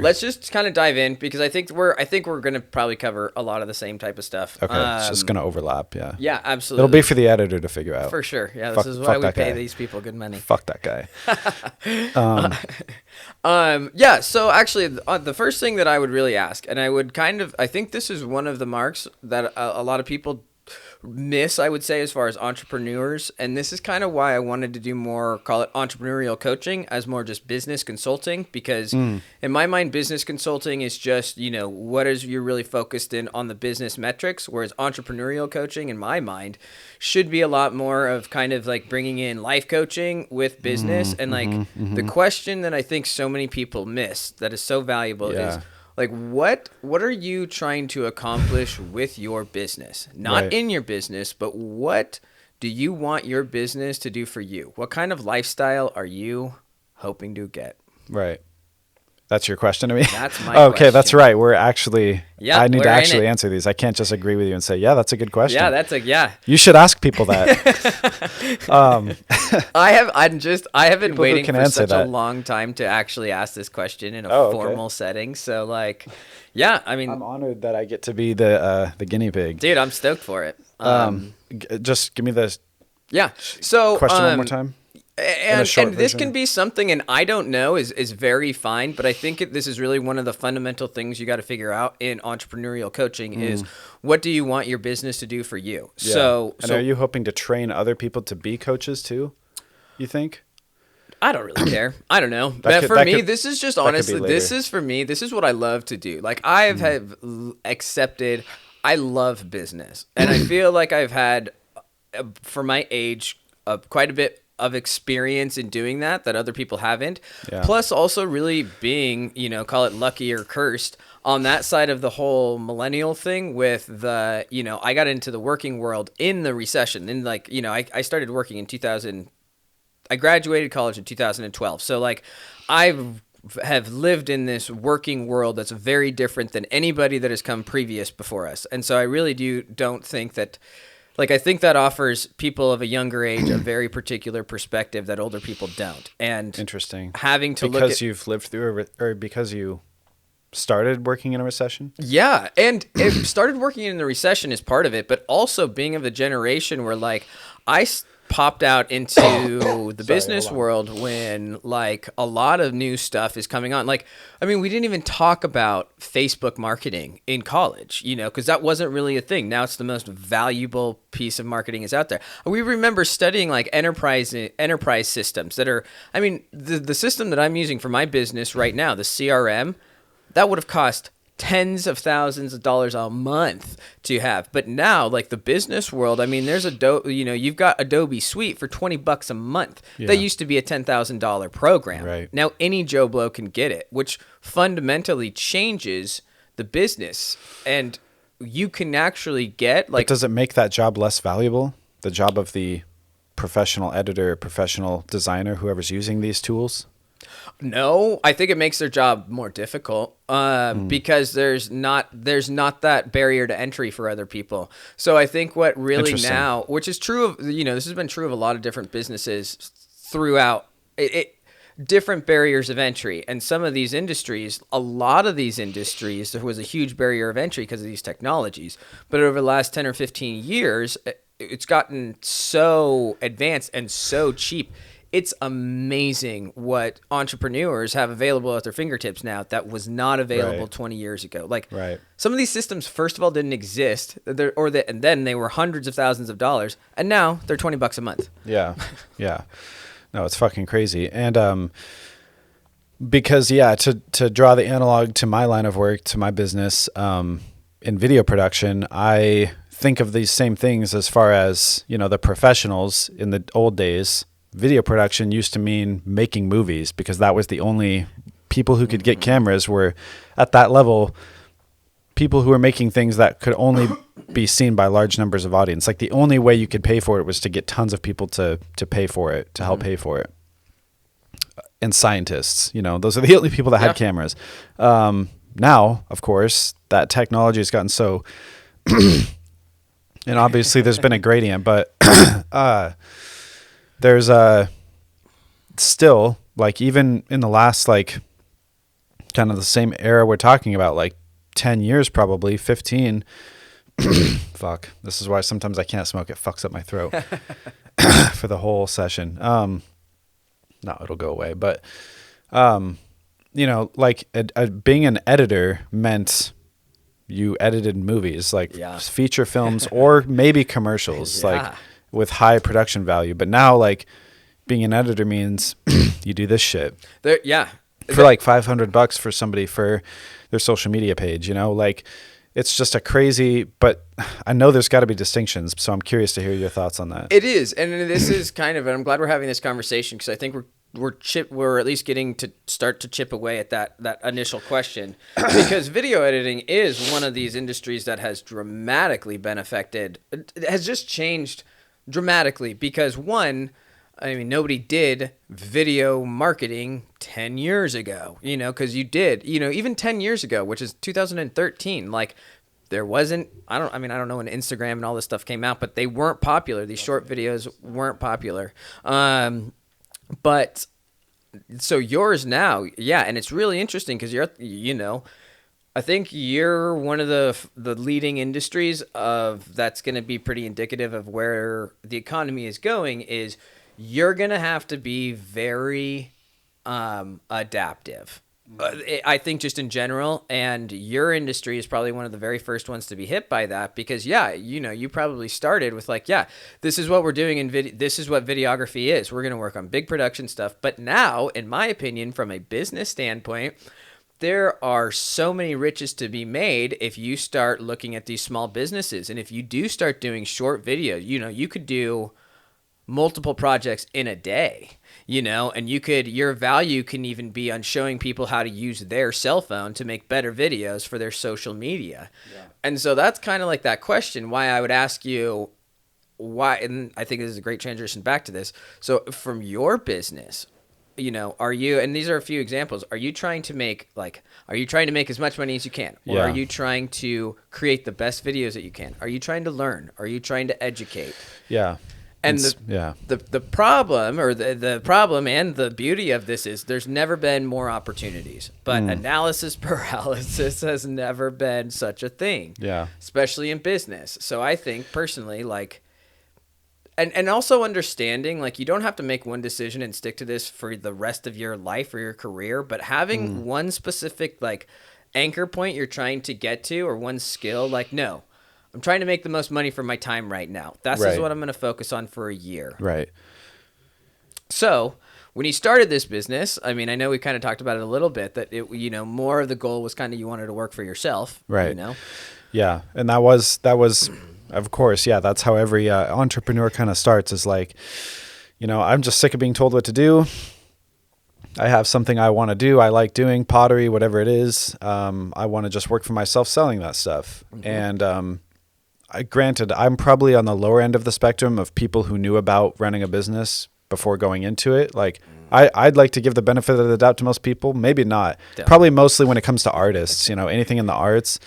Let's just kind of dive in because I think we're going to probably cover a lot of the same type of stuff. Okay, it's just going to overlap, yeah. Yeah, absolutely. It'll be for the editor to figure out. For sure. Yeah, this is why we pay these people good money. Fuck that guy. Yeah, so actually the first thing that I would really ask, and I think this is one of the marks that a lot of people miss, I would say, as far as entrepreneurs, and this is kind of why I wanted to do more, call it entrepreneurial coaching as more just business consulting, because in my mind, business consulting is just, what is you're really focused in on the business metrics, whereas entrepreneurial coaching, in my mind, should be a lot more of kind of like bringing in life coaching with business, and the question that I think so many people miss that is so valuable is, like, what are you trying to accomplish with your business? Not in your business, but what do you want your business to do for you? What kind of lifestyle are you hoping to get? Right. That's your question to me? That's my question. Okay, that's right. We're actually, I need to actually it. answer these. I can't just agree with you and say, yeah, that's a good question. Yeah, You should ask people that. I have been waiting for such that. a long time to actually ask this question in a formal setting. So like, yeah, I mean, I'm honored that I get to be the guinea pig. Dude, I'm stoked for it. Just give me the question one more time. And this can be something, and I don't know, is very fine, but I think this is really one of the fundamental things you got to figure out in entrepreneurial coaching is what do you want your business to do for you? Yeah. So are you hoping to train other people to be coaches too, you think? I don't really care. I don't know. This is just honestly, this is what I love to do. Like I have accepted, I love business, and I feel like I've had, for my age, quite a bit of experience in doing that other people haven't. Yeah. Plus also really being, call it lucky or cursed on that side of the whole millennial thing with the, I got into the working world in the recession. And I started working in 2000. I graduated college in 2012. So like I have lived in this working world that's very different than anybody that has come previous before us. And so I really don't think that, I think that offers people of a younger age a very particular perspective that older people don't. And interesting. Having to because you've lived through or because you started working in a recession? Yeah, and started working in the recession is part of it, but also being of the generation where I popped out into the business world when a lot of new stuff is coming on. We didn't even talk about Facebook marketing in college, because that wasn't really a thing. Now it's the most valuable piece of marketing is out there. We remember studying enterprise systems that are, the system that I'm using for my business right now, the CRM, that would have cost tens of thousands of dollars a month to have. But now, the business world, there's you've got Adobe Suite for $20 a month. Yeah. That used to be a $10,000 program. Right. Now any Joe Blow can get it, which fundamentally changes the business. And you can actually get But does it make that job less valuable? The job of the professional editor, professional designer, whoever's using these tools? No, I think it makes their job more difficult because there's not that barrier to entry for other people. So I think what really now, which is true of, this has been true of a lot of different businesses throughout different barriers of entry. And some of these industries, a lot of these industries, there was a huge barrier of entry because of these technologies. But over the last 10 or 15 years, it's gotten so advanced and so cheap. It's amazing what entrepreneurs have available at their fingertips now that was not available 20 years ago. Some of these systems, first of all, didn't exist, and then they were hundreds of thousands of dollars, and now they're $20 a month. Yeah, yeah. No, it's fucking crazy. And because, to draw the analog to my line of work, to my business, in video production, I think of these same things as far as, the professionals in the old days. Video production used to mean making movies because that was the only people who could get cameras were at that level. People who were making things that could only be seen by large numbers of audience. The only way you could pay for it was to get tons of people to pay for it, to help pay for it. And scientists, those are the only people that had cameras. Now, of course, that technology has gotten so, and obviously there's been a gradient, but, there's still even in the last kind of the same era we're talking about, like 10 years, probably 15. Fuck. This is why sometimes I can't smoke. It fucks up my throat for the whole session. No, it'll go away. But, like being an editor meant you edited movies, like feature films or maybe commercials, like with high production value. But now, like, being an editor means you do this shit. For like $500 for somebody for their social media page, like it's just a crazy, but I know there's got to be distinctions. So I'm curious to hear your thoughts on that. It is. And this is kind of, and I'm glad we're having this conversation because I think we're at least getting to start to chip away at that initial question, because video editing is one of these industries that has dramatically been affected. It has just changed dramatically because nobody did video marketing 10 years ago, because you did, even 10 years ago, which is 2013, like there wasn't, I don't know when Instagram and all this stuff came out, but they weren't popular. These short videos weren't popular. But so yours now, and it's really interesting because I think you're one of the leading industries that's going to be pretty indicative of where the economy is going. Is you're going to have to be very adaptive. I think just in general, and your industry is probably one of the very first ones to be hit by that because, you probably started with like, this is what we're doing in video. This is what videography is. We're going to work on big production stuff. But now, in my opinion, from a business standpoint, there are so many riches to be made if you start looking at these small businesses. And if you do start doing short videos, you could do multiple projects in a day, and your value can even be on showing people how to use their cell phone to make better videos for their social media. Yeah. And so that's kind of like that question, why I would ask you why, and I think this is a great transition back to this. So from your business, are you, and these are a few examples, are you trying to make as much money as you can? Or are you trying to create the best videos that you can? Are you trying to learn? Are you trying to educate? Yeah. And the problem, or the problem and the beauty of this is there's never been more opportunities, but analysis paralysis has never been such a thing. Yeah. Especially in business. So I think personally, like, and also understanding, like, you don't have to make one decision and stick to this for the rest of your life or your career, but having one specific, like, anchor point you're trying to get to, or one skill, like, no, I'm trying to make the most money for my time right now. That's just what I'm going to focus on for a year. Right. So when you started this business, I know we kind of talked about it a little bit, that it, more of the goal was kind of you wanted to work for yourself. Right. Yeah. And that was, of course, that's how every entrepreneur kind of starts, is like, I'm just sick of being told what to do. I have something I want to do. I like doing pottery, whatever it is. I want to just work for myself selling that stuff. Mm-hmm. And granted, I'm probably on the lower end of the spectrum of people who knew about running a business before going into it. Like, I'd like to give the benefit of the doubt to most people. Maybe not. Definitely. Probably mostly when it comes to artists, anything in the arts,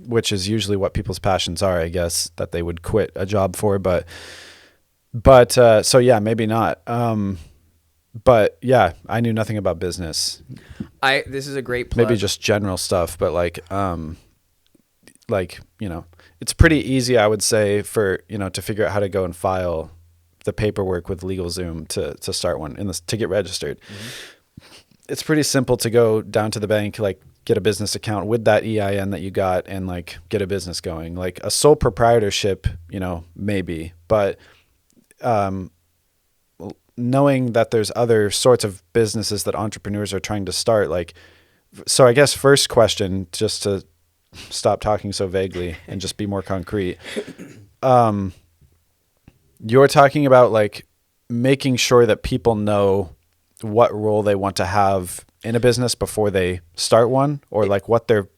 which is usually what people's passions are, I guess, that they would quit a job for. But so yeah, maybe not. But yeah, I knew nothing about business. This is a great plug. Maybe just general stuff, but it's pretty easy, I would say, for, to figure out how to go and file the paperwork with LegalZoom to start one to get registered. Mm-hmm. It's pretty simple to go down to the bank, like, get a business account with that EIN that you got and, like, get a business going. Like, a sole proprietorship, maybe, but knowing that there's other sorts of businesses that entrepreneurs are trying to start, like, so I guess first question, just to stop talking so vaguely and just be more concrete. You're talking about, like, making sure that people know what role they want to have in a business before they start one, or like what their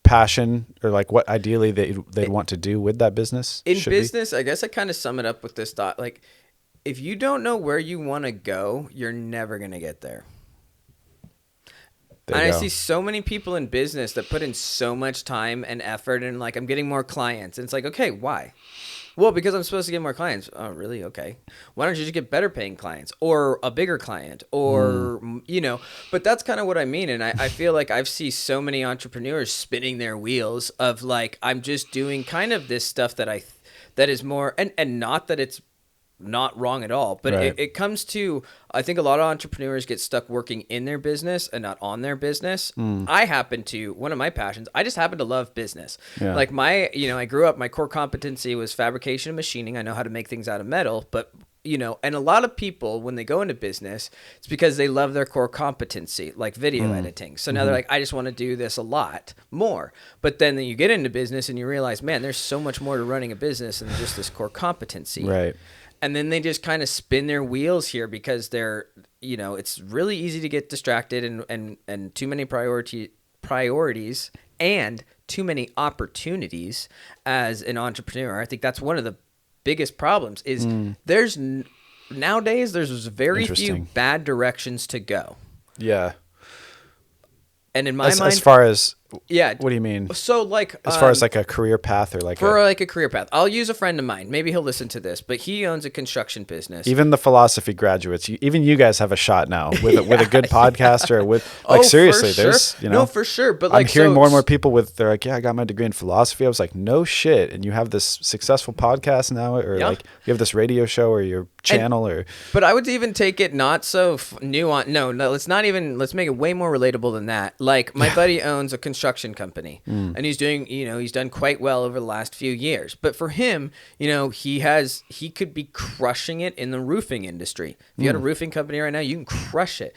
passion, or like what ideally they'd want to do with that business. In business, I guess I kind of sum it up with this thought. Like, if you don't know where you want to go, you're never going to get there. And I see so many people in business that put in so much time and effort, and, like, I'm getting more clients. And it's like, okay, why? Well, because I'm supposed to get more clients. Oh, really? Okay. Why don't you just get better paying clients or a bigger client or, but that's kind of what I mean. And I feel like I've seen so many entrepreneurs spinning their wheels of like, I'm just doing kind of this stuff that is more, and not that it's not wrong at all, but right. it comes to, I think a lot of entrepreneurs get stuck working in their business and not on their business. I happen to, one of my passions, I just happen to love business. Yeah. Like I grew up, my core competency was fabrication and machining. I know how to make things out of metal, but and a lot of people, when they go into business, it's because they love their core competency, like video editing. So now they're like, I just want to do this a lot more. But then you get into business and you realize, man, there's so much more to running a business than just this core competency. Right. And then they just kind of spin their wheels here because they're, it's really easy to get distracted and too many priorities and too many opportunities as an entrepreneur. I think that's one of the biggest problems is nowadays there's very few bad directions to go. Yeah. And in my mind, as far as yeah, what do you mean? So like as far as like a career path or like a career path, I'll use a friend of mine. Maybe he'll listen to this, but he owns a construction business. Even the philosophy graduates, even you guys have a shot now with a good podcast or with like seriously, there's no for sure. But like I'm hearing more and more people they're like, yeah, I got my degree in philosophy. I was like, no shit, and you have this successful podcast now, or like you have this radio show or your channel But I would even take it not so nuanced. No, let's make it way more relatable than that. Like my buddy owns a construction company and he's doing, he's done quite well over the last few years. But for him, he could be crushing it in the roofing industry. If you had a roofing company right now, you can crush it.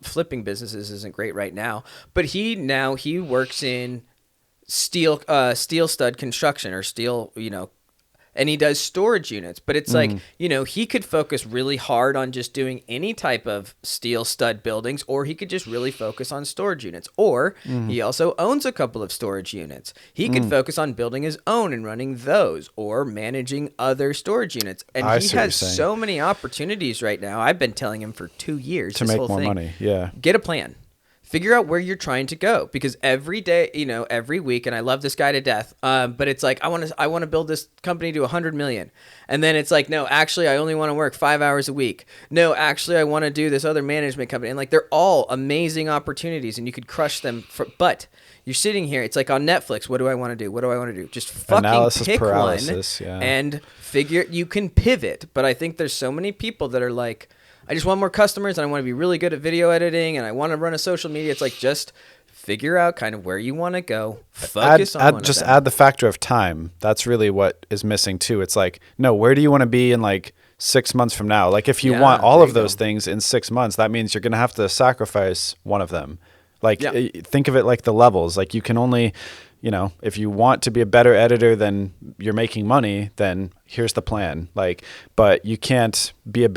Flipping businesses isn't great right now, but he works in steel stud construction or steel, and he does storage units, but it's like, he could focus really hard on just doing any type of steel stud buildings, or he could just really focus on storage units. Or he also owns a couple of storage units. He could focus on building his own and running those or managing other storage units. And he has so many opportunities right now. I've been telling him for 2 years to make more money. Yeah. Get a plan. Figure out where you're trying to go, because every day, every week, and I love this guy to death. But it's like, I want to build this company to 100 million. And then it's like, no, actually, I only want to work 5 hours a week. No, actually, I want to do this other management company. And like, they're all amazing opportunities and you could crush them but you're sitting here. It's like on Netflix. What do I want to do? What do I want to do? Just fucking analysis pick paralysis, one and figure, you can pivot. But I think there's so many people that are like, I just want more customers and I want to be really good at video editing and I want to run a social media. It's like, just figure out kind of where you want to go. Focus on one of them. Add the factor of time. That's really what is missing too. It's like, no, where do you want to be in like 6 months from now? Like if you want all of those things in 6 months, that means you're going to have to sacrifice one of them. Like think of it like the levels. Like you can only, if you want to be a better editor than you're making money, then here's the plan. Like, but you can't be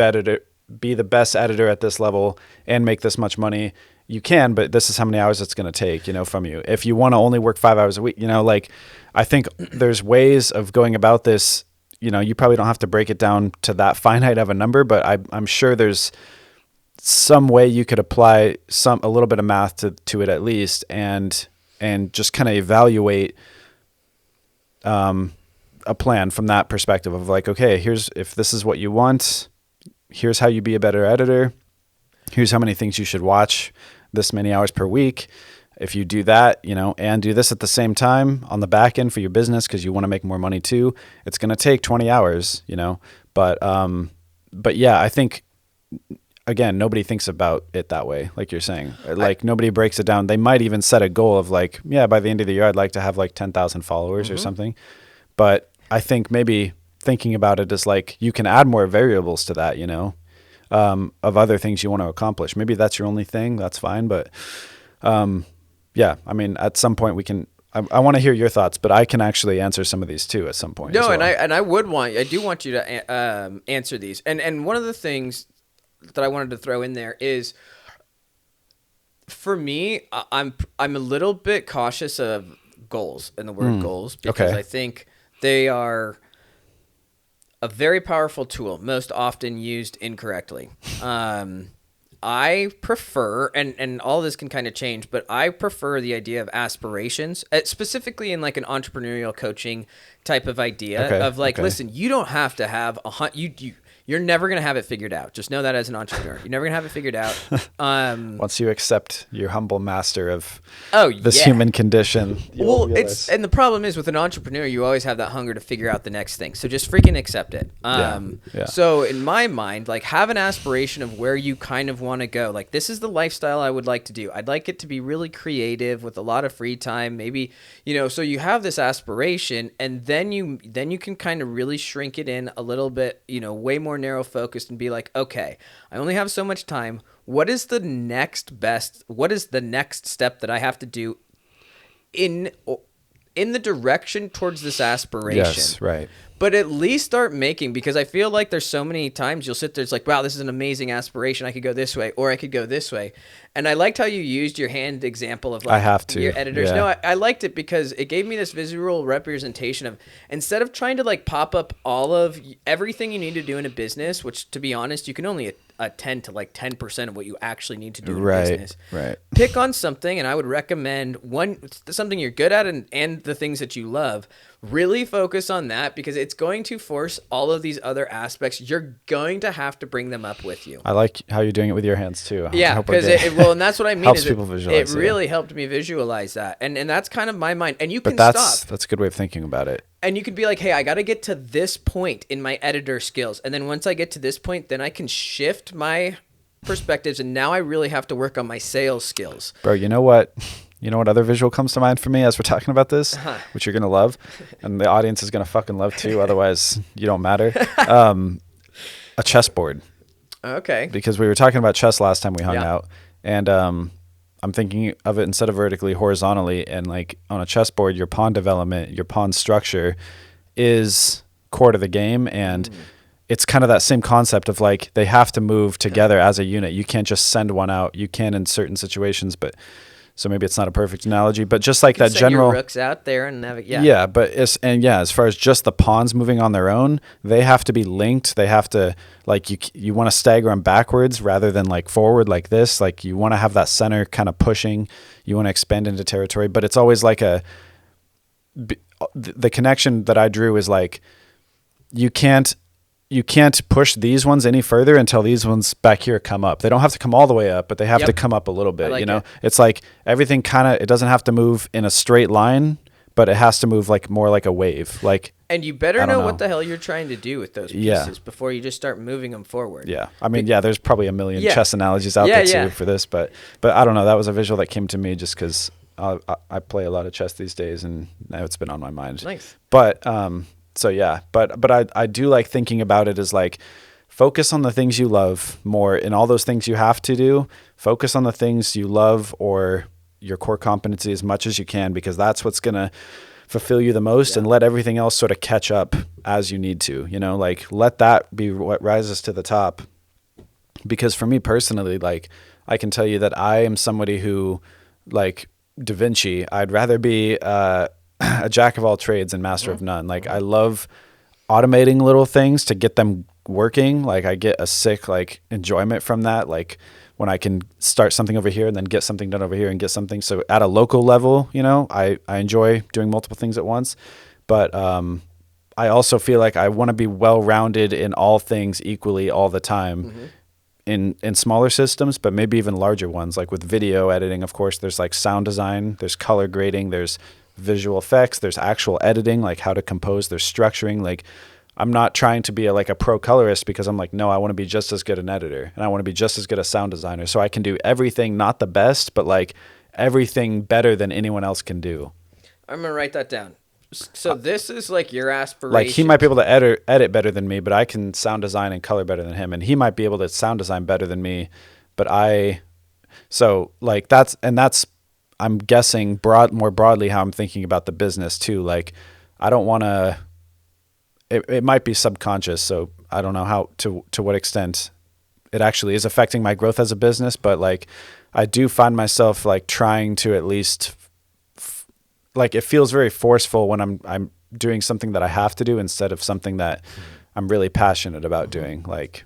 be the best editor at this level and make this much money. You can, but this is how many hours it's going to take, from you. If you want to only work 5 hours a week, like I think there's ways of going about this. You probably don't have to break it down to that finite of a number, but I'm sure there's some way you could apply a little bit of math to it at least, and just kind of evaluate a plan from that perspective of like, okay, if this is what you want, here's how you be a better editor. Here's how many things you should watch this many hours per week. If you do that, and do this at the same time on the back end for your business, because you want to make more money too, it's going to take 20 hours, but yeah, I think again, nobody thinks about it that way. Like you're saying, like nobody breaks it down. They might even set a goal of like, by the end of the year, I'd like to have like 10,000 followers or something. But I think maybe thinking about it is like, you can add more variables to that, of other things you want to accomplish. Maybe that's your only thing. That's fine. But, at some point we can, I want to hear your thoughts, but I can actually answer some of these too at some point. No, well. I do want you to answer these. And one of the things that I wanted to throw in there is, for me, I'm a little bit cautious of goals and the word goals, because I think they are a very powerful tool, most often used incorrectly. I prefer, and all this can kind of change, but I prefer the idea of aspirations, specifically in like an entrepreneurial coaching type of idea of like, listen, you don't have to have you're never going to have it figured out. Just know that as an entrepreneur, you're never going to have it figured out. Once you accept your humble master of this human condition. Well, and the problem is with an entrepreneur, you always have that hunger to figure out the next thing. So just freaking accept it. So in my mind, like have an aspiration of where you kind of want to go. Like this is the lifestyle I would like to do. I'd like it to be really creative with a lot of free time, maybe, so you have this aspiration and then you can kind of really shrink it in a little bit, way more narrow focused and be like, okay, I only have so much time. What is the next step that I have to do in the direction towards this aspiration? Yes, right. But at least start making, because I feel like there's so many times you'll sit there, it's like, wow, this is an amazing aspiration. I could go this way, or I could go this way. And I liked how you used your hand example of like I have to. Your editors. Yeah. No, I liked it because it gave me this visual representation of, instead of trying to like pop up all of everything you need to do in a business, which to be honest, you can only attend to like 10% of what you actually need to do in a business. Right. Pick on something, and I would recommend something you're good at and the things that you love. Really focus on that, because it's going to force all of these other aspects. You're going to have to bring them up with you. I like how you're doing it with your hands too. Yeah, because and that's what I mean. Helps people visualize it really helped me visualize that, and that's kind of my mind. And you can stop. That's a good way of thinking about it. And you could be like, hey, I got to get to this point in my editor skills, and then once I get to this point, then I can shift my perspectives, and now I really have to work on my sales skills. Bro, you know what? You know what other visual comes to mind for me as we're talking about this, which you're going to love, and the audience is going to fucking love too, otherwise you don't matter. A chessboard. Okay. Because we were talking about chess last time we hung out, and I'm thinking of it instead of vertically, horizontally, and like on a chessboard, your pawn development, your pawn structure is core to the game, and it's kind of that same concept of like they have to move together as a unit. You can't just send one out. You can in certain situations, but so maybe it's not a perfect analogy, but just like that general your rooks out there and navigate. Yeah, but as far as just the pawns moving on their own, they have to be linked. They have to, like, you want to stagger them backwards rather than like forward like this. Like you want to have that center kind of pushing. You want to expand into territory, but it's always like the connection that I drew is like you can't push these ones any further until these ones back here come up. They don't have to come all the way up, but they have to come up a little bit, It's like everything it doesn't have to move in a straight line, but it has to move like more like a wave. And you better know what the hell you're trying to do with those pieces before you just start moving them forward. Yeah. I mean, there's probably a million chess analogies out there too for this, but I don't know. That was a visual that came to me just because I play a lot of chess these days, and now it's been on my mind. Nice. But, so yeah, but I do like thinking about it as like focus on the things you love more, and all those things you have to do, focus on the things you love or your core competency as much as you can, because that's what's going to fulfill you the most, and let everything else sort of catch up as you need to, like let that be what rises to the top. Because for me personally, like I can tell you that I am somebody who, like Da Vinci, I'd rather be, a jack of all trades and master of none. Like I love automating little things to get them working. Like I get a sick like enjoyment from that. Like when I can start something over here and then get something done over here and get something. So at a local level, I enjoy doing multiple things at once. But I also feel like I want to be well-rounded in all things equally all the time. In smaller systems, but maybe even larger ones. Like with video editing, of course, there's like sound design, there's color grading, there's visual effects, there's actual editing, like how to compose, there's structuring. Like I'm not trying to be a pro colorist, because I'm like, no, I want to be just as good an editor, and I want to be just as good a sound designer, so I can do everything, not the best, but like everything better than anyone else can do. I'm gonna write that down. So this is like your aspiration. Like he might be able to edit better than me, but I can sound design and color better than him, and he might be able to sound design better than me, but so like that's I'm guessing more broadly how I'm thinking about the business too. Like I don't want to, it might be subconscious. So I don't know how, to what extent it actually is affecting my growth as a business, but like I do find myself like trying to at least like, it feels very forceful when I'm doing something that I have to do instead of something that I'm really passionate about doing. Like,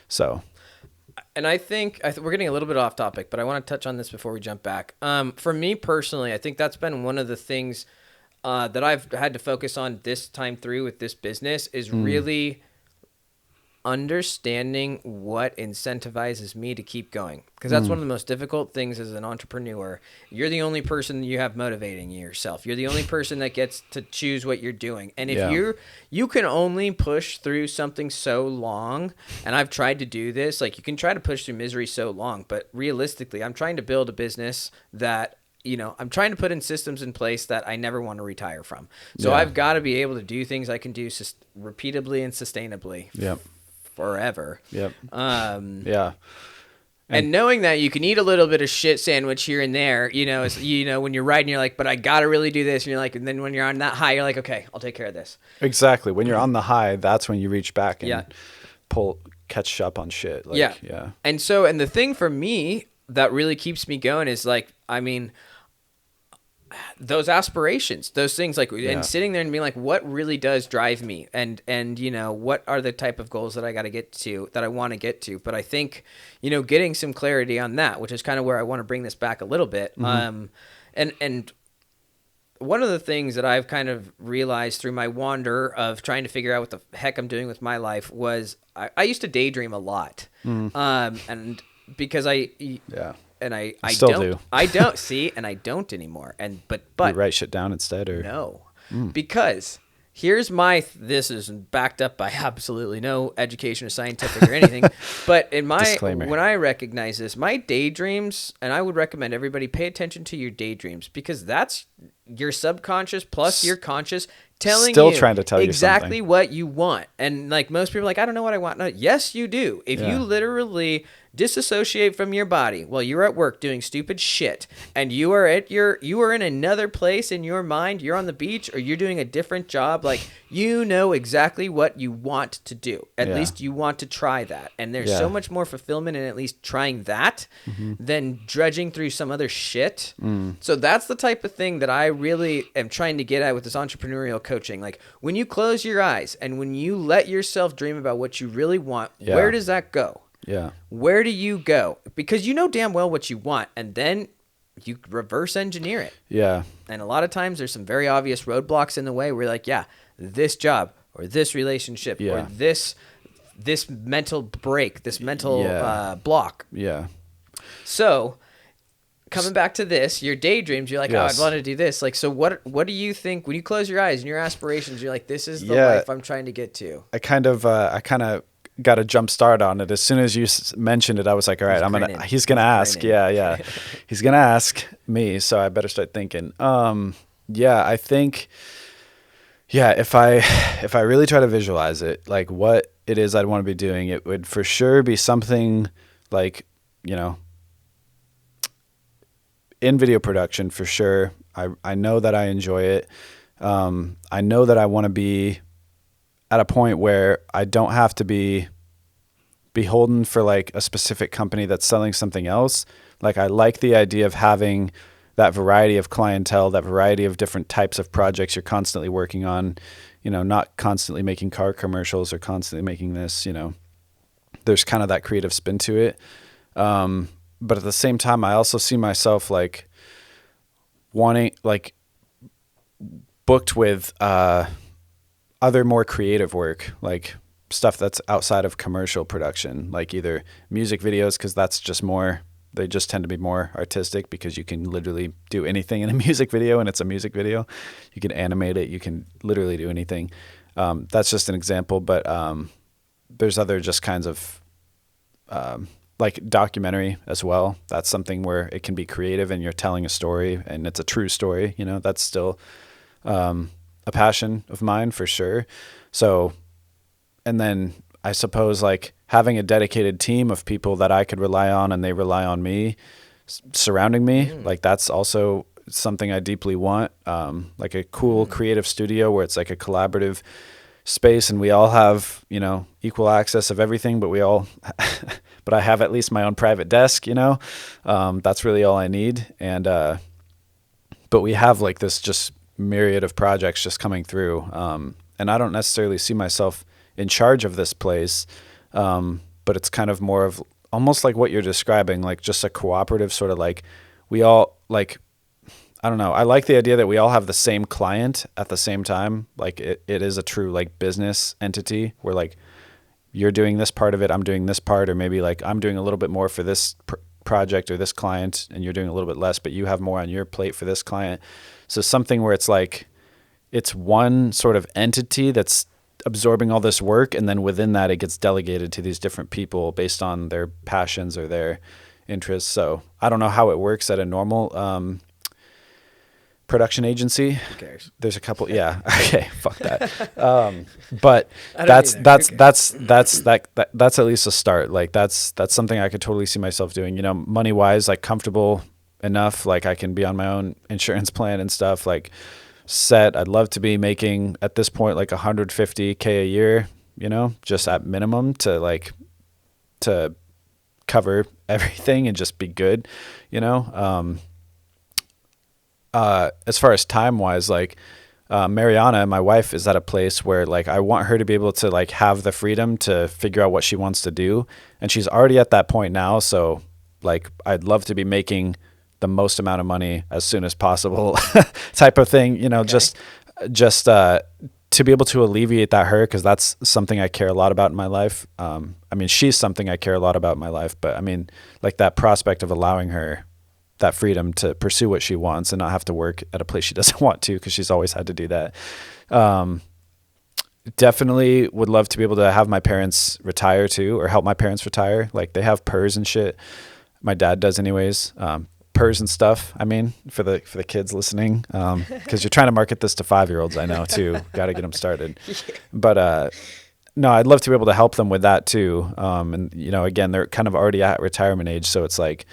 so. And I think we're getting a little bit off topic, but I want to touch on this before we jump back. For me personally, I think that's been one of the things that I've had to focus on this time through with this business is really understanding what incentivizes me to keep going. Because that's one of the most difficult things as an entrepreneur. You're the only person you have motivating yourself. You're the only person that gets to choose what you're doing. And if you can only push through something so long, and I've tried to do this, like you can try to push through misery so long, but realistically, I'm trying to build a business that I'm trying to put in systems in place that I never want to retire from. So I've got to be able to do things I can do repeatably and sustainably forever. Yep. And knowing that you can eat a little bit of shit sandwich here and there, it's, when you're riding, you're like, but I got to really do this. And you're like, and then when you're on that high, you're like, okay, I'll take care of this. Exactly. When you're on the high, that's when you reach back and catch up on shit. Like, yeah. And the thing for me that really keeps me going is like, those aspirations, those things and sitting there and being like, what really does drive me? And what are the type of goals that I got to get to, that I want to get to? But I think, getting some clarity on that, which is kind of where I want to bring this back a little bit. And one of the things that I've kind of realized through my wander of trying to figure out what the heck I'm doing with my life was I used to daydream a lot. And because I still don't. I don't see, and I don't anymore. But you write shit down instead, or no, because here's this is backed up by absolutely no education or scientific or anything. But Disclaimer. When I recognize this, my daydreams, and I would recommend everybody pay attention to your daydreams because that's your subconscious plus your conscious trying to tell you exactly what you want. And like most people are like, I don't know what I want. No, yes, you do. If you literally disassociate from your body while you're at work doing stupid shit and you are in another place in your mind, you're on the beach or you're doing a different job, like exactly what you want to do. At least you want to try that. And there's so much more fulfillment in at least trying that than dredging through some other shit. So that's the type of thing that I really am trying to get at with this entrepreneurial coaching. Like when you close your eyes and when you let yourself dream about what you really want, where does that go? Yeah. Where do you go? Because you know damn well what you want, and then you reverse engineer it. Yeah. And a lot of times there's some very obvious roadblocks in the way where you're like, this job or this relationship or this mental break, this mental block. Yeah. So coming back to this, your daydreams, you're like, I'd want to do this. Like, so what do you think when you close your eyes and your aspirations, you're like, this is the life I'm trying to get to? I kind of got a jump start on it. As soon as you mentioned it, I was like, all right, he's going to ask. Yeah. He's going to ask me. So I better start thinking. I think, if I really try to visualize it, like what it is I'd want to be doing, it would for sure be something like, in video production for sure. I know that I enjoy it. I know that I want to be at a point where I don't have to be beholden for like a specific company that's selling something else. Like I like the idea of having that variety of clientele, that variety of different types of projects you're constantly working on, not constantly making car commercials or constantly making this, there's kind of that creative spin to it. But at the same time, I also see myself like wanting, like booked with, other more creative work, like stuff that's outside of commercial production, like either music videos, because that's just they just tend to be more artistic because you can literally do anything in a music video and it's a music video. You can animate it. You can literally do anything. That's just an example, but there's other just kinds of like documentary as well. That's something where it can be creative and you're telling a story and it's a true story. That's still a passion of mine for sure. So, and then I suppose like having a dedicated team of people that I could rely on and they rely on me surrounding me, like that's also something I deeply want. Like a cool creative studio where it's like a collaborative space and we all have, equal access of everything, but but I have at least my own private desk, that's really all I need. And, but we have like this just myriad of projects just coming through. And I don't necessarily see myself in charge of this place. But it's kind of more of almost like what you're describing, like just a cooperative sort of like we all like, I don't know. I like the idea that we all have the same client at the same time. Like it is a true like business entity where like you're doing this part of it, I'm doing this part, or maybe like I'm doing a little bit more for this project or this client and you're doing a little bit less, but you have more on your plate for this client. So something where it's like, it's one sort of entity that's absorbing all this work. And then within that, it gets delegated to these different people based on their passions or their interests. So I don't know how it works at a normal, production agency. Who cares? There's a couple. Yeah. Okay. Fuck that. But that's at least a start. Like that's something I could totally see myself doing, you know, money wise, like comfortable enough. Like I can be on my own insurance plan and stuff like set. I'd love to be making at this point, like $150K a year, you know, just at minimum to cover everything and just be good, you know? As far as time wise, like, Mariana, my wife, is at a place where like, I want her to be able to like have the freedom to figure out what she wants to do. And she's already at that point now. So like, I'd love to be making the most amount of money as soon as possible type of thing, you know, okay. just to be able to alleviate that hurt. Cause that's something I care a lot about in my life. I mean, she's something I care a lot about in my life, but I mean, like that prospect of allowing her that freedom to pursue what she wants and not have to work at a place she doesn't want to, because she's always had to do that. Definitely would love to be able to have my parents retire too, or help my parents retire. Like they have PERS and shit. My dad does anyways. PERS and stuff. I mean, for the kids listening, because you're trying to market this to 5-year-olds, I know too. Got to get them started. Yeah. But no, I'd love to be able to help them with that too. And you know, again, they're kind of already at retirement age, so it's like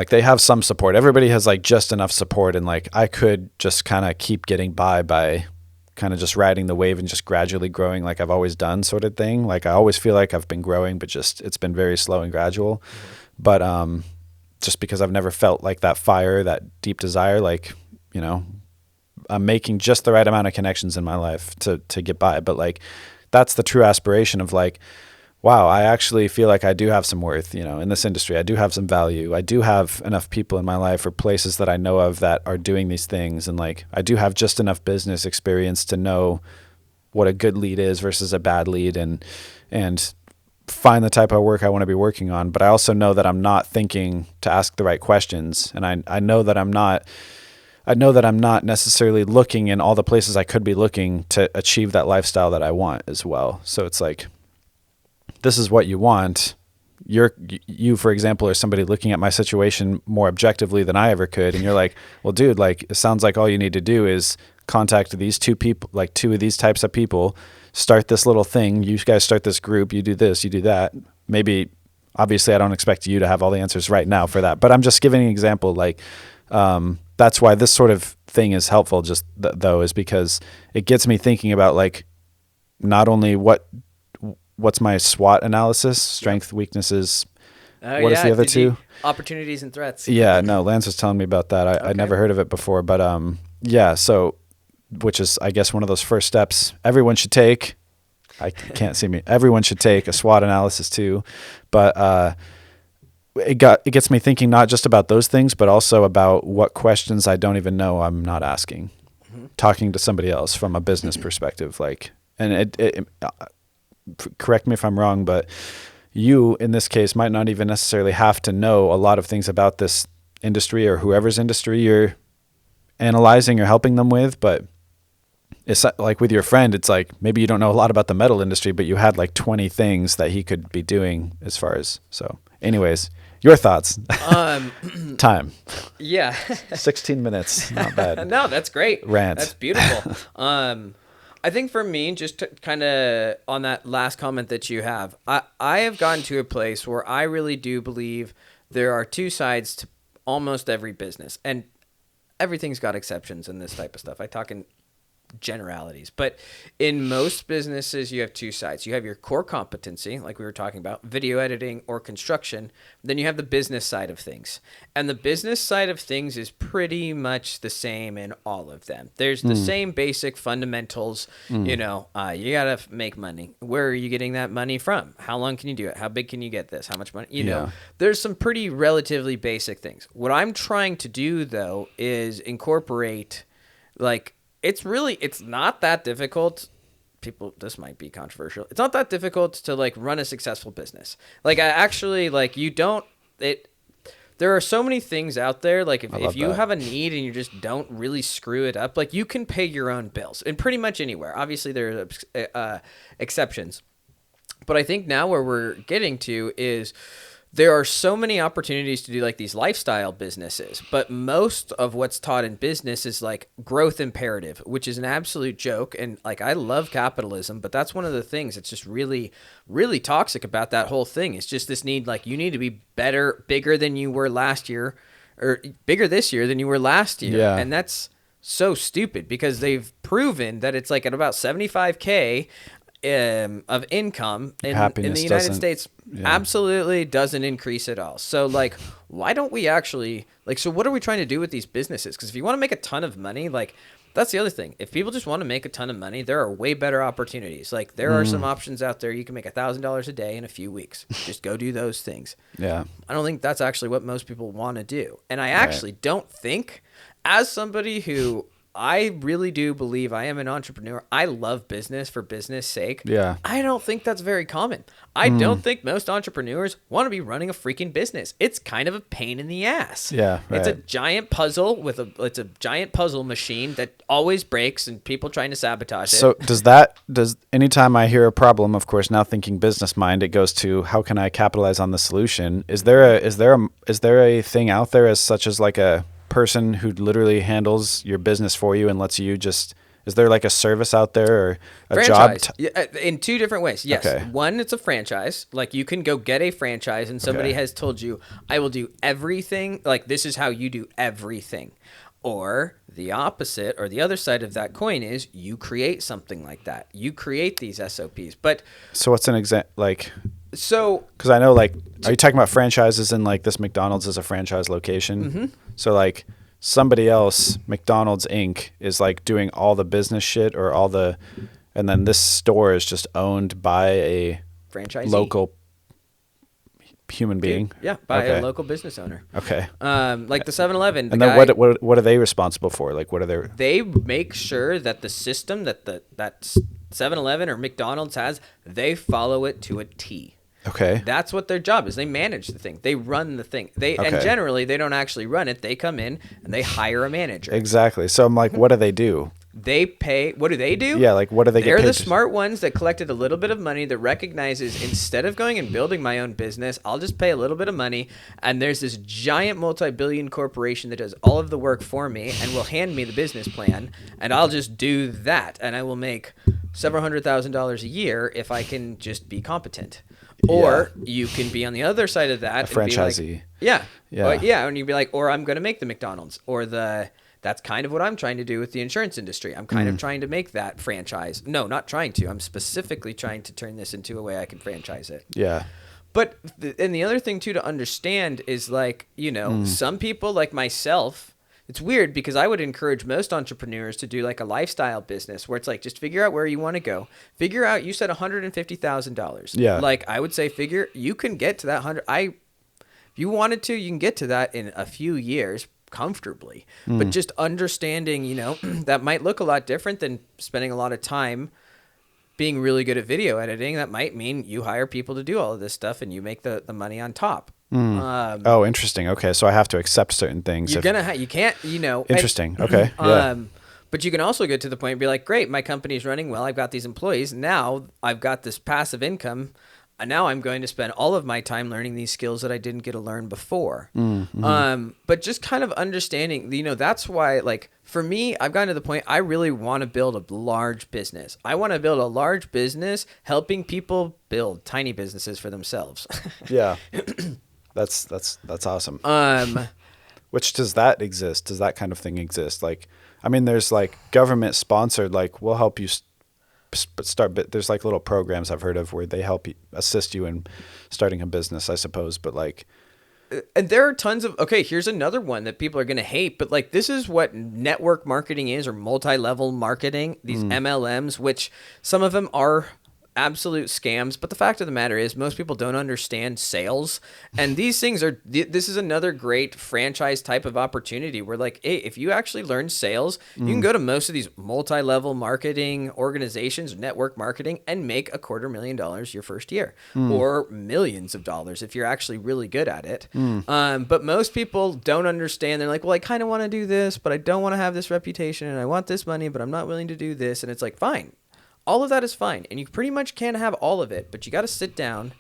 they have some support. Everybody has like just enough support, and like I could just kind of keep getting by kind of just riding the wave and just gradually growing like I've always done, sort of thing. Like I always feel like I've been growing, but just it's been very slow and gradual. Mm-hmm. But just because I've never felt like that fire, that deep desire, like, you know, I'm making just the right amount of connections in my life to get by. But like that's the true aspiration of like, wow, I actually feel like I do have some worth, you know, in this industry. I do have some value. I do have enough people in my life or places that I know of that are doing these things. And like, I do have just enough business experience to know what a good lead is versus a bad lead, and find the type of work I want to be working on. But I also know that I'm not thinking to ask the right questions. And I know that I'm not necessarily looking in all the places I could be looking to achieve that lifestyle that I want as well. So it's like, this is what you want. You, for example, are somebody looking at my situation more objectively than I ever could. And you're like, well, dude, like, it sounds like all you need to do is contact these two people, like two of these types of people, start this little thing. You guys start this group, you do this, you do that. Maybe, obviously I don't expect you to have all the answers right now for that, but I'm just giving an example. Like, that's why this sort of thing is helpful just though, is because it gets me thinking about like, not only what's my SWOT analysis, strength, weaknesses. What is the other two? Opportunities and threats. Yeah, no, Lance was telling me about that. Okay. I'd never heard of it before, but yeah, so, which is, I guess, one of those first steps everyone should take. I can't see me. Everyone should take a SWOT analysis too. But it gets me thinking not just about those things, but also about what questions I don't even know I'm not asking. Mm-hmm. Talking to somebody else from a business perspective, like, and it correct me if I'm wrong, but you in this case might not even necessarily have to know a lot of things about this industry or whoever's industry you're analyzing or helping them with. But it's like with your friend, it's like maybe you don't know a lot about the metal industry, but you had like 20 things that he could be doing as far as. So anyways, your thoughts. Time. Yeah. 16 minutes. Not bad. No, that's great. Rant. That's beautiful. I think for me, just to kind of on that last comment that you have, I have gotten to a place where I really do believe there are two sides to almost every business, and everything's got exceptions in this type of stuff. I talk in generalities. But in most businesses, you have two sides. You have your core competency, like we were talking about, video editing or construction. Then you have the business side of things. And the business side of things is pretty much the same in all of them. There's the same basic fundamentals. You know, you got to make money. Where are you getting that money from? How long can you do it? How big can you get this? How much money? You know, there's some pretty relatively basic things. What I'm trying to do, though, is incorporate, like, it's not that difficult. People, this might be controversial. It's not that difficult to like run a successful business. Like I actually like there are so many things out there. Like if you have a need and you just don't really screw it up, like you can pay your own bills and pretty much anywhere. Obviously there are exceptions, but I think now where we're getting to is there are so many opportunities to do like these lifestyle businesses, but most of what's taught in business is like growth imperative, which is an absolute joke. And like, I love capitalism, but that's one of the things that's just really, really toxic about that whole thing. It's just this need, like you need to be better, bigger than you were last year, or bigger this year than you were last year. Yeah. And that's so stupid because they've proven that it's like at about 75K of income in the United States absolutely doesn't increase at all. So like, why don't we actually like, so what are we trying to do with these businesses? Because if you want to make a ton of money, like that's the other thing. If people just want to make a ton of money, there are way better opportunities. Like there are some options out there. You can make $1,000 a day in a few weeks. Just go do those things. Yeah. I don't think that's actually what most people want to do. And I actually don't think, as somebody who I really do believe I am an entrepreneur. I love business for business sake. Yeah. I don't think that's very common. I don't think most entrepreneurs want to be running a freaking business. It's kind of a pain in the ass. Yeah. Right. It's a giant puzzle it's a giant puzzle machine that always breaks and people trying to sabotage it. So does anytime I hear a problem, of course, now thinking business mind, it goes to how can I capitalize on the solution? Is there a thing out there as such as like a person who literally handles your business for you and lets you just, is there like a service out there or a franchise. job? In two different ways. Yes. Okay. One, it's a franchise. Like you can go get a franchise and somebody has told you, I will do everything. Like this is how you do everything. Or the opposite or the other side of that coin is you create something like that. You create these SOPs. But so what's an example? Like, so, because I know, like, are you talking about franchises and like this McDonald's is a franchise location? Mm-hmm. So like somebody else, McDonald's Inc. is like doing all the business shit or all the, and then this store is just owned by a franchisee, local human being. Yeah, by a local business owner. Okay. Like the 7-Eleven. And then what are they responsible for? Like what are they? They make sure that the system that that 7-Eleven or McDonald's has, they follow it to a T. Okay. That's what their job is. They manage the thing. They run the thing. And generally they don't actually run it. They come in and they hire a manager. Exactly. So I'm like, what do they do? They pay. What do they do? Yeah, like what do they get paid? They're the smart ones that collected a little bit of money that recognizes instead of going and building my own business, I'll just pay a little bit of money. And there's this giant multi-billion corporation that does all of the work for me and will hand me the business plan. And I'll just do that. And I will make several $100,000s a year if I can just be competent. Or you can be on the other side of that. A franchisee. And you'd be like, or I'm going to make the McDonald's or that's kind of what I'm trying to do with the insurance industry. I'm kind of trying to make that franchise. No, not trying to. I'm specifically trying to turn this into a way I can franchise it. Yeah. But, and the other thing too to understand is like, you know, some people like myself, it's weird because I would encourage most entrepreneurs to do like a lifestyle business where it's like, just figure out where you want to go. Figure out, you said $150,000. Yeah. Like I would say you can get to that if you wanted to, you can get to that in a few years comfortably. But just understanding, you know, that might look a lot different than spending a lot of time being really good at video editing. That might mean you hire people to do all of this stuff and you make the money on top. Oh, interesting. Okay, so I have to accept certain things. You can't, you know. Interesting. Okay. Yeah. But you can also get to the point and be like, great, my company's running well. I've got these employees. Now I've got this passive income. And now I'm going to spend all of my time learning these skills that I didn't get to learn before. But just kind of understanding, you know, that's why, like, for me, I've gotten to the point I really want to build a large business. I want to build a large business helping people build tiny businesses for themselves. Yeah. That's awesome. Which does that exist? Does that kind of thing exist? Like, I mean, there's like government sponsored, like we'll help you start. There's like little programs I've heard of where they help you, assist you in starting a business, I suppose. But like, and there are tons of, okay, here's another one that people are going to hate, but like this is what network marketing is, or multi-level marketing, these MLMs, which some of them are absolute scams. But the fact of the matter is most people don't understand sales. And these things are, this is another great franchise type of opportunity where like, hey, if you actually learn sales, you can go to most of these multi-level marketing organizations, network marketing, and make $250,000 your first year, or millions of dollars if you're actually really good at it. But most people don't understand. They're like, well, I kind of want to do this, but I don't want to have this reputation, and I want this money, but I'm not willing to do this. And it's like, fine. All of that is fine, and you pretty much can have all of it, but you got to sit down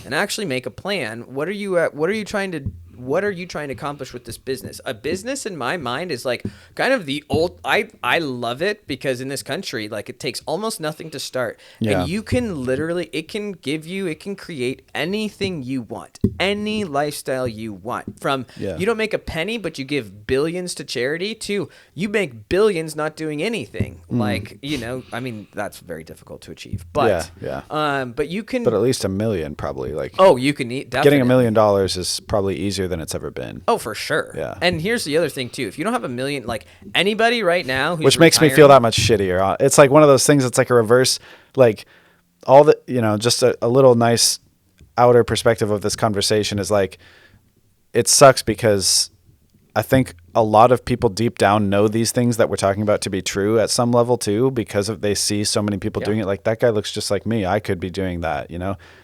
and actually make a plan. What are you trying to accomplish with this business? A business in my mind is like kind of the old, I love it because in this country, like it takes almost nothing to start. Yeah. And you can literally, it can create anything you want, any lifestyle you want, from you don't make a penny, but you give billions to charity, to you make billions not doing anything. Like, I mean, that's very difficult to achieve, but, but you can, but at least $1 million probably, like, you can eat, definitely. Getting $1 million is probably easier than it's ever been. Oh, for sure. Yeah. And here's the other thing too. If you don't have $1 million, like anybody right now who's which makes me feel that much shittier. It's like one of those things that's like a reverse, like all the, just a little nice outer perspective of this conversation is like, it sucks because I think a lot of people deep down know these things that we're talking about to be true at some level too, because they see so many people doing it. Like, that guy looks just like me. I could be doing that,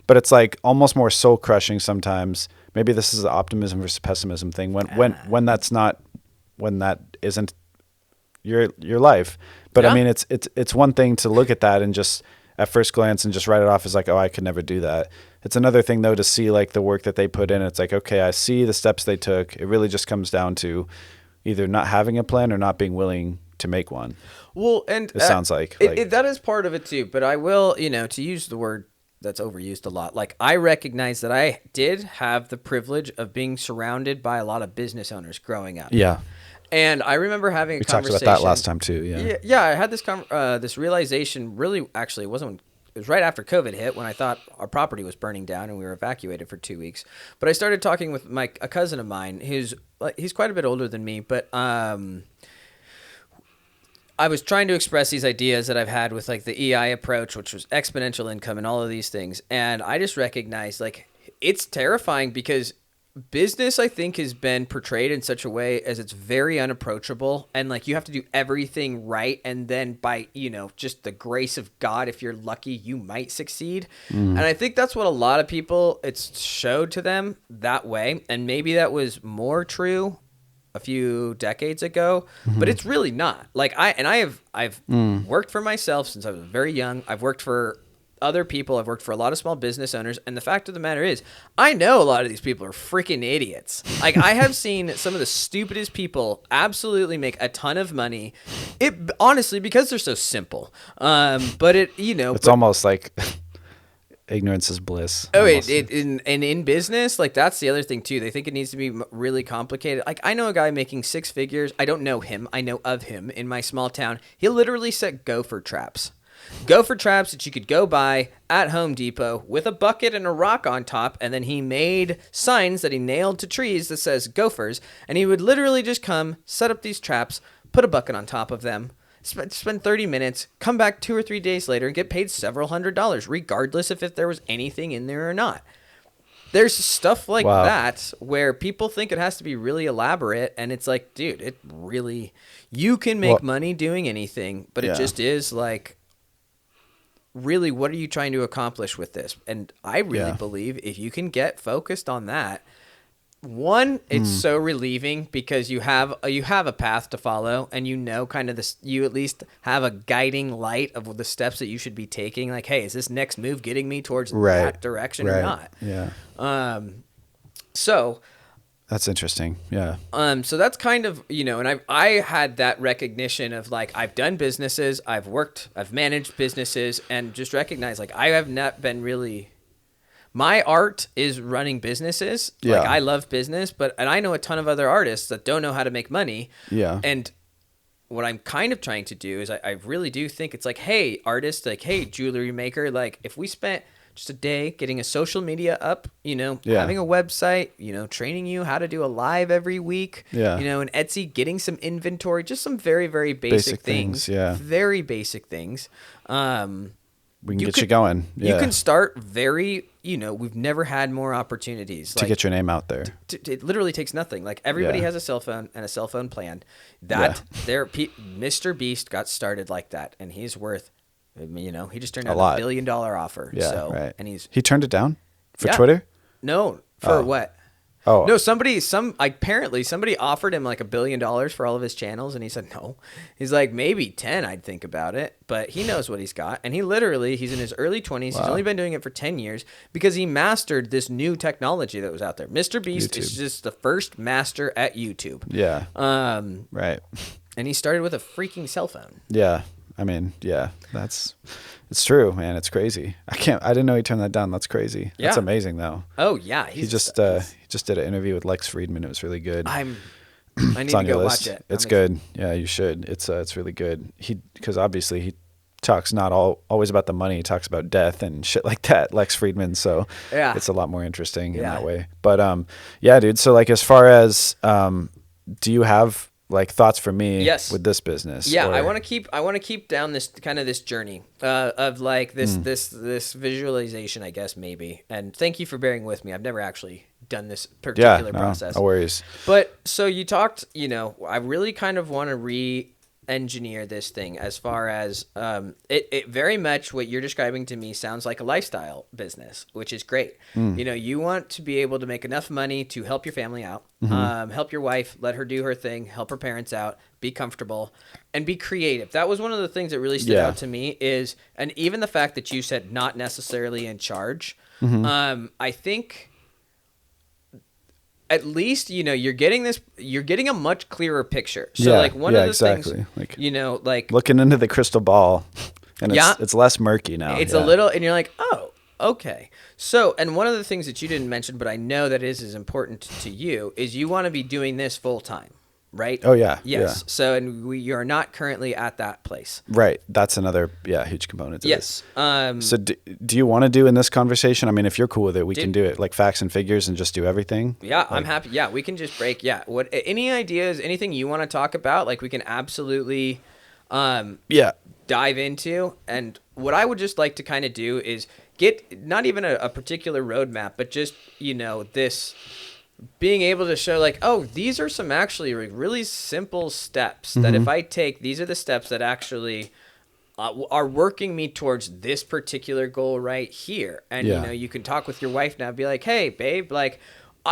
but it's like almost more soul crushing sometimes. Maybe this is the optimism versus pessimism thing when that isn't your life. But I mean, it's one thing to look at that and just at first glance and just write it off as like, oh, I could never do that. It's another thing though to see like the work that they put in. It's like, okay, I see the steps they took. It really just comes down to either not having a plan or not being willing to make one. Well, and it sounds like that is part of it too. But I will, to use the word that's overused a lot, like I recognize that I did have the privilege of being surrounded by a lot of business owners growing up. Yeah. And I remember having a conversation. We talked about that last time too. Yeah. Yeah. I had this realization. Really, actually, it was right after COVID hit, when I thought our property was burning down and we were evacuated for 2 weeks. But I started talking with a cousin of mine he's quite a bit older than me, but I was trying to express these ideas that I've had with like the EI approach, which was exponential income and all of these things. And I just recognized like it's terrifying because business, I think, has been portrayed in such a way as it's very unapproachable, and like you have to do everything right, and then by just the grace of God, if you're lucky, you might succeed. And I think that's what a lot of people, it's showed to them that way, and maybe that was more true a few decades ago, but it's really not. Like I've worked for myself since I was very young. I've worked for other people. I've worked for a lot of small business owners. And the fact of the matter is, I know a lot of these people are freaking idiots. Like I have seen some of the stupidest people absolutely make a ton of money. Honestly, because they're so simple. But it's almost like ignorance is bliss. Oh, in business, like that's the other thing too. They think it needs to be really complicated. Like I know a guy making 6 figures. I don't know him. I know of him in my small town. He literally set gopher traps that you could go buy at Home Depot with a bucket and a rock on top. And then he made signs that he nailed to trees that says gophers. And he would literally just come, set up these traps, put a bucket on top of them, spend 30 minutes, come back 2 or 3 days later and get paid several $100s, regardless if there was anything in there or not. There's stuff like that where people think it has to be really elaborate. And it's like, dude, you can make money doing anything, but it just is like, really, what are you trying to accomplish with this? And I really believe if you can get focused on that, one, it's so relieving because you have a path to follow, and kind of this, you at least have a guiding light of the steps that you should be taking. Like, hey, is this next move getting me towards that direction or not? Yeah. So that's interesting. Yeah. So that's kind of, and I had that recognition of like, I've done businesses, I've managed businesses, and just recognized like, I have not been really, my art is running businesses. Yeah. Like I love business, and I know a ton of other artists that don't know how to make money. Yeah. And what I'm kind of trying to do is I really do think it's like, hey, artist, like, hey, jewelry maker, like if we spent just a day getting a social media up, having a website, training you how to do a live every week, and Etsy, getting some inventory, just some very, very basic things. Yeah. Very basic things. We can get you going. Yeah. You can start we've never had more opportunities to get your name out there. It literally takes nothing. Like everybody has a cell phone and a cell phone plan. Mr. Beast got started like that, and he's worth, he just turned down $1 billion offer. Yeah, so, right. And he turned it down for Twitter? No, for what? Oh no! Apparently somebody offered him like $1 billion for all of his channels, and he said no. He's like, maybe 10. I'd think about it, but he knows what he's got, and he's in his early 20s. Wow. He's only been doing it for 10 years because he mastered this new technology that was out there. Mr. Beast is just the first master at YouTube. Yeah. Right. And he started with a freaking cell phone. Yeah. I mean, yeah, it's true, man. It's crazy. I didn't know he turned that down. That's crazy. Yeah. That's amazing though. Oh yeah. He just did an interview with Lex Friedman. It was really good. I need to go watch it. It's good. Yeah, you should. It's really good. Because obviously he talks not always about the money. He talks about death and shit like that, Lex Friedman. So it's a lot more interesting in that way. But yeah, dude. So like as far as do you have like thoughts for me with this business? Yeah, I want to keep down this kind of this journey of like this visualization, I guess, maybe. And thank you for bearing with me. I've never actually done this particular process. No worries. But so you talked, I really kind of want to re-engineer this thing as far as it very much what you're describing to me sounds like a lifestyle business, which is great. You want to be able to make enough money to help your family out, help your wife, let her do her thing, help her parents out, be comfortable, and be creative. That was one of the things that really stood out to me and even the fact that you said not necessarily in charge. I think at least, you're getting a much clearer picture. So like one of the things, like looking into the crystal ball, and it's less murky now. It's a little, and you're like, oh, okay. So, and one of the things that you didn't mention, but I know that is important to you, is you want to be doing this full time, right? Oh yeah. Yes. Yeah. So, and you're not currently at that place. Right. That's another huge component to this. So do you want to do in this conversation? I mean, if you're cool with it, we can do it like facts and figures and just do everything. Yeah, I'm happy. Yeah, we can just break. Yeah. Any ideas, anything you want to talk about, like we can absolutely dive into. And what I would just like to kind of do is get not even a particular roadmap, but just, this being able to show like, oh, these are some actually really simple steps that if I take, these are the steps that actually are working me towards this particular goal right here. And, you can talk with your wife now, be like, hey, babe, like,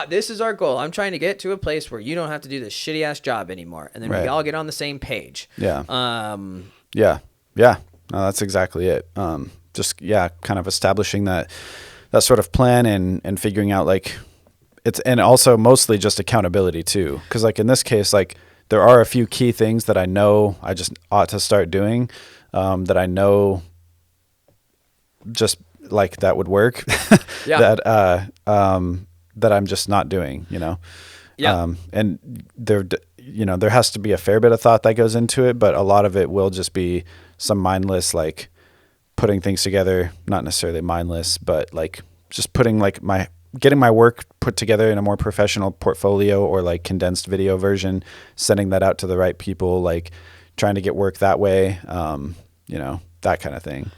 this is our goal. I'm trying to get to a place where you don't have to do this shitty ass job anymore. And then we all get on the same page. Yeah. Yeah. No, that's exactly it. Just, kind of establishing that sort of plan and figuring out like and also mostly just accountability too. Cause like in this case, like there are a few key things that I know I just ought to start doing, that I know just like that would work that I'm just not doing, and there has to be a fair bit of thought that goes into it, but a lot of it will just be some mindless, like putting things together, not necessarily mindless, but like just putting like getting my work put together in a more professional portfolio or like condensed video version, sending that out to the right people, like trying to get work that way, that kind of thing.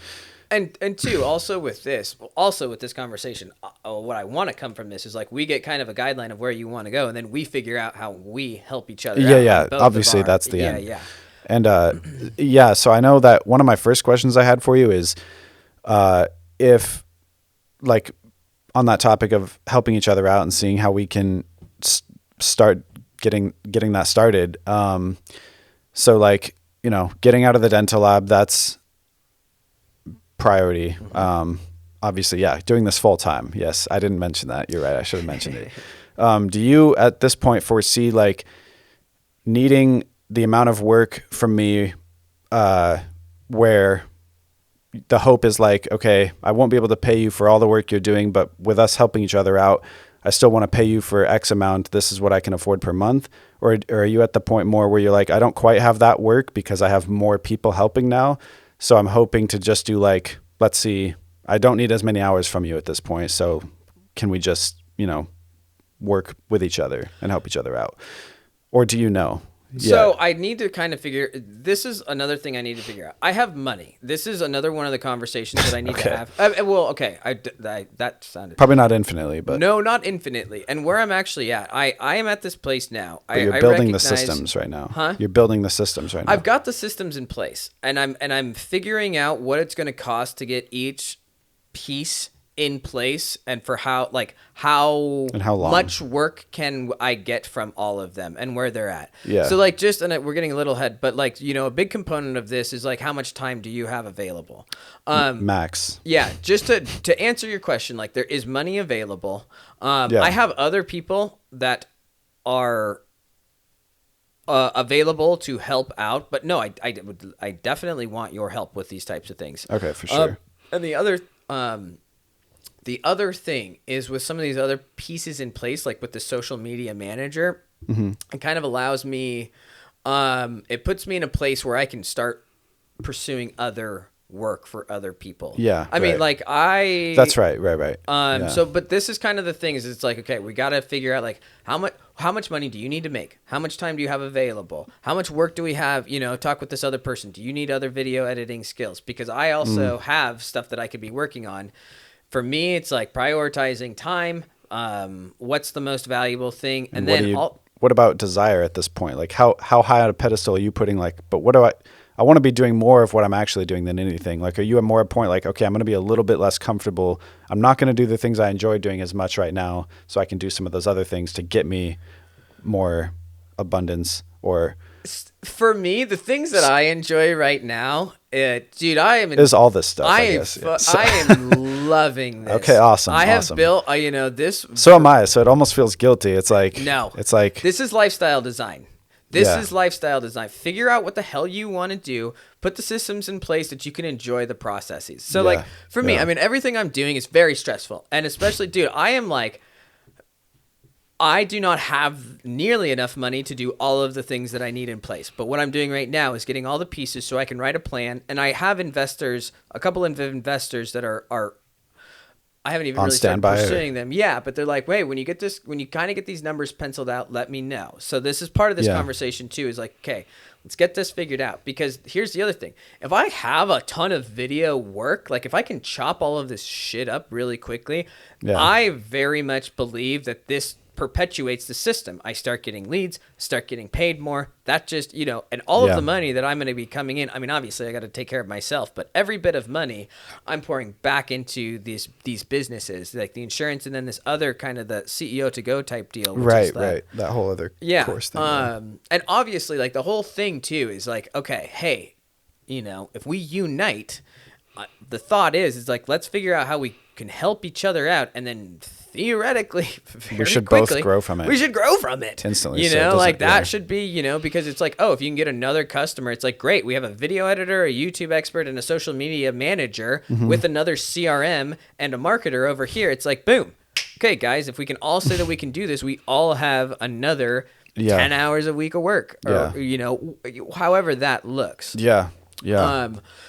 And two, also with this conversation, what I want to come from this is like we get kind of a guideline of where you want to go, and then we figure out how we help each other out. Yeah. Obviously, that's the end. Yeah. And so I know that one of my first questions I had for you is, if like on that topic of helping each other out and seeing how we can start getting that started. So like, getting out of the dental lab, that's priority. Obviously, doing this full time. Yes, I didn't mention that. You're right. I should have mentioned it. Do you at this point foresee like needing the amount of work from me, where the hope is like, okay, I won't be able to pay you for all the work you're doing, but with us helping each other out, I still want to pay you for X amount. This is what I can afford per month. Or are you at the point more where you're like, I don't quite have that work because I have more people helping now. So I'm hoping to just do like, let's see, I don't need as many hours from you at this point. So can we just, work with each other and help each other out? Or do you know? So I need to kind of this is another thing I need to figure out. I have money. This is another one of the conversations that I need to have. That sounded... Probably not infinitely, but... No, not infinitely. And where I'm actually at, I am at this place now. But you're building the systems right now. Huh? You're building the systems right now. I've got the systems in place, and I'm figuring out what it's going to cost to get each piece in place, and for how long? Much work can I get from all of them and where they're at. Yeah. So we're getting a little ahead, but a big component of this is like, how much time do you have available? Max. Yeah. Just to answer your question, like, there is money available. I have other people that are available to help out, but no, I definitely want your help with these types of things. Okay, for sure. And the other thing is, with some of these other pieces in place, like with the social media manager, it kind of allows me, it puts me in a place where I can start pursuing other work for other people. Yeah. I mean, like That's right. Yeah. So, but this is kind of the thing is, it's like, okay, we got to figure out like how much money do you need to make? How much time do you have available? How much work do we have? Talk with this other person. Do you need other video editing skills? Because I also have stuff that I could be working on. For me, it's like prioritizing time. What's the most valuable thing? And then what about desire at this point? Like how high on a pedestal are you putting, like, but what do I want to be doing more of what I'm actually doing than anything. Like, are you at more a point like, okay, I'm going to be a little bit less comfortable. I'm not going to do the things I enjoy doing as much right now, so I can do some of those other things to get me more abundance? Or for me, the things that I enjoy right now, dude, is all this stuff. I guess. I am loving this. Okay, awesome. I have built, this. So am I. So it almost feels guilty. It's like, no, it's like, this is lifestyle design. This is lifestyle design. Figure out what the hell you want to do. Put the systems in place that you can enjoy the processes. So like for me, I mean, everything I'm doing is very stressful. And especially, dude, I do not have nearly enough money to do all of the things that I need in place. But what I'm doing right now is getting all the pieces so I can write a plan. And I have a couple of investors that are I haven't even really started pursuing them. Yeah, but they're like, wait, when you kind of get these numbers penciled out, let me know. So this is part of this conversation too, is like, okay, let's get this figured out. Because here's the other thing. If I have a ton of video work, like if I can chop all of this shit up really quickly, I very much believe that this perpetuates the system. I start getting leads, start getting paid more. That just, and all of the money that I'm going to be coming in. I mean, obviously I got to take care of myself, but every bit of money I'm pouring back into these businesses, like the insurance, and then this other kind of the CEO to go type deal. Which is that whole other course thing. And obviously like the whole thing too is like, okay, hey, if we unite, the thought is like, let's figure out how we can help each other out, and then theoretically, we should both grow from it. We should grow from it instantly. That should be, because it's like, oh, if you can get another customer, it's like, great. We have a video editor, a YouTube expert, and a social media manager with another CRM and a marketer over here. It's like, boom. Okay, guys, if we can all say that we can do this, we all have another 10 hours a week of work, or, however that looks. Yeah.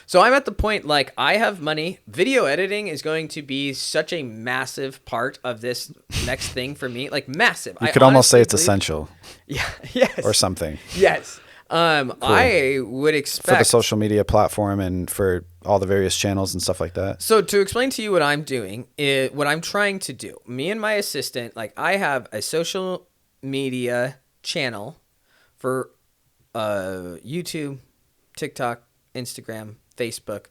So I'm at the point, like, I have money. Video editing is going to be such a massive part of this next thing for me. Like, massive. You could almost say it's essential. Yeah. Yes. Or something. Yes. Cool. I would expect. For the social media platform and for all the various channels and stuff like that. So to explain to you what I'm doing, what I'm trying to do, me and my assistant, like, I have a social media channel for YouTube, TikTok, Instagram, Facebook.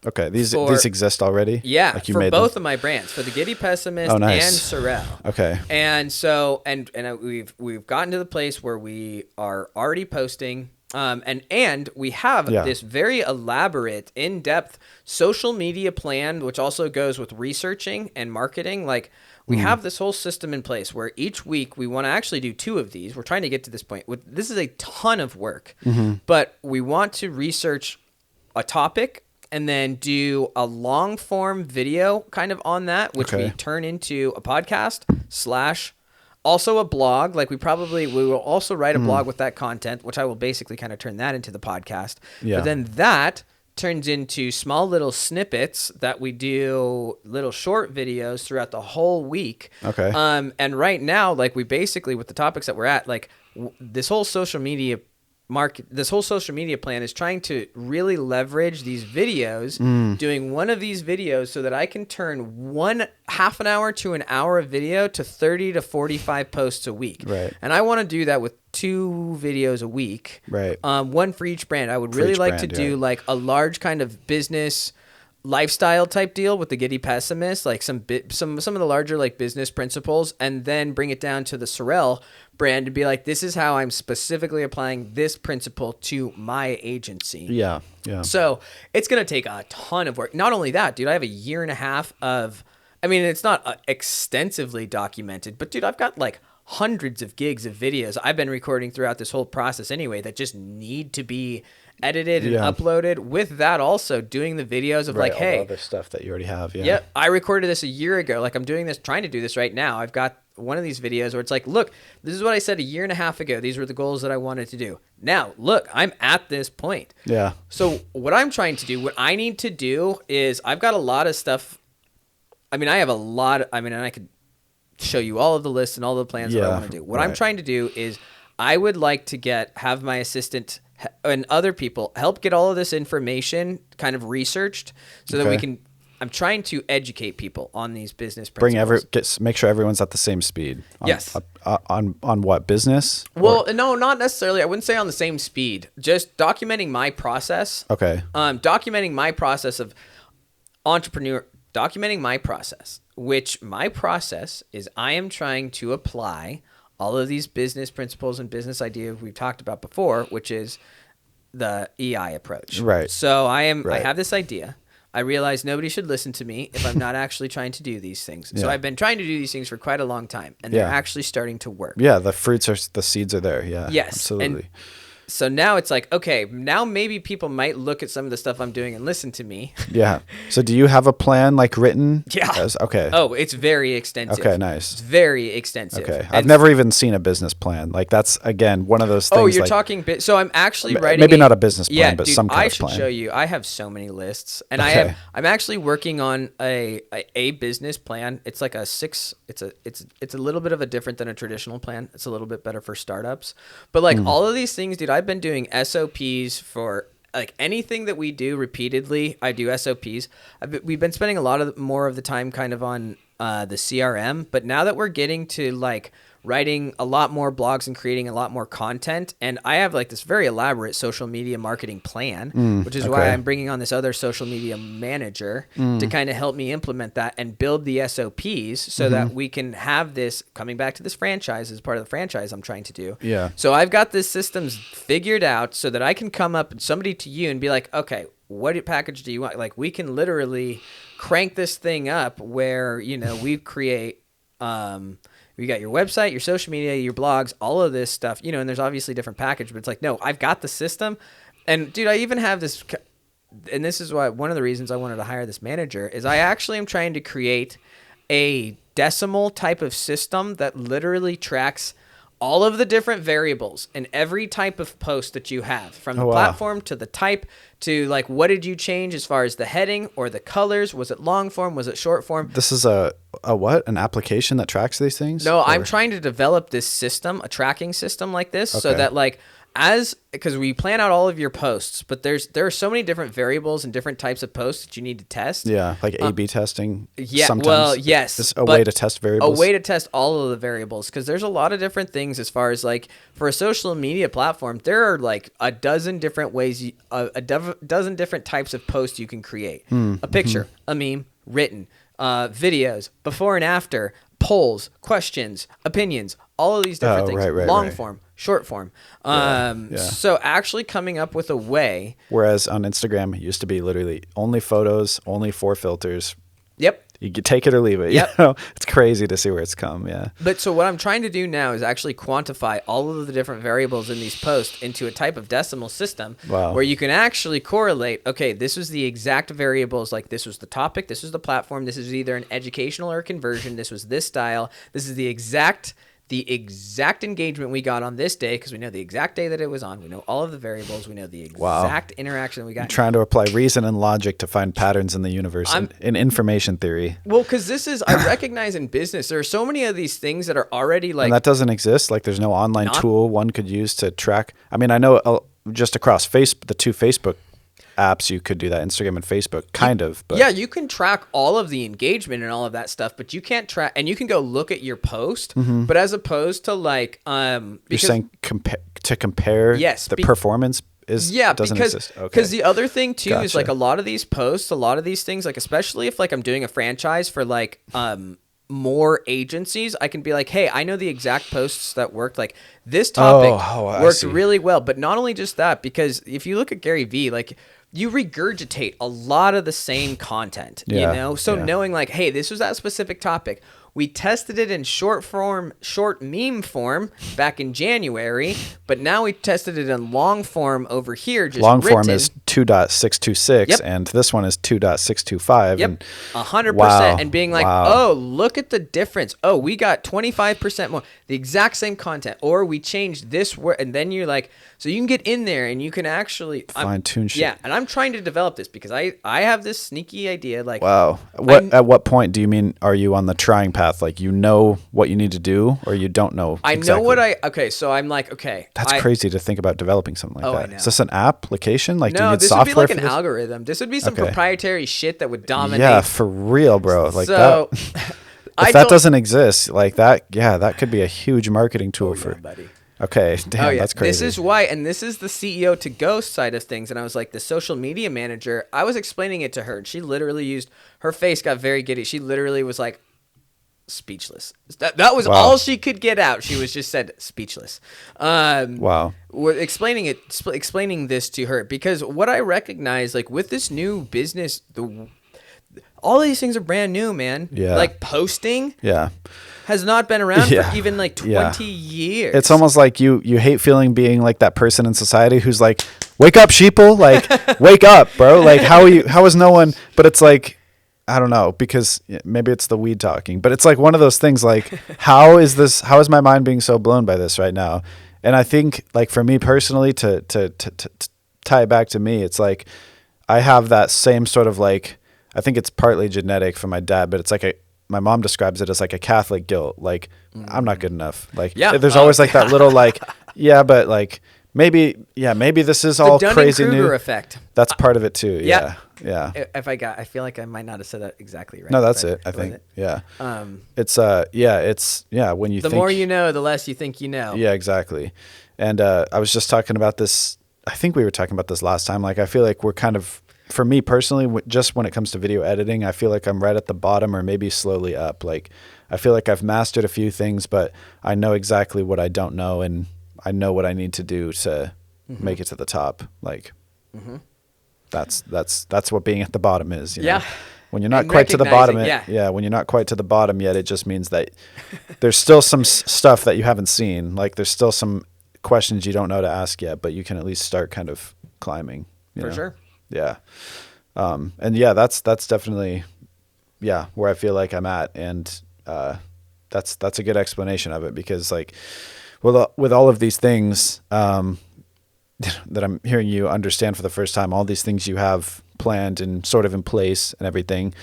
Okay, these exist already? Yeah, like you for made both them? of my brands, for the Giddy Pessimist and SIRREL. Okay. And so we've gotten to the place where we are already posting, and we have this very elaborate, in-depth social media plan, which also goes with researching and marketing. Like, we have this whole system in place where each week we want to actually do 2 of these. We're trying to get to this point. This is a ton of work, but we want to research a topic and then do a long form video kind of on that, which we turn into a podcast / also a blog. Like we will also write a blog with that content, which I will basically kind of turn that into the podcast. Yeah. But then that turns into small little snippets that we do, little short videos throughout the whole week. Okay. And right now, like we basically, with the topics that we're at, like this whole social media plan is trying to really leverage these videos, doing one of these videos so that I can turn one half an hour to an hour of video to 30 to 45 posts a week. Right. And I want to do that with 2 videos a week. Right. One for each brand. I would really like to do like a large kind of business lifestyle type deal with the Giddy Pessimist, like some of the larger like business principles, and then bring it down to the SIRREL brand to be like, this is how I'm specifically applying this principle to my agency. Yeah. Yeah. So it's going to take a ton of work. Not only that, dude, I have a year and a half of, I mean, it's not extensively documented, but dude, I've got like hundreds of gigs of videos I've been recording throughout this whole process anyway that just need to be edited and uploaded. With that, also doing the videos of like, all hey, the other stuff that you already have. Yeah. Yep. I recorded this a year ago. Like I'm trying to do this right now. I've got one of these videos where it's like, look, this is what I said a year and a half ago. These were the goals that I wanted to do. Now, look, I'm at this point. Yeah. So what I'm trying to do, what I need to do is I've got a lot of stuff. I mean, I have a lot. And I could show you all of the lists and all the plans that I want to do. What I'm trying to do is I would like to have my assistant and other people help get all of this information kind of researched so that I'm trying to educate people on these business principles. Make sure everyone's at the same speed. Yes. On what, business? Well, no, not necessarily. I wouldn't say on the same speed. Just documenting my process. Okay. Documenting my process of documenting my process, which my process is I am trying to apply all of these business principles and business ideas we've talked about before, which is the EI approach. Right. So I have this idea. I realize nobody should listen to me if I'm not actually trying to do these things. So I've been trying to do these things for quite a long time, and they're actually starting to work. Yeah, the seeds are there. Yeah. Yes. Absolutely. And so now it's like, okay, now maybe people might look at some of the stuff I'm doing and listen to me. Yeah. So do you have a plan like written? Yeah. Okay. Oh, it's very extensive. Okay, nice. It's very extensive. Okay. I've never even seen a business plan. Like that's, again, one of those things. Oh, you're talking, so I'm actually writing. Maybe not a business plan, but some kind of plan. I should show you. I have so many lists, and I'm actually working on a business plan. It's like it's a little bit of a different than a traditional plan. It's a little bit better for startups, but like all of these things, dude, I've been doing SOPs for like anything that we do repeatedly. I do SOPs. We've been spending a lot more of the time kind of on the CRM, but now that we're getting to like writing a lot more blogs and creating a lot more content, and I have like this very elaborate social media marketing plan, which is why I'm bringing on this other social media manager to kind of help me implement that and build the SOPs so that we can have this coming back to this franchise as part of the franchise I'm trying to do. Yeah. So I've got this systems figured out so that I can come up somebody to you and be like, okay, what package do you want? Like we can literally crank this thing up where, we create, we got your website, your social media, your blogs, all of this stuff, and there's obviously different package, but it's like, no, I've got the system. And dude, I even have this, and this is why one of the reasons I wanted to hire this manager is I actually am trying to create a decimal type of system that literally tracks all of the different variables in every type of post that you have, from the platform to the type to like, what did you change as far as the heading or the colors? Was it long form? Was it short form? This is a what? An application that tracks these things? No, I'm trying to develop this system, a tracking system like this, so that like because we plan out all of your posts, but there are so many different variables and different types of posts that you need to test. Yeah, like A/B testing. Yeah, sometimes. well, yes. It's a way to test variables. A way to test all of the variables, because there's a lot of different things as far as like for a social media platform, there are like a dozen different ways, dozen different types of posts you can create. A picture, a meme, written, videos, before and after, polls, questions, opinions, all of these different things. Long form, short form. So actually coming up with a way. Whereas on Instagram, it used to be literally only photos, only 4 filters. Yep. you can take it or leave it. Yep. You know, it's crazy to see where it's come. Yeah. But so what I'm trying to do now is actually quantify all of the different variables in these posts into a type of decimal system where you can actually correlate, okay, this was the exact variables, like this was the topic, this was the platform, this is either an educational or a conversion, this was this style, this is the exact engagement we got on this day because we know the exact day that it was on. We know all of the variables. We know the exact interaction that we got. You're trying to apply reason and logic to find patterns in the universe in information theory. Well, because I recognize in business, there are so many of these things that are already like... And that doesn't exist? Like there's no online tool one could use to track? I mean, I know just across the two Facebook apps you could do that, Instagram and Facebook, kind of. But yeah, you can track all of the engagement and all of that stuff, but you can't track, and you can go look at your post, but as opposed to like you're saying compare the performance doesn't exist. Okay. Because the other thing too is like a lot of these posts, a lot of these things, like especially if like I'm doing a franchise for like more agencies, I can be like, hey, I know the exact posts that worked. Like this topic worked really well. But not only just that, because if you look at Gary Vee, like you regurgitate a lot of the same content, you know? So knowing like, hey, this was that specific topic. We tested it in short meme form back in January, but now we tested it in long form over here. Just long form is 2.626, and this one is 2.625. Yep, 100%. And being like, oh, look at the difference. Oh, we got 25% more, the exact same content, or we changed this word, and then you're like, so you can get in there and you can actually fine tune shit. Yeah, and I'm trying to develop this because I have this sneaky idea. Like, at what point do you mean are you on the trying path? Like you know what you need to do, or you don't know? I know what so I'm like, okay. That's crazy to think about developing something like that. I know. Is this an application? Like, do you need this software would be like an this? algorithm. This would be some proprietary shit that would dominate. Yeah, for real, bro. Like so, if that doesn't exist, like that, that could be a huge marketing tool buddy. Okay, damn, that's crazy. This is why, and this is the CEO to go side of things. And I was like, the social media manager, I was explaining it to her, and she literally her face got very giddy. She literally was like, speechless. That was all she could get out. She was just said speechless. We're explaining this to her because what I recognize, like with this new business, all these things are brand new, man. Yeah. Like posting. Yeah. Has not been around for even like 20 years. It's almost like you hate being like that person in society who's like, wake up, sheeple. Like, wake up, bro. Like, how is no one, but it's like, I don't know, because maybe it's the weed talking, but it's like one of those things like, how is my mind being so blown by this right now? And I think like for me personally, to tie it back to me, it's like, I have that same sort of like, I think it's partly genetic from my dad, but it's like my mom describes it as like a Catholic guilt. Like, I'm not good enough. Like, there's always like that little like, but like maybe this is all crazy new. Dunning-Kruger effect. That's part of it too. Yeah. I feel like I might not have said that exactly right. No, that's it. I think. Yeah. It's when you the more you know, the less you think you know. Yeah, exactly. And I was just talking about this. I think we were talking about this last time. Like, I feel like we're kind of, for me personally, just when it comes to video editing, I feel like I'm right at the bottom or maybe slowly up. Like, I feel like I've mastered a few things, but I know exactly what I don't know, and I know what I need to do to make it to the top. Like, that's what being at the bottom is. You know? When you're not quite to the bottom, when you're not quite to the bottom yet, it just means that there's still some stuff that you haven't seen. Like, there's still some questions you don't know to ask yet, but you can at least start kind of climbing. For sure. Yeah. And that's definitely, where I feel like I'm at. And, that's a good explanation of it because like, with all of these things, that I'm hearing you understand for the first time, all these things you have planned and sort of in place and everything,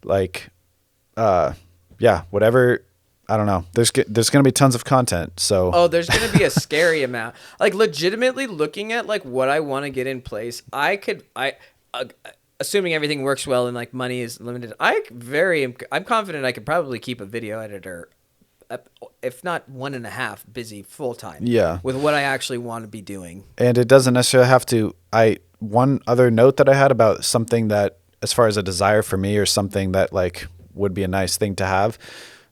like, whatever. I don't know. There's going to be tons of content. So there's going to be a scary amount. Like, legitimately looking at like what I want to get in place, assuming everything works well and like money is limited, I'm confident I could probably keep a video editor, if not 1.5, busy full time. Yeah. With what I actually want to be doing. And it doesn't necessarily have to. One other note that I had about something that, as far as a desire for me or something that like would be a nice thing to have.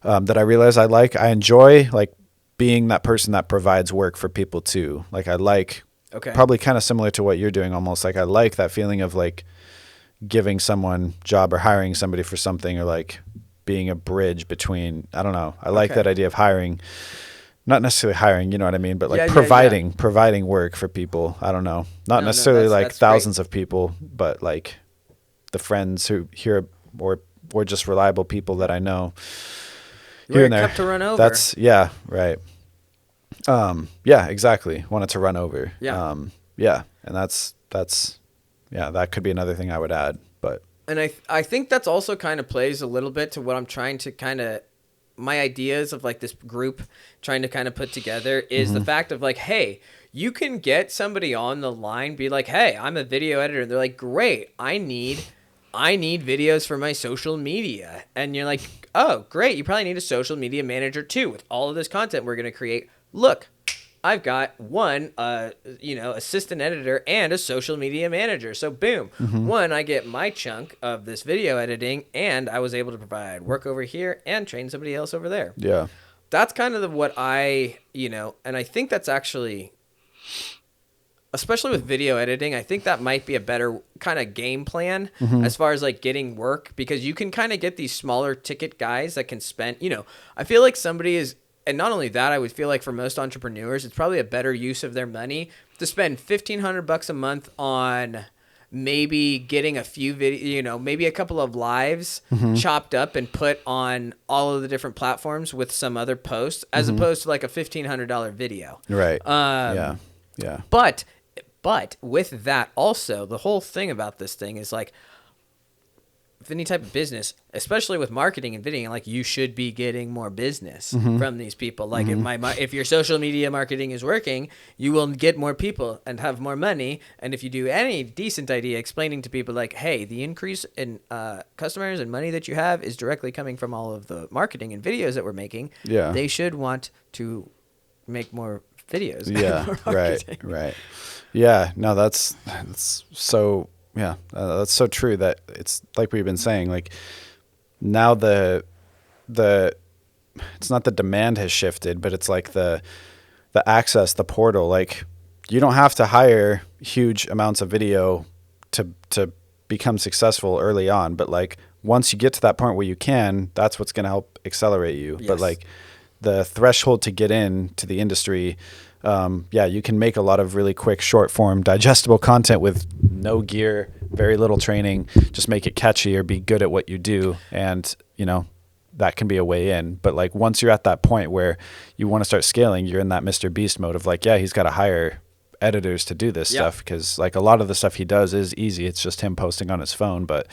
That I realize I enjoy like being that person that provides work for people too. Like I like, probably kind of similar to what you're doing almost. Like I like that feeling of like giving someone job or hiring somebody for something or like being a bridge between, I don't know. I like that idea of hiring, not necessarily hiring, you know what I mean? But like providing work for people. I don't know. Not necessarily like thousands of people, but like the friends who here or just reliable people that I know here and there. Cup to run over. That's right. Exactly. Want it to run over. And that's that could be another thing I would add, but. And I think that's also kind of plays a little bit to what I'm trying to kind of, my ideas of like this group trying to kind of put together is the fact of like, hey, you can get somebody on the line, be like, hey, I'm a video editor. And they're like, great, I need videos for my social media. And you're like, oh, great, you probably need a social media manager too with all of this content we're going to create. Look, I've got one, assistant editor and a social media manager. So boom, one, I get my chunk of this video editing, and I was able to provide work over here and train somebody else over there. Yeah. That's kind of what I, and I think that's actually, especially with video editing, I think that might be a better kind of game plan as far as like getting work, because you can kind of get these smaller ticket guys that can spend, I feel like somebody is, and not only that, I would feel like for most entrepreneurs, it's probably a better use of their money to spend $1,500 a month on maybe getting a few video, maybe a couple of lives chopped up and put on all of the different platforms with some other posts, as opposed to like a $1,500 video. Right. Yeah. But with that also, the whole thing about this thing is like, with any type of business, especially with marketing and video, like you should be getting more business from these people. Like if your social media marketing is working, you will get more people and have more money. And if you do any decent idea explaining to people like, hey, the increase in customers and money that you have is directly coming from all of the marketing and videos that we're making. Yeah, they should want to make more videos. Yeah, right. Yeah, no, that's so. Yeah, that's so true. That it's like we've been saying. Like now the it's not the demand has shifted, but it's like the access, the portal. Like you don't have to hire huge amounts of video to become successful early on, but like once you get to that point where you can, that's what's going to help accelerate you. Yes. But like the threshold to get into the industry. You can make a lot of really quick, short form, digestible content with no gear, very little training, just make it catchy or be good at what you do. And, that can be a way in. But like once you're at that point where you want to start scaling, you're in that Mr. Beast mode of like, yeah, he's got to hire editors to do this stuff. Because like a lot of the stuff he does is easy. It's just him posting on his phone. But,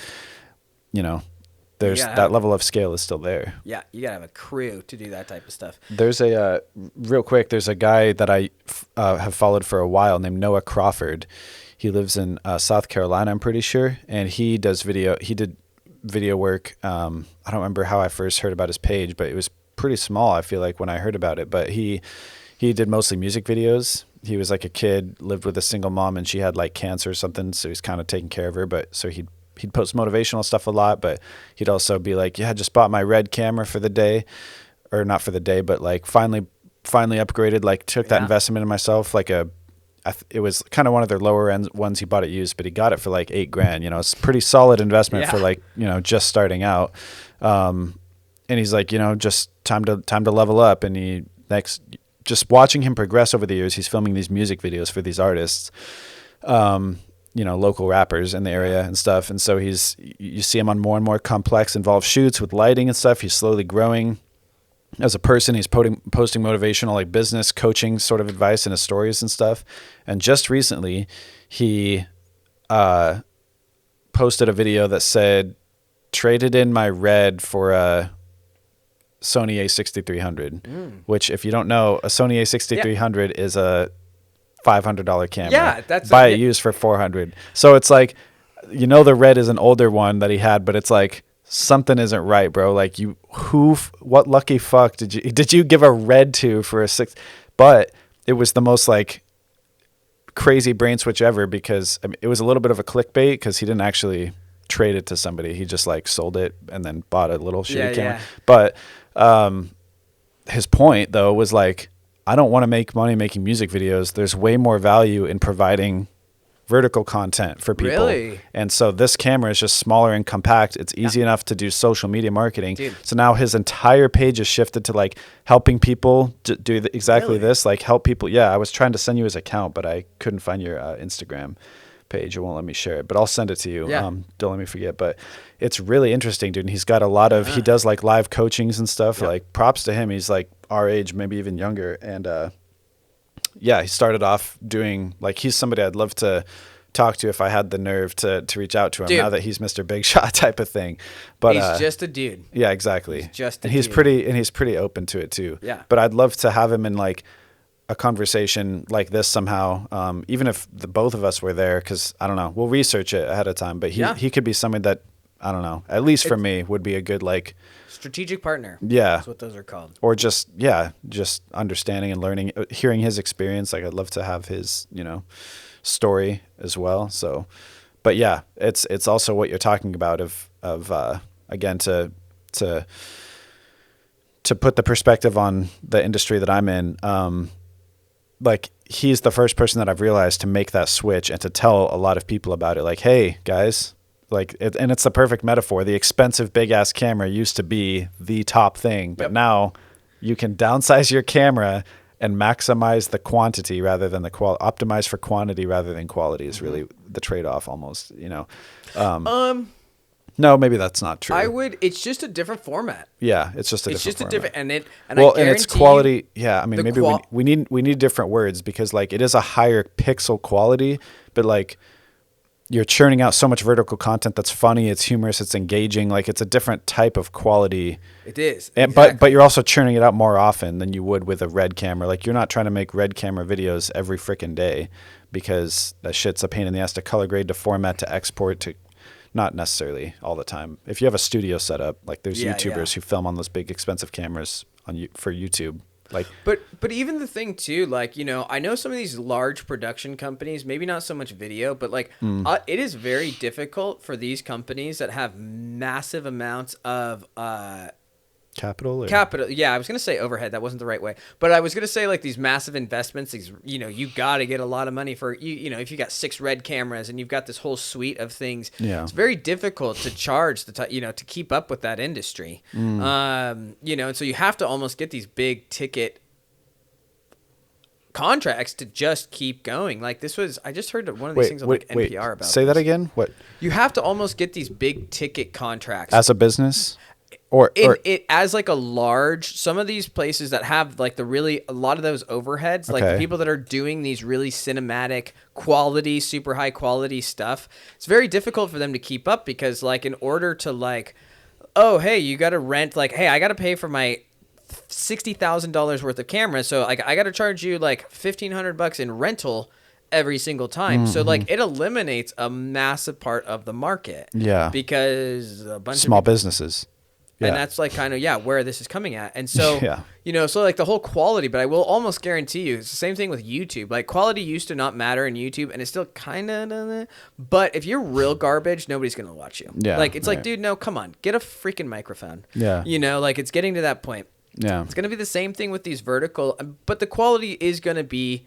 there's that level of scale is still there. Yeah, you gotta have a crew to do that type of stuff. There's there's a guy that I have followed for a while named Noah Crawford. He lives in South Carolina, I'm pretty sure, and he does video. He did video work. I don't remember how I first heard about his page, but it was pretty small, I feel like, when I heard about it. But he did mostly music videos. He was like a kid, lived with a single mom, and she had like cancer or something, so he's kind of taking care of her. But so he'd post motivational stuff a lot, but he'd also be like, yeah, I just bought my Red camera for the day, or not for the day, but like finally upgraded, like took that investment in myself. Like it was kind of one of their lower end ones. He bought it used, but he got it for like $8,000, it's a pretty solid investment for like, just starting out. And he's like, just time to level up. And just watching him progress over the years, he's filming these music videos for these artists. Local rappers in the area and stuff. And so you see him on more and more complex, involved shoots with lighting and stuff. He's slowly growing as a person. He's posting motivational, like business coaching sort of advice in his stories and stuff. And just recently he posted a video that said, traded in my Red for a Sony a6300, which if you don't know, a Sony a6300 is a $500 camera. Yeah, that's buy it used for $400. So it's like, the Red is an older one that he had, but it's like something isn't right, bro. Like what lucky fuck did you give a Red to for a six? But it was the most like crazy brain switch ever, because it was a little bit of a clickbait, because he didn't actually trade it to somebody. He just like sold it and then bought a little shitty camera. But his point though was like, I don't want to make money making music videos. There's way more value in providing vertical content for people. Really? And so this camera is just smaller and compact. It's easy enough to do social media marketing. Dude. So now his entire page is shifted to like helping people do exactly this, like help people. Yeah, I was trying to send you his account, but I couldn't find your Instagram page. It won't let me share it, but I'll send it to you. Yeah. Don't let me forget. But it's really interesting, dude. And he's got a lot of, he does like live coachings and stuff. Like props to him. He's like our age, maybe even younger. And he started off doing like, he's somebody I'd love to talk to if I had the nerve to reach out to him, dude. Now that he's Mr. Big Shot type of thing. But he's just a dude. Yeah, exactly. He's pretty open to it too. Yeah. But I'd love to have him in like a conversation like this somehow, even if the both of us were there, because I don't know, we'll research it ahead of time. But he could be somebody that, I don't know, at least for me, would be a good like strategic partner. Yeah, that's what those are called. Or just understanding and learning, hearing his experience. Like I'd love to have his story as well. So, but yeah, it's also what you're talking about of again to put the perspective on the industry that I'm in. Like he's the first person that I've realized to make that switch and to tell a lot of people about it. Like, hey guys, like, and it's the perfect metaphor. The expensive big ass camera used to be the top thing, but now you can downsize your camera and maximize the quantity rather than the quality. Optimize for quantity rather than quality is really the trade-off almost, No, maybe that's not true. It's just a different format. Yeah, it's just a different format. And it's quality. Yeah, I mean, maybe we need different words because like it is a higher pixel quality, but like you're churning out so much vertical content that's funny, it's humorous, it's engaging. Like it's a different type of quality. It is. And, exactly. but you're also churning it out more often than you would with a red camera. Like you're not trying to make red camera videos every freaking day because that shit's a pain in the ass to color grade, to format, to export, to. Not necessarily all the time. If you have a studio set up, like there's YouTubers who film on those big expensive cameras for YouTube. Like, but even the thing too, like, I know some of these large production companies, maybe not so much video, but like it is very difficult for these companies that have massive amounts of capital. Yeah, I was gonna say overhead. That wasn't the right way, but I was gonna say like these massive investments. These, you got to get a lot of money for if you got 6 red cameras and you've got this whole suite of things. Yeah, it's very difficult to charge to keep up with that industry. And so you have to almost get these big ticket contracts to just keep going. Like I just heard one of these things on NPR about. Say that again. What? You have to almost get these big ticket contracts as a business. Or as like a large, some of these places that have like a lot of those overheads, like the people that are doing these really cinematic quality, super high quality stuff, it's very difficult for them to keep up because like in order to like, oh, hey, you got to rent, like, hey, I got to pay for my $60,000 worth of cameras. So like I got to charge you like $1,500 in rental every single time. So like it eliminates a massive part of the market. Yeah. Because a bunch small of businesses. Yeah. And that's like kind of, where this is coming at. And so, so like the whole quality, but I will almost guarantee you, it's the same thing with YouTube. Like quality used to not matter in YouTube and it still kind of doesn't. But if you're real garbage, nobody's going to watch you. Yeah. Like, it's like, dude, no, come on, get a freaking microphone. Yeah. Like it's getting to that point. Yeah. It's going to be the same thing with these vertical, but the quality is going to be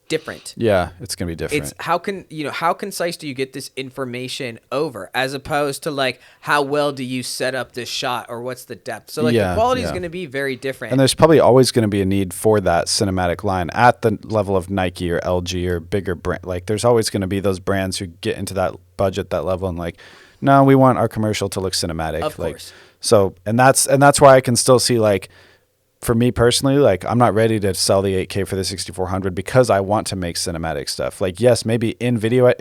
different. Yeah, it's gonna be different. It's how concise do you get this information over, as opposed to like how well do you set up this shot or what's the depth. So like the quality is going to be very different. And there's probably always going to be a need for that cinematic line at the level of Nike or LG or bigger brand. Like there's always going to be those brands who get into that budget, that level, and like, no, we want our commercial to look cinematic. Of course. So and that's why I can still see like. For me personally, like I'm not ready to sell the 8K for the 6400 because I want to make cinematic stuff. Like, yes, maybe if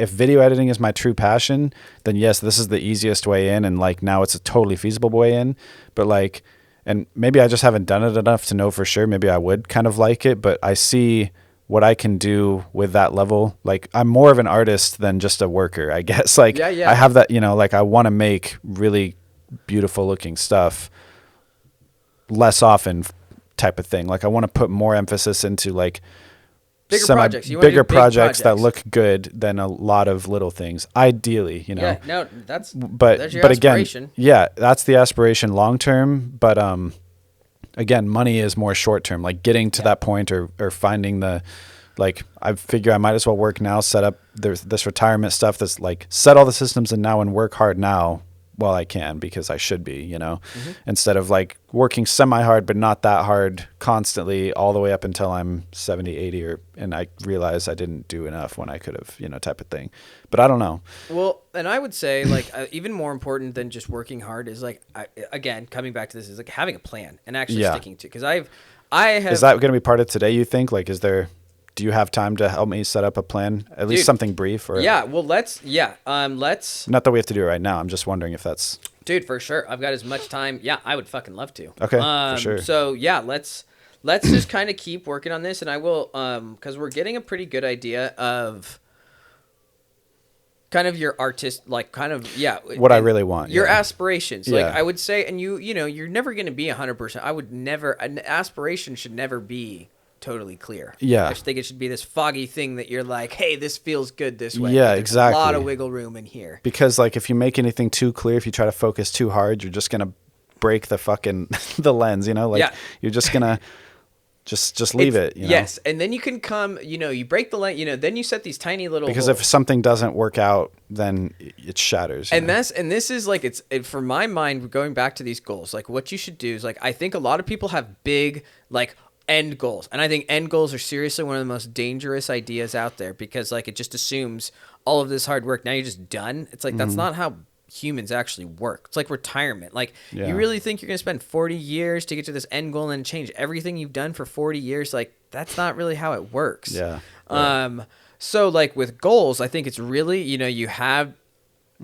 video editing is my true passion, then yes, this is the easiest way in. And like now it's a totally feasible way in, but like, and maybe I just haven't done it enough to know for sure. Maybe I would kind of like it, but I see what I can do with that level. Like I'm more of an artist than just a worker, I guess. Like I have that, like I want to make really beautiful looking stuff less often type of thing. Like I want to put more emphasis into like bigger projects that look good than a lot of little things, ideally, Yeah, no, that's your aspiration. Again, that's the aspiration long term, but again, money is more short term, like getting to that point or finding the like I figure I might as well work now, set up this retirement stuff that's like set all the systems and now and work hard now while I can, because I should be, instead of like working semi-hard but not that hard constantly all the way up until I'm 70, 80 and I realize I didn't do enough when I could have, type of thing. But I don't know. Well, and I would say like even more important than just working hard is like, again, coming back to this, is like having a plan and actually sticking to, because I have. Is that going to be part of today, you think? Like, do you have time to help me set up a plan? At least something brief? Or yeah, well, let's. Not that we have to do it right now. I'm just wondering if that's... Dude, for sure. I've got as much time. Yeah, I would fucking love to. Okay, for sure. So, yeah, let's just kind of keep working on this, and I will, because we're getting a pretty good idea of kind of your artist, like kind of, what I really want. Your aspirations. Like, I would say, and you're never going to be 100%. An aspiration should never be totally clear. Yeah. I think it should be this foggy thing that you're like, hey, this feels good this way. Yeah, There's exactly. a lot of wiggle room in here. Because like if you make anything too clear, if you try to focus too hard, you're just going to break the fucking the lens, you're just going to just leave it, Yes, and then you can come, you break the lens, then you set these tiny little because holes. if something doesn't work out, then it shatters. And this is like for my mind, going back to these goals, like what you should do is like I think a lot of people have big like end goals, and I think end goals are seriously one of the most dangerous ideas out there, because like it just assumes all of this hard work, now you're just done. It's like that's not how humans actually work. It's like retirement. Like you really think you're gonna spend 40 years to get to this end goal and then change everything you've done for 40 years? Like that's not really how it works. So like with goals, I think it's really, you have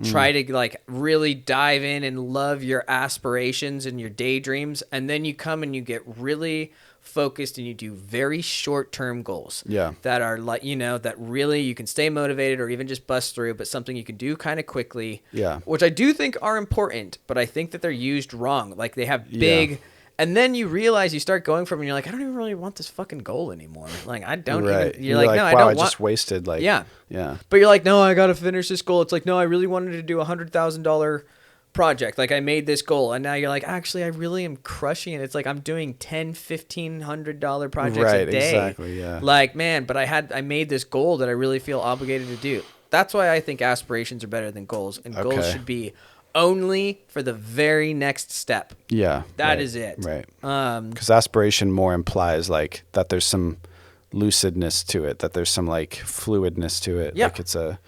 try to like really dive in and love your aspirations and your daydreams, and then you come and you get really focused and you do very short-term goals that are like, that really you can stay motivated or even just bust through, but something you can do kind of quickly, which I do think are important, but I think that they're used wrong. Like they have big, and then you realize you start going from and you're like, I don't even really want this fucking goal anymore. Like I don't even, you're like, no, wow, I don't want. I just wasted like, But you're like, no, I got to finish this goal. It's like, no, I really wanted to do $100,000 project. Like I made this goal, and now you're like, actually I really am crushing it. It's like I'm doing $1,000-$1,500 projects a day. Exactly, Like, man, but I made this goal that I really feel obligated to do. That's why I think aspirations are better than goals, and goals should be only for the very next step. That is it. Right. Because aspiration more implies like that there's some lucidness to it, that there's some like fluidness to it. Like it's a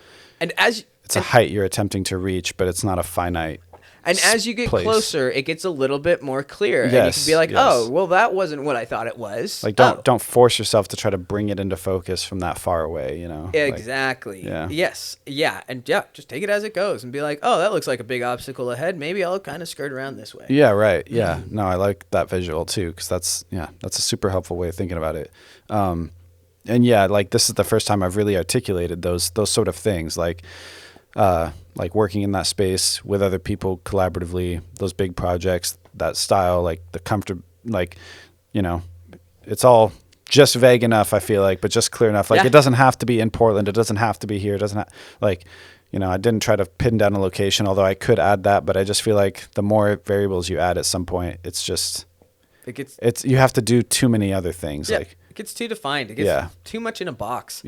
height you're attempting to reach, but it's not a finite. And as you get closer, it gets a little bit more clear. Yes, and you can be like, oh, well, that wasn't what I thought it was. Like, don't force yourself to try to bring it into focus from that far away, Exactly. Yes. Yeah. And just take it as it goes and be like, oh, that looks like a big obstacle ahead. Maybe I'll kind of skirt around this way. Yeah, right. Yeah. No, I like that visual too, because that's a super helpful way of thinking about it. And like this is the first time I've really articulated those sort of things, like working in that space with other people collaboratively, those big projects, that style, like the comfort, like, it's all just vague enough, I feel like, but just clear enough. Like it doesn't have to be in Portland. It doesn't have to be here. It doesn't I didn't try to pin down a location, although I could add that, but I just feel like the more variables you add at some point, you have to do too many other things. Like it gets too defined. It gets too much in a box.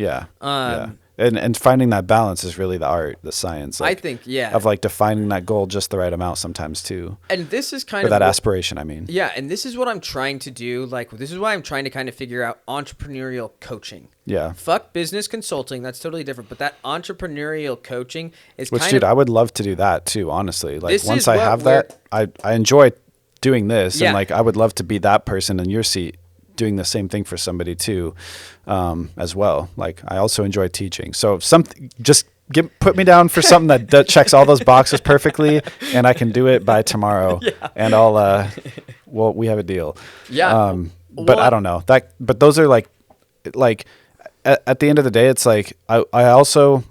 And finding that balance is really the art, the science. Like, I think, of like defining that goal just the right amount sometimes too. And this is kind of that aspiration. I mean, and this is what I'm trying to do. Like, this is why I'm trying to kind of figure out entrepreneurial coaching. Fuck business consulting. That's totally different. But that entrepreneurial coaching is I would love to do that too. Honestly, like once I have that, I enjoy doing this, and like I would love to be that person in your seat, doing the same thing for somebody too, as well. Like I also enjoy teaching. So put me down for something that checks all those boxes perfectly, and I can do it by tomorrow. And I'll, we have a deal. But I don't know but those are like at the end of the day, it's like, I also,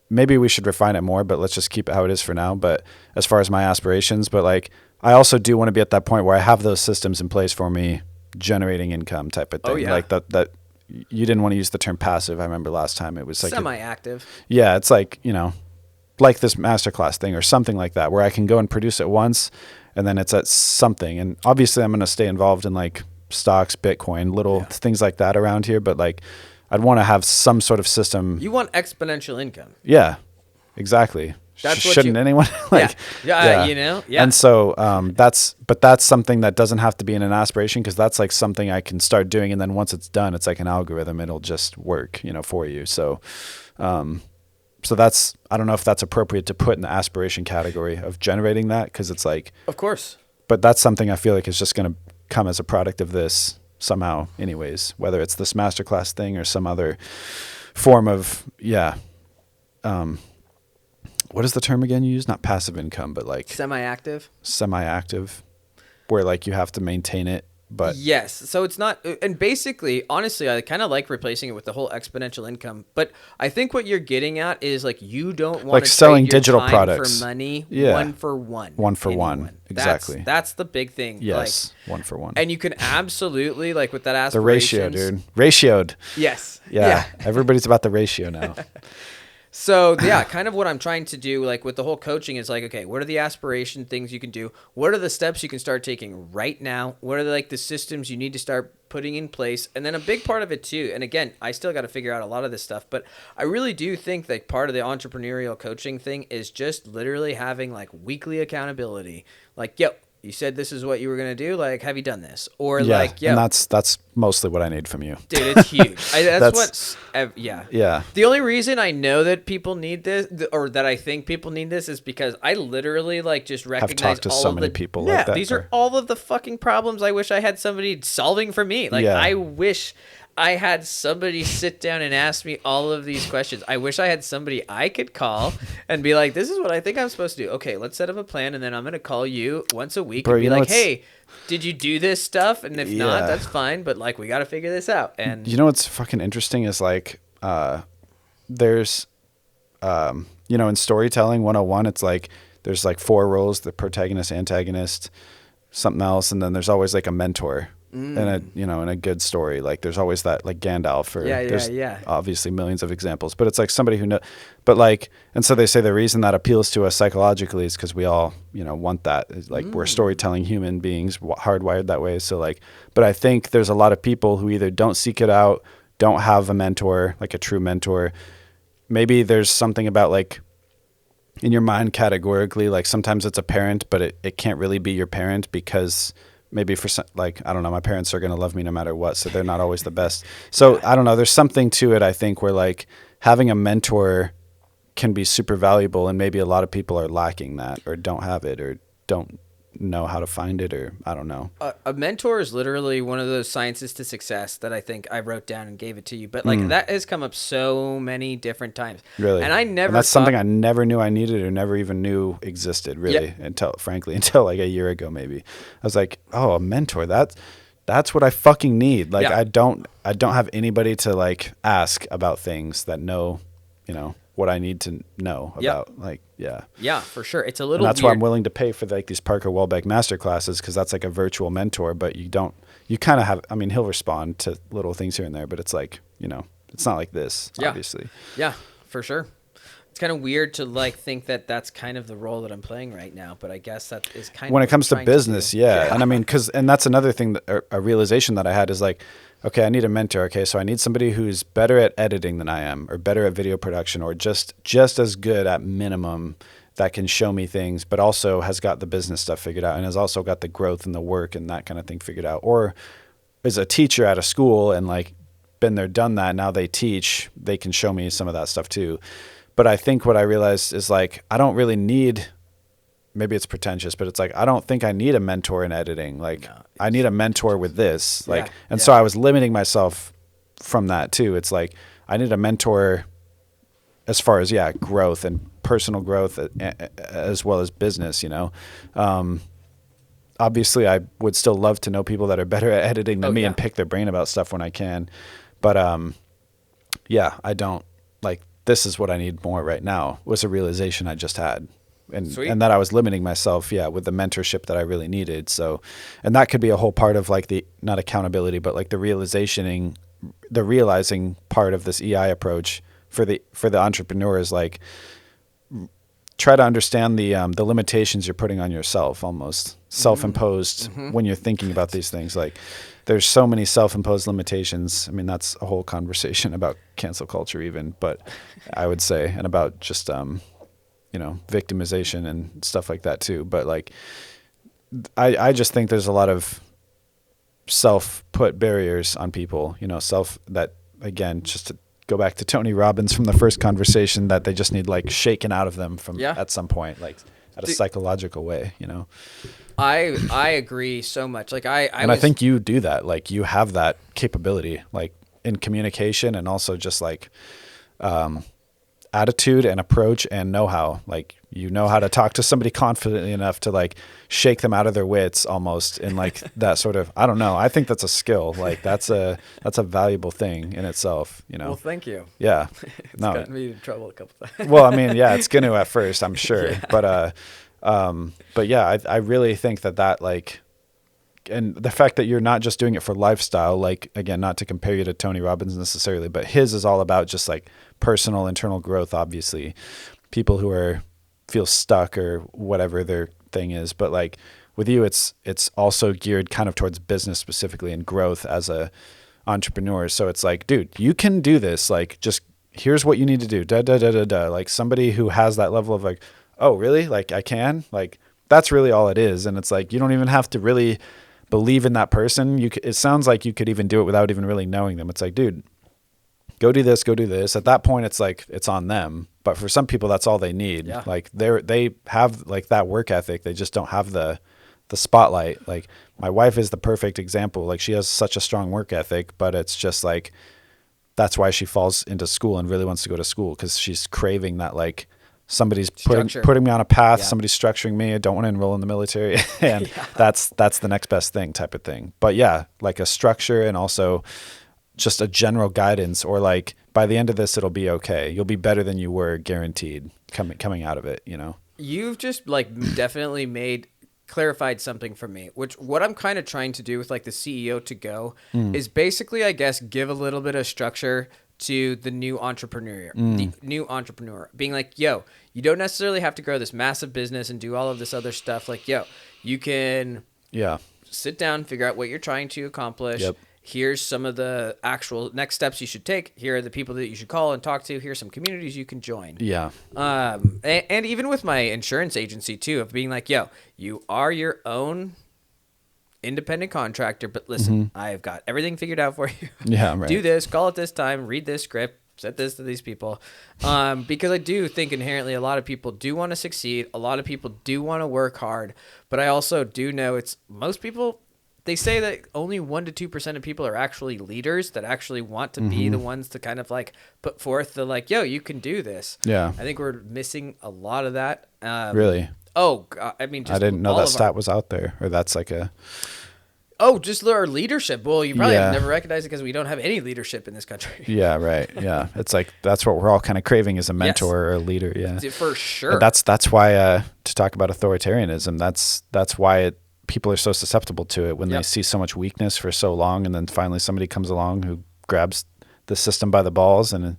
maybe we should refine it more, but let's just keep it how it is for now. But as far as my aspirations, but like, I also do want to be at that point where I have those systems in place for me generating income type of thing. Like that you didn't want to use the term passive. I remember last time it was like semi-active. It's like, like this masterclass thing or something like that, where I can go and produce it once and then it's at something. And obviously I'm going to stay involved in like stocks, Bitcoin, little things like that around here. But like, I'd want to have some sort of system. You want exponential income. Yeah, exactly. Shouldn't anyone like? You know. Yeah. And so that's something that doesn't have to be in an aspiration, because that's like something I can start doing, and then once it's done, it's like an algorithm. It'll just work, you know, for you. So, so that's, I don't know if that's appropriate to put in the aspiration category of generating that, because it's like, of course. But that's something I feel like is just going to come as a product of this somehow, anyways. Whether it's this masterclass thing or some other form of what is the term again you use? Not passive income, but like semi-active, where like you have to maintain it. But yes, so it's not, and basically, honestly, I kind of like replacing it with the whole exponential income. But I think what you're getting at is like, you don't want like to selling trade your digital time products for money, one for one. Exactly. That's the big thing. Yes, like, 1 for 1. And you can absolutely, like, with that aspiration. The ratio, dude. Ratioed. Yes. Yeah. Everybody's about the ratio now. So yeah, kind of what I'm trying to do, like with the whole coaching, is like, okay, what are the aspiration things you can do? What are the steps you can start taking right now? What are like the systems you need to start putting in place? And then a big part of it too, and again, I still got to figure out a lot of this stuff, but I really do think that part of the entrepreneurial coaching thing is just literally having like weekly accountability. Like, yo, you said this is what you were going to do. Like, have you done this? Or like, yeah. And that's mostly what I need from you. Dude, it's huge. Yeah. The only reason I know that people need this, or that I think people need this, is because I literally like just recognize I've talked to so many people like that. These are all of the fucking problems I wish I had somebody solving for me. Like, I wish I had somebody sit down and ask me all of these questions. I wish I had somebody I could call and be like, this is what I think I'm supposed to do. Okay, let's set up a plan, and then I'm going to call you once a week and be like, hey, did you do this stuff? And if not, that's fine. But like, we got to figure this out. And you know what's fucking interesting is like, there's, in storytelling 101, it's like, there's like 4 roles: the protagonist, antagonist, something else. And then there's always like a mentor. In a good story, like there's always that, like Gandalf, or there's obviously millions of examples, but it's like somebody who knows, but like, and so they say the reason that appeals to us psychologically is because we all, want that. It's like we're storytelling human beings, hardwired that way. So like, but I think there's a lot of people who either don't seek it out, don't have a mentor, like a true mentor. Maybe there's something about like in your mind categorically, like sometimes it's a parent, but it can't really be your parent, because maybe for some, like, I don't know, my parents are going to love me no matter what, so they're not always the best. So I don't know, there's something to it, I think, where like having a mentor can be super valuable, and maybe a lot of people are lacking that, or don't have it, or don't know how to find it, or I don't know. A mentor is literally one of those sciences to success that I think I wrote down and gave it to you. But like that has come up so many different times. Really? And that's something I never knew I needed, or never even knew existed, really, until like a year ago maybe. I was like, oh, a mentor, that's what I fucking need. Like I don't have anybody to like ask about things that know, what I need to know about. Like, yeah, for sure. It's a little. And that's why I'm willing to pay for like these Parker Welbeck masterclasses, because that's like a virtual mentor, but you kind of have. I mean, he'll respond to little things here and there, but it's like, it's not like this, obviously. Yeah, for sure. It's kind of weird to like think that that's kind of the role that I'm playing right now, but I guess that is kind of when it comes to business. And I mean, and that's another thing that a realization that I had is like, okay, I need a mentor. Okay, so I need somebody who's better at editing than I am, or better at video production, or just as good at minimum, that can show me things, but also has got the business stuff figured out, and has also got the growth and the work and that kind of thing figured out, or is a teacher at a school and like been there, done that. Now they teach, they can show me some of that stuff too. But I think what I realized is like, I don't really need, maybe it's pretentious, but it's like, I don't think I need a mentor in editing. Like I need a mentor with this. Like, so I was limiting myself from that too. It's like, I need a mentor as far as, growth and personal growth, as well as business, obviously I would still love to know people that are better at editing than me and pick their brain about stuff when I can. But, I don't like, this is what I need more right now, was a realization I just had. And that I was limiting myself, with the mentorship that I really needed. So, and that could be a whole part of like the, not accountability, but like the realizing part of this EI approach for the entrepreneur is like, try to understand the limitations you're putting on yourself, almost self-imposed when you're thinking about these things. Like there's so many self-imposed limitations. I mean, that's a whole conversation about cancel culture even, but I would say, and about just, victimization and stuff like that too. But like, I just think there's a lot of self-put barriers on people, that, again, just to go back to Tony Robbins from the first conversation, that they just need like shaken out of them from at some point, like at a psychological way, I agree so much. Like I think you do that. Like you have that capability, like in communication, and also just like, attitude and approach and know-how. Like you know how to talk to somebody confidently enough to like shake them out of their wits almost, in like that sort of, I don't know. I think that's a skill. Like that's a valuable thing in itself, Well, thank you. Yeah. It's gotten me in trouble a couple times. Well, I mean, yeah, it's going to at first, I'm sure. Yeah. But yeah, I really think that like, and the fact that you're not just doing it for lifestyle, like, again, not to compare you to Tony Robbins necessarily, but his is all about just like personal internal growth, obviously. People who feel stuck or whatever their thing is. But like with you, it's also geared kind of towards business specifically and growth as a entrepreneur. So it's like, dude, you can do this. Like, just here's what you need to do. Like somebody who has that level of like, oh, really? Like I can? Like that's really all it is. And it's like, you don't even have to really believe in that person. It sounds like you could even do it without even really knowing them. It's like, dude, go do this. At that point, it's like, it's on them. But for some people, that's all they need. Yeah. Like they have like that work ethic. They just don't have the spotlight. Like my wife is the perfect example. Like she has such a strong work ethic, but it's just like, that's why she falls into school and really wants to go to school. 'Cause she's craving that, like, somebody's putting me on a path. Yeah. Somebody's structuring me. I don't want to enroll in the military. And that's the next best thing type of thing. But yeah, like a structure and also just a general guidance, or like by the end of this, it'll be okay. You'll be better than you were, guaranteed, coming out of it, You've just like definitely clarified something for me, which what I'm kind of trying to do with like the CEO to go is basically, I guess, give a little bit of structure to the new entrepreneur, being like, yo, you don't necessarily have to grow this massive business and do all of this other stuff. Like, yo, you can sit down, figure out what you're trying to accomplish. Yep. Here's some of the actual next steps you should take. Here are the people that you should call and talk to. Here's some communities you can join. Yeah. And even with my insurance agency too, of being like, yo, you are your own independent contractor, but listen, I've got everything figured out for you. Yeah, right. Do this, call it this time, read this script, set this to these people. Because I do think inherently a lot of people do want to succeed. A lot of people do want to work hard, but I also do know it's most people. They say that only 1% to 2% of people are actually leaders that actually want to be the ones to kind of like put forth the like, yo, you can do this. Yeah. I think we're missing a lot of that. Really? Oh, God, I mean, just I didn't know that stat was out there, or that's like a. Oh, just our leadership. Well, you probably have never recognized it because we don't have any leadership in this country. Yeah, right. Yeah, it's like that's what we're all kind of craving, is a mentor or a leader. Yeah, for sure. And that's why to talk about authoritarianism. That's why people are so susceptible to it when they see so much weakness for so long, and then finally somebody comes along who grabs the system by the balls and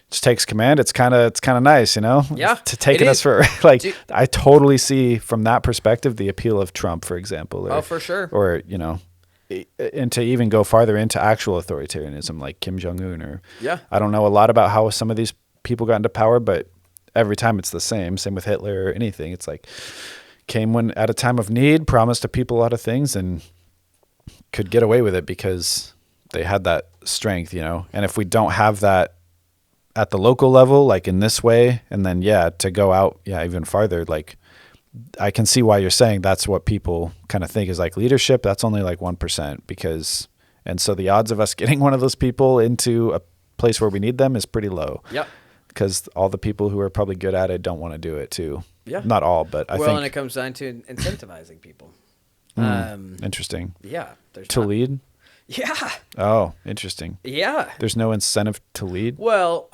just takes command. It's kind of nice, Yeah, to taking us for like. Dude. I totally see from that perspective the appeal of Trump, for example. Or, for sure. Or and to even go farther into actual authoritarianism, like Kim Jong-un, or I don't know a lot about how some of these people got into power, but every time it's the same. Same with Hitler or anything. It's like came when at a time of need, promised to people a lot of things, and could get away with it because they had that strength, And if we don't have that at the local level, like in this way, and then to go out even farther, like I can see why you're saying that's what people kind of think is like leadership. That's only like 1%, and so the odds of us getting one of those people into a place where we need them is pretty low. Yep. Because all the people who are probably good at it don't want to do it too. Yeah. Not all, but I think. Well, and it comes down to incentivizing people. Interesting. Yeah. To lead? Yeah. Oh, interesting. Yeah. There's no incentive to lead? Well,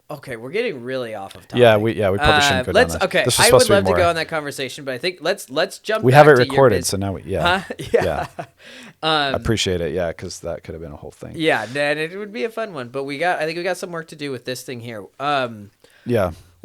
okay, we're getting really off of topic. Yeah, we probably shouldn't go down that. Okay, I would love to go on that conversation, but I think let's jump. We have it recorded, so now yeah. I appreciate it, because that could have been a whole thing. Yeah, and it would be a fun one, but I think we got some work to do with this thing here.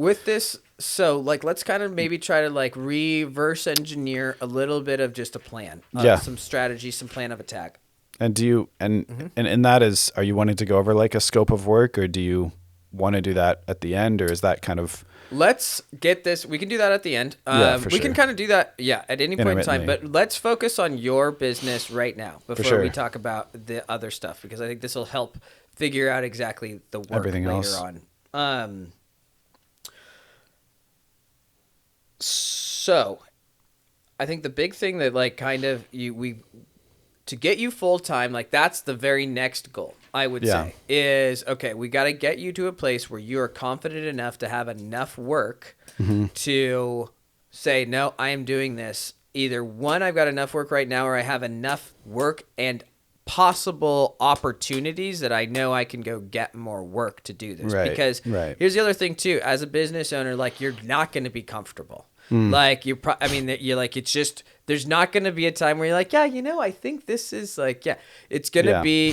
with this, so like let's kind of maybe try to like reverse engineer a little bit of just a plan, some strategy, some plan of attack. And do you and that is, are you wanting to go over like a scope of work, or do you want to do that at the end, or is that kind of? Let's get this. We can do that at the end. We can kind of do that, at any point in time. But let's focus on your business right now before we talk about the other stuff, because I think this will help figure out exactly the work everything later else on. So, I think the big thing that like kind of to get you full time, like that's the very next goal, I would say, is okay, we got to get you to a place where you are confident enough to have enough work to say, no, I am doing this. Either one, I've got enough work right now, or I have enough work and possible opportunities that I know I can go get more work to do this. Because here's the other thing too, as a business owner, like you're not going to be comfortable. Like you're like, it's just, there's not going to be a time where you're like, I think this is like, it's going to be,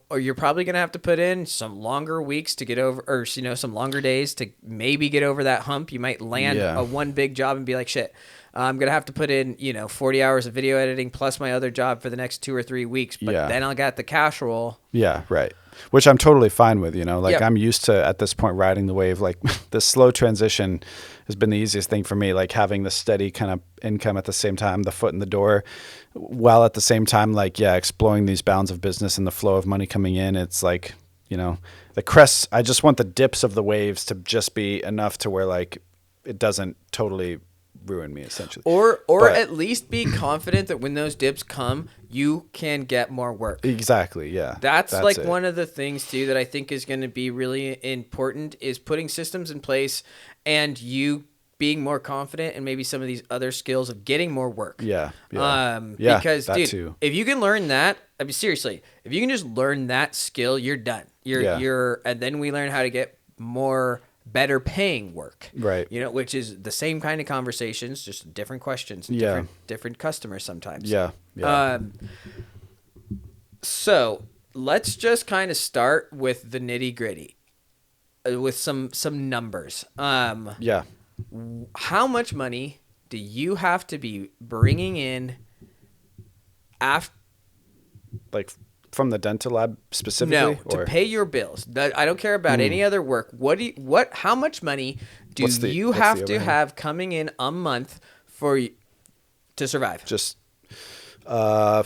or you're probably going to have to put in some longer weeks to get over, or, some longer days to maybe get over that hump. You might land a one big job and be like, shit, I'm going to have to put in, 40 hours of video editing plus my other job for the next 2 or 3 weeks. But then I'll get the cash roll. Yeah, right. Which I'm totally fine with, I'm used to, at this point, riding the wave. Like the slow transition has been the easiest thing for me, like having the steady kind of income at the same time, the foot in the door, while at the same time, like, exploring these bounds of business and the flow of money coming in. It's like, the crests, I just want the dips of the waves to just be enough to where like it doesn't totally ruin me, essentially. Or at least be confident that when those dips come, you can get more work. Exactly, yeah. That's like it. One of the things too that I think is going to be really important is putting systems in place and you being more confident and maybe some of these other skills of getting more work. Because dude, if you can learn that, I mean seriously, if you can just learn that skill, you're done. You're and then we learn how to get more better paying work, right? Which is the same kind of conversations, just different questions, different customers sometimes. So let's just kind of start with the nitty gritty, with some numbers. How much money do you have to be bringing in after, like, from the dental lab specifically? No, to pay your bills. I don't care about any other work. How much money do you have to have coming in a month to survive? Just to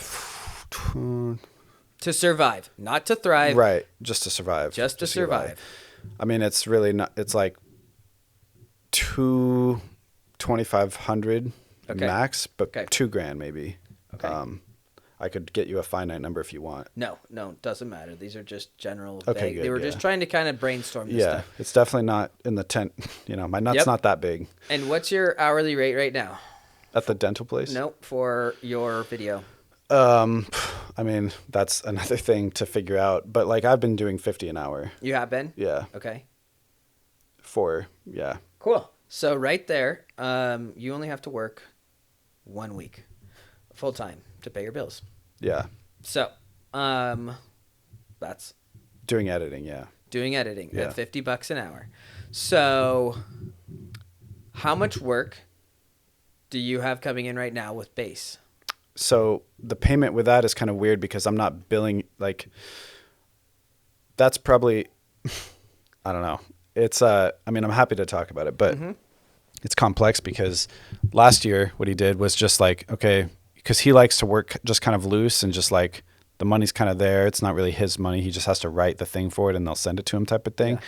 survive, not to thrive. Right, just to survive. Just to survive. I mean, it's really not, it's like $2,500 max, but $2,000 maybe. Okay. I could get you a finite number if you want. No, doesn't matter. These are just general. Okay, good, they were just trying to kind of brainstorm this stuff. It's definitely not in the tent. My nut's not that big. And what's your hourly rate right now? At the dental place? Nope, for your video. I mean, that's another thing to figure out. But like, I've been doing $50 an hour. You have been? Yeah. Okay. Cool. So right there, you only have to work 1 week full time to pay your bills. Yeah. So, that's doing editing. Doing editing at $50 an hour. So, how much work do you have coming in right now with base? So the payment with that is kind of weird because I'm not billing, like, that's probably, I don't know. It's, I mean, I'm happy to talk about it, but it's complex because last year what he did was just like, okay, because he likes to work just kind of loose and just like the money's kind of there. It's not really his money. He just has to write the thing for it and they'll send it to him type of thing. Yeah.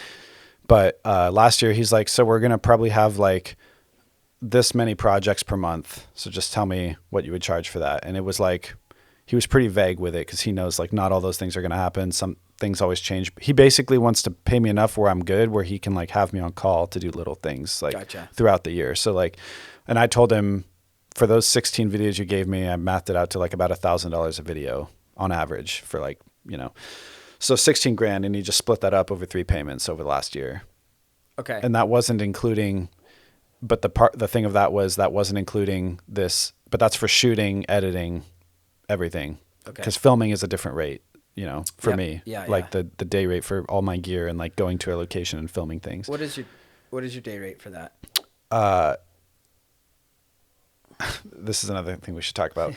But last year he's like, so we're going to probably have like this many projects per month. So just tell me what you would charge for that. And it was like, he was pretty vague with it because he knows like not all those things are going to happen. Some things always change. He basically wants to pay me enough where I'm good, where he can like have me on call to do little things like throughout the year. So like, and I told him for those 16 videos you gave me, I mathed it out to like about $1,000 a video on average for like, so $16,000, and he just split that up over 3 payments over the last year. Okay. And that wasn't including, but the thing of that wasn't including this, but that's for shooting, editing, everything. Okay. Because filming is a different rate, for me. Yeah. Like the day rate for all my gear and like going to a location and filming things. What is your What is your day rate for that? This is another thing we should talk about.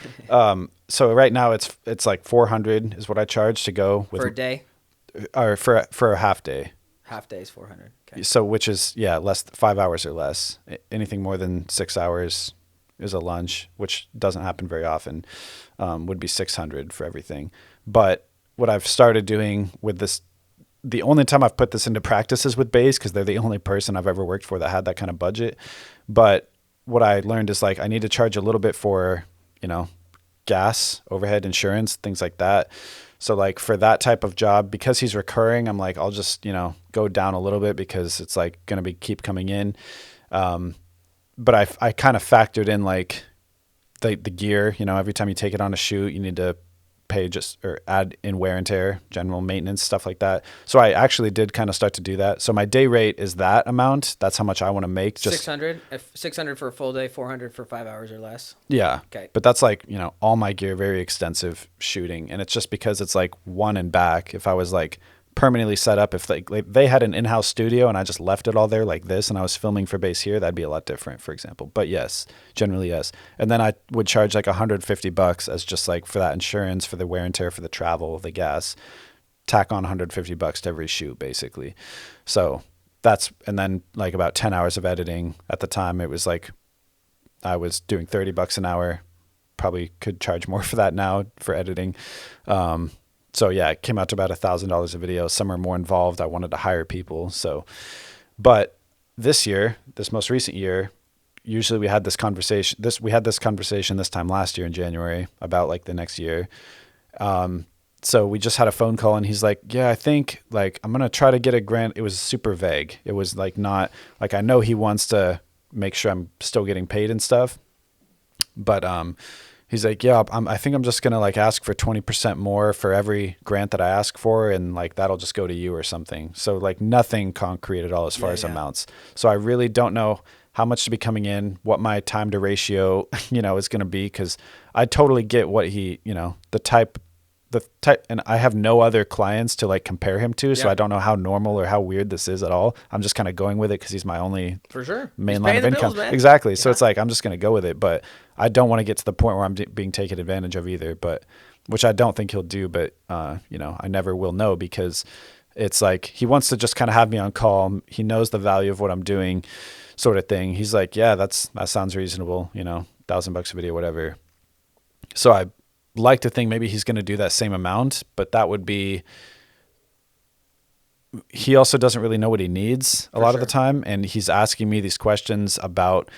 So right now it's like 400 is what I charge to go with for a day, or for a half day. Half day is 400. Okay. So which is less 5 hours or less. Anything more than 6 hours is a lunch, which doesn't happen very often. Would be 600 for everything. But what I've started doing with this, the only time I've put this into practice is with Base, because they're the only person I've ever worked for that had that kind of budget. But what I learned is like I need to charge a little bit for, gas, overhead, insurance, things like that. So like for that type of job, because he's recurring, I'm like, I'll just, go down a little bit because it's like going to keep coming in. But I kind of factored in like the gear, every time you take it on a shoot, you need to pay or add in wear and tear, general maintenance, stuff like that. So I actually did kind of start to do that. So my day rate is that amount. That's how much I want to make. Just 600, 600 for a full day, 400 for 5 hours or less. Yeah. Okay. But that's like, all my gear, very extensive shooting. And it's just because it's like one and back. If I was like permanently set up, if they had an in-house studio and I just left it all there like this and I was filming for Base here, that'd be a lot different, for example. But yes, generally yes. And then I would charge like $150 as just like for that insurance, for the wear and tear, for the travel, the gas, tack on $150 to every shoot basically. So and then like about 10 hours of editing. At the time it was like I was doing $30 an hour, probably could charge more for that now for editing. So yeah, it came out to about $1,000 a video. Some are more involved. I wanted to hire people. So, but this most recent year, usually we had this conversation this time last year in January about like the next year. So we just had a phone call and he's like, yeah, I think like I'm going to try to get a grant. It was super vague. It was like not like, I know he wants to make sure I'm still getting paid and stuff, but, he's like, yeah, I think I'm just going to like ask for 20% more for every grant that I ask for. And like, that'll just go to you or something. So like nothing concrete at all as far as amounts. So I really don't know how much to be coming in, what my time to ratio, is going to be. Cause I totally get what he, the type, and I have no other clients to like compare him to. So I don't know how normal or how weird this is at all. I'm just kind of going with it because he's my only for sure main line of income. Exactly. So it's like, I'm just going to go with it, but I don't want to get to the point where I'm being taken advantage of either, but which I don't think he'll do, but I never will know because it's like, he wants to just kind of have me on call. He knows the value of what I'm doing sort of thing. He's like, yeah, that sounds reasonable, $1,000 a video, whatever. So I like to think maybe he's going to do that same amount, but that would be, he also doesn't really know what he needs a lot of the time. And he's asking me these questions about,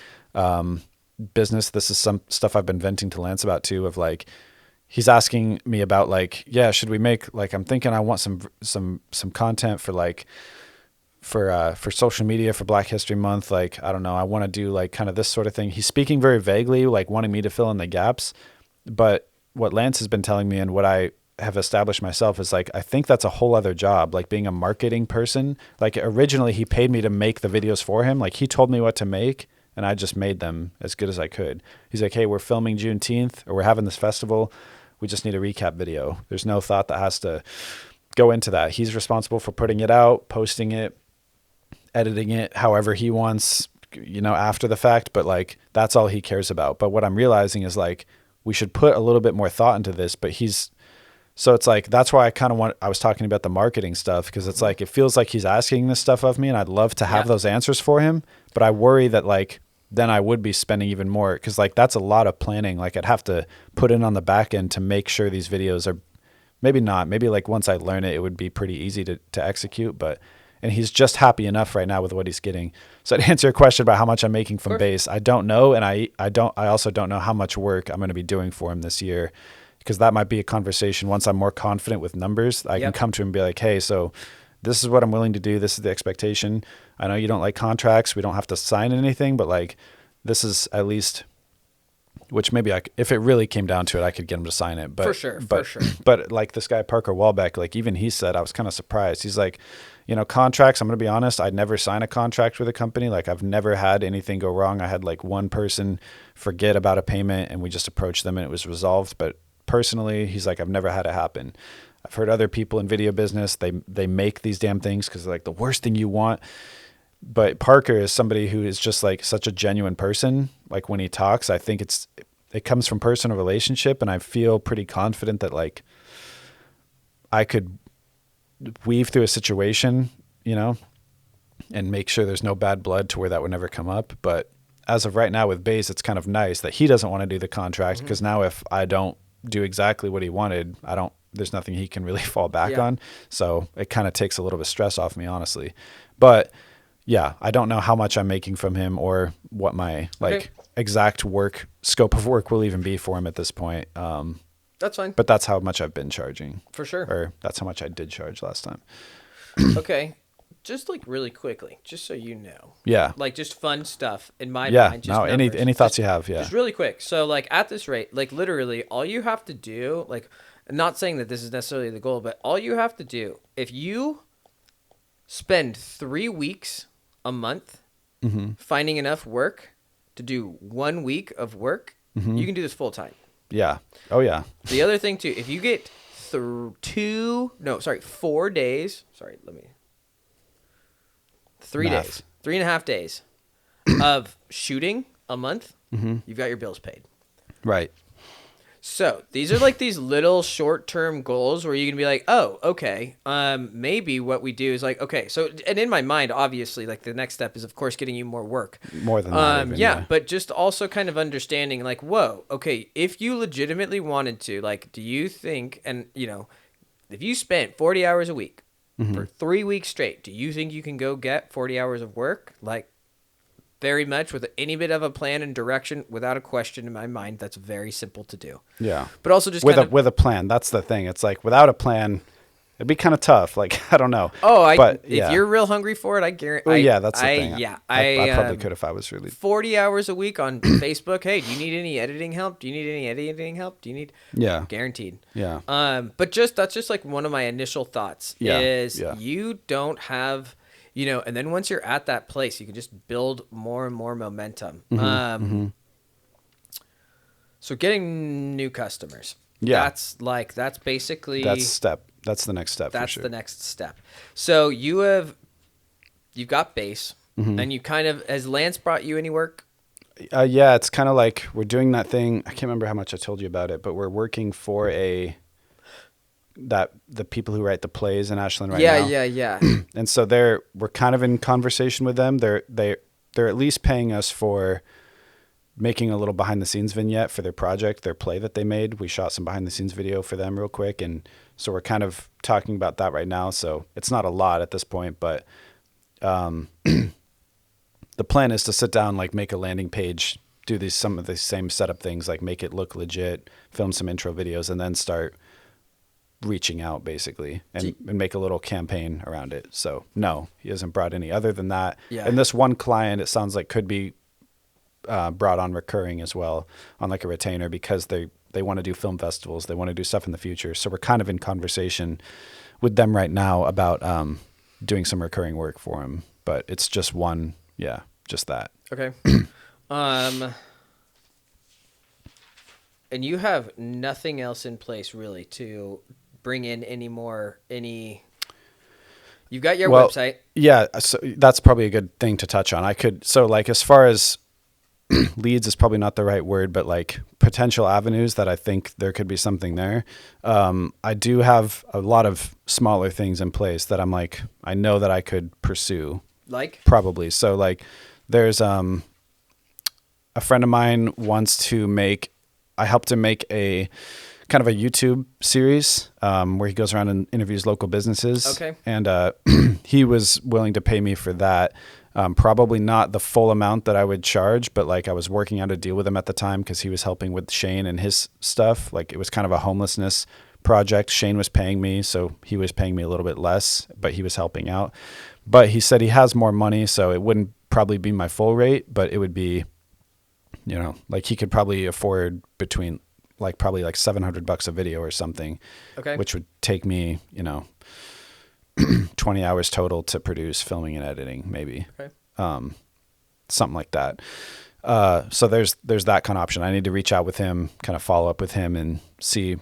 business. This is some stuff I've been venting to Lance about too, of like, he's asking me about like, yeah, should we make like, I'm thinking I want some content for like, for social media for Black History Month. Like, I don't know, I want to do like kind of this sort of thing. He's speaking very vaguely, like wanting me to fill in the gaps, but what Lance has been telling me and what I have established myself is like, I think that's a whole other job, like being a marketing person. Like originally he paid me to make the videos for him. Like he told me what to make and I just made them as good as I could. He's like, hey, we're filming Juneteenth or we're having this festival. We just need a recap video. There's no thought that has to go into that. He's responsible for putting it out, posting it, editing it however he wants, after the fact, but like, that's all he cares about. But what I'm realizing is like, we should put a little bit more thought into this, but so it's like, that's why I was talking about the marketing stuff. Cause it's like, it feels like he's asking this stuff of me and I'd love to have those answers for him, but I worry that like, then I would be spending even more. Cause like, that's a lot of planning. Like I'd have to put in on the back end to make sure these videos are maybe like once I learn it, it would be pretty easy to execute, and he's just happy enough right now with what he's getting. So to answer your question about how much I'm making from Base, I don't know. And I also don't know how much work I'm going to be doing for him this year, because that might be a conversation. Once I'm more confident with numbers, I can come to him and be like, hey, so this is what I'm willing to do. This is the expectation. I know you don't like contracts. We don't have to sign anything, but like, this is at least, which maybe if it really came down to it, I could get him to sign it. But for sure. But like this guy, Parker Walbeck, like even he said, I was kind of surprised. He's like, contracts, I'm going to be honest, I'd never sign a contract with a company. Like I've never had anything go wrong. I had like one person forget about a payment and we just approached them and it was resolved. But personally, he's like, I've never had it happen. I've heard other people in video business, they make these damn things because like the worst thing you want But Parker is somebody who is just like such a genuine person. Like when he talks, I think it comes from personal relationship, and I feel pretty confident that like I could weave through a situation, and make sure there's no bad blood to where that would never come up. But as of right now with Bass, it's kind of nice that he doesn't want to do the contract, because now if I don't do exactly what he wanted, there's nothing he can really fall back on. So it kind of takes a little bit of stress off me, honestly. But yeah, I don't know how much I'm making from him or what my exact scope of work will even be for him at this point. That's fine. But that's how much I've been charging. For sure. Or that's how much I did charge last time. Okay. Just like really quickly, just so you know. Yeah. Like just fun stuff in my mind. Just any thoughts you have? Yeah. Just really quick. So like at this rate, like literally all you have to do, like I'm not saying that this is necessarily the goal, but all you have to do, if you spend 3 weeks a month finding enough work to do 1 week of work, you can do this full time. Yeah. Oh yeah. The other thing too, if you get 4 days, 3 days, 3.5 days of shooting a month, you've got your bills paid. Right. So these are like these little short-term goals where you can be like, oh, okay, maybe what we do is like, okay, so, and in my mind, obviously, like the next step is of course getting you more work. More than that. Yeah, but just also kind of understanding like, whoa, okay, if you legitimately wanted to, like, do you think, and if you spent 40 hours a week for 3 weeks straight, do you think you can go get 40 hours of work? Like, very much with any bit of a plan and direction, without a question in my mind, that's very simple to do. Yeah. But also just with a plan. That's the thing. It's like without a plan, it'd be kind of tough. Like, I don't know. If you're real hungry for it, I guarantee. Well, yeah, that's the thing. Yeah. I probably could if I was really 40 hours a week on Facebook. Hey, do you need any editing help? Do you need Yeah. Guaranteed. Yeah. But that's just like one of my initial thoughts is you don't have, and then once you're at that place, you can just build more and more momentum. So getting new customers. Yeah. That's basically that's the next step. That's for sure. the next step. So you've got Bass, and you kind of, has Lance brought you any work? Yeah, it's kind of like we're doing that thing. I can't remember how much I told you about it, but we're working for the people who write the plays in Ashland now. Yeah. And so we're kind of in conversation with them. They're at least paying us for making a little behind the scenes vignette for their project, their play that they made. We shot some behind the scenes video for them real quick. And so we're kind of talking about that right now. So it's not a lot at this point, but the plan is to sit down, like make a landing page, do some of the same setup things, like make it look legit, film some intro videos, and then start reaching out basically and make a little campaign around it. So no, he hasn't brought any other than that. Yeah. And this one client, it sounds like could be brought on recurring as well on like a retainer, because they want to do film festivals. They want to do stuff in the future. So we're kind of in conversation with them right now about doing some recurring work for him, but it's just one. Yeah. Just that. Okay. And you have nothing else in place really to bring in you've got your website. Yeah. So that's probably a good thing to touch on. As far as leads is probably not the right word, but like potential avenues that I think there could be something there. I do have a lot of smaller things in place that I'm like, I know that I could pursue. Like? Probably. So like there's a friend of mine wants to I helped him make a kind of a YouTube series where he goes around and interviews local businesses. Okay. And he was willing to pay me for that. Probably not the full amount that I would charge, but like I was working out a deal with him at the time because he was helping with Shane and his stuff. Like it was kind of a homelessness project. Shane was paying me, so he was paying me a little bit less, but he was helping out. But he said he has more money, so it wouldn't probably be my full rate, but it would be, like he could probably afford between probably like $700 a video or something, okay, which would take me, 20 hours total to produce, filming and editing, maybe. Okay. Something like that. So there's that kind of option. I need to reach out with him, kind of follow up with him and see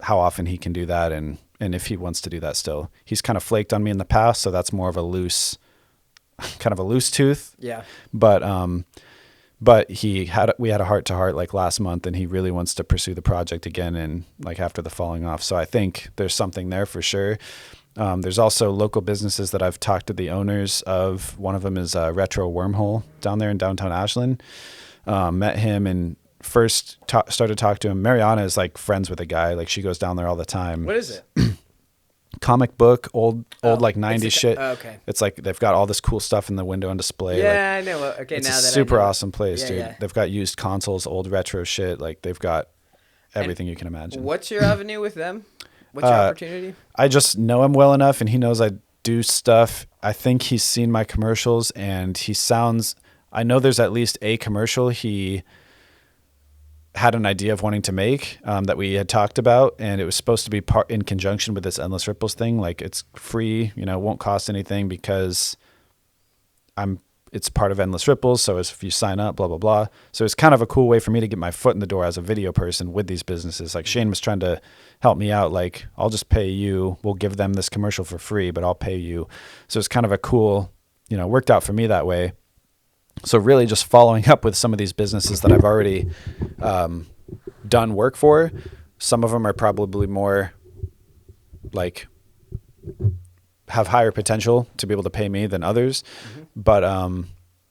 how often he can do that. And if he wants to do that still. He's kind of flaked on me in the past. So that's more of a loose kind of a loose tooth. Yeah. But we had a heart to heart like last month, and he really wants to pursue the project again, and like after the falling off. So I think there's something there for sure. There's also local businesses that I've talked to the owners of. One of them is Retro Wormhole down there in downtown Ashland. Met him and first started talking to him. Mariana is like friends with the guy. Like she goes down there all the time. What is it? Comic book, old like 90s shit. Oh, okay. It's like they've got all this cool stuff in the window on display. Yeah, like, I know. Okay, it's now a that super I know. awesome place, dude. Yeah. They've got used consoles, old retro shit. Like they've got everything you can imagine. What's your avenue with them? What's your opportunity? I just know him well enough, and he knows I do stuff. I think he's seen my commercials, and he sounds. I know there's at least a commercial he had an idea of wanting to make that we had talked about, and it was supposed to be part in conjunction with this Endless Ripples thing. Like it's free, you know, won't cost anything because it's part of Endless Ripples. So if you sign up, blah, blah, blah. So it's kind of a cool way for me to get my foot in the door as a video person with these businesses. Like Shane was trying to help me out. Like I'll just pay you. We'll give them this commercial for free, but I'll pay you. So it's kind of a cool, you know, worked out for me that way. So really just following up with some of these businesses that I've already done work for. Some of them are probably more like have higher potential to be able to pay me than others. Mm-hmm.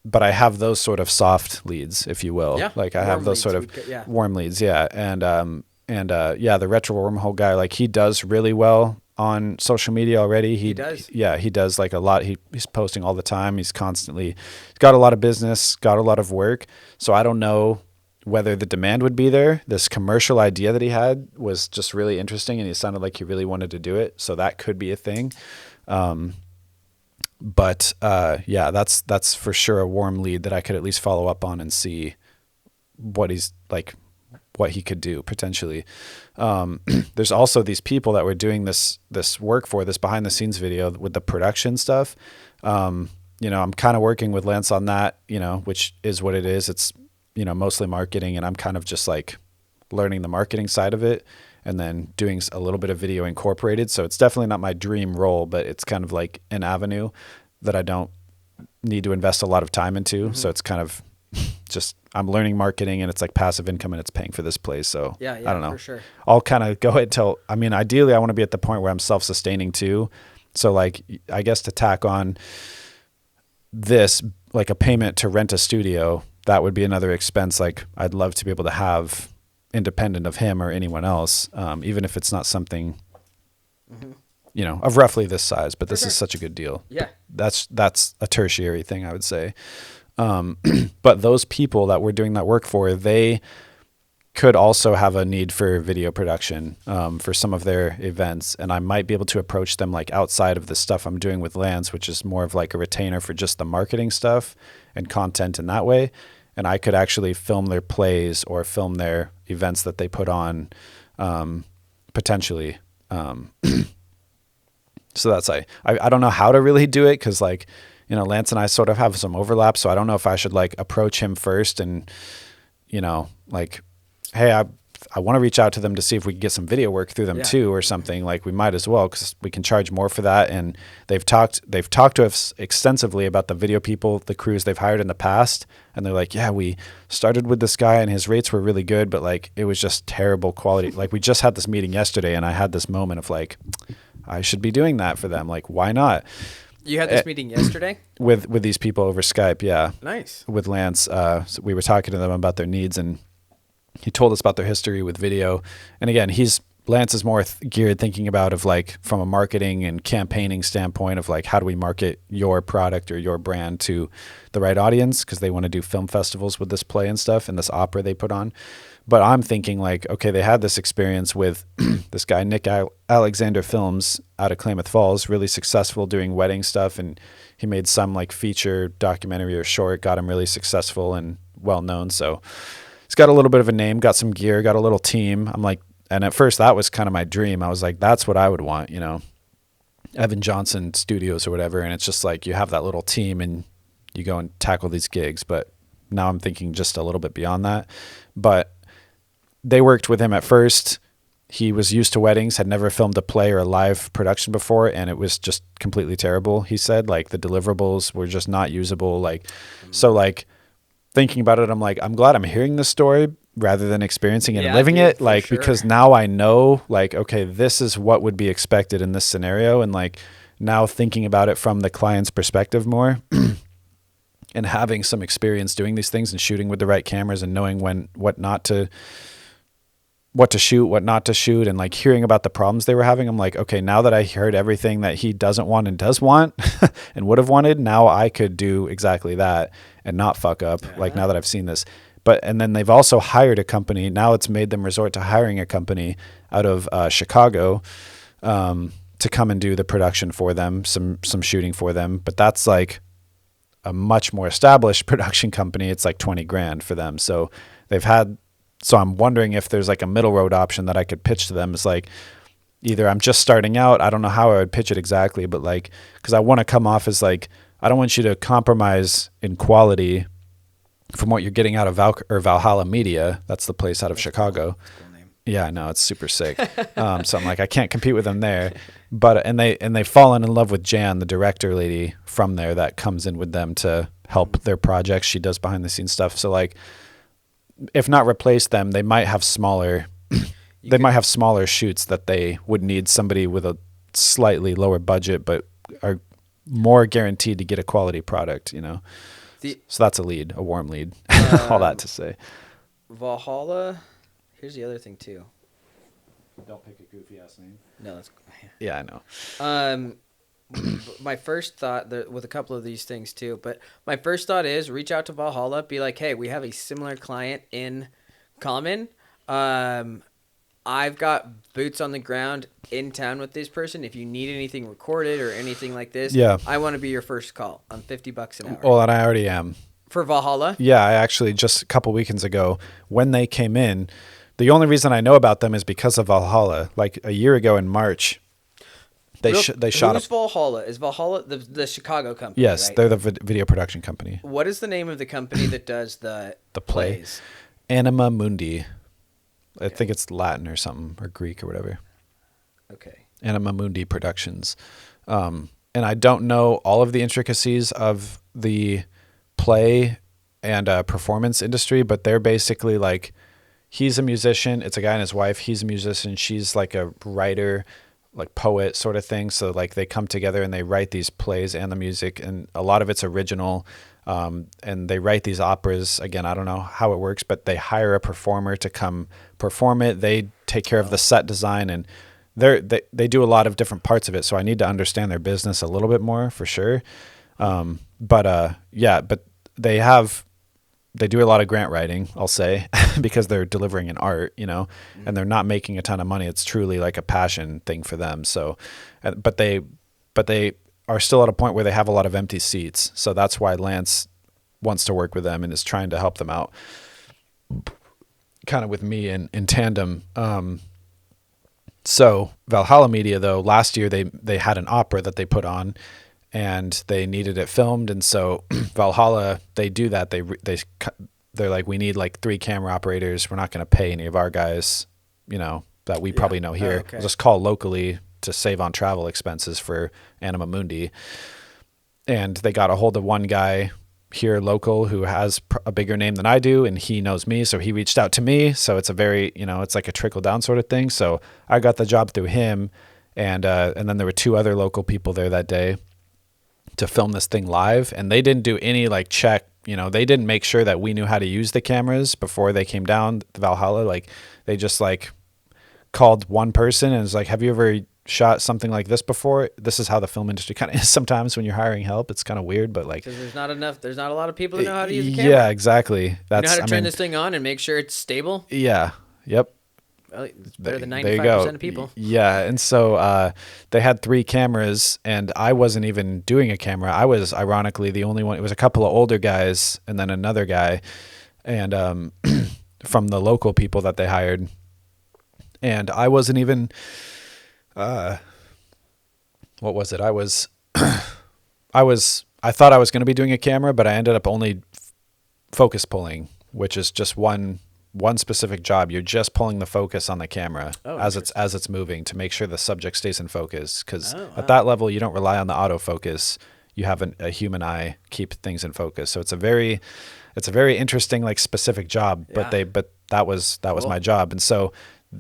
But I have those sort of soft leads, if you will. Yeah. Like I have those sort of warm leads. Yeah. And the Retro Wormhole guy, like he does really well on social media already. He does. Yeah, he does like a lot. He's posting all the time. He's got a lot of business, got a lot of work. So I don't know whether the demand would be there. This commercial idea that he had was just really interesting, and he sounded like he really wanted to do it. So that could be a thing. But that's for sure a warm lead that I could at least follow up on and see what he could do potentially. There's also these people that were doing this work for this behind the scenes video with the production stuff. I'm kind of working with Lance on that, which is what it is. It's, mostly marketing, and I'm kind of just like learning the marketing side of it and then doing a little bit of video incorporated. So it's definitely not my dream role, but it's kind of like an avenue that I don't need to invest a lot of time into. Mm-hmm. So it's kind of just, I'm learning marketing, and it's like passive income, and it's paying for this place. So I don't know. For sure. I'll kind of go ahead ideally I want to be at the point where I'm self-sustaining too. So like, I guess to tack on this, like a payment to rent a studio, that would be another expense. Like I'd love to be able to have independent of him or anyone else, even if it's not something, of roughly this size, but this is such a good deal. Yeah. That's a tertiary thing, I would say. But those people that we're doing that work for, they could also have a need for video production for some of their events. And I might be able to approach them like outside of the stuff I'm doing with Lance, which is more of like a retainer for just the marketing stuff and content in that way. And I could actually film their plays or film their events that they put on potentially. So that's I don't know how to really do it, because like, Lance and I sort of have some overlap. So I don't know if I should like approach him first and, like, hey, I want to reach out to them to see if we can get some video work through them too or something. Like we might as well, because we can charge more for that. And they've talked to us extensively about the video people, the crews they've hired in the past. And they're like, yeah, we started with this guy and his rates were really good, but like, it was just terrible quality. Like we just had this meeting yesterday, and I had this moment of like, I should be doing that for them. Like, why not? You had this meeting yesterday? With these people over Skype, yeah. Nice. With Lance. So we were talking to them about their needs, and he told us about their history with video. And again, Lance is more geared thinking about of like from a marketing and campaigning standpoint of like, how do we market your product or your brand to the right audience? Because they want to do film festivals with this play and stuff and this opera they put on. But I'm thinking like, okay, they had this experience with this guy, Nick Alexander Films out of Klamath Falls, really successful doing wedding stuff. And he made some like feature documentary or short, got him really successful and well-known. So he's got a little bit of a name, got some gear, got a little team. I'm like, and at first that was kind of my dream. I was like, that's what I would want, Evan Johnson Studios or whatever. And it's just like, you have that little team and you go and tackle these gigs. But now I'm thinking just a little bit beyond that. But they worked with him at first. he was used to weddings, had never filmed a play or a live production before, and it was just completely terrible. He said, like, the deliverables were just not usable. Like, so like thinking about it, I'm like, I'm glad I'm hearing this story rather than experiencing it and living it. Like, because now I know, like, okay, this is what would be expected in this scenario. And like now thinking about it from the client's perspective more and having some experience doing these things and shooting with the right cameras and knowing what to shoot, what not to shoot, and like hearing about the problems they were having, I'm like, okay, now that I heard everything that he doesn't want and does want and would have wanted, now I could do exactly that and not fuck up. Yeah. Like now that I've seen this. And then they've also hired a company. Now it's made them resort to hiring a company out of Chicago to come and do the production for them, some shooting for them. But that's like a much more established production company. It's like $20,000 for them. So so I'm wondering if there's like a middle road option that I could pitch to them. It's like either I'm just starting out. I don't know how I would pitch it exactly, but like, because I want to come off as like, I don't want you to compromise in quality from what you're getting out of Valhalla Media. That's the place out of Chicago. Cool name. Yeah, no, it's super sick. So I'm like, I can't compete with them there. But and they've fallen in love with Jan, the director lady from there that comes in with them to help their projects. She does behind the scenes stuff. So like, if not replace them, they might have smaller shoots that they would need somebody with a slightly lower budget, but are more guaranteed to get a quality product, you know? So that's a warm lead, all that to say. Valhalla, here's the other thing too. Don't pick a goofy ass name. No, that's... Yeah, I know. My first thought with a couple of these things too, but my first thought is reach out to Valhalla, be like, hey, we have a similar client in common. I've got boots on the ground in town with this person. If you need anything recorded or anything like this, yeah, I want to be your first call. I'm $50 an hour. Well, and I already am. For Valhalla? Yeah, I actually just a couple weekends ago when they came in, the only reason I know about them is because of Valhalla. Like a year ago in March, they shot. Who's Valhalla? Is Valhalla the Chicago company? Yes, right? They're the video production company. What is the name of the company that does the plays? Anima Mundi. Okay. I think it's Latin or something, or Greek or whatever. Okay. Anima Mundi Productions. And I don't know all of the intricacies of the play and performance industry, but they're basically like, he's a musician. It's a guy and his wife. He's a musician. She's like a writer, like poet sort of thing. So like they come together and they write these plays and the music, and a lot of it's original. And they write these operas. Again, I don't know how it works, but they hire a performer to come perform it. They take care of the set design, and they do a lot of different parts of it. So I need to understand their business a little bit more for sure. But they do a lot of grant writing, I'll say, because they're delivering an art, you know, and they're not making a ton of money. It's truly like a passion thing for them. So, but they are still at a point where they have a lot of empty seats. So that's why Lance wants to work with them and is trying to help them out kind of with me in tandem. So Valhalla Media, though, last year they had an opera that they put on and they needed it filmed. And so Valhalla, they do that. They're like, we need like 3 camera operators. We're not going to pay any of our guys, you know, that we probably know here. Okay. We'll just call locally to save on travel expenses for Anima Mundi. And they got a hold of one guy here local who has a bigger name than I do, and he knows me. So he reached out to me. So it's a very, you know, it's like a trickle down sort of thing. So I got the job through him. And then there were 2 other local people there that day to film this thing live. And they didn't do any like check, you know, they didn't make sure that we knew how to use the cameras before they came down to Valhalla. Like they just like called one person and was like, have you ever shot something like this before? This is how the film industry kind of is sometimes when you're hiring help. It's kind of weird, but like, because there's not a lot of people that know how to use the camera. Yeah, exactly. That's, you know how to turn this thing on and make sure it's stable. Yeah. Yep. Well, it's better than 95% of people. Yeah. And so they had 3 cameras and I wasn't even doing a camera. I was ironically the only one. It was a couple of older guys and then another guy and from the local people that they hired. And I wasn't even, what was it? I thought I was going to be doing a camera, but I ended up only focus pulling, which is just one one specific job. You're just pulling the focus on the camera as it's moving to make sure the subject stays in focus. Because at that level, you don't rely on the autofocus. You have a human eye keep things in focus. So it's a very interesting, like, specific job. But that was my job. And so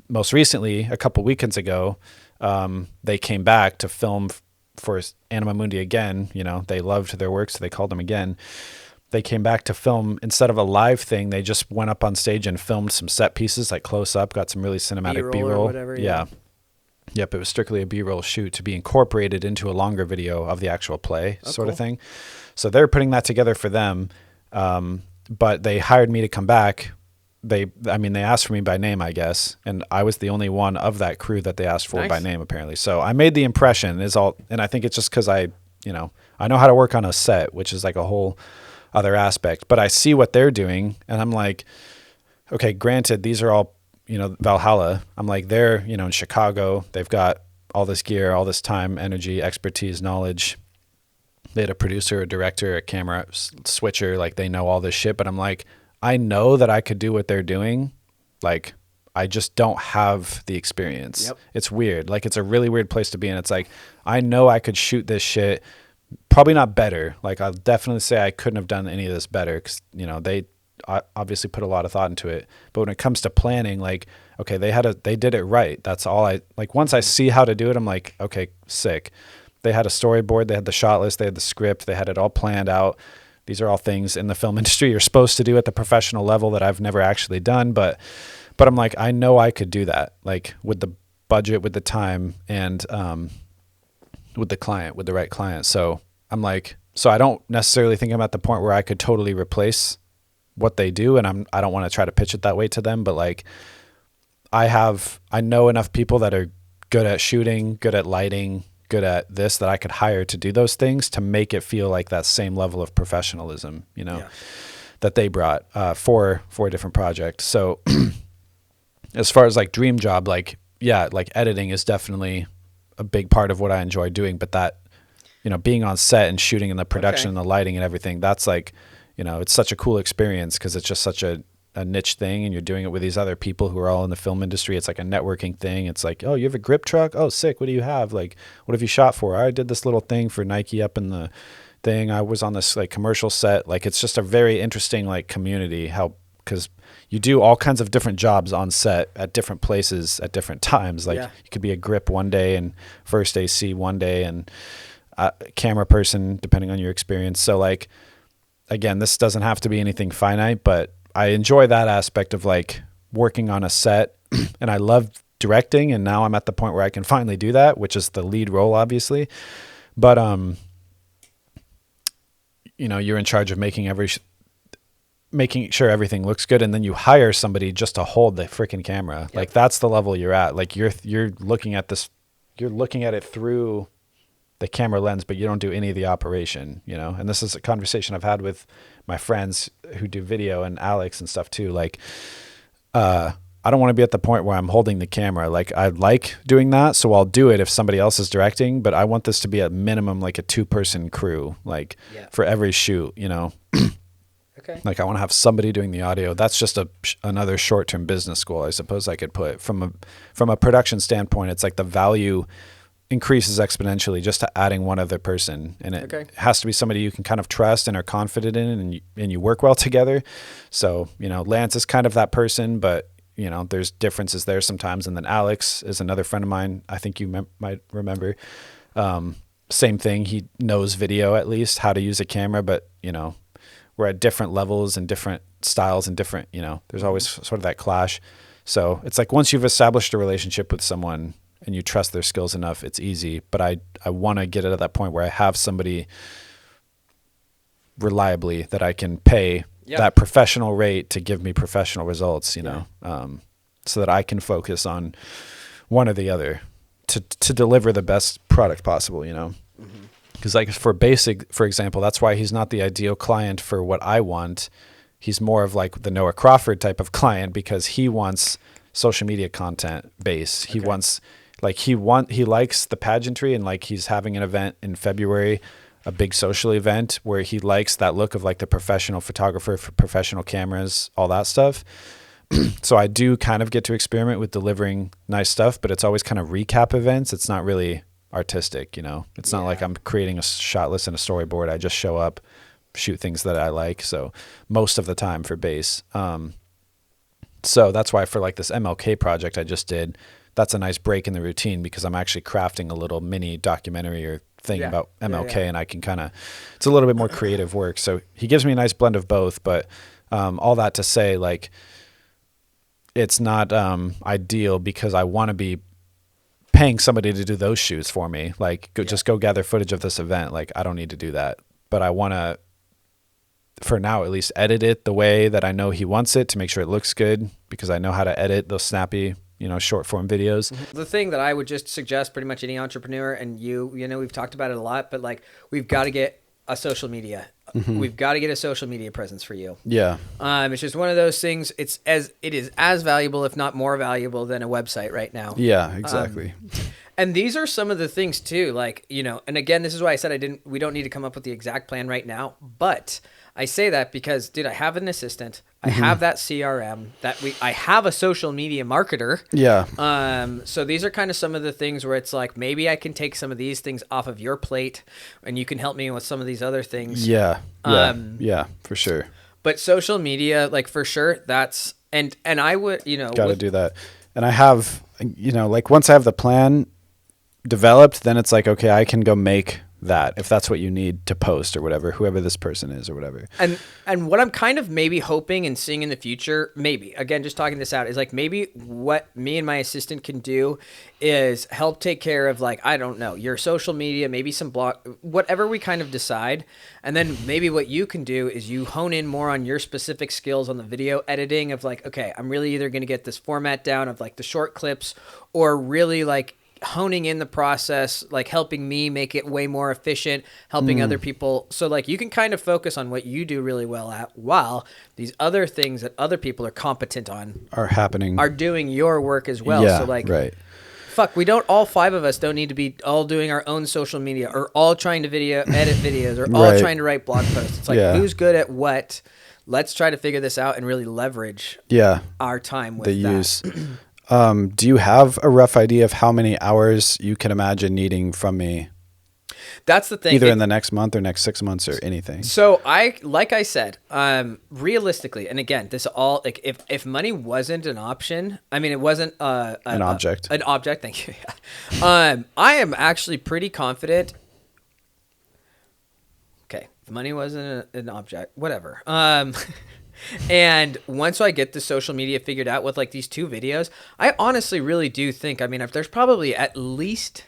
most recently, a couple weekends ago, they came back to film for Anima Mundi again. You know, they loved their work, so they called them again. They came back to film. Instead of a live thing, they just went up on stage and filmed some set pieces, like close up, got some really cinematic B-roll. Or whatever, yeah. Yep, it was strictly a B-roll shoot to be incorporated into a longer video of the actual play, sort of thing. So they're putting that together for them, but they hired me to come back. They asked for me by name, I guess, and I was the only one of that crew that they asked for by name, apparently. So I made the impression, and I think it's just because I know how to work on a set, which is like a whole other aspect. But I see what they're doing, and I'm like, okay, granted, these are all, Valhalla. I'm like, they're, in Chicago. They've got all this gear, all this time, energy, expertise, knowledge. They had a producer, a director, a camera switcher. Like, they know all this shit. But I'm like, I know that I could do what they're doing. Like, I just don't have the experience. Yep. It's weird. Like, it's a really weird place to be in. It's like, I know I could shoot this shit. Probably not better. Like, I'll definitely say I couldn't have done any of this better because, they obviously put a lot of thought into it. But when it comes to planning, like, okay, they did it right. That's all once I see how to do it, I'm like, okay, sick. They had a storyboard, they had the shot list, they had the script, they had it all planned out. These are all things in the film industry you're supposed to do at the professional level that I've never actually done. But I'm like, I know I could do that, like, with the budget, with the time, and with the client, with the right client. So I'm like, so I don't necessarily think I'm at the point where I could totally replace what they do. And I don't want to try to pitch it that way to them, but like, I know enough people that are good at shooting, good at lighting, good at this, that I could hire to do those things to make it feel like that same level of professionalism, that they brought for a different project. So as far as like dream job, like, yeah, like editing is definitely a big part of what I enjoy doing, but that, being on set and shooting and the production and the lighting and everything, that's like, it's such a cool experience because it's just such a niche thing, and you're doing it with these other people who are all in the film industry. It's like a networking thing. It's like, oh, you have a grip truck? Oh, sick. What do you have? Like, what have you shot for? I did this little thing for Nike up in the thing. I was on this like commercial set. Like, it's just a very interesting like community, because you do all kinds of different jobs on set at different places at different times. Like, you could be a grip one day and first AC one day and camera person, depending on your experience. So like, again, this doesn't have to be anything finite, but I enjoy that aspect of like working on a set, and I love directing. And now I'm at the point where I can finally do that, which is the lead role, obviously. But, you're in charge of making sure everything looks good. And then you hire somebody just to hold the freaking camera. Yep. Like, that's the level you're at. Like, you're looking at this, you're looking at it through the camera lens, but you don't do any of the operation, and this is a conversation I've had with my friends who do video and Alex and stuff too. Like, I don't want to be at the point where I'm holding the camera. Like, I like doing that, so I'll do it if somebody else is directing, but I want this to be at minimum like a 2-person crew, like for every shoot, Okay. Like, I want to have somebody doing the audio. That's just another short-term business goal, I suppose I could put. From a production standpoint, it's like the value increases exponentially just to adding one other person, and it has to be somebody you can kind of trust and are confident in, and you work well together. So, Lance is kind of that person, but there's differences there sometimes. And then Alex is another friend of mine. I think you might remember. Same thing. He knows video, at least how to use a camera, but we're at different levels and different styles and different, there's always sort of that clash. So it's like, once you've established a relationship with someone and you trust their skills enough, it's easy. But I want to get it at that point where I have somebody reliably that I can pay that professional rate to give me professional results, so that I can focus on one or the other to deliver the best product possible, Because like for example, that's why he's not the ideal client for what I want. He's more of like the Noah Crawford type of client, because he wants social media content base. He wants, like, he likes the pageantry, and like, he's having an event in February, a big social event, where he likes that look of like the professional photographer for professional cameras, all that stuff. So I do kind of get to experiment with delivering nice stuff, but it's always kind of recap events. It's not really artistic, It's not like I'm creating a shot list and a storyboard. I just show up, shoot things that I like. So most of the time for bass. So that's why for like this MLK project I just did, that's a nice break in the routine because I'm actually crafting a little mini documentary or thing about MLK, and I can it's a little bit more creative work. So he gives me a nice blend of both, but all that to say, like, it's not ideal because I want to be paying somebody to do those shoots for me. Like, just go gather footage of this event. Like, I don't need to do that, but I want to, for now at least, edit it the way that I know he wants it to make sure it looks good, because I know how to edit those snappy, short form videos. The thing that I would just suggest pretty much any entrepreneur, and we've talked about it a lot, but like, we've got to get a social media. We've got to get a social media presence for you. Yeah. It's just one of those things. It is as valuable, if not more valuable, than a website right now. Yeah, exactly. And these are some of the things too, like, and again, this is why I said we don't need to come up with the exact plan right now, but I say that because, dude, I have an assistant. I have that CRM I have a social media marketer. Yeah. So these are kind of some of the things where it's like, maybe I can take some of these things off of your plate and you can help me with some of these other things. Yeah. Yeah, for sure. But social media, like, for sure, that's, and I would, got to do that. And I have, like, once I have the plan developed, then it's like, okay, I can go make that if that's what you need to post or whatever, whoever this person is or whatever. And what I'm kind of maybe hoping and seeing in the future, maybe, again, just talking this out, is like, maybe what me and my assistant can do is help take care of, like, I don't know, your social media, maybe some blog, whatever we kind of decide. And then maybe what you can do is you hone in more on your specific skills on the video editing of, like, okay, I'm really either going to get this format down of like the short clips, or really like honing in the process, like helping me make it way more efficient, helping other people. So like, you can kind of focus on what you do really well at, while these other things that other people are competent on are doing your work as well. Yeah, so like, right. Fuck, all five of us don't need to be all doing our own social media, or all trying to edit videos, or all trying to write blog posts. It's like, who's good at what? Let's try to figure this out and really leverage our time with use. Do you have a rough idea of how many hours you can imagine needing from me? That's the thing. Either in the next month or next 6 months or anything. So like I said, realistically, and again, this all, like, if money wasn't an option, I mean, it wasn't an object. An object. Thank you. I am actually pretty confident. Okay, if money wasn't an object, whatever. And once I get the social media figured out with like these 2 videos, I honestly really do think, I mean, if there's probably at least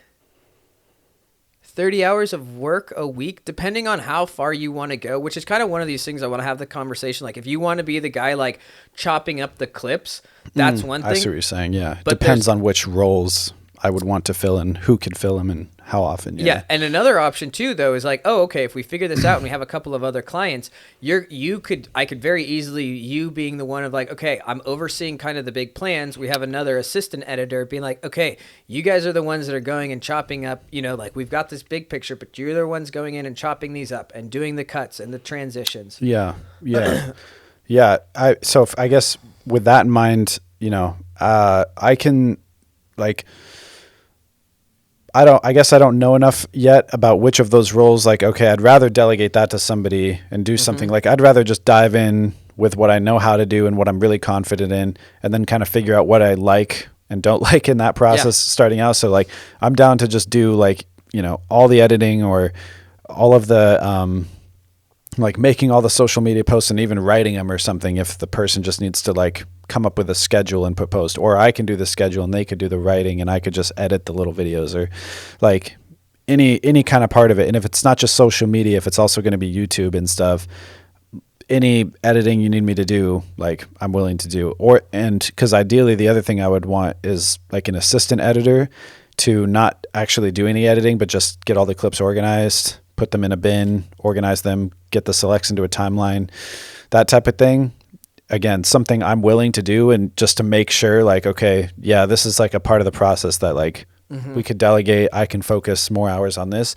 30 hours of work a week, depending on how far you want to go, which is kind of one of these things I want to have the conversation. Like, if you want to be the guy like chopping up the clips, that's one thing. I see what you're saying. Yeah. But depends on which roles I would want to fill in, who could fill them, and how often. Yeah. And another option too, though, is like, oh, okay, if we figure this out and we have a couple of other clients, I could very easily, you being the one of like, okay, I'm overseeing kind of the big plans. We have another assistant editor being like, okay, you guys are the ones that are going and chopping up, like, we've got this big picture, but you're the ones going in and chopping these up and doing the cuts and the transitions. Yeah. Yeah. Yeah. So I guess with that in mind, I can, like, I guess I don't know enough yet about which of those roles, like, okay, I'd rather delegate that to somebody and do something. Like, I'd rather just dive in with what I know how to do and what I'm really confident in, and then kind of figure out what I like and don't like in that process starting out. So like, I'm down to just do like, all the editing or all of the, like making all the social media posts and even writing them or something, if the person just needs to like come up with a schedule and put post, or I can do the schedule and they could do the writing and I could just edit the little videos, or like any kind of part of it. And if it's not just social media, if it's also going to be YouTube and stuff, any editing you need me to do, like, I'm willing to do. Because ideally the other thing I would want is like an assistant editor to not actually do any editing, but just get all the clips organized, put them in a bin, organize them, get the selects into a timeline, that type of thing. Again, something I'm willing to do, and just to make sure, like, okay, yeah, this is like a part of the process that like we could delegate. I can focus more hours on this,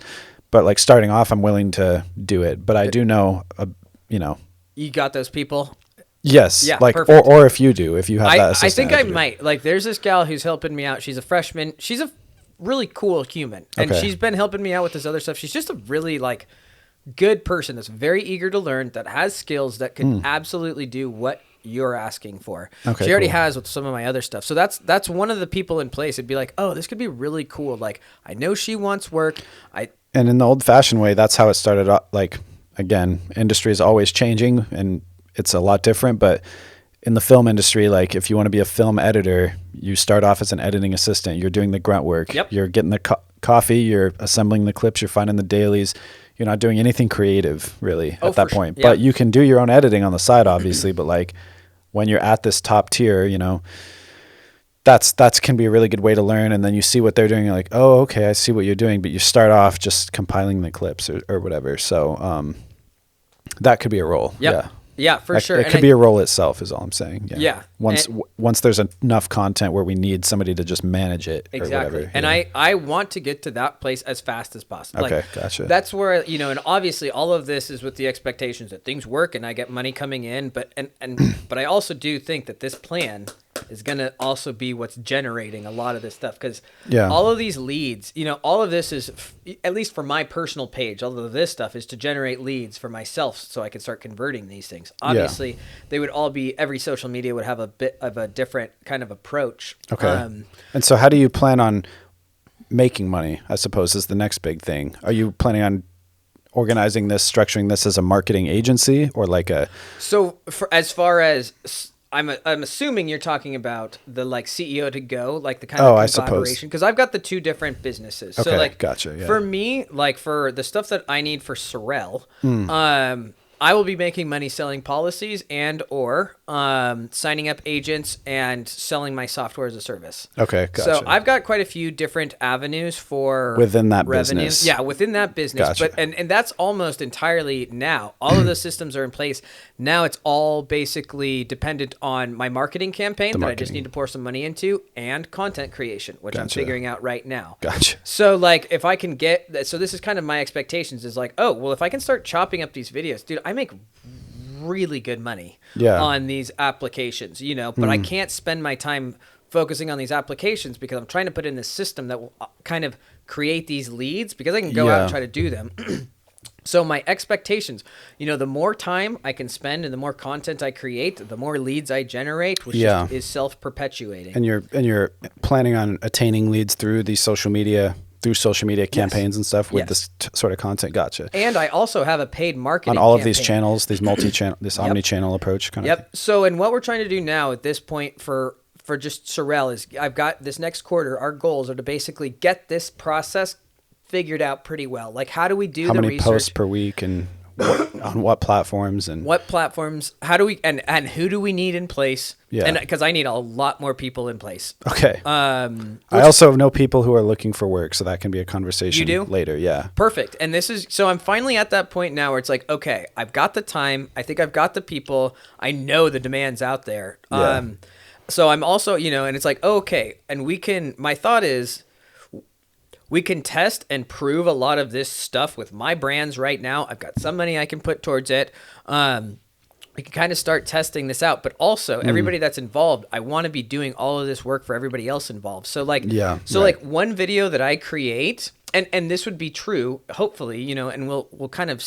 but like starting off, I'm willing to do it. But I do know, you got those people. Yes. Yeah, like, perfect. or if you do, if you have that assistant. I think I might. Like, there's this gal who's helping me out. She's a freshman. She's a really cool human. And she's been helping me out with this other stuff. She's just a really, like, good person that's very eager to learn, that has skills, that can absolutely do what you're asking for. Okay, she already has with some of my other stuff. So that's one of the people in place. It'd be like, oh, this could be really cool. Like, I know she wants work. And in the old fashioned way, that's how it started out. Like, again, industry is always changing and it's a lot different, but in the film industry, like if you want to be a film editor, you start off as an editing assistant. You're doing the grunt work. Yep. You're getting the coffee. You're assembling the clips. You're finding the dailies. You're not doing anything creative really at that point. Yeah. But you can do your own editing on the side, obviously. But like when you're at this top tier, you know, that's can be a really good way to learn. And then you see what they're doing. You're like, oh, okay, I see what you're doing. But you start off just compiling the clips or whatever. So that could be a role. Yep. Yeah. Yeah, for sure. It could be a role itself is all I'm saying. Yeah. Once there's enough content where we need somebody to just manage it or whatever. And I want to get to that place as fast as possible. Okay, like, gotcha. That's where, you know, and obviously all of this is with the expectations that things work and I get money coming in, but I also do think that this plan is going to also be what's generating a lot of this stuff, because all of these leads, you know, all of this is, at least for my personal page, all of this stuff is to generate leads for myself so I can start converting these things. Obviously, they would all be, every social media would have a bit of a different kind of approach. Okay. And so how do you plan on making money, I suppose, is the next big thing? Are you planning on organizing this, structuring this as a marketing agency or like a... So as far as... I'm assuming you're talking about the like CEO to go, like the kind of collaboration, because I've got the two different businesses. Okay, so like, gotcha. Yeah. For me, like for the stuff that I need for SIRREL, I will be making money selling policies and or signing up agents and selling my software as a service. Okay, gotcha. So I've got quite a few different avenues for within that revenue. business. Yeah, within that business. Gotcha. But and that's almost entirely now. All of the systems are in place. Now it's all basically dependent on my marketing campaign that I just need to pour some money into and content creation, which I'm figuring out right now. Gotcha. So like if I can get, so this is kind of my expectations is like, oh, well, if I can start chopping up these videos, dude, I make really good money on these applications, you know, but I can't spend my time focusing on these applications because I'm trying to put in this system that will kind of create these leads because I can go out and try to do them. So my expectations, you know, the more time I can spend and the more content I create, the more leads I generate, which is self-perpetuating. And you're planning on attaining leads through these social media campaigns and stuff with this sort of content. Gotcha. And I also have a paid marketing on all campaign. Of these channels, these multi-channel, this omni-channel approach kind of thing. So, and what we're trying to do now at this point for just SIRREL is I've got this next quarter, our goals are to basically get this process figured out pretty well. Like how do we do the research? How many posts per week and on what platforms and what platforms, how do we, and who do we need in place? Yeah. And because I need a lot more people in place. Okay. I also know people who are looking for work, so that can be a conversation you do? Later. Yeah. Perfect. And this is, so I'm finally at that point now where it's like, okay, I've got the time. I think I've got the people. I know the demand's out there. Yeah. So I'm also, you know, and it's like, oh, okay. And my thought is, we can test and prove a lot of this stuff with my brands right now. I've got some money I can put towards it. We can kind of start testing this out, but also everybody that's involved, I want to be doing all of this work for everybody else involved. So like, like one video that I create, and this would be true, hopefully, you know, and we'll kind of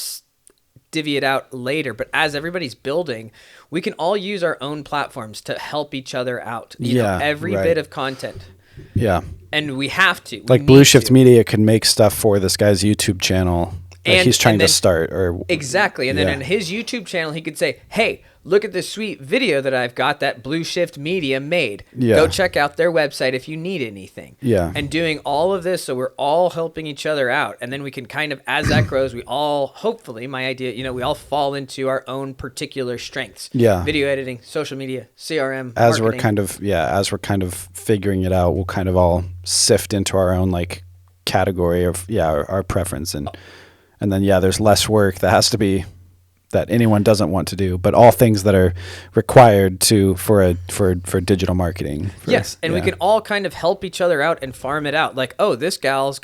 divvy it out later, but as everybody's building, we can all use our own platforms to help each other out. You know, every bit of content. Yeah. And we have to. Like Blue Shift Media can make stuff for this guy's YouTube channel that he's trying to start. Exactly. And then on his YouTube channel, he could say, hey, look at this sweet video that I've got that Blue Shift Media made. Yeah. Go check out their website if you need anything. Yeah. And doing all of this, so we're all helping each other out. And then we can kind of, as that grows, we all, hopefully, my idea, you know, we all fall into our own particular strengths. Yeah. Video editing, social media, CRM, as marketing. We're kind of figuring it out, we'll kind of all sift into our own like category of our preference and then there's less work that has to be that anyone doesn't want to do, but all things that are required for digital marketing. Yes, and we can all kind of help each other out and farm it out. Like, oh, this gal's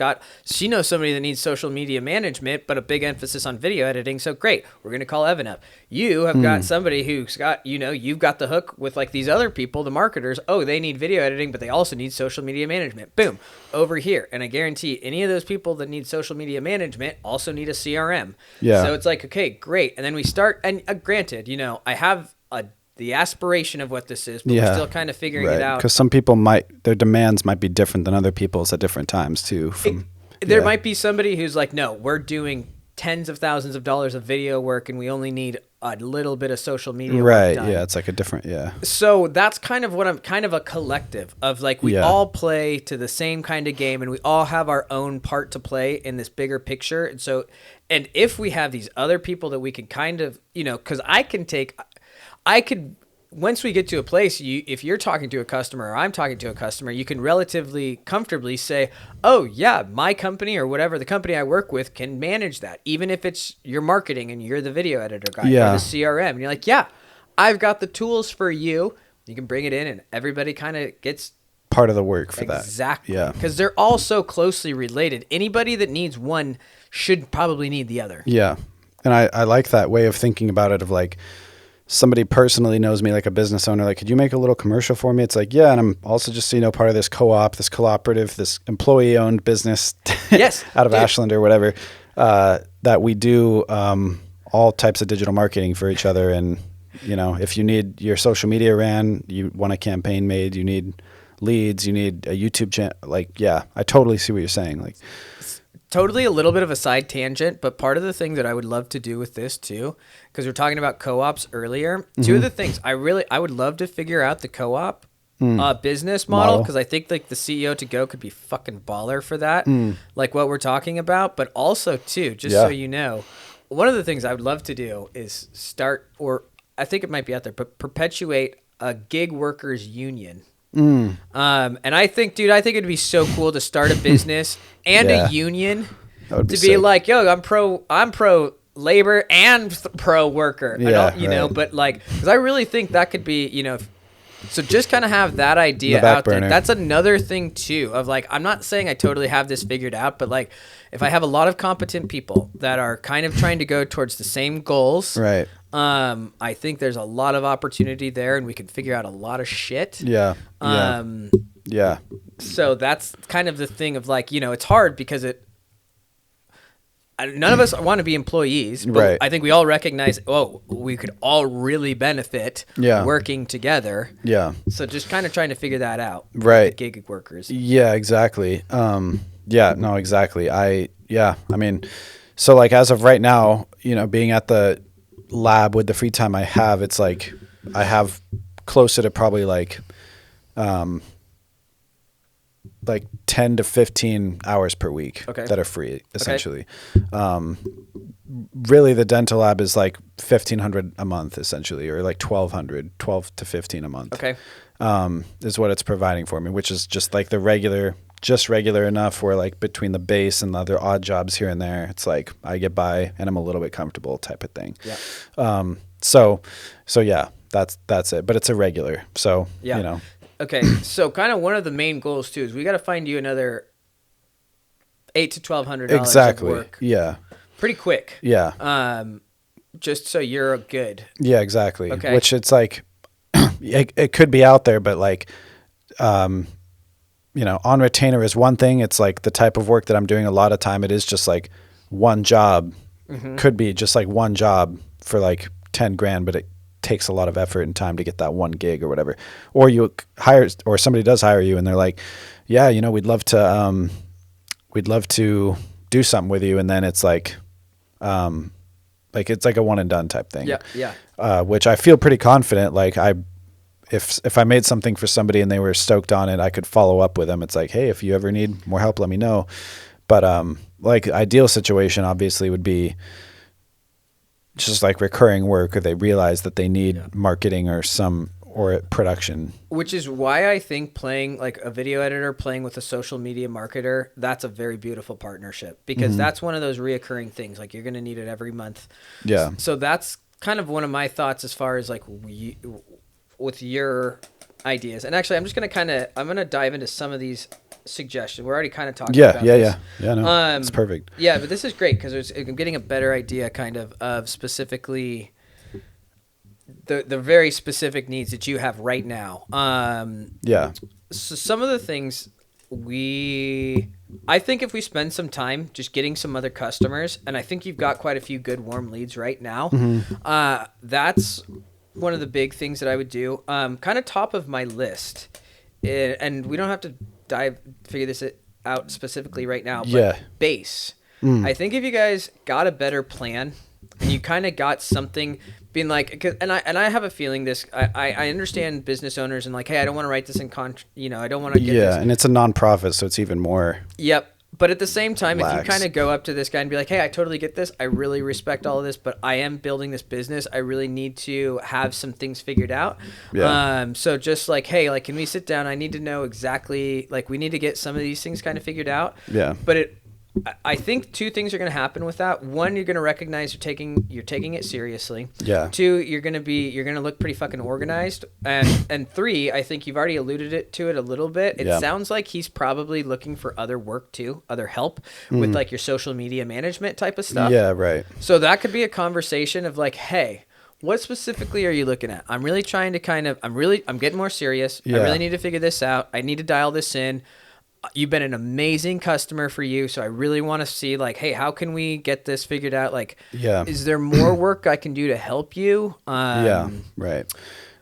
she knows somebody that needs social media management, but a big emphasis on video editing. So great, we're going to call Evan up. You have got somebody who's got, you've got the hook with like these other people, the marketers. Oh, they need video editing, but they also need social media management. Boom, over here. And I guarantee any of those people that need social media management also need a CRM. Yeah. So it's like, okay, great. And then we start, and granted, I have the aspiration of what this is, but we're still kind of figuring it out. Because some people their demands might be different than other people's at different times too. There might be somebody who's like, no, we're doing tens of thousands of dollars of video work and we only need a little bit of social media work done. Yeah, it's like a different, So that's kind of what I'm kind of a collective of like, we all play to the same kind of game and we all have our own part to play in this bigger picture. And so, and if we have these other people that we can kind of, because once we get to a place, if you're talking to a customer or I'm talking to a customer, you can relatively comfortably say, oh yeah, my company or whatever, the company I work with can manage that. Even if it's your marketing and you're the video editor guy or the CRM. And you're like, yeah, I've got the tools for you. You can bring it in and everybody kind of gets part of the work for that. Exactly. Yeah. Because they're all so closely related. Anybody that needs one should probably need the other. Yeah. And I like that way of thinking about it of like, somebody personally knows me like a business owner, like, could you make a little commercial for me? It's like, yeah. And I'm also just, part of this co-op, this cooperative, this employee owned business out of Ashland or whatever, that we do all types of digital marketing for each other. And, if you need your social media ran, you want a campaign made, you need leads, you need a YouTube channel. Like, yeah, I totally see what you're saying. Like, totally a little bit of a side tangent, but part of the thing that I would love to do with this too, because we're talking about co-ops earlier, two of the things I would love to figure out the co-op business model, because I think like the CEO to go could be fucking baller for that, like what we're talking about. But also too, just so you know, one of the things I would love to do is start, or I think it might be out there, but perpetuate a gig workers union. And I think it'd be so cool to start a business and a union to be sick. Like, yo, I'm pro labor and pro worker, but like, because I really think that could be, so just kind of have that idea out there. That's another thing too, of like, I'm not saying I totally have this figured out, but like, if I have a lot of competent people that are kind of trying to go towards the same goals, right? I think there's a lot of opportunity there, and we can figure out a lot of shit. Yeah. So that's kind of the thing of like, it's hard because none of us want to be employees, but I think we all recognize, we could all really benefit working together. Yeah. So just kind of trying to figure that out. Right. Gig workers. Yeah, exactly. Exactly. I mean, so like as of right now, being at the lab with the free time I have, it's like I have closer to probably like 10 to 15 hours per week that are free, essentially. Really the dental lab is like $1,500 a month, essentially, or like $12 to $15 a month. Is what it's providing for me, which is just like the regular enough where like between the base and the other odd jobs here and there, it's like I get by and I'm a little bit comfortable type of thing. Yeah. So yeah, that's it. But it's a regular. So, Okay. So kind of one of the main goals too is we got to find you another $800 to $1,200 exactly. of work. Yeah. Pretty quick. Yeah. Just so you're good. Yeah, exactly. Okay. Which it's like, it could be out there, but like, on retainer is one thing. It's like the type of work that I'm doing a lot of time. It is just like one job, could be just like one job for like 10 grand, but it takes a lot of effort and time to get that one gig or whatever. Or you hire, or somebody does hire you and they're like, yeah, we'd love to do something with you. And then it's like it's like a one and done type thing. Yeah. Yeah. Which I feel pretty confident. Like if I made something for somebody and they were stoked on it, I could follow up with them. It's like, hey, if you ever need more help, let me know. But like ideal situation obviously would be just like recurring work, or they realize that they need marketing or or production. Which is why I think playing like a video editor, playing with a social media marketer, that's a very beautiful partnership, because that's one of those reoccurring things. Like you're going to need it every month. Yeah. So that's kind of one of my thoughts as far as like with your ideas. And actually, I'm just going to I'm going to dive into some of these suggestions. We're already kind of talking about this. Yeah, no, it's perfect. Yeah, but this is great because I'm getting a better idea kind of specifically the very specific needs that you have right now. So some of the things I think if we spend some time just getting some other customers, and I think you've got quite a few good warm leads right now. That's one of the big things that I would do. Kind of top of my list, and we don't have to figure this out specifically right now, but base. I think if you guys got a better plan and you kind of got something being like, and I have a feeling this, I understand business owners and like, hey, I don't want to write this in I don't want to get this. And it's a nonprofit, so it's even more. Yep. But at the same time, if you kind of go up to this guy and be like, hey, I totally get this. I really respect all of this, but I am building this business. I really need to have some things figured out. Yeah. So just like, hey, like, can we sit down? I need to know exactly, like, we need to get some of these things kind of figured out. Yeah. But I think two things are going to happen with that. One, you're going to recognize you're taking it seriously. Yeah. Two, you're going to look pretty fucking organized. And three, I think you've already alluded to it a little bit. It sounds like he's probably looking for other work too, other help with like your social media management type of stuff. Yeah, right. So that could be a conversation of like, hey, what specifically are you looking at? I'm really trying to I'm getting more serious. Yeah. I really need to figure this out. I need to dial this in. You've been an amazing customer for you, so I really want to see like, hey, how can we get this figured out? Like, is there more work I can do to help you? Right.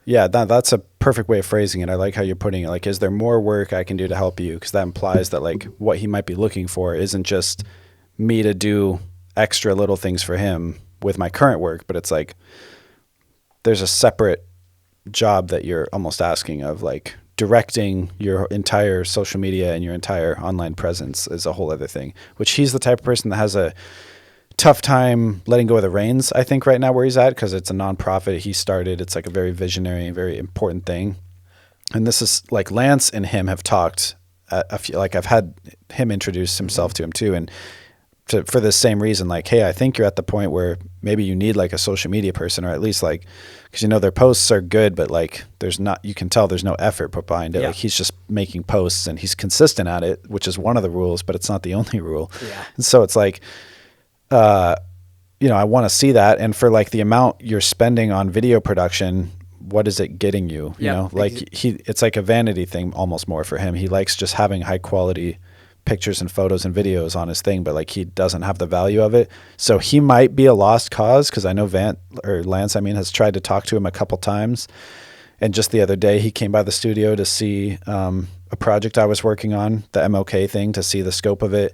Yeah, that's a perfect way of phrasing it. I like how you're putting it. Like, is there more work I can do to help you? Because that implies that like what he might be looking for isn't just me to do extra little things for him with my current work, but it's like there's a separate job that you're almost asking of, like directing your entire social media and your entire online presence is a whole other thing, which he's the type of person that has a tough time letting go of the reins, I think, right now where he's at, because it's a nonprofit he started. It's like a very visionary, very important thing. And this is like Lance and him have talked like I've had him introduce himself to him too. And for the same reason, like, hey, I think you're at the point where maybe you need like a social media person, or at least like, because their posts are good, but like you can tell there's no effort put behind it. Yeah. Like he's just making posts and he's consistent at it, which is one of the rules, but it's not the only rule. Yeah. And so it's like, I want to see that. And for like the amount you're spending on video production, what is it getting you? You know, like it's like a vanity thing almost more for him. He likes just having high quality pictures and photos and videos on his thing, but like he doesn't have the value of it. So he might be a lost cause, because I know Lance has tried to talk to him a couple times. And just the other day he came by the studio to see a project I was working on, the MLK thing, to see the scope of it.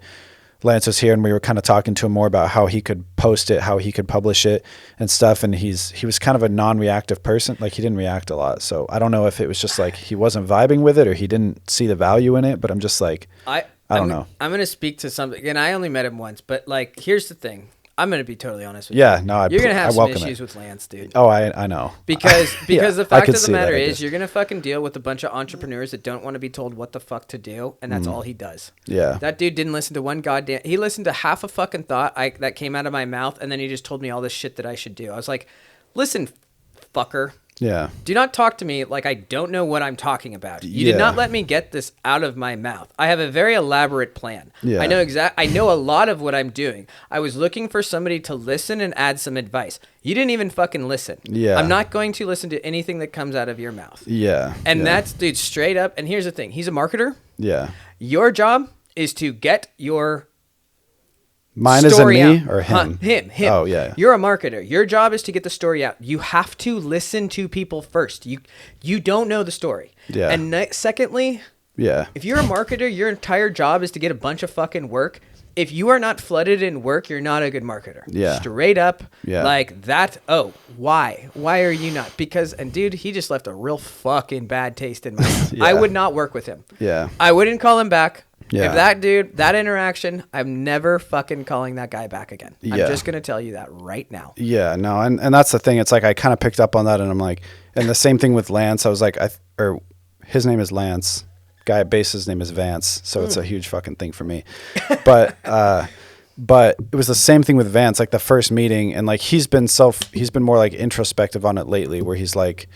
Lance was here and we were kind of talking to him more about how he could post it, how he could publish it and stuff. And he was kind of a non-reactive person. Like he didn't react a lot. So I don't know if it was just like he wasn't vibing with it or he didn't see the value in it, but I'm just like, I don't know. I'm going to speak to something, and I only met him once, but like, here's the thing. I'm going to be totally honest with you. Yeah, no, you're going to have some issues with Lance, dude. Oh, I know. Because the fact of the matter is you're going to fucking deal with a bunch of entrepreneurs that don't want to be told what the fuck to do, and that's all he does. Yeah. That dude didn't listen to one goddamn... He listened to half a fucking thought that came out of my mouth, and then he just told me all this shit that I should do. I was like, listen, fucker. Yeah. Do not talk to me like I don't know what I'm talking about. You did not let me get this out of my mouth. I have a very elaborate plan. Yeah. I know a lot of what I'm doing. I was looking for somebody to listen and add some advice. You didn't even fucking listen. Yeah. I'm not going to listen to anything that comes out of your mouth. Yeah. And that's, dude, straight up. And here's the thing. He's a marketer. Yeah. Your job is to get your... Mine is in me or him? Him. Oh, yeah. You're a marketer. Your job is to get the story out. You have to listen to people first. You don't know the story. Yeah. And secondly, if you're a marketer, your entire job is to get a bunch of fucking work. If you are not flooded in work, you're not a good marketer. Yeah. Straight up. Yeah. Like that. Oh, why? Why are you not? Because, and dude, he just left a real fucking bad taste in my mouth. I would not work with him. Yeah. I wouldn't call him back. If that dude, that interaction, I'm never fucking calling that guy back again. I'm just going to tell you that right now. Yeah, no. And that's the thing. It's like, I kind of picked up on that, and I'm like, and the same thing with Lance. I was like, or his name is Lance. Guy at base, his name is Vance. So it's a huge fucking thing for me. But it was the same thing with Vance, like the first meeting. And like, he's been more like introspective on it lately, where he's like,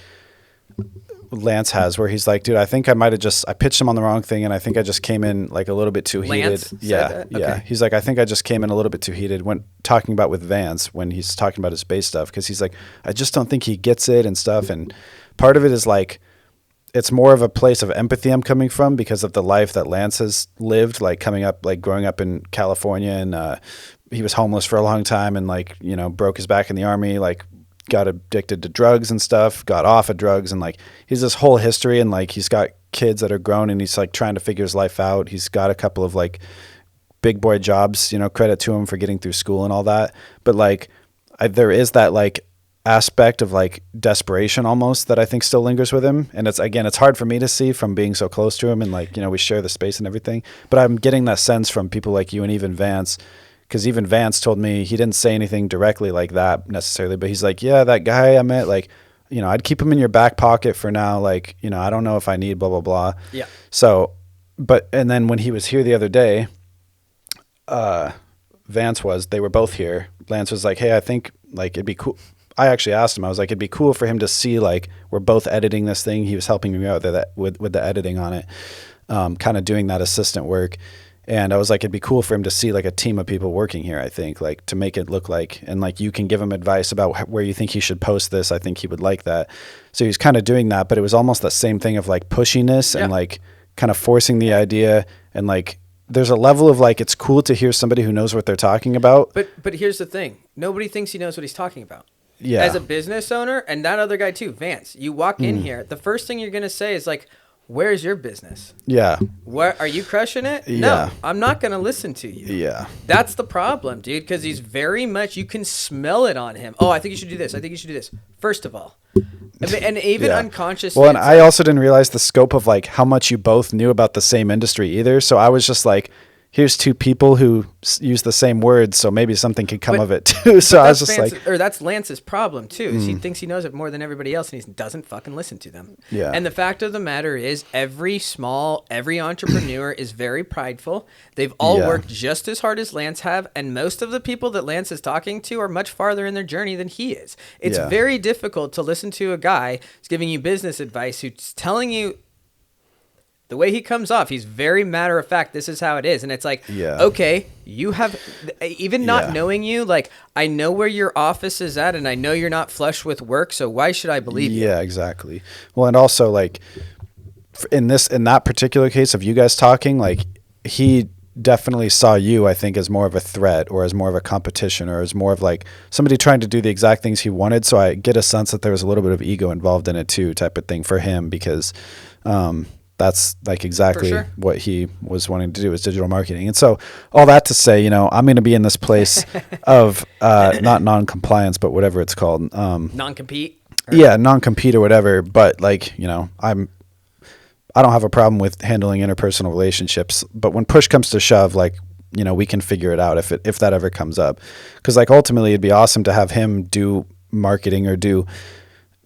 Lance has, where he's like, dude, I think I pitched him on the wrong thing, and I think I just came in like a little bit too heated. Yeah. Okay. He's like, I think I just came in a little bit too heated when talking about with Vance, when he's talking about his bass stuff, because he's like, I just don't think he gets it and stuff. And part of it is like, it's more of a place of empathy I'm coming from because of the life that Lance has lived, like growing up in California, and he was homeless for a long time, and like, you know, broke his back in the army, like got addicted to drugs and stuff, got off of drugs, and like he's this whole history, and like he's got kids that are grown, and he's like trying to figure his life out. He's got a couple of like big boy jobs, you know, credit to him for getting through school and all that. But like there is that like aspect of like desperation almost that I think still lingers with him. And it's hard for me to see from being so close to him, and like, you know, we share the space and everything, but I'm getting that sense from people like you and even Vance. Because even Vance told me, he didn't say anything directly like that necessarily, but he's like, yeah, that guy I met, like, you know, I'd keep him in your back pocket for now. Like, you know, I don't know if I need blah, blah, blah. Yeah. So, and then when he was here the other day, they were both here. Lance was like, hey, I think like it'd be cool. I actually asked him, I was like, it'd be cool for him to see like we're both editing this thing. He was helping me out with the editing on it, kind of doing that assistant work. And I was like, it'd be cool for him to see like a team of people working here, I think, like to make it look like, and like you can give him advice about where you think he should post this. I think he would like that. So he's kind of doing that, but it was almost the same thing of like pushiness and like kind of forcing the idea. And like, there's a level of like, it's cool to hear somebody who knows what they're talking about. But here's the thing. Nobody thinks he knows what he's talking about. Yeah. As a business owner, and that other guy too, Vance, you walk in here, the first thing you're going to say is like, where's your business? Yeah. Where are you crushing it? Yeah. No, I'm not going to listen to you. Yeah. That's the problem, dude, because he's very much, you can smell it on him. Oh, I think you should do this. I think you should do this. First of all. And even unconscious. Well, and I also didn't realize the scope of like how much you both knew about the same industry either. So I was just like, here's two people who use the same words, so maybe something could come of it too. So I was just like, or that's Lance's problem too. Is he thinks he knows it more than everybody else, and he doesn't fucking listen to them. Yeah. And the fact of the matter is, every entrepreneur is very prideful. They've all worked just as hard as Lance have, and most of the people that Lance is talking to are much farther in their journey than he is. It's very difficult to listen to a guy who's giving you business advice, who's telling you. The way he comes off, he's very matter of fact. This is how it is. And it's like, okay, you have, even not knowing you, like, I know where your office is at, and I know you're not flush with work, so why should I believe you? Yeah, exactly. Well, and also, like, in that particular case of you guys talking, like, he definitely saw you, I think, as more of a threat, or as more of a competition, or as more of like somebody trying to do the exact things he wanted. So I get a sense that there was a little bit of ego involved in it too, type of thing for him, because, that's like exactly what he was wanting to do, is digital marketing. And so all that to say, you know, I'm going to be in this place of not non-compliance, but whatever it's called. Non-compete? Yeah, non-compete or whatever. But like, you know, I don't have a problem with handling interpersonal relationships. But when push comes to shove, like, you know, we can figure it out if that ever comes up. Because like ultimately it'd be awesome to have him do marketing or do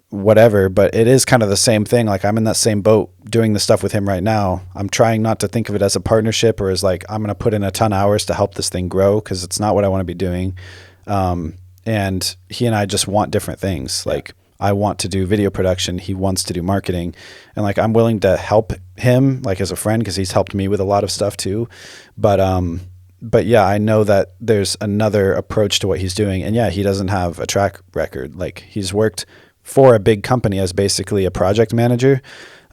whatever, but it is kind of the same thing. Like, I'm in that same boat doing the stuff with him right now. I'm trying not to think of it as a partnership, or as like, I'm going to put in a ton of hours to help this thing grow, because it's not what I want to be doing. And he and I just want different things. Like, I want to do video production. He wants to do marketing. And like, I'm willing to help him, like, as a friend, because he's helped me with a lot of stuff too. But yeah, I know that there's another approach to what he's doing. And yeah, he doesn't have a track record. Like, he's worked for a big company as basically a project manager.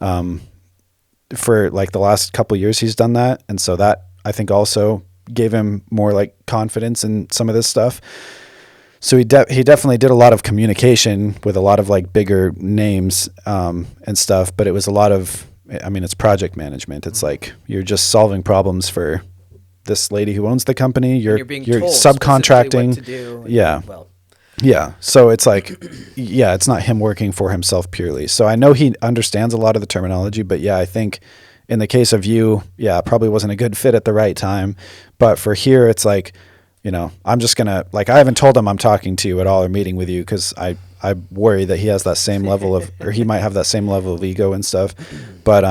For like the last couple of years he's done that. And so that, I think, also gave him more like confidence in some of this stuff. So he definitely did a lot of communication with a lot of like bigger names, and stuff, but it was a lot of, I mean, it's project management. It's like, you're just solving problems for this lady who owns the company. You're subcontracting. What to do. Yeah. Yeah. So it's like, it's not him working for himself purely. So I know he understands a lot of the terminology, but yeah, I think in the case of you, yeah, probably wasn't a good fit at the right time. But for here, it's like, you know, I'm just going to, like, I haven't told him I'm talking to you at all or meeting with you because I worry that he has that same level of, or he might have that same level of ego and stuff. But,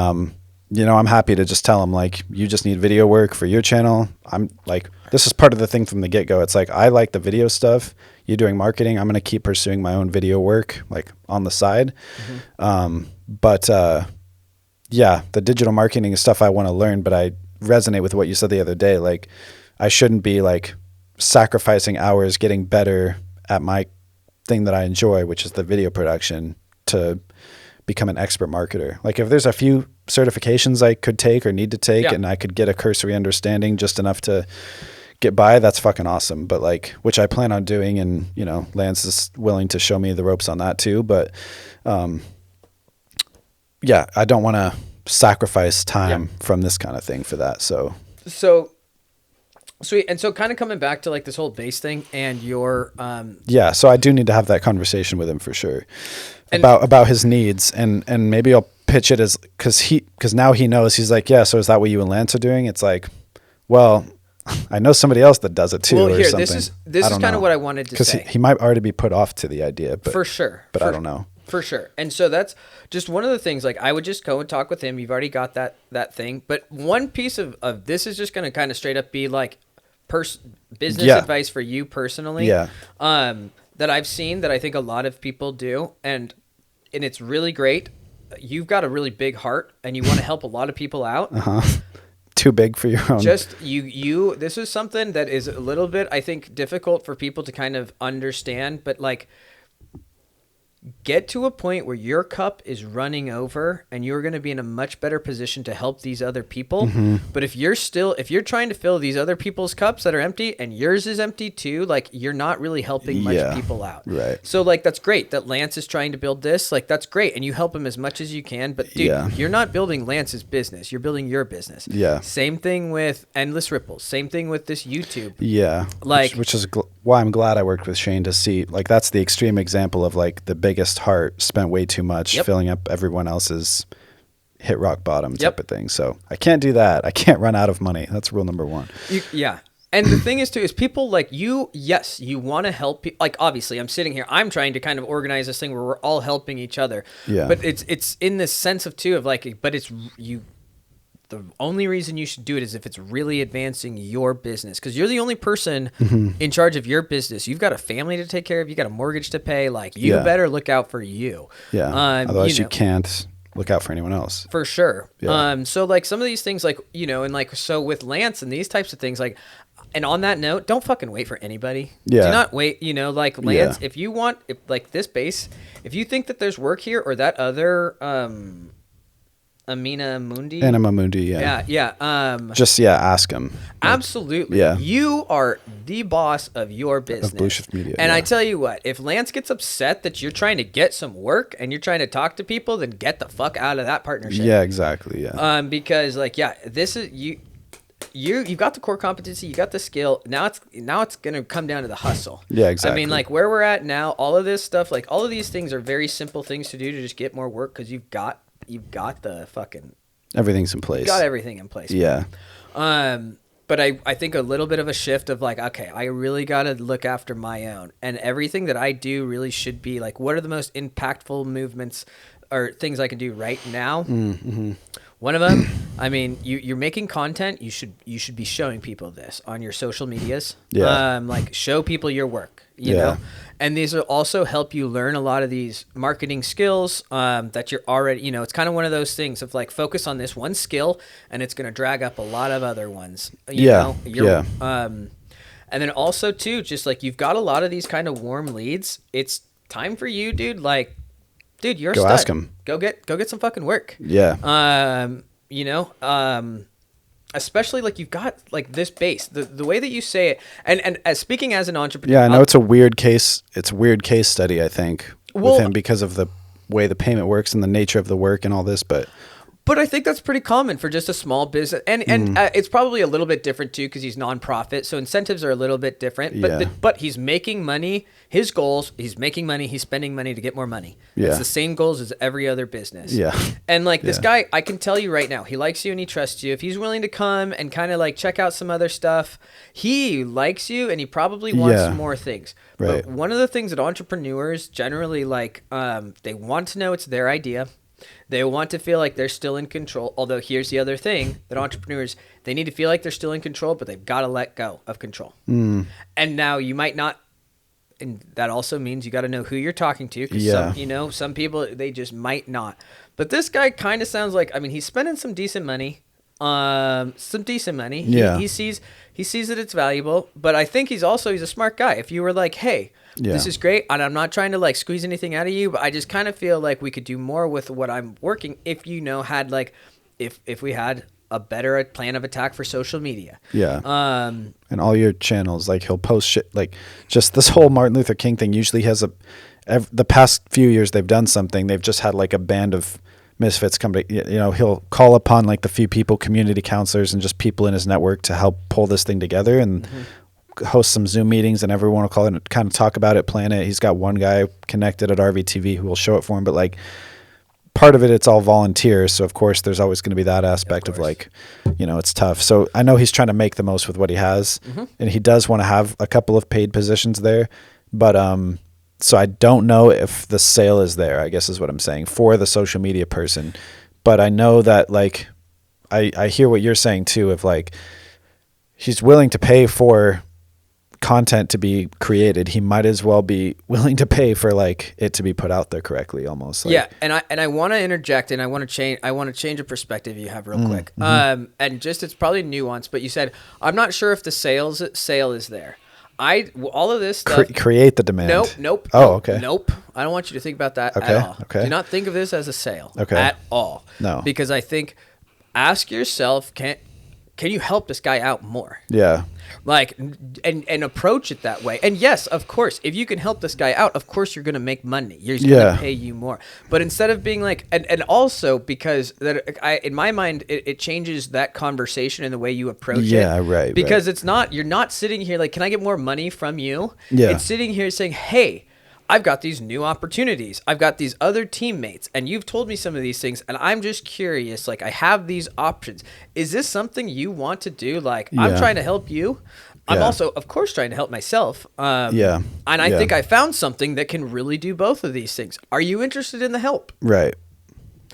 you know, I'm happy to just tell him, like, you just need video work for your channel. I'm like, this is part of the thing from the get-go. It's like, I like the video stuff. You're doing marketing. I'm going to keep pursuing my own video work, like, on the side. But yeah, the digital marketing is stuff I want to learn, but I resonate with what you said the other day. Like, I shouldn't be, like, sacrificing hours getting better at my thing that I enjoy, which is the video production, to become an expert marketer. Like, if there's a few certifications I could take or need to take and I could get a cursory understanding just enough to get by, that's fucking awesome. But, like, which I plan on doing, and, you know, Lance is willing to show me the ropes on that too. But yeah, I don't want to sacrifice time from this kind of thing for that. So sweet. And so kind of coming back to, like, this whole base thing and your yeah, so I do need to have that conversation with him for sure about his needs, and maybe I'll pitch it as, because now he knows. He's like, yeah, so is that what you and Lance are doing? It's like, well, I know somebody else that does it too. Well, here, or something. this is kind of what I wanted to say. Because he might already be put off to the idea, but for sure. But I don't know. For sure. And so that's just one of the things, like, I would just go and talk with him. You've already got that thing. But one piece of this is just going to kind of straight up be like business advice for you personally. Yeah. That I've seen that I think a lot of people do. And it's really great. You've got a really big heart and you want to help a lot of people out. Too big for your own. Just you this is something that is a little bit, I think, difficult for people to kind of understand, but, like, get to a point where your cup is running over and you're going to be in a much better position to help these other people. But if you're trying to fill these other people's cups that are empty and yours is empty too, like, you're not really helping much people out. Right. So, like, that's great that Lance is trying to build this. Like, that's great. And you help him as much as you can. But, dude, you're not building Lance's business. You're building your business. Yeah. Same thing with Endless Ripples. Same thing with this YouTube. Yeah. Like, which is why I'm glad I worked with Shane, to see, like, that's the extreme example of, like, the biggest heart spent way too much filling up everyone else's hit rock bottom type of thing. So I can't do that. I can't run out of money. That's rule number one. And the thing is too, is people like you, yes, you want to help people. Like, obviously I'm sitting here, I'm trying to kind of organize this thing where we're all helping each other. Yeah. But it's in this sense of too, of like, but it's you, the only reason you should do it is if it's really advancing your business, because you're the only person in charge of your business. You've got a family to take care of. You got a mortgage to pay. Like, you better look out for you. Yeah. Otherwise you can't look out for anyone else. For sure. Yeah. So, like, some of these things, like, you know, and like, so with Lance and these types of things, like, and on that note, don't fucking wait for anybody. Yeah. Do not wait, you know, like, Lance, if you want, like, this base, if you think that there's work here, or that other, Anima Mundi, just ask him. Absolutely. Yeah. You are the boss of your business. Of Blue Shift Media. And I tell you what, if Lance gets upset that you're trying to get some work and you're trying to talk to people, then get the fuck out of that partnership. Yeah, exactly. Yeah. Because, like, this is you've got the core competency, you got the skill. Now it's gonna come down to the hustle. Yeah, exactly. I mean, like, where we're at now, all of this stuff, like, all of these things are very simple things to do to just get more work, because you've got the fucking everything's in place. You've got everything in place. Yeah. But I think a little bit of a shift of, like, okay, I really got to look after my own, and everything that I do really should be like, what are the most impactful movements or things I can do right now? Mm-hmm. One of them, I mean, you're making content. You should be showing people this on your social medias. Yeah. Like, show people your work, you know, and these will also help you learn a lot of these marketing skills that you're already, you know, it's kind of one of those things of, like, focus on this one skill and it's going to drag up a lot of other ones. You know? And then also too, just like, you've got a lot of these kind of warm leads. It's time for you, dude. Like, dude, you're a stud. Go ask him. Go get some fucking work. Yeah. You know, especially, like, you've got, like, this base, the way that you say it, and as speaking as an entrepreneur. Yeah, I know it's a weird case. It's a weird case study, I think, with him, because of the way the payment works and the nature of the work and all this. But But I think that's pretty common for just a small business, and it's probably a little bit different too because he's nonprofit, so incentives are a little bit different. But he's making money. His goals: he's making money, he's spending money to get more money. It's the same goals as every other business. Yeah. And like this guy, I can tell you right now, he likes you and he trusts you. If he's willing to come and kind of like check out some other stuff, he likes you and he probably wants more things. Right. But one of the things that entrepreneurs generally like, they want to know it's their idea. They want to feel like they're still in control. Although here's the other thing that entrepreneurs, they need to feel like they're still in control, but they've got to let go of control. And now you might not, and that also means you got to know who you're talking to. Because some people, they just might not. But this guy kind of sounds like, I mean, he's spending some decent money. He sees that it's valuable, but I think he's a smart guy. If you were like, hey, this is great, and I'm not trying to like squeeze anything out of you, but I just kind of feel like we could do more with what I'm working. If had like, if we had a better plan of attack for social media. And all your channels, like he'll post shit, like just this whole Martin Luther King thing usually has the past few years they've done something. They've just had like a band of misfits come to, he'll call upon like the few people, community counselors and just people in his network to help pull this thing together and host some Zoom meetings, and everyone will call it and kind of talk about it, plan it. He's got one guy connected at RVTV who will show it for him, but like part of it's all volunteers. So of course there's always going to be that aspect of like, it's tough. So I know he's trying to make the most with what he has, and he does want to have a couple of paid positions there, but, so I don't know if the sale is there, I guess is what I'm saying, for the social media person. But I know that like, I hear what you're saying too, of like, he's willing to pay for content to be created. He might as well be willing to pay for like it to be put out there correctly, almost. Like, yeah. And I want to interject, and I want to change a perspective you have real quick. And just, it's probably nuanced, but you said, I'm not sure if the sale is there. All of this stuff. Create the demand. Nope. Oh, okay. Nope. I don't want you to think about that at all. Okay. Do not think of this as a sale at all. No. Because I think, ask yourself, can you help this guy out more? Yeah. Like, and approach it that way. And yes, of course, if you can help this guy out, of course you're going to make money. He's going to pay you more. But instead of being like, and also because in my mind, it changes that conversation and the way you approach it. Yeah, right. Because it's not, you're not sitting here like, can I get more money from you? Yeah. It's sitting here saying, hey, I've got these new opportunities. I've got these other teammates, and you've told me some of these things, and I'm just curious. Like, I have these options. Is this something you want to do? Like, I'm trying to help you. I'm also, of course, trying to help myself. And I think I found something that can really do both of these things. Are you interested in the help? Right.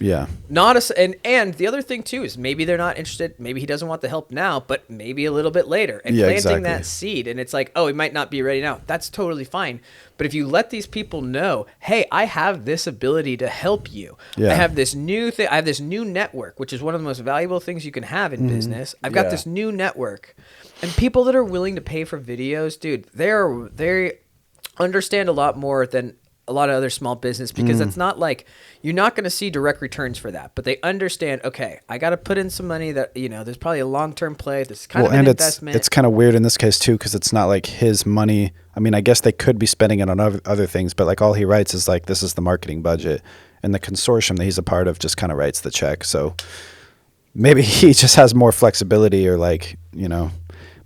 Yeah. And the other thing too is maybe they're not interested. Maybe he doesn't want the help now, but maybe a little bit later. And planting that seed, and it's like, oh, he might not be ready now. That's totally fine. But if you let these people know, hey, I have this ability to help you. I have this new thing. I have this new network, which is one of the most valuable things you can have in business. I've got this new network, and people that are willing to pay for videos, dude, they understand a lot more than a lot of other small business, because it's not like you're not going to see direct returns for that, but they understand, okay, I got to put in some money that, there's probably a long-term play. This is kind of an investment. It's kind of weird in this case too, because it's not like his money. I mean, I guess they could be spending it on other things, but like all he writes is like, this is the marketing budget, and the consortium that he's a part of just kind of writes the check. So maybe he just has more flexibility, or like,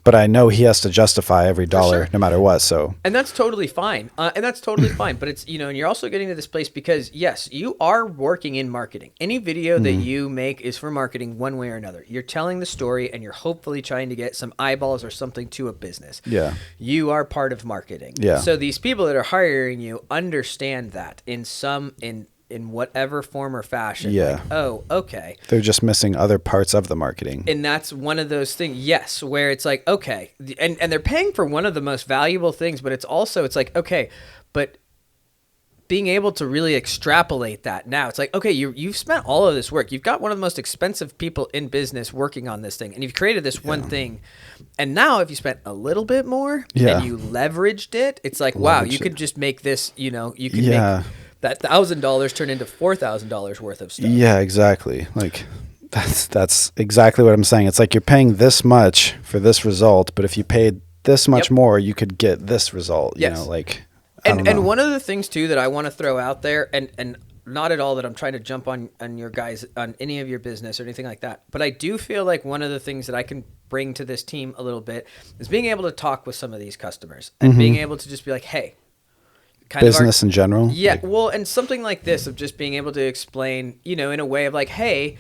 but I know he has to justify every dollar no matter what. So, and that's totally fine. But it's, and you're also getting to this place because yes, you are working in marketing. Any video that you make is for marketing one way or another. You're telling the story, and you're hopefully trying to get some eyeballs or something to a business. Yeah. You are part of marketing. Yeah. So these people that are hiring you understand that in whatever form or fashion. Yeah. Like, oh, okay. They're just missing other parts of the marketing. And that's one of those things, yes, where it's like, okay, and they're paying for one of the most valuable things, but it's like, okay, but being able to really extrapolate that now, it's like, okay, you've spent all of this work. You've got one of the most expensive people in business working on this thing, and you've created this one thing. And now if you spent a little bit more and you leveraged it, it's like, wow, you could just make this, you could make that $1,000 turn into $4,000 worth of stuff. Yeah, exactly. Like that's exactly what I'm saying. It's like you're paying this much for this result, but if you paid this much more, you could get this result. Yes. Like. And one of the things too that I want to throw out there, and not at all that I'm trying to jump on your guys, on any of your business or anything like that. But I do feel like one of the things that I can bring to this team a little bit is being able to talk with some of these customers and being able to just be like, hey, business in general. Yeah. Like, well, and something like this of just being able to explain, you know, in a way of like, hey,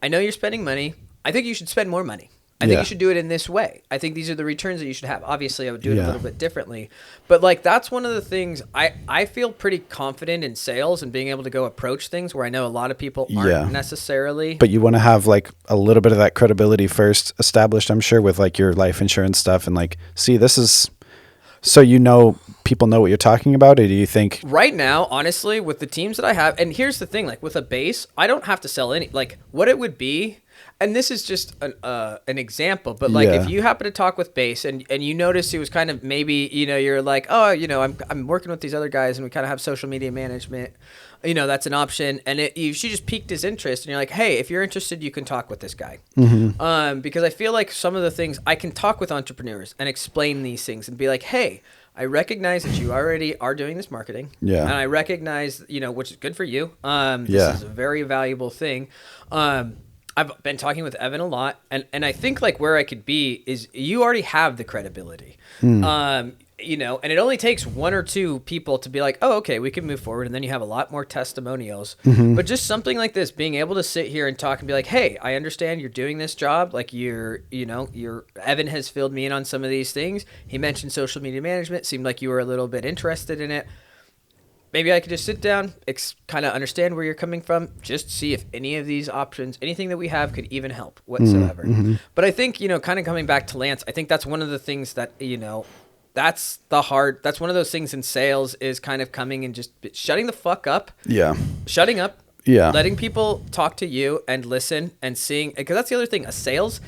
I know you're spending money. I think you should spend more money. I think you should do it in this way. I think these are the returns that you should have. Obviously, I would do it a little bit differently. But like that's one of the things I feel pretty confident in sales and being able to go approach things where I know a lot of people aren't necessarily. But you want to have like a little bit of that credibility first established, I'm sure, with like your life insurance stuff and like, see, this is so people know what you're talking about, or do you think? Right now, honestly, with the teams that I have, and here's the thing, like with a base, I don't have to sell any, like what it would be. And this is just an example, but like if you happen to talk with Base and you notice it was kind of maybe, you know, you're like, oh, you know, I'm working with these other guys and we kind of have social media management, you know, that's an option. And she just piqued his interest and you're like, hey, if you're interested, you can talk with this guy. Because I feel like some of the things I can talk with entrepreneurs and explain these things and be like, hey, I recognize that you already are doing this marketing. Yeah. And I recognize, you know, which is good for you. This is a very valuable thing. I've been talking with Evan a lot, and I think like where I could be is you already have the credibility, you know, and it only takes one or two people to be like, oh, okay, we can move forward, and then you have a lot more testimonials. But just something like this, being able to sit here and talk and be like, hey, I understand you're doing this job, like Evan has filled me in on some of these things. He mentioned social media management, seemed like you were a little bit interested in it. Maybe I could just sit down, kind of understand where you're coming from, just see if any of these options, anything that we have could even help whatsoever. But I think, you know, kind of coming back to Lance, I think that's one of the things that, you know, that's one of those things in sales is kind of coming and just shutting the fuck up. Yeah. Shutting up. Yeah. Letting people talk to you and listen and seeing, because that's the other thing. Sales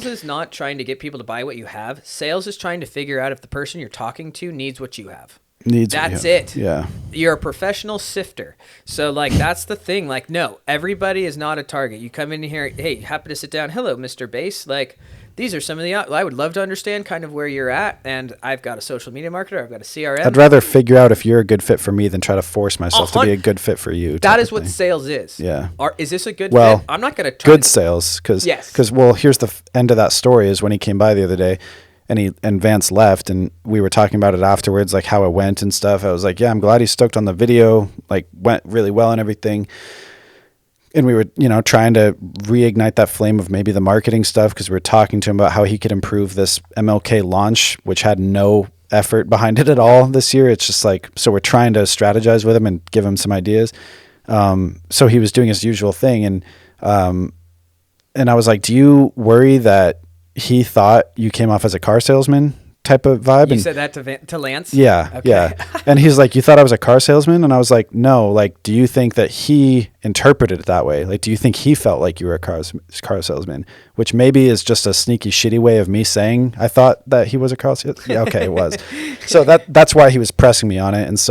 is not trying to get people to buy what you have. Sales is trying to figure out if the person you're talking to needs what you have. That's it. Yeah. You're a professional sifter. So like, that's the thing. Like, no, everybody is not a target. You come in here, hey, happy to sit down. Hello, Mr. Base. Like, these are some of the, I would love to understand kind of where you're at. And I've got a social media marketer. I've got a CRM. I'd rather figure out if you're a good fit for me than try to force myself to be a good fit for you. That is what sales is. Yeah. Is this a good fit? I'm not going to try. Good sales. Cause here's the end of that story is when he came by the other day. And Vance left, and we were talking about it afterwards, like how it went and stuff. I was like, yeah, I'm glad he's stoked on the video, like went really well and everything. And we were, you know, trying to reignite that flame of maybe the marketing stuff because we were talking to him about how he could improve this MLK launch, which had no effort behind it at all this year. It's just like, so we're trying to strategize with him and give him some ideas. So he was doing his usual thing. And I was like, do you worry that he thought you came off as a car salesman type of vibe? You said that to Lance? Yeah. Okay. Yeah. And he's like, you thought I was a car salesman? And I was like, no, like, do you think that he interpreted it that way? Like, do you think he felt like you were a car salesman? Which maybe is just a sneaky, shitty way of me saying I thought that he was a car salesman. Yeah, okay, it was. So that's why he was pressing me on it.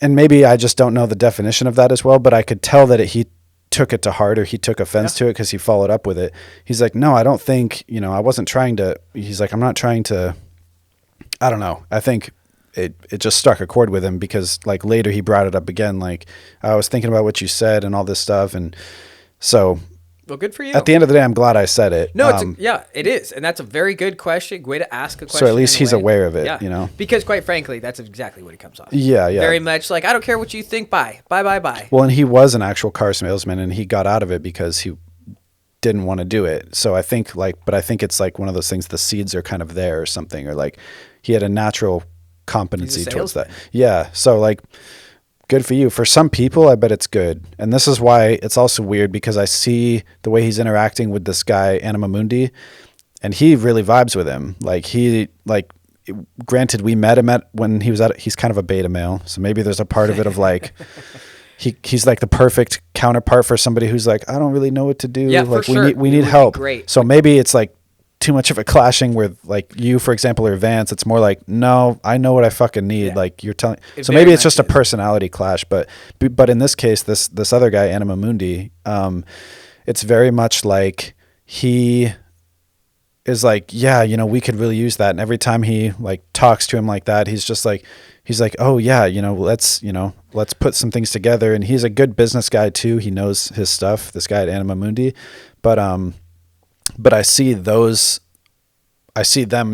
And maybe I just don't know the definition of that as well, but I could tell that he took it to heart, or he took offense to it because he followed up with it. He's like, no, I don't think, you know, I wasn't trying to, he's like, I'm not trying to, I don't know. I think it just struck a chord with him because like later he brought it up again. Like, I was thinking about what you said and all this stuff. And so, well, good for you. At the end of the day, I'm glad I said it. No, it is. And that's a very good question. Way to ask a question. So at least he's aware of it, you know? Because quite frankly, that's exactly what he comes off. Yeah, yeah. Very much like, I don't care what you think. Bye. Well, and he was an actual car salesman and he got out of it because he didn't want to do it. So I think it's like one of those things, the seeds are kind of there or something, or like he had a natural competency towards that. Yeah. So like, good for you. For some people, I bet it's good. And this is why it's also weird because I see the way he's interacting with this guy, Anima Mundi, and he really vibes with him. Granted, we met him when he's kind of a beta male. So maybe there's a part of it of like, he's like the perfect counterpart for somebody who's like, I don't really know what to do. Yeah, like for sure. we need help. Great. So maybe it's like too much of a clashing with like you, for example, or Vance. It's more like, no, I know what I fucking need. Yeah. Like you're telling. So maybe it's just a personality clash, but in this case, this other guy, Anima Mundi, it's very much like he is like, yeah, you know, we could really use that. And every time he like talks to him like that, he's like, oh yeah, you know, let's put some things together. And he's a good business guy too. He knows his stuff, this guy at Anima Mundi. But I see them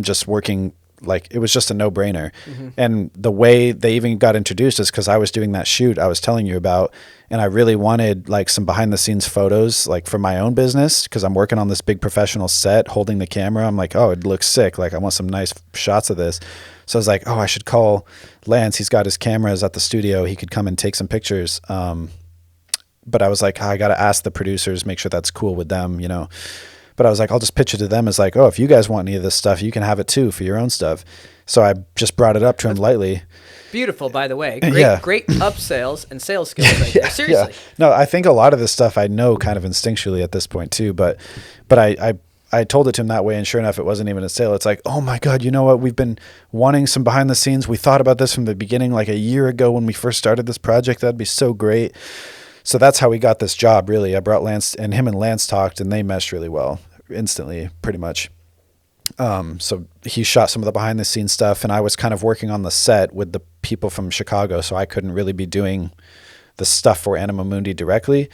just working like it was just a no-brainer. Mm-hmm. And the way they even got introduced is because I was doing that shoot I was telling you about, and I really wanted like some behind-the-scenes photos like for my own business because I'm working on this big professional set holding the camera. I'm like, oh, it looks sick. Like I want some nice shots of this. So I was like, oh, I should call Lance. He's got his cameras at the studio. He could come and take some pictures. But I was like, I got to ask the producers, make sure that's cool with them, you know. But I was like, I'll just pitch it to them as like, oh, if you guys want any of this stuff, you can have it too for your own stuff. So I just brought it up to him lightly. Beautiful, by the way. Great upsales and sales skills right there. Seriously. Yeah. No, I think a lot of this stuff I know kind of instinctually at this point too. But I told it to him that way, and sure enough, it wasn't even a sale. It's like, oh my God, you know what? We've been wanting some behind the scenes. We thought about this from the beginning, like a year ago when we first started this project. That'd be so great. So that's how we got this job, really. I brought Lance, and him and Lance talked, and they meshed really well instantly, pretty much. So he shot some of the behind the scenes stuff, and I was kind of working on the set with the people from Chicago, so I couldn't really be doing the stuff for Anima Mundi directly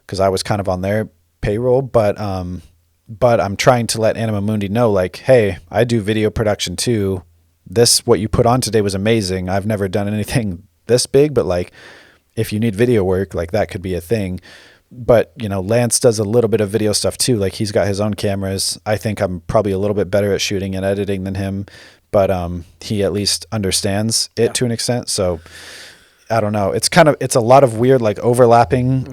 because I was kind of on their payroll. But I'm trying to let Anima Mundi know, like, hey, I do video production too. What you put on today was amazing. I've never done anything this big, but like, if you need video work, like that could be a thing. But, you know, Lance does a little bit of video stuff too. Like he's got his own cameras. I think I'm probably a little bit better at shooting and editing than him, but he at least understands it to an extent. So I don't know. It's a lot of weird, like overlapping,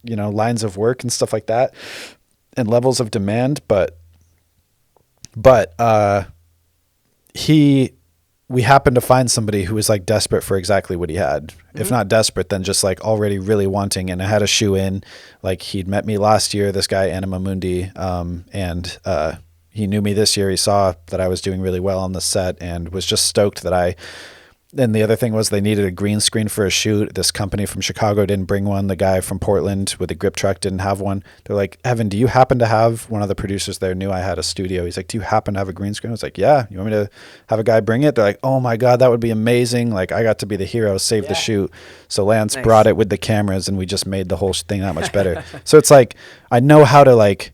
you know, lines of work and stuff like that and levels of demand. But we happened to find somebody who was like desperate for exactly what he had. If not desperate, then just like already really wanting. And I had a shoe in, like he'd met me last year, this guy, Anima Mundi. And he knew me this year. He saw that I was doing really well on the set and was just stoked that and the other thing was they needed a green screen for a shoot. This company from Chicago didn't bring one. The guy from Portland with the grip truck didn't have one. They're like, Evan, do you happen to have, one of the producers there knew I had a studio. He's like, do you happen to have a green screen? I was like, yeah. You want me to have a guy bring it? They're like, oh my God, that would be amazing. Like I got to be the hero, save the shoot. So Lance brought it with the cameras and we just made the whole thing that much better. So it's like, I know how to like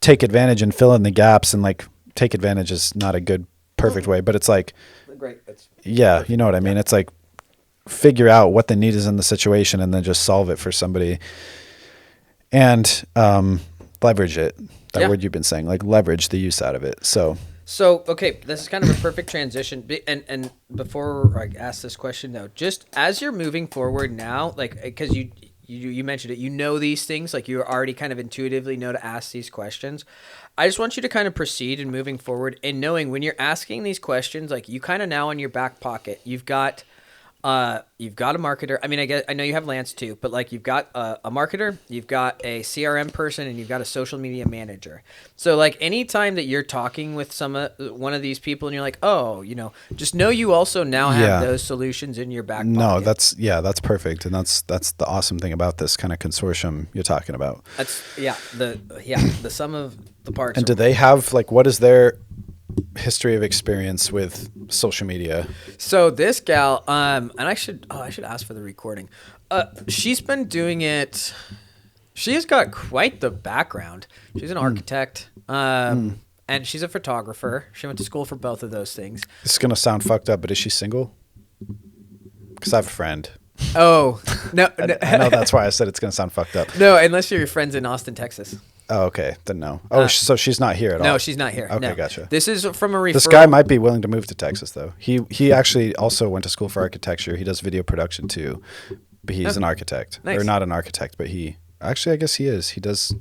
take advantage and fill in the gaps, and like take advantage is not a good, perfect way, but it's like, great. Yeah, you know what I mean? It's like figure out what the need is in the situation and then just solve it for somebody and leverage it. That word you've been saying, like leverage the use out of it. So okay, this is kind of a perfect transition. And before I ask this question though, just as you're moving forward now, like because you mentioned it, you know these things, like you already kind of intuitively know to ask these questions. I just want you to kind of proceed in moving forward and knowing when you're asking these questions, like you kind of now in your back pocket, you've got a marketer. I mean, I know you have Lance too, but like you've got a marketer, you've got a CRM person, and you've got a social media manager. So like anytime that you're talking with one of these people and you're like, oh, you know, just know you also now have those solutions in your back pocket. No, that's perfect. And that's the awesome thing about this kind of consortium you're talking about. That's the sum of the parts. And do they have like, what is their history of experience with social media? So this gal, and I should ask for the recording. She's been doing it. She has got quite the background. She's an architect, and she's a photographer. She went to school for both of those things. This is gonna sound fucked up, but is she single? Because I have a friend. Oh no! I know that's why I said it's gonna sound fucked up. No, unless your friend's in Austin, Texas. Oh, okay. Then no. Oh, so she's not here at all? No, she's not here. Okay, no. Gotcha. This is from a referral. This guy might be willing to move to Texas, though. He actually also went to school for architecture. He does video production, too. But he's an architect. Nice. Or not an architect, but I guess he is. He does...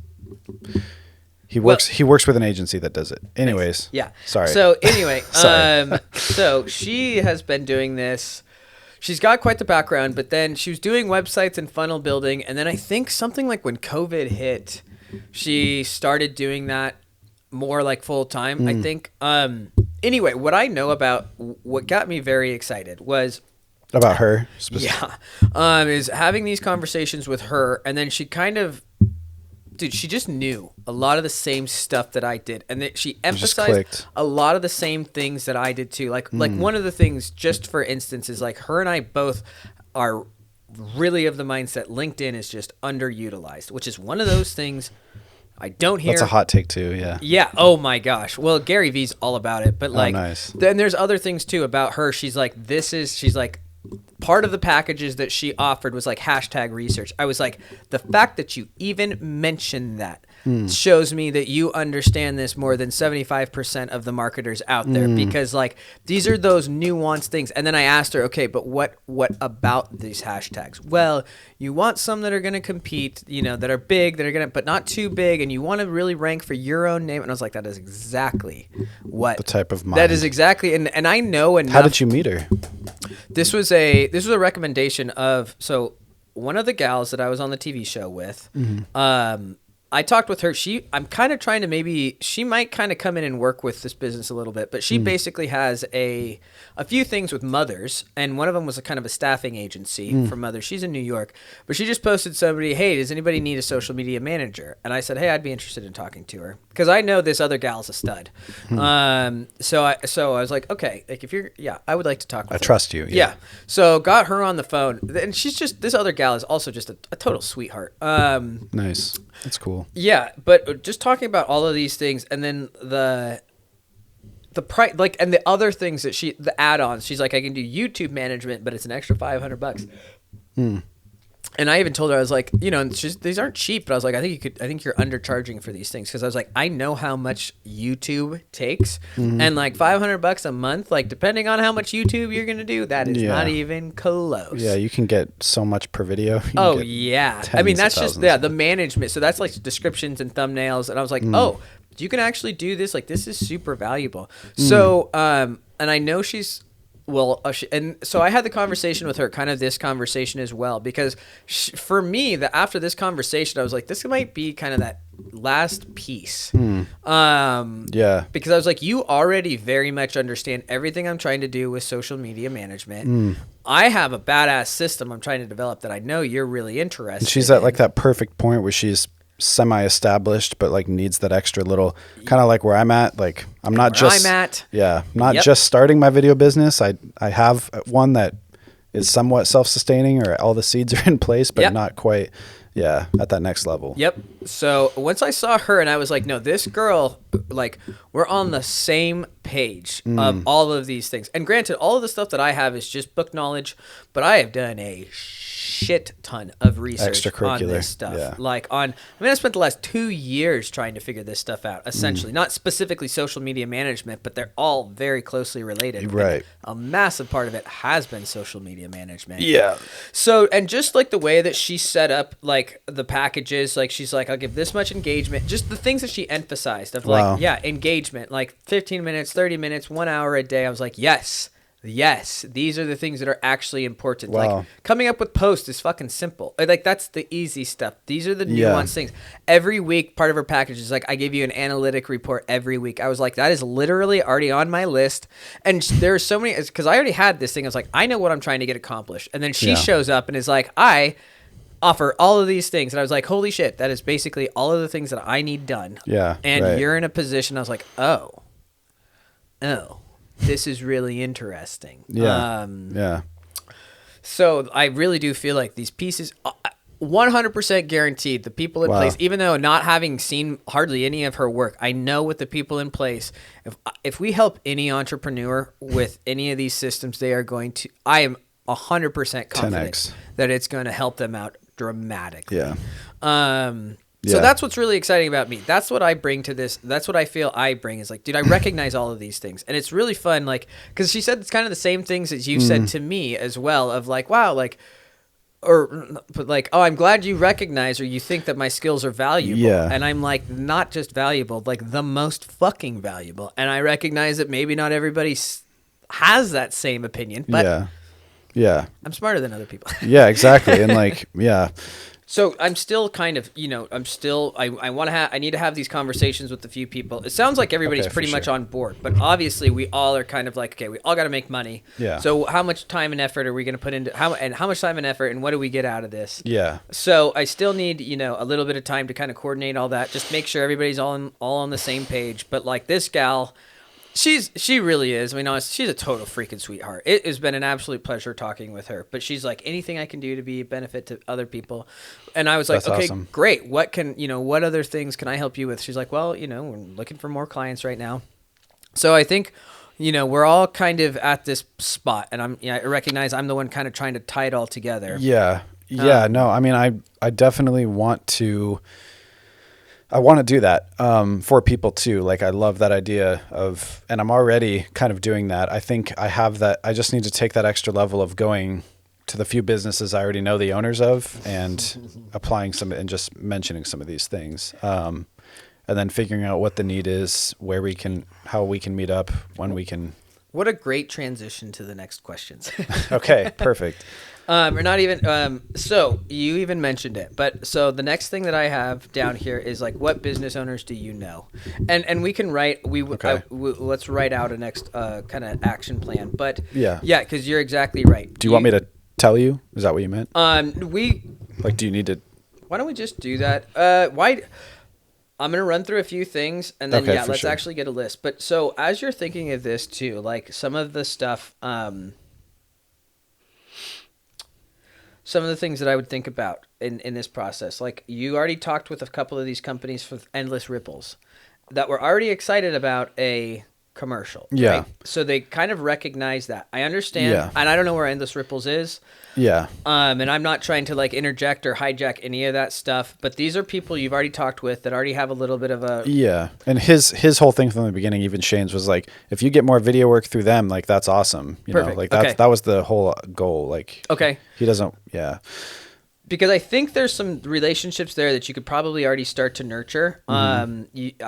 He works with an agency that does it. Anyways. Yeah. Sorry. So, anyway. So, she has been doing this... She's got quite the background, but then she was doing websites and funnel building, and then I think something like when COVID hit... She started doing that more like full time, I think. Anyway, what I know about what got me very excited was about her. Is having these conversations with her, and then she kind of dude, she just knew a lot of the same stuff that I did, and that she emphasized a lot of the same things that I did too. Like one of the things, just for instance, is like her and I both are really of the mindset LinkedIn is just underutilized, which is one of those things I don't hear. That's a hot take too. Yeah. Yeah. Oh my gosh. Well, Gary Vee's all about it, but like, nice. Then there's other things too about her. She's like, part of the packages that she offered was like hashtag research. I was like, the fact that you even mentioned that shows me that you understand this more than 75% of the marketers out there, because like these are those nuanced things. And then I asked her, okay, but what about these hashtags? Well, you want some that are going to compete, you know, that are big, that are going to, but not too big. And you want to really rank for your own name. And I was like, that is exactly what the type of mind. That is exactly. And I know enough. How did you meet her? This was a recommendation of, so one of the gals that I was on the TV show with, I talked with her. I'm kind of trying to she might kind of come in and work with this business a little bit, but she basically has a few things with mothers, and one of them was a kind of a staffing agency for mothers. She's in New York, but she just posted somebody, hey, does anybody need a social media manager? And I said, hey, I'd be interested in talking to her, because I know this other gal's a stud. So I was like, okay, like if you're, I would like to talk with her. I trust you. Yeah. So got her on the phone, and she's just, this other gal is also just a total sweetheart. Nice. That's cool. Yeah, but just talking about all of these things, and then the price, like, and the other things that the add-ons. She's like, I can do YouTube management, but it's an extra $500. And I even told her, I was like, you know, these aren't cheap, but I was like, I think you're undercharging for these things, because I was like, I know how much YouTube takes, and like $500 a month, like depending on how much YouTube you're gonna do, that is not even close. Yeah, you can get so much per video. Oh yeah, I mean that's just the management. So that's like descriptions and thumbnails, and I was like, oh, you can actually do this. Like this is super valuable. So and I know she's. Well, and so I had the conversation with her, kind of this conversation as well, because for me, after this conversation, I was like, this might be kind of that last piece. Because I was like, you already very much understand everything I'm trying to do with social media management. I have a badass system I'm trying to develop that I know you're really interested in. She's at like that perfect point where she's semi-established, but like needs that extra little, kind of like where I'm at. Like I'm not just starting my video business. I have one that is somewhat self-sustaining, or all the seeds are in place, but not quite at that next level. So once I saw her, and I was like, no, this girl, like we're on the same page of all of these things. And granted, all of the stuff that I have is just book knowledge, but I have done a shit ton of research on this stuff. I spent the last 2 years trying to figure this stuff out, essentially. Not specifically social media management, but they're all very closely related. Right. And a massive part of it has been social media management. Yeah. So, and just like the way that she set up like the packages, like she's like, I'll give this much engagement, just the things that she emphasized of like, engagement, like 15 minutes, 30 minutes, 1 hour a day. I was like, yes, these are the things that are actually important. Like coming up with posts is fucking simple. Like that's the easy stuff. These are the nuanced things. Every week, part of her package is like, I give you an analytic report every week. I was like, that is literally already on my list. And there are so many, because I already had this thing. I was like, I know what I'm trying to get accomplished. And then she shows up and is like, I offer all of these things. And I was like, holy shit, that is basically all of the things that I need done. Yeah. And you're in a position, I was like, oh. This is really interesting. So I really do feel like these pieces, 100% guaranteed, the people in place, even though not having seen hardly any of her work, I know with the people in place, if we help any entrepreneur with any of these systems, they are going to, I am 100% confident 10x. That it's going to help them out dramatically. So that's what's really exciting about me. That's what I bring to this. That's what I feel I bring is like, dude, I recognize all of these things. And it's really fun. Like, cause she said it's kind of the same things that you said to me as well of like, wow, like, but like, oh, I'm glad you recognize or you think that my skills are valuable. And I'm like, not just valuable, like the most fucking valuable. And I recognize that maybe not everybody has that same opinion, but I'm smarter than other people. Exactly. And like, So I'm still kind of, I want to I need to have these conversations with a few people. It sounds like everybody's pretty much on board, but obviously we all are kind of like, okay, we all got to make money. Yeah. So how much time and effort are we going to put into how much time and effort and what do we get out of this? Yeah. So I still need, a little bit of time to kind of coordinate all that. Just make sure everybody's all on the same page. But like this gal, she really is. I mean, she's a total freaking sweetheart. It has been an absolute pleasure talking with her. But she's like, anything I can do to be a benefit to other people. And I was like, That's okay, awesome. Great. What other things can I help you with? She's like, well, we're looking for more clients right now. So I think, we're all kind of at this spot, and I recognize I'm the one kind of trying to tie it all together. Yeah. Yeah. No, I mean, I definitely want to do that for people too. Like I love that idea of, and I'm already kind of doing that. I think I have that. I just need to take that extra level of going to the few businesses I already know the owners of and applying some and just mentioning some of these things. And then figuring out what the need is, how we can meet up, when we can. What a great transition to the next questions. Okay, perfect. Or not even, so you even mentioned it, but so the next thing that I have down here is like, what business owners do you know? And we can write, let's write out a next, kind of action plan, but yeah, cause you're exactly right. Do you want me to tell you? Is that what you meant? Do you need to? Why don't we just do that? I'm going to run through a few things and then, let's actually get a list. But so as you're thinking of this too, like some of the stuff, some of the things that I would think about in this process, like you already talked with a couple of these companies for Endless Ripples that were already excited about a commercial. Yeah. Right? So they kind of recognize that. I understand. And I don't know where Endless Ripples is. Yeah. And I'm not trying to like interject or hijack any of that stuff, but these are people you've already talked with that already have a little bit of a. Yeah. And his whole thing from the beginning, even Shane's, was like, if you get more video work through them, like that's awesome. Perfect. Like that was the whole goal. Like, okay. He doesn't. Yeah. Because I think there's some relationships there that you could probably already start to nurture. I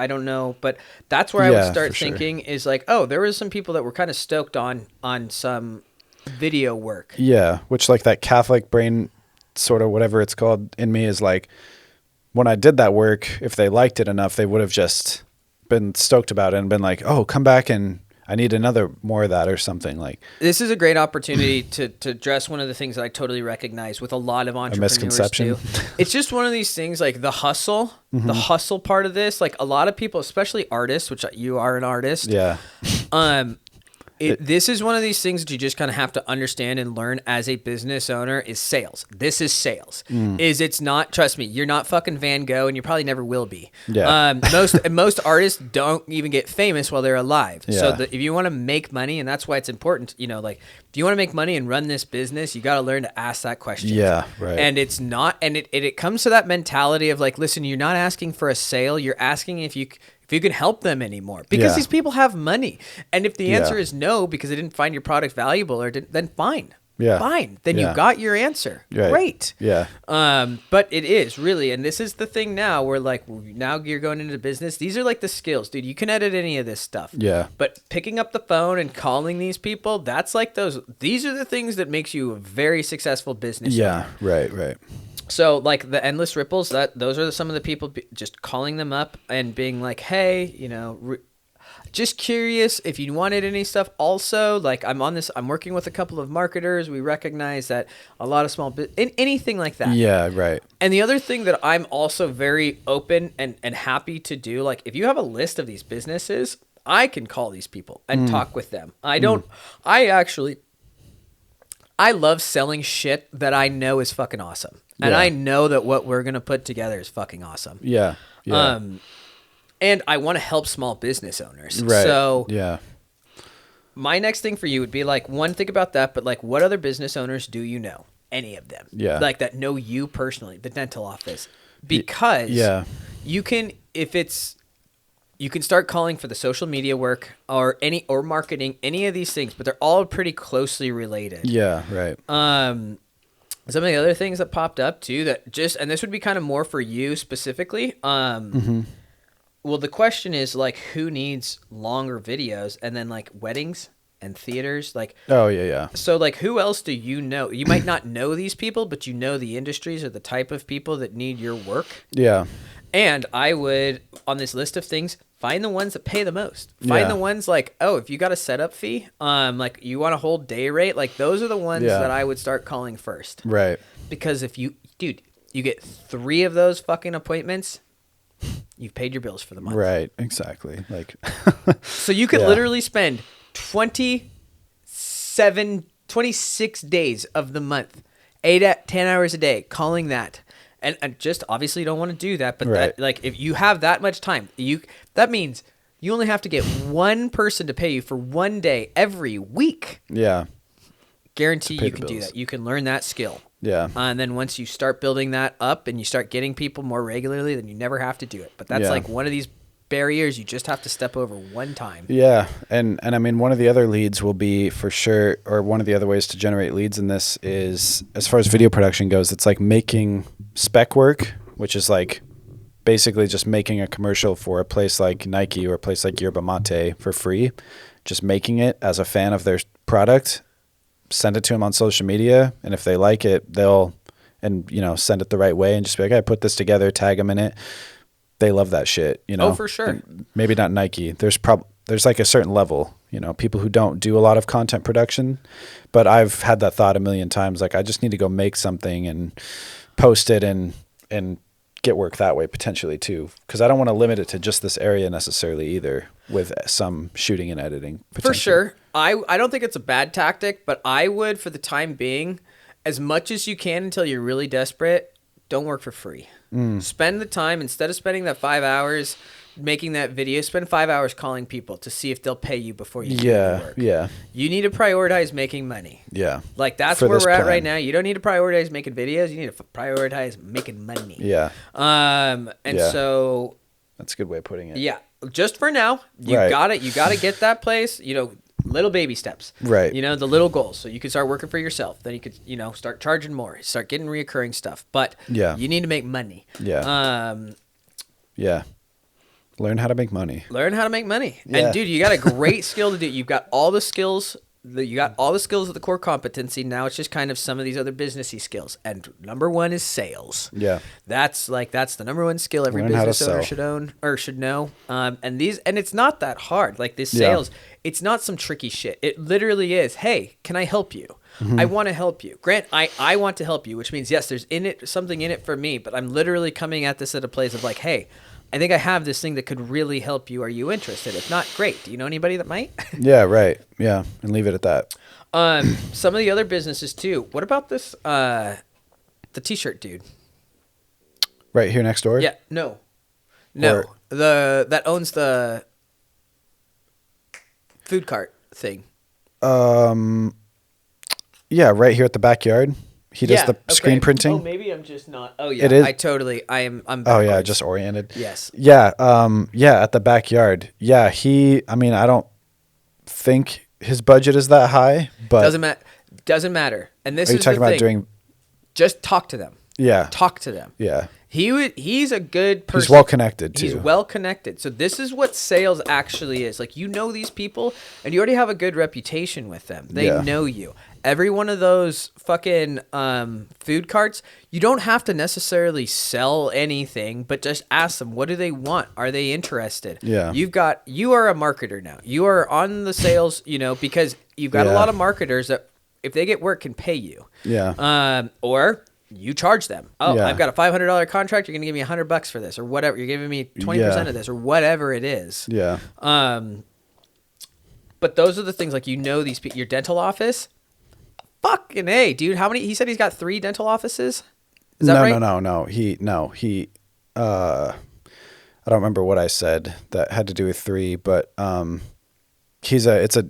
don't know, but that's where I would start thinking is like, oh, there was some people that were kind of stoked on some video work. Yeah, which like that Catholic brain sort of whatever it's called in me is like, when I did that work, if they liked it enough, they would have just been stoked about it and been like, oh, come back and I need more of that or something. Like, this is a great opportunity to address one of the things that I totally recognize with a lot of entrepreneurs misconception. too. It's just one of these things like the hustle part of this. Like a lot of people, especially artists, which you are an artist. Yeah. This is one of these things that you just kind of have to understand and learn as a business owner is sales. This is sales. It's not, trust me, you're not fucking Van Gogh and you probably never will be. Yeah. Most artists don't even get famous while they're alive. Yeah. So if you want to make money, and that's why it's important, like if you want to make money and run this business, you got to learn to ask that question. Yeah. Right. And it's not, and it comes to that mentality of like, listen, you're not asking for a sale. You're asking if you can help them anymore, because these people have money. And if the answer is no, because they didn't find your product valuable then fine. Yeah. Fine. Then you got your answer. Right. Great. Yeah. But it is really, and this is the thing now where like, now you're going into business. These are like the skills, dude. You can edit any of this stuff. Yeah. But picking up the phone and calling these people, that's like these are the things that makes you a very successful business owner. Right. So like the Endless Ripples, those are some of the people just calling them up and being like, hey, just curious if you wanted any stuff. Also, like I'm working with a couple of marketers. We recognize that a lot of small anything like that. Yeah, right. And the other thing that I'm also very open and happy to do, like if you have a list of these businesses, I can call these people and talk with them. I love selling shit that I know is fucking awesome. And I know that what we're going to put together is fucking awesome. Yeah. And I want to help small business owners. Right. So yeah. My next thing for you would be like, one, think about that, but like what other business owners do you know? Any of them. Yeah. Like that know you personally, the dental office. Because you can, you can start calling for the social media work or marketing, any of these things, but they're all pretty closely related. Yeah, right. Some of the other things that popped up too and this would be kind of more for you specifically. Well, the question is like, who needs longer videos? And then like weddings, and theaters. Like, oh yeah. So like, who else do you know? You might not know these people, but you know the industries or the type of people that need your work. Yeah. And I would, on this list of things, find the ones that pay the most. Find the ones like, oh, if you got a setup fee, like you want a whole day rate, like those are the ones that I would start calling first. Right. Because if you get 3 of those fucking appointments, you've paid your bills for the month. Right. Exactly. Like, so you could literally spend 26 days of the month, 10 hours a day calling that. And just obviously you don't want to do that, but that, like, if you have that much time, that means you only have to get one person to pay you for one day every week. Yeah. Guarantee you can do that. You can learn that skill. Yeah. And then once you start building that up and you start getting people more regularly, then you never have to do it. But that's like one of these barriers you just have to step over one time. Yeah. And I mean, one of the other leads will be for sure, or one of the other ways to generate leads in this is, as far as video production goes, it's like making spec work, which is like basically just making a commercial for a place like Nike or a place like Yerba Mate for free, just making it as a fan of their product, send it to them on social media. And if they like it, they'll, and send it the right way and just be like, I put this together, tag them in it. They love that shit, Oh, for sure. And maybe not Nike. There's like a certain level, people who don't do a lot of content production, but I've had that thought a million times. Like, I just need to go make something and post it and get work that way potentially too. Cause I don't want to limit it to just this area necessarily either, with some shooting and editing. For sure. I don't think it's a bad tactic, but I would, for the time being, as much as you can until you're really desperate, don't work for free. Spend the time, instead of spending that 5 hours making that video, spend 5 hours calling people to see if they'll pay you before you do the work. Yeah. You need to prioritize making money. Yeah. Like, that's where we're at right now. You don't need to prioritize making videos. You need to prioritize making money. Yeah. So that's a good way of putting it. Yeah. Just for now, you got it. You got to get that place, little baby steps. Right. The little goals. So you could start working for yourself. Then you could, start charging more, start getting reoccurring stuff. But you need to make money. Yeah. Yeah. Learn how to make money. Yeah. And dude, you got a great skill to do. You've got all the skills. You got all the skills of the core competency. Now it's just kind of some of these other businessy skills. And number one is sales. Yeah. That's the number one skill every business owner should know. And it's not that hard. Like, this sales, it's not some tricky shit. It literally is, hey, can I help you? I want to help you. Grant, I want to help you, which means, yes, there's something in it for me, but I'm literally coming at this at a place of like, hey, I think I have this thing that could really help you. Are you interested? If not, great. Do you know anybody that might? Yeah, right. Yeah, and leave it at that. Some of the other businesses too. What about this? The T-shirt dude. Right here next door. Yeah. No. That owns the food cart thing. Yeah, right here at the backyard. He does the screen printing. Oh, maybe I'm just not. Oh yeah, it is. I'm backwards. Oh yeah, just oriented. Yes. Yeah. Yeah, at the backyard. Yeah. I mean, I don't think his budget is that high, but doesn't matter. And this are you is talking the about thing. doing? Just talk to them. Yeah. Talk to them. Yeah. He's a good person. He's well connected too. He's well connected. So this is what sales actually is. Like, these people and you already have a good reputation with them. They know you. Every one of those fucking food carts, you don't have to necessarily sell anything, but just ask them, what do they want? Are they interested? Yeah. You are a marketer now. You are on the sales, because you've got a lot of marketers that, if they get work, can pay you. Yeah. Or you charge them. Oh, I've got a $500 contract. You're going to give me $100 for this or whatever. You're giving me 20% of this or whatever it is. Yeah. But those are the things, like, these people, your dental office. Fucking A, dude. How many? He said he's got 3 dental offices. Is that right? No. He, I don't remember what I said that had to do with 3, but it's a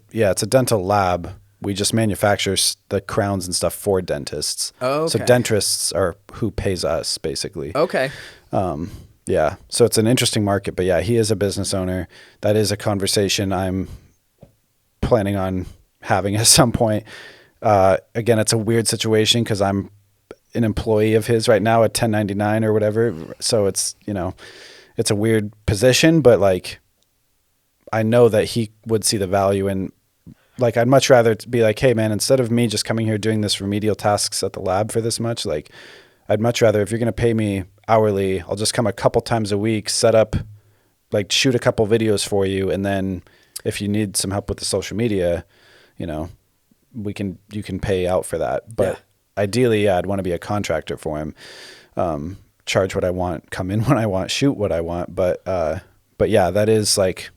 dental lab. We just manufacture the crowns and stuff for dentists. Oh, okay. So dentists are who pays us, basically. Okay. Yeah. So it's an interesting market, but yeah, he is a business owner. That is a conversation I'm planning on having at some point. Again, it's a weird situation because I'm an employee of his right now at 1099 or whatever. So it's, it's a weird position, but like, I know that he would see the value in like, I'd much rather be like, hey man, instead of me just coming here doing this remedial tasks at the lab for this much, like I'd much rather, if you're going to pay me hourly, I'll just come a couple times a week, set up, like shoot a couple videos for you. And then if you need some help with the social media, you know, you can pay out for that. But ideally, I'd want to be a contractor for him. Charge what I want, come in when I want, shoot what I want. But yeah, that is like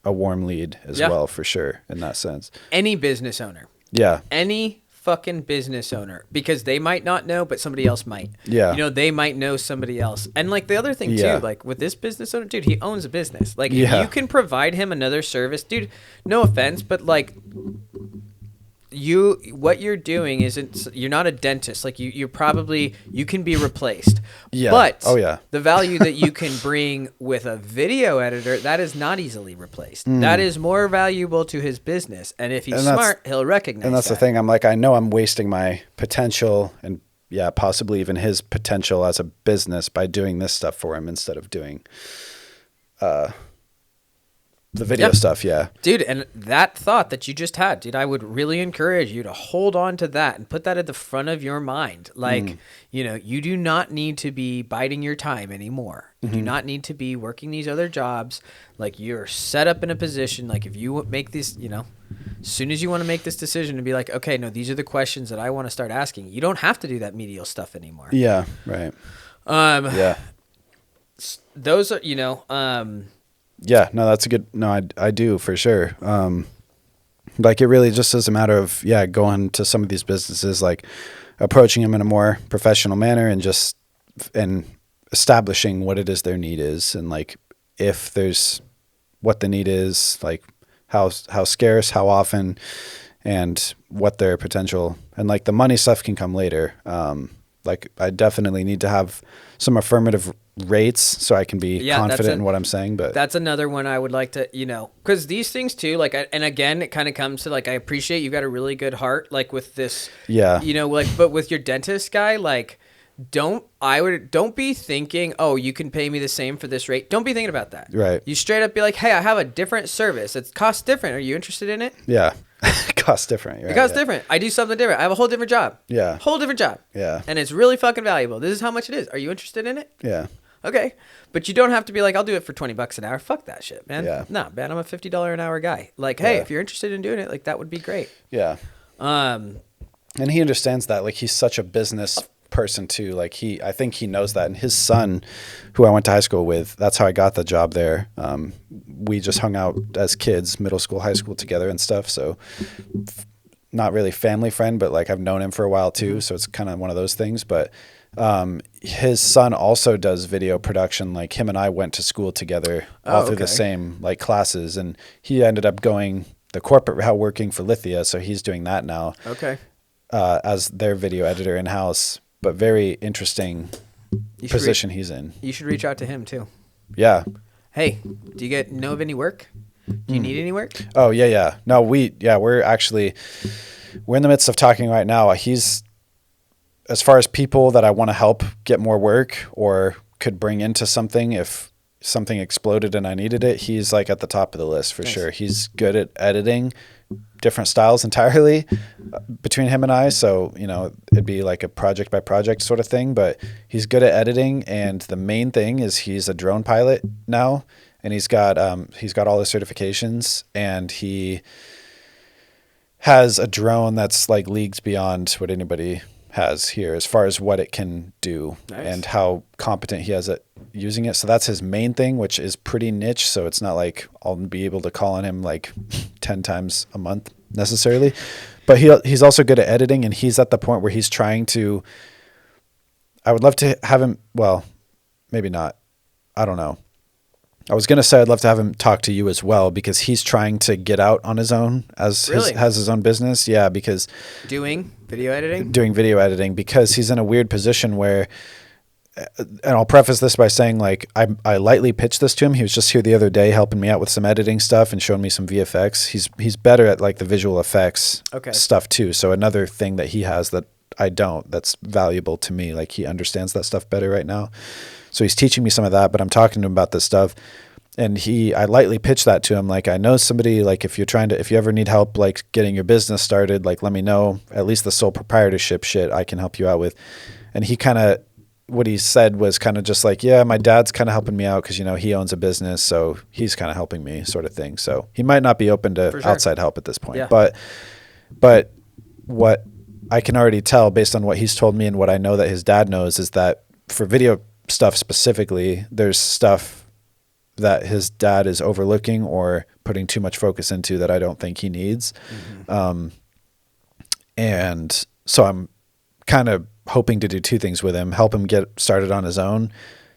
a warm lead as well, for sure, in that sense. Any business owner. Yeah. Any fucking business owner, because they might not know, but somebody else might. Yeah. You know, they might know somebody else. And like the other thing too, like with this business owner, dude, he owns a business. Like if you can provide him another service, dude, no offense, but like what you're doing isn't, you're not a dentist. Like you can be replaced. But the value that you can bring with a video editor, that is not easily replaced. That is more valuable to his business. And if he's smart, he'll recognize that. And that's the thing. I'm like, I know I'm wasting my potential and possibly even his potential as a business by doing this stuff for him instead of doing, the video stuff, dude. And that thought that you just had, dude, I would really encourage you to hold on to that and put that at the front of your mind. Like, you know, you do not need to be biding your time anymore. You do not need to be working these other jobs. Like, you're set up in a position, like if you make this, you know, as soon as you want to make this decision and be like, okay, no, these are the questions that I want to start asking. You don't have to do that medial stuff anymore. Yeah. Right. Those are, you know, yeah, no, that's a good, no, I do for sure. Like it really just is a matter of, going to some of these businesses, like approaching them in a more professional manner and just, and establishing what it is their need is. And like, if there's what the need is, like how scarce, how often, and what their potential, and like the money stuff can come later. Like I definitely need to have some affirmative rates so I can be confident in what I'm saying. But that's another one I would like to, you know, because these things too, like, and again, it kind of comes to like, I appreciate you got a really good heart, like with this, you know, like, but with your dentist guy, like, don't be thinking, oh, you can pay me the same for this rate. Don't be thinking about that. Right. You straight up be like, hey, I have a different service. It costs different. Are you interested in it? Yeah. It costs different. Right? It costs different. I do something different. I have a whole different job. Yeah. Whole different job. Yeah. And it's really fucking valuable. This is how much it is. Are you interested in it? Yeah. Okay. But you don't have to be like, I'll do it for $20 an hour. Fuck that shit, man. Yeah. Nah, man, I'm a $50 an hour guy. Like, hey, if you're interested in doing it, like that would be great. Yeah. And he understands that. Like he's such a business person too. Like I think he knows that. And his son, who I went to high school with, that's how I got the job there. We just hung out as kids, middle school, high school together and stuff. So not really family friend, but like I've known him for a while too. So it's kind of one of those things. But his son also does video production. Like him and I went to school together all through the same like classes, and he ended up going the corporate route working for Lithia. So he's doing that now. Okay. As their video editor in-house, but very interesting position he's in. You should reach out to him too. Yeah. Hey, do you know of any work? Do you need any work? Oh yeah. No, we're in the midst of talking right now. He's, as far as people that I want to help get more work or could bring into something if something exploded and I needed it, he's like at the top of the list for sure. He's good at editing different styles entirely between him and I. So, you know, it'd be like a project by project sort of thing, but he's good at editing. And the main thing is he's a drone pilot now, and he's got all the certifications, and he has a drone that's like leagues beyond what anybody has here as far as what it can do and how competent he is at using it. So that's his main thing, which is pretty niche. So it's not like I'll be able to call on him like 10 times a month necessarily, but he's also good at editing, and he's at the point where he's trying to, I would love to have him, well, maybe not. I don't know. I was going to say I'd love to have him talk to you as well, because he's trying to get out on his own has his own business. Yeah, because doing video editing, because he's in a weird position where, and I'll preface this by saying like I lightly pitched this to him. He was just here the other day helping me out with some editing stuff and showing me some VFX. He's better at like the visual effects stuff too. So another thing that he has that I don't, that's valuable to me. Like he understands that stuff better right now. So he's teaching me some of that, but I'm talking to him about this stuff. I lightly pitched that to him. Like, I know somebody, like, if you ever need help, like getting your business started, like, let me know. At least the sole proprietorship shit I can help you out with. And he kind of, what he said was kind of just like, yeah, my dad's kind of helping me out because, he owns a business. So he's kind of helping me, sort of thing. So he might not be open to outside help at this point. Yeah. But what I can already tell based on what he's told me and what I know that his dad knows is that for video stuff specifically, there's stuff that his dad is overlooking or putting too much focus into that I don't think he needs. Mm-hmm. And so I'm kind of hoping to do two things with him: help him get started on his own,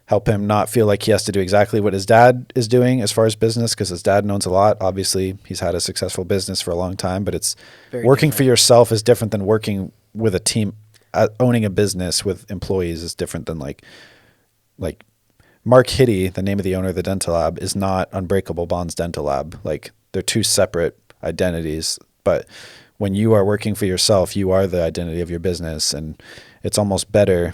help him not feel like he has to do exactly what his dad is doing as far as business, because his dad knows a lot. Obviously, he's had a successful business for a long time, but it's very working different. For yourself is different than working with a team. Owning a business with employees is different than like Mark Giddy, the name of the owner of the dental lab, is not Unbreakable Bonds Dental Lab. Like, they're two separate identities. But when you are working for yourself, you are the identity of your business. And it's almost better.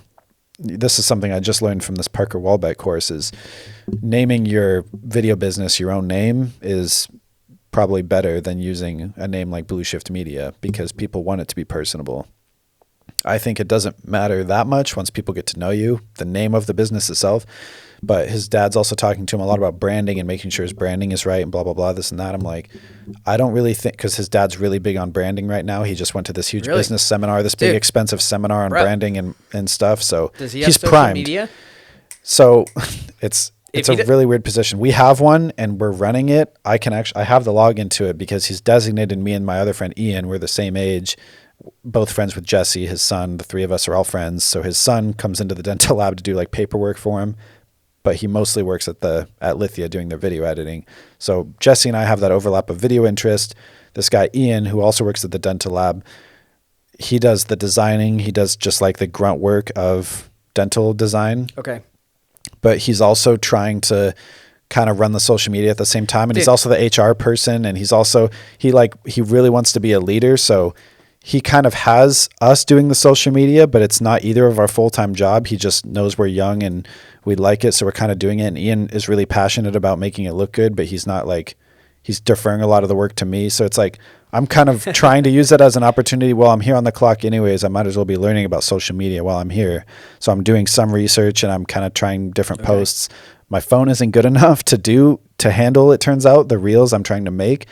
This is something I just learned from this Parker Walbeck course, is naming your video business your own name is probably better than using a name like Blue Shift Media, because people want it to be personable. I think it doesn't matter that much once people get to know you, the name of the business itself. But his dad's also talking to him a lot about branding and making sure his branding is right and blah, blah, blah, this and that. I'm like, I don't really think, because his dad's really big on branding right now. He just went to this huge business seminar, this big expensive seminar on branding and stuff. So does he have he's social primed. Media? So it's a really weird position. We have one and we're running it. I have the login to it because he's designated me and my other friend Ian. We're the same age, both friends with Jesse, his son. The three of us are all friends. So his son comes into the dental lab to do like paperwork for him, but he mostly works at Lithia doing their video editing. So Jesse and I have that overlap of video interest. This guy Ian, who also works at the dental lab, he does the designing. He does just like the grunt work of dental design. Okay. But he's also trying to kind of run the social media at the same time. And he's also the HR person. And he's also, he really wants to be a leader. So he kind of has us doing the social media, but it's not either of our full-time job. He just knows we're young and we like it. So we're kind of doing it. And Ian is really passionate about making it look good, but he's not like, he's deferring a lot of the work to me. So it's like, I'm kind of trying to use it as an opportunity. Well, I'm here on the clock anyways. I might as well be learning about social media while I'm here. So I'm doing some research and I'm kind of trying different posts. My phone isn't good enough to handle, it turns out, the reels I'm trying to make.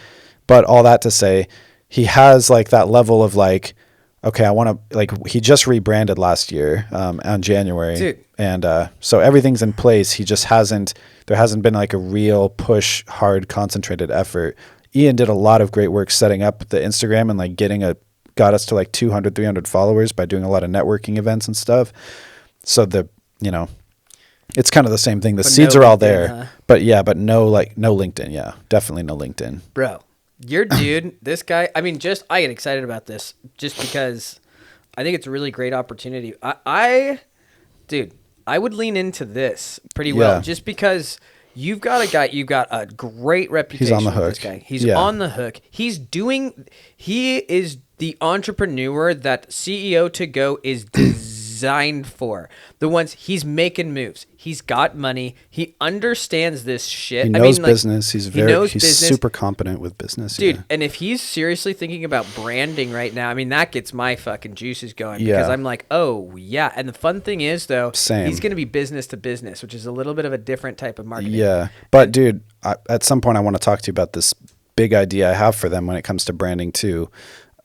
But all that to say, he has like that level of like, okay, I want to, like, he just rebranded last year on January. Dude. And so everything's in place. There hasn't been like a real push, hard, concentrated effort. Ian did a lot of great work setting up the Instagram and like got us to like 200, 300 followers by doing a lot of networking events and stuff. So it's kind of the same thing. The seeds are all there, huh? But no LinkedIn. Yeah, definitely no LinkedIn. Bro, your dude, this guy, I mean, I get excited about this just because I think it's a really great opportunity. Dude, I would lean into this pretty well just because you've got a great reputation. He's on the hook. This guy. He's on the hook. He is the entrepreneur that CEO to go is designed for. The ones he's making moves. He's got money. He understands this shit. He knows business. He's super competent with business. Dude, and if he's seriously thinking about branding right now, I mean, that gets my fucking juices going because I'm like, oh, yeah. And the fun thing is, though, he's going to be business to business, which is a little bit of a different type of marketing. Yeah. But, dude, at some point I want to talk to you about this big idea I have for them when it comes to branding, too.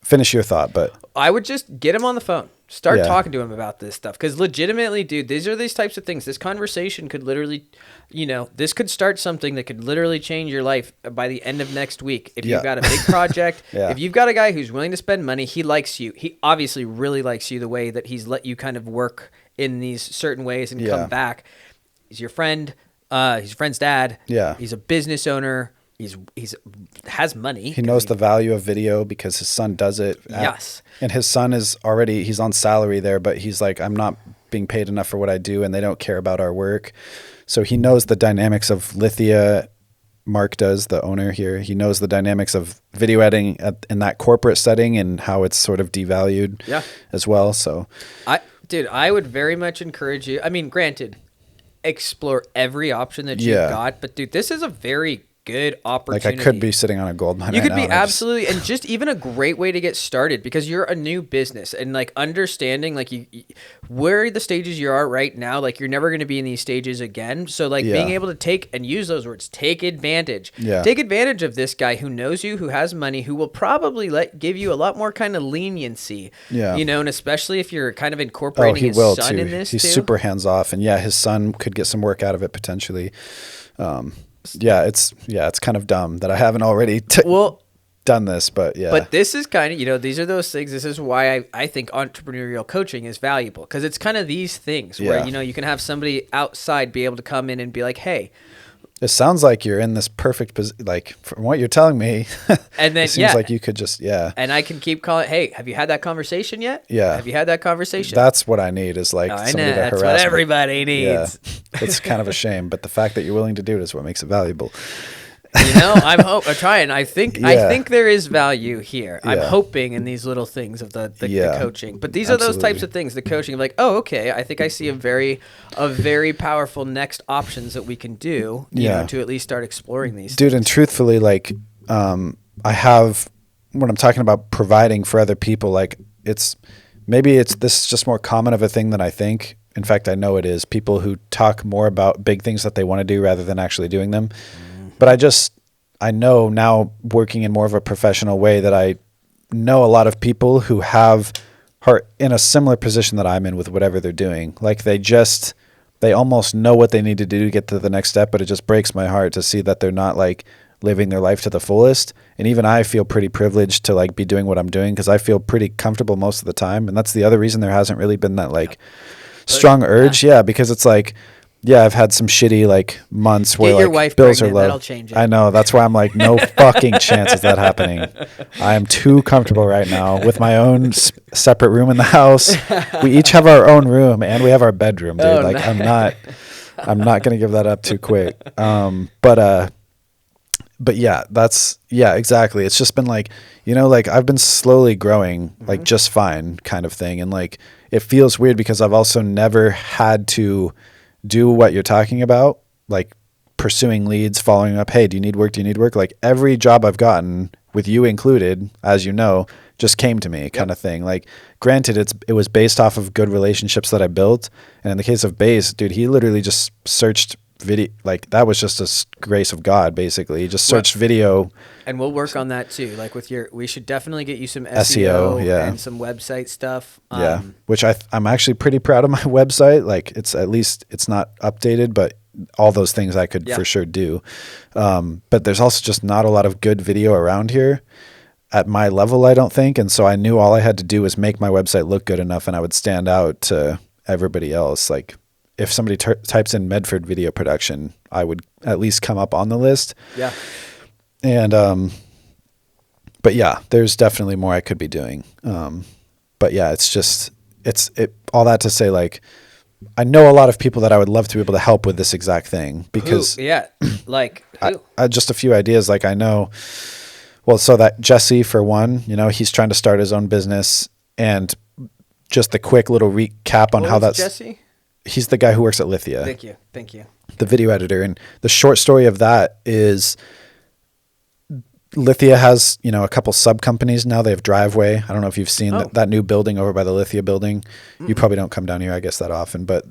Finish your thought, but I would just get him on the phone. Start talking to him about this stuff. Because legitimately, dude, these types of things. This conversation could literally, this could start something that could literally change your life by the end of next week. If you've got a big project, if you've got a guy who's willing to spend money, he likes you. He obviously really likes you the way that he's let you kind of work in these certain ways and come back. He's your friend. He's your friend's dad. Yeah. He's a business owner. He's has money. He knows the value of video because his son does it. Yes. And his son he's on salary there, but he's like, I'm not being paid enough for what I do and they don't care about our work. So he knows the dynamics of Lithia. Mark does, the owner here. He knows the dynamics of video editing in that corporate setting and how it's sort of devalued as well. So I would very much encourage you. I mean, granted, explore every option that you've got. But dude, this is a very good opportunity. Like I could be sitting on a gold mine. You right could be now, absolutely, and just even a great way to get started, because you're a new business, and like understanding like you where the stages you are right now, like you're never going to be in these stages again. So like being able to take and use those words, take advantage of this guy who knows you, who has money, who will probably give you a lot more kind of leniency. Yeah, you know, and especially if you're kind of incorporating his son in this. He's super hands off, and his son could get some work out of it potentially. It's kind of dumb that I haven't already done this, but But this is kind of, these are those things. This is why I think entrepreneurial coaching is valuable, because it's kind of these things where, you can have somebody outside be able to come in and be like, hey. It sounds like you're in this perfect position, like from what you're telling me. And then, it seems like you could just, And I can keep calling, hey, have you had that conversation yet? Yeah. Have you had that conversation? That's what I need is like somebody to harass me. That's what everybody needs. Yeah. It's kind of a shame, but the fact that you're willing to do it is what makes it valuable. I'm trying. I think there is value here. I'm hoping in these little things of the coaching. But these are those types of things, the coaching of like, oh, okay, I think I see a very powerful next options that we can do, you know, to at least start exploring these things. And truthfully, like I have, when I'm talking about providing for other people, like this is just more common of a thing than I think. In fact, I know it is. People who talk more about big things that they want to do rather than actually doing them. But I know now, working in more of a professional way, that I know a lot of people who are in a similar position that I'm in with whatever they're doing. Like they almost know what they need to do to get to the next step, but it just breaks my heart to see that they're not like living their life to the fullest. And even I feel pretty privileged to like be doing what I'm doing, because I feel pretty comfortable most of the time. And that's the other reason there hasn't really been that like strong urge. Yeah, because it's like, I've had some shitty like months where your wife bills are pregnant, low. That'll change it. I know. That's why I'm like, no fucking chance is that happening. I am too comfortable right now with my own separate room in the house. We each have our own room and we have our bedroom, dude. I'm not gonna give that up too quick. But exactly. It's just been like, like I've been slowly growing, like just fine kind of thing, and like it feels weird because I've also never had to do what you're talking about, like pursuing leads, following up. Hey, do you need work? Like every job I've gotten, with you included, as you know, just came to me kind of thing. Like granted, it was based off of good relationships that I built. And in the case of Base, dude, he literally just searched video. Like that was just a grace of God, basically. He just searched video. And we'll work on that too. Like we should definitely get you some SEO and some website stuff. Which I'm actually pretty proud of my website. Like it's not updated, but all those things I could for sure do. But there's also just not a lot of good video around here at my level, I don't think. And so I knew all I had to do was make my website look good enough, and I would stand out to everybody else. Like if somebody types in Medford video production, I would at least come up on the list. Yeah. And, but yeah, there's definitely more I could be doing. But yeah, all that to say, like, I know a lot of people that I would love to be able to help with this exact thing, because I just a few ideas. Like I know, so that Jesse, for one, he's trying to start his own business, and just the quick little recap on how that's Jesse. He's the guy who works at Lithia. Thank you. The video editor. And the short story of that is Lithia has, a couple sub companies now. They have Driveway. I don't know if you've seen that new building over by the Lithia building. Mm-hmm. You probably don't come down here, I guess, that often, but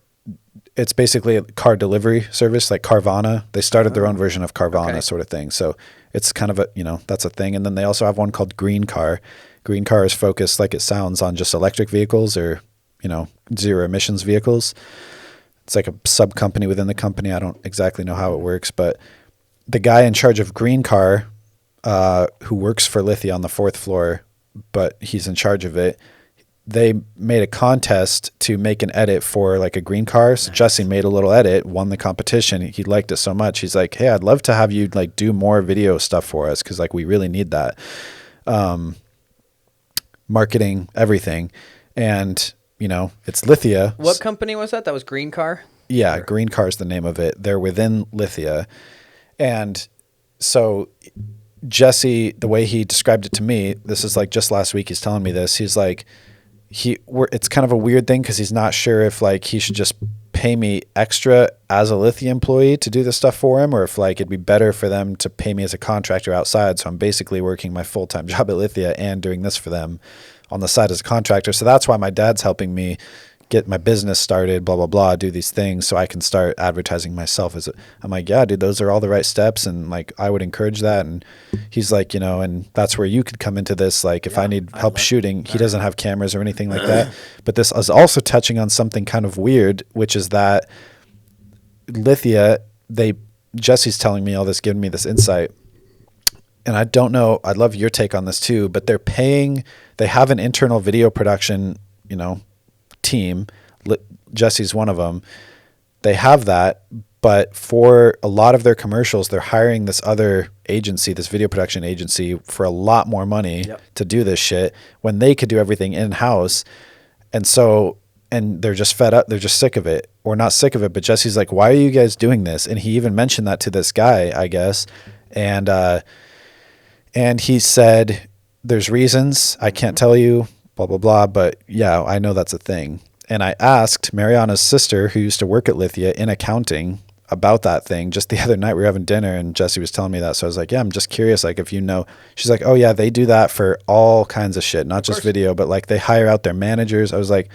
it's basically a car delivery service like Carvana. They started their own version of Carvana sort of thing. So it's kind of that's a thing. And then they also have one called Green Car. Green Car is focused, like it sounds, on just electric vehicles or, zero emissions vehicles. It's like a sub company within the company. I don't exactly know how it works, but the guy in charge of Green Car, who works for Lithia on the 4th floor, but he's in charge of it. They made a contest to make an edit for like a green car. So Jesse made a little edit, won the competition. He liked it so much. He's like, hey, I'd love to have you like do more video stuff for us, because like we really need that. Marketing, everything. And, it's Lithia. What company was that? That was Green Car? Yeah, Green Car is the name of it. They're within Lithia. And so Jesse, the way he described it to me, this is like just last week he's telling me this. He's like, it's kind of a weird thing because he's not sure if like he should just pay me extra as a Lithia employee to do this stuff for him, or if like it'd be better for them to pay me as a contractor outside. So I'm basically working my full-time job at Lithia and doing this for them on the side as a contractor. So that's why my dad's helping me get my business started, blah, blah, blah, do these things so I can start advertising myself. I'm like, yeah, dude, those are all the right steps. And like, I would encourage that. And he's like, and that's where you could come into this. Like if I need help shooting, he doesn't have cameras or anything like that. But this is also touching on something kind of weird, which is that Lithia, Jesse's telling me all this, giving me this insight. And I don't know, I'd love your take on this too, but they have an internal video production, team. Jesse's one of them. They have that, but for a lot of their commercials, they're hiring this other agency, this video production agency, for a lot more money to do this shit when they could do everything in-house. And they're just fed up. They're just sick of it, or not sick of it, but Jesse's like, why are you guys doing this? And he even mentioned that to this guy, I guess. And he said, there's reasons, I can't tell you, blah, blah, blah. But yeah, I know that's a thing. And I asked Mariana's sister, who used to work at Lithia in accounting, about that thing just the other night. We were having dinner and Jesse was telling me that. So I was like, yeah, I'm just curious. Like, if you know, she's like, oh yeah, they do that for all kinds of shit, not just video, but like they hire out their managers. I was like,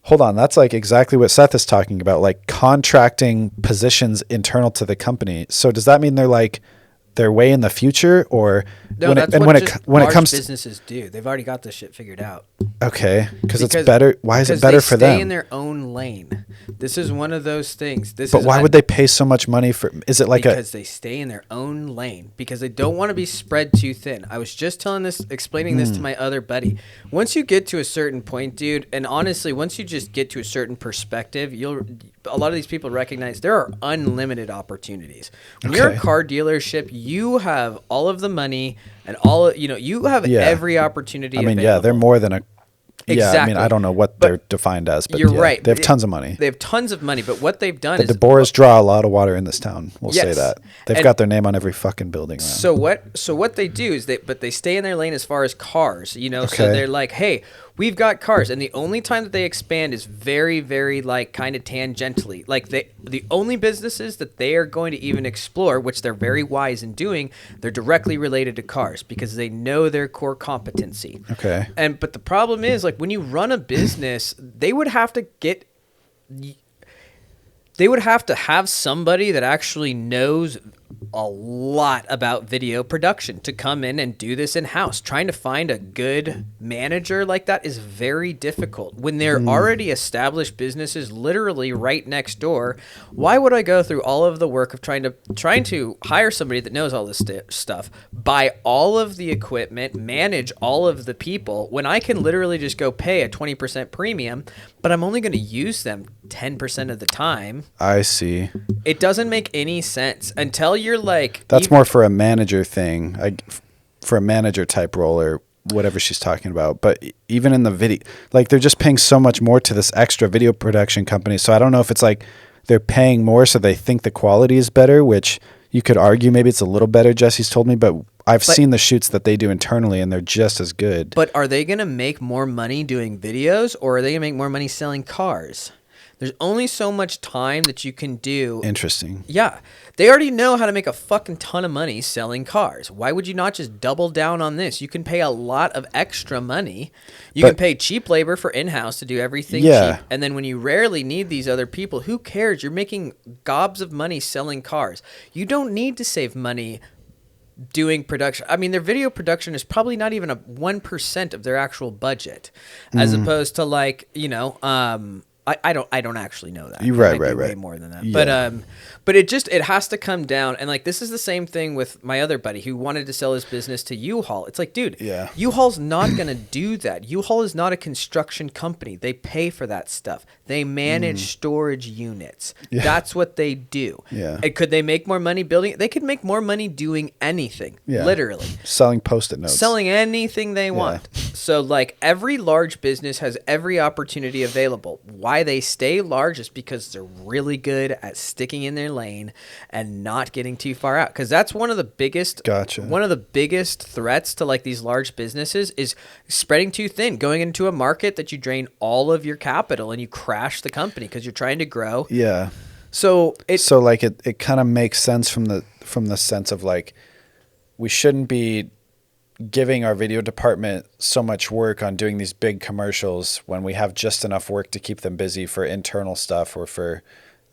hold on, that's like exactly what Seth is talking about, like contracting positions internal to the company. So does that mean they're way in the future, or no? When it comes businesses do, they've already got this shit figured out. Okay, because it's better. Why is it better for them? They stay in their own lane. This is one of those things. But why would they pay so much money for? Is it like because they stay in their own lane, because they don't want to be spread too thin. I was just explaining this to my other buddy. Once you get to a certain point, dude, and honestly, once you just get to a certain perspective, a lot of these people recognize there are unlimited opportunities. When you're a car dealership, you have all of the money and you have every opportunity. I mean, available. They're more than a. Exactly. Yeah, I mean, I don't know what they're defined as, but you're right. They have tons of money. They have tons of money, but what they've done is... The DeBoers draw a lot of water in this town. We'll say that. They've got their name on every fucking building around. So what they do is they stay in their lane as far as cars, So they're like, hey, we've got cars. And the only time that they expand is very, very like kind of tangentially. Like the only businesses that they are going to even explore, which they're very wise in doing, they're directly related to cars because they know their core competency. Okay. But the problem is, like, when you run a business, they would have to have somebody that actually knows a lot about video production to come in and do this in-house. Trying to find a good manager like that is very difficult. When they're already established businesses literally right next door, why would I go through all of the work of trying to hire somebody that knows all this stuff, buy all of the equipment, manage all of the people, when I can literally just go pay a 20% premium, but I'm only going to use them 10% of the time? I see. It doesn't make any sense until you're like... That's more for a manager thing, for a manager type role or whatever she's talking about. But even in the video, like, they're just paying so much more to this extra video production company. So I don't know if it's like they're paying more so they think the quality is better, which you could argue maybe it's a little better, Jesse's told me, but I've seen the shoots that they do internally and they're just as good. But are they going to make more money doing videos, or are they going to make more money selling cars? There's only so much time that you can do. Interesting. Yeah. They already know how to make a fucking ton of money selling cars. Why would you not just double down on this? You can pay a lot of extra money. You can pay cheap labor for in-house to do everything cheap. And then when you rarely need these other people, who cares? You're making gobs of money selling cars. You don't need to save money doing production. I mean, their video production is probably not even 1% of their actual budget, as opposed to like, I don't actually know that. Right. Way more than that. Yeah. But it has to come down. And like, this is the same thing with my other buddy who wanted to sell his business to U-Haul. It's like, dude, U-Haul's not going to do that. U-Haul is not a construction company. They pay for that stuff. They manage storage units. Yeah. That's what they do. Yeah. And could they make more money building it? They could make more money doing anything. Yeah. Literally. Selling Post-it notes. Selling anything they want. So like, every large business has every opportunity available. Why why they stay large is because they're really good at sticking in their lane and not getting too far out. Because that's one of the biggest threats to like these large businesses is spreading too thin, going into a market that you drain all of your capital and you crash the company because you're trying to grow. Yeah. So it kind of makes sense from the sense of like, we shouldn't be giving our video department so much work on doing these big commercials when we have just enough work to keep them busy for internal stuff or for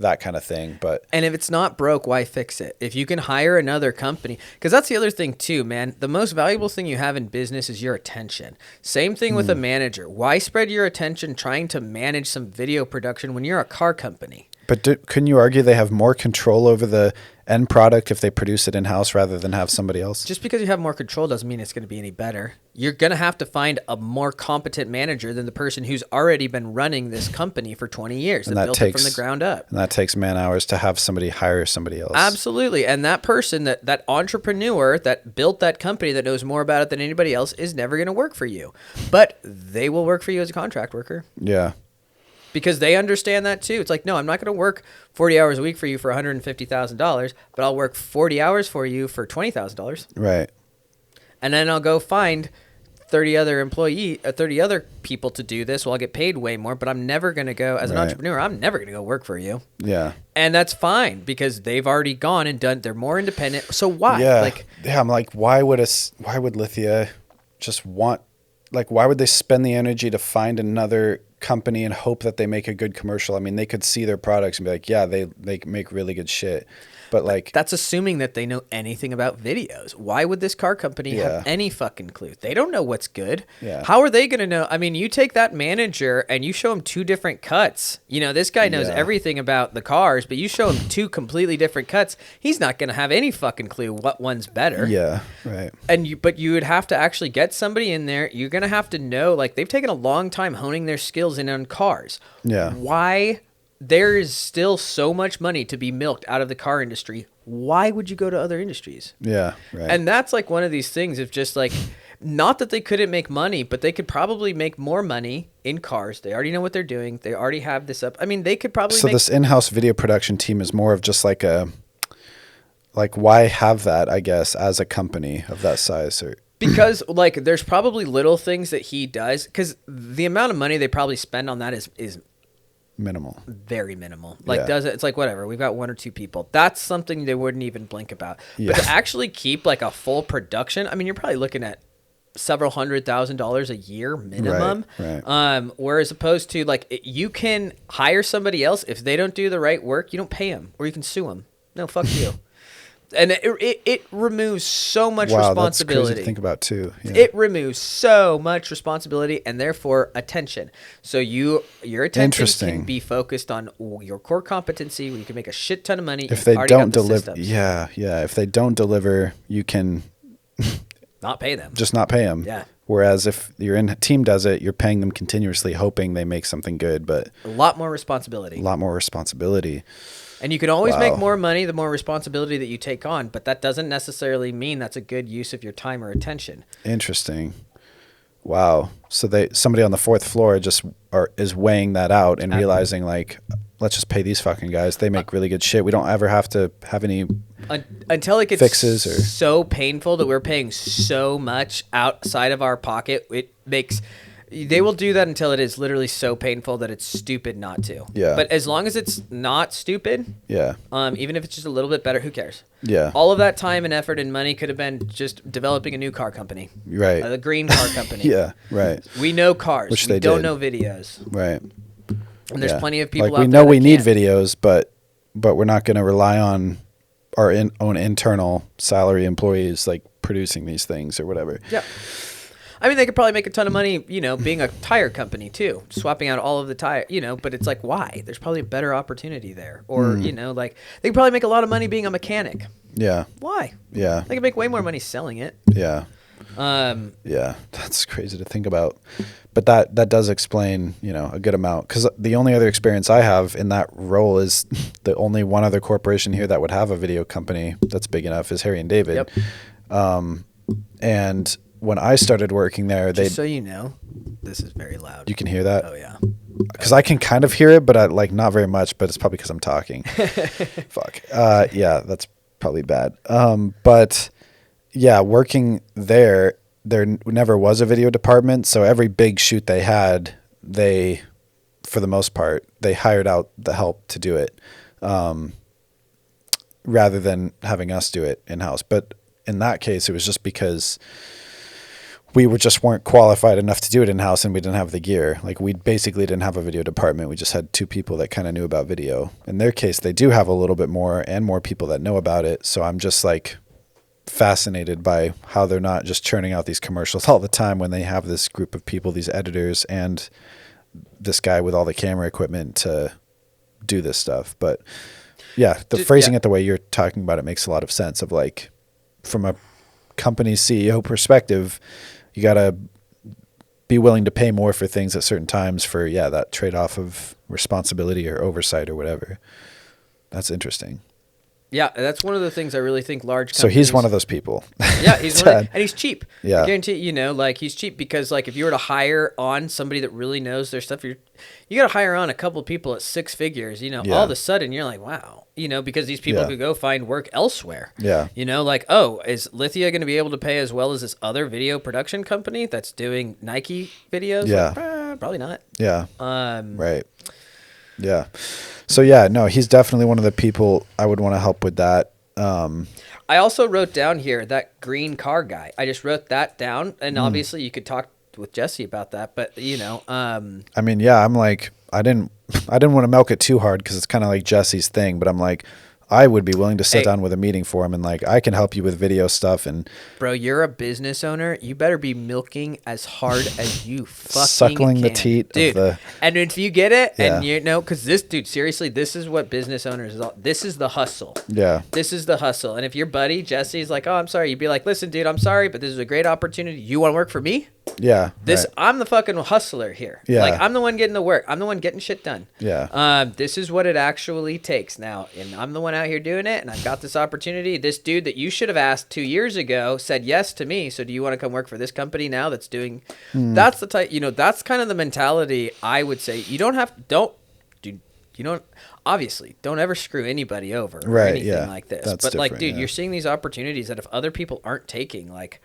that kind of thing. And if it's not broke, why fix it? If you can hire another company, because that's the other thing too, man. The most valuable thing you have in business is your attention. Same thing with a manager. Why spread your attention trying to manage some video production when you're a car company? But couldn't you argue they have more control over the end product if they produce it in-house rather than have somebody else? Just because you have more control doesn't mean it's going to be any better. You're going to have to find a more competent manager than the person who's already been running this company for 20 years and built it from the ground up. And that takes man hours to have somebody hire somebody else. Absolutely. And that person, that entrepreneur that built that company that knows more about it than anybody else is never going to work for you. But they will work for you as a contract worker. Yeah. Because they understand that too. It's like, no, I'm not going to work 40 hours a week for you for $150,000, but I'll work 40 hours for you for $20,000. Right. And then I'll go find 30 other people to do this. Well, I'll get paid way more, but I'm never going to go as an entrepreneur. I'm never going to go work for you. Yeah. And that's fine because they've already gone and done. They're more independent. So why? Yeah. I'm like, why would Lithia just want? Like, why would they spend the energy to find another company and hope that they make a good commercial? I mean, they could see their products and be like, yeah, they make really good shit. But like, that's assuming that they know anything about videos. Why would this car company have any fucking clue? They don't know what's good. Yeah. How are they going to know? I mean, you take that manager and you show him two different cuts. You know, this guy knows everything about the cars, but you show him two completely different cuts. He's not going to have any fucking clue what one's better. Yeah, right. But you would have to actually get somebody in there. You're going to have to know, like, they've taken a long time honing their skills in on cars. Yeah. Why? There is still so much money to be milked out of the car industry. Why would you go to other industries? Yeah, right. And that's like one of these things of just like, not that they couldn't make money, but they could probably make more money in cars. They already know what they're doing. They already have this up. I mean, they could probably this in-house video production team is more of just like why have that, I guess, as a company of that size? Because like there's probably little things that he does, because the amount of money they probably spend on that is minimal. Very minimal. Like it's like whatever. We've got one or two people. That's something they wouldn't even blink about. Yeah. But to actually keep like a full production, I mean, you're probably looking at several $100,000 a year minimum. Right. Whereas opposed to like you can hire somebody else if they don't do the right work, you don't pay them or you can sue them. No, fuck you. And it removes so much responsibility. That's crazy to think about too. Yeah. It removes so much responsibility and therefore attention. So your attention can be focused on your core competency where you can make a shit ton of money. If they don't deliver, if they don't deliver, you can not pay them. Just not pay them. Yeah. Whereas if your team does it, you're paying them continuously, hoping they make something good. But a lot more responsibility. And you can always make more money the more responsibility that you take on, but that doesn't necessarily mean that's a good use of your time or attention. Interesting. Wow. So somebody on the fourth floor is weighing that out and realizing like, let's just pay these fucking guys. They make really good shit. We don't ever have to have any until it gets fixes or so painful that we're paying so much outside of our pocket. They will do that until it is literally so painful that it's stupid not to. Yeah. But as long as it's not stupid, even if it's just a little bit better, who cares? Yeah. All of that time and effort and money could have been just developing a new car company. Right. A green car company. Yeah, right. We know cars. Which we don't know videos. Right. And there's plenty of people out there. We know we need videos, but we're not going to rely on our own internal salary employees like producing these things or whatever. Yeah. I mean, they could probably make a ton of money, being a tire company too, swapping out all of the tire, but it's like, why? There's probably a better opportunity there. Or, like they could probably make a lot of money being a mechanic. Yeah. Why? Yeah. They could make way more money selling it. Yeah. Yeah, that's crazy to think about. But that does explain, a good amount. Because the only other experience I have in that role is the only one other corporation here that would have a video company that's big enough is Harry and David. Yep. And when I started working there, Just so you know, this is very loud. You can hear that? Oh yeah. Because I can kind of hear it, but not very much. But it's probably because I'm talking. Fuck. Yeah, that's probably bad. But yeah, working there never was a video department. So every big shoot they had, for the most part, they hired out the help to do it, rather than having us do it in-house. But in that case, it was just because we weren't qualified enough to do it in-house, and we didn't have the gear. Like, we basically didn't have a video department. We just had 2 people that kind of knew about video. In their case, they do have a little bit more and more people that know about it. So I'm just like fascinated by how they're not just churning out these commercials all the time when they have this group of people, these editors, and this guy with all the camera equipment to do this stuff. But yeah, the phrasing it the way you're talking about it makes a lot of sense. Of like, from a company's CEO perspective, you got to be willing to pay more for things at certain times for, that trade-off of responsibility or oversight or whatever. That's interesting. Yeah, that's one of the things I really think large companies... So he's one of those people. Yeah, he's one and he's cheap. Yeah. I guarantee, he's cheap because, like, if you were to hire on somebody that really knows their stuff, you got to hire on a couple of people at 6 figures, all of a sudden you're like, wow, because these people could go find work elsewhere. Yeah. Like, oh, is Lithia going to be able to pay as well as this other video production company that's doing Nike videos? Yeah. Like, probably not. Yeah. Right. Yeah. So yeah, no, he's definitely one of the people I would want to help with that. I also wrote down here that green car guy. I just wrote that down, and obviously you could talk with Jesse about that, but I mean, yeah, I'm like, I didn't want to milk it too hard because it's kind of like Jesse's thing, but I'm like, I would be willing to sit down with a meeting for him and like, I can help you with video stuff. And bro, you're a business owner. You better be milking as hard as you fucking suckling can. the teat, dude. Of the, and if you get it, and because this dude, seriously, this is what business owners is. This is the hustle. Yeah. This is the hustle. And if your buddy Jesse's like, oh, I'm sorry, you'd be like, listen, dude, I'm sorry, but this is a great opportunity. You want to work for me? Yeah. I'm the fucking hustler here. Yeah. Like, I'm the one getting the work. I'm the one getting shit done. Yeah. This is what it actually takes now. And I'm the one out here doing it. And I've got this opportunity. This dude that you should have asked 2 years ago said yes to me. So do you want to come work for this company now that's doing, that's the type, that's kind of the mentality I would say. You don't obviously don't ever screw anybody over or anything like this. That's but like, dude, yeah. you're seeing these opportunities that if other people aren't taking, like,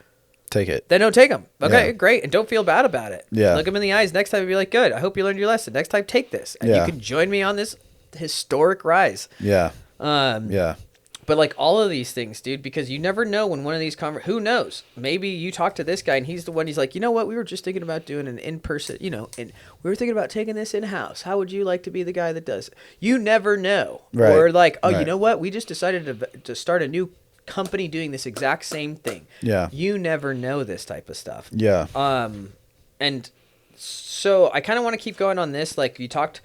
take it. Then don't take them. Okay, great. And don't feel bad about it. Yeah. Look them in the eyes next time and be like, good. I hope you learned your lesson. Next time, take this. And you can join me on this historic rise. Yeah. Yeah. But like all of these things, dude, because you never know when one of these who knows? Maybe you talk to this guy and he's the one, he's like, you know what? We were just thinking about doing an in-person, and we were thinking about taking this in-house. How would you like to be the guy that does it? You never know. Right. Or like, oh, you know what? We just decided to start a new company doing this exact same thing. Yeah. You never know this type of stuff. Yeah. And so I kind of want to keep going on this. Like you talked,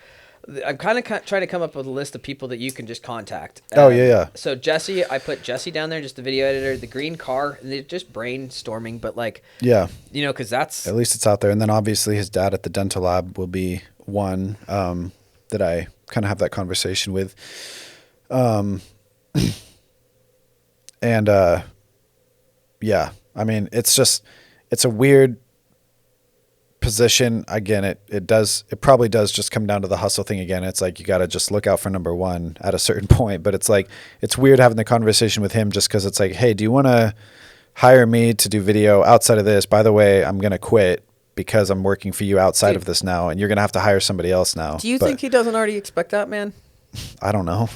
I'm kind of trying to come up with a list of people that you can just contact. Yeah. So Jesse, I put Jesse down there, just the video editor, the green car, and they're just brainstorming, but like, because that's, at least it's out there. And then obviously his dad at the dental lab will be one, that I kind of have that conversation with. And, yeah, I mean, it's a weird position. Again, it probably does just come down to the hustle thing again. It's like, you got to just look out for number one at a certain point, but it's like, it's weird having the conversation with him just cause it's like, hey, do you want to hire me to do video outside of this? By the way, I'm going to quit because I'm working for you outside of this now. And you're going to have to hire somebody else now. Do you think he doesn't already expect that, man? I don't know.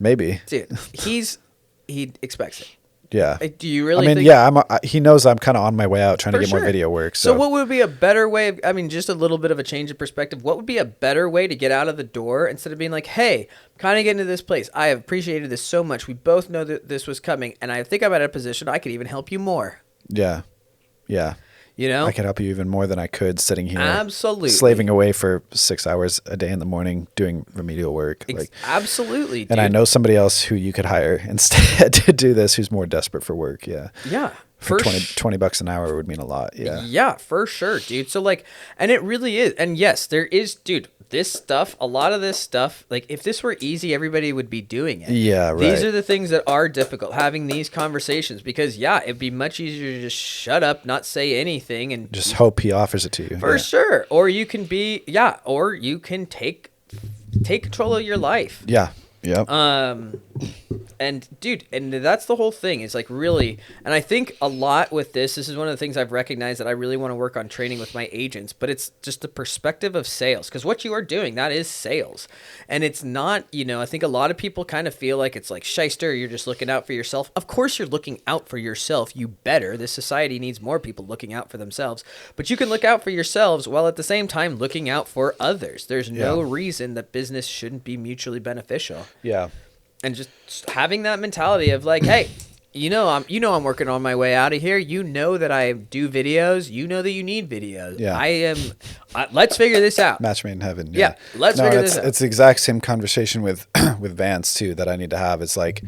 Maybe. Dude, he expects it. Yeah. Like, do you really? I mean, he knows I'm kind of on my way out trying to get more video work. So what would be a better way just a little bit of a change of perspective. What would be a better way to get out of the door instead of being like, hey, I'm kind of getting to this place. I have appreciated this so much. We both know that this was coming. And I think I'm at a position I could even help you more. Yeah. Yeah. I could help you even more than I could sitting here. Absolutely. Slaving away for 6 hours a day in the morning doing remedial work. Absolutely, dude. And I know somebody else who you could hire instead to do this who's more desperate for work. Yeah. Yeah. For $20 an hour would mean a lot. Yeah. Yeah, for sure, dude. So and it really is. And yes, there is, dude, this stuff, a lot of this stuff, like if this were easy, everybody would be doing it. Yeah, right. These are the things that are difficult, having these conversations, because it'd be much easier to just shut up, not say anything, and just hope he offers it to you. For sure. Or you can or you can take control of your life. Yeah. Yep. And dude, and that's the whole thing. It's like really, and I think a lot with this is one of the things I've recognized that I really want to work on training with my agents, but it's just the perspective of sales. Because what you are doing, that is sales. And it's not, I think a lot of people kind of feel like it's like shyster, you're just looking out for yourself. Of course you're looking out for yourself. You better. This society needs more people looking out for themselves. But you can look out for yourselves while at the same time looking out for others. There's no reason that business shouldn't be mutually beneficial. Yeah. And just having that mentality of like, hey, I'm working on my way out of here. You know that I do videos. You know that you need videos. Yeah. Let's figure this out. Match made in heaven. Yeah. Let's figure this out. It's the exact same conversation with Vance too that I need to have. It's like,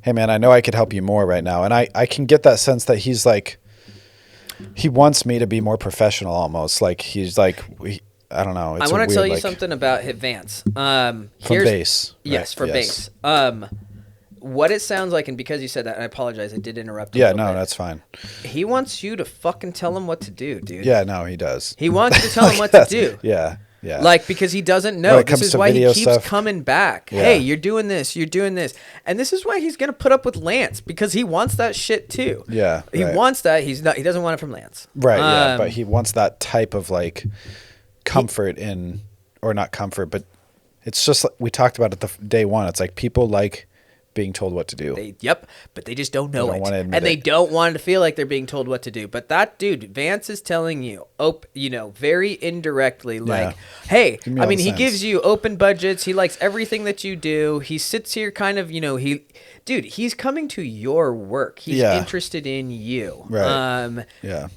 hey man, I know I could help you more right now. And I can get that sense that he's like, he wants me to be more professional almost. Like he's like, I don't know. I want to tell you something about Vance. From base. Right? Yes, for base. What it sounds like, and because you said that, and I apologize, I did interrupt you. Yeah, no, that's fine. He wants you to fucking tell him what to do, dude. Yeah, no, he does. He wants you to tell him what to do. Yeah, yeah. Like, because he doesn't know. This is why he keeps coming back. Yeah. Hey, you're doing this, you're doing this. And this is why he's going to put up with Lance, because he wants that shit too. Yeah. He wants that. He doesn't want it from Lance. Right, yeah, but he wants that type of like comfort or not comfort, but it's just like we talked about it day one. It's like people like being told what to do. But they just don't know it. They don't want to feel like they're being told what to do. But that dude, Vance is telling you, very indirectly, like, hey, he gives you open budgets. He likes everything that you do. He sits here kind of, he's coming to your work. He's interested in you. Right.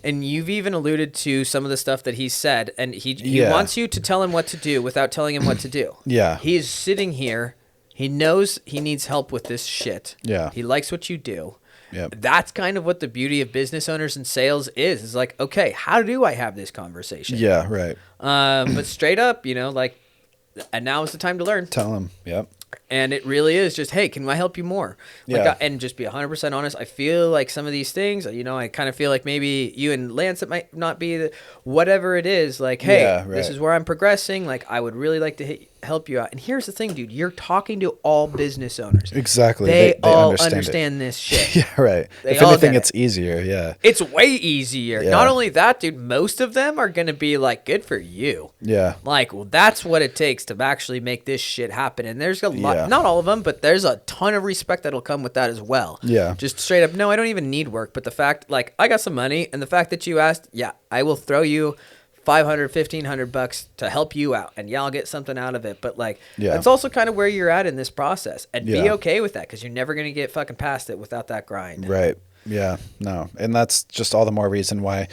And you've even alluded to some of the stuff that he said, and he wants you to tell him what to do without telling him what to do. Yeah. He is sitting here. He knows he needs help with this shit. Yeah. He likes what you do. Yep. That's kind of what the beauty of business owners and sales is. It's like, okay, how do I have this conversation? Yeah, right. But straight up, and now is the time to learn. Tell him. Yep. And it really is just, hey, can I help you more? And just be 100% honest. I feel like some of these things, I kind of feel like maybe you and Lance, it might not be whatever it is. Like, hey, this is where I'm progressing. Like, I would really like to help you out. And here's the thing, dude. You're talking to all business owners. Exactly. They all understand this shit. Yeah, right. If anything, it's easier. Yeah. It's way easier. Yeah. Not only that, dude, most of them are going to be like, good for you. Yeah. Like, well, that's what it takes to actually make this shit happen. And there's a lot, not all of them, but there's a ton of respect that'll come with that as well. Yeah. Just straight up, no, I don't even need work. But the fact, like, I got some money, and the fact that you asked, I will throw you $500, $1,500 to help you out, and I'll get something out of it. But like, that's also kind of where you're at in this process, and be okay with that, because you're never going to get fucking past it without that grind. Right. Yeah. No. And that's just all the more reason why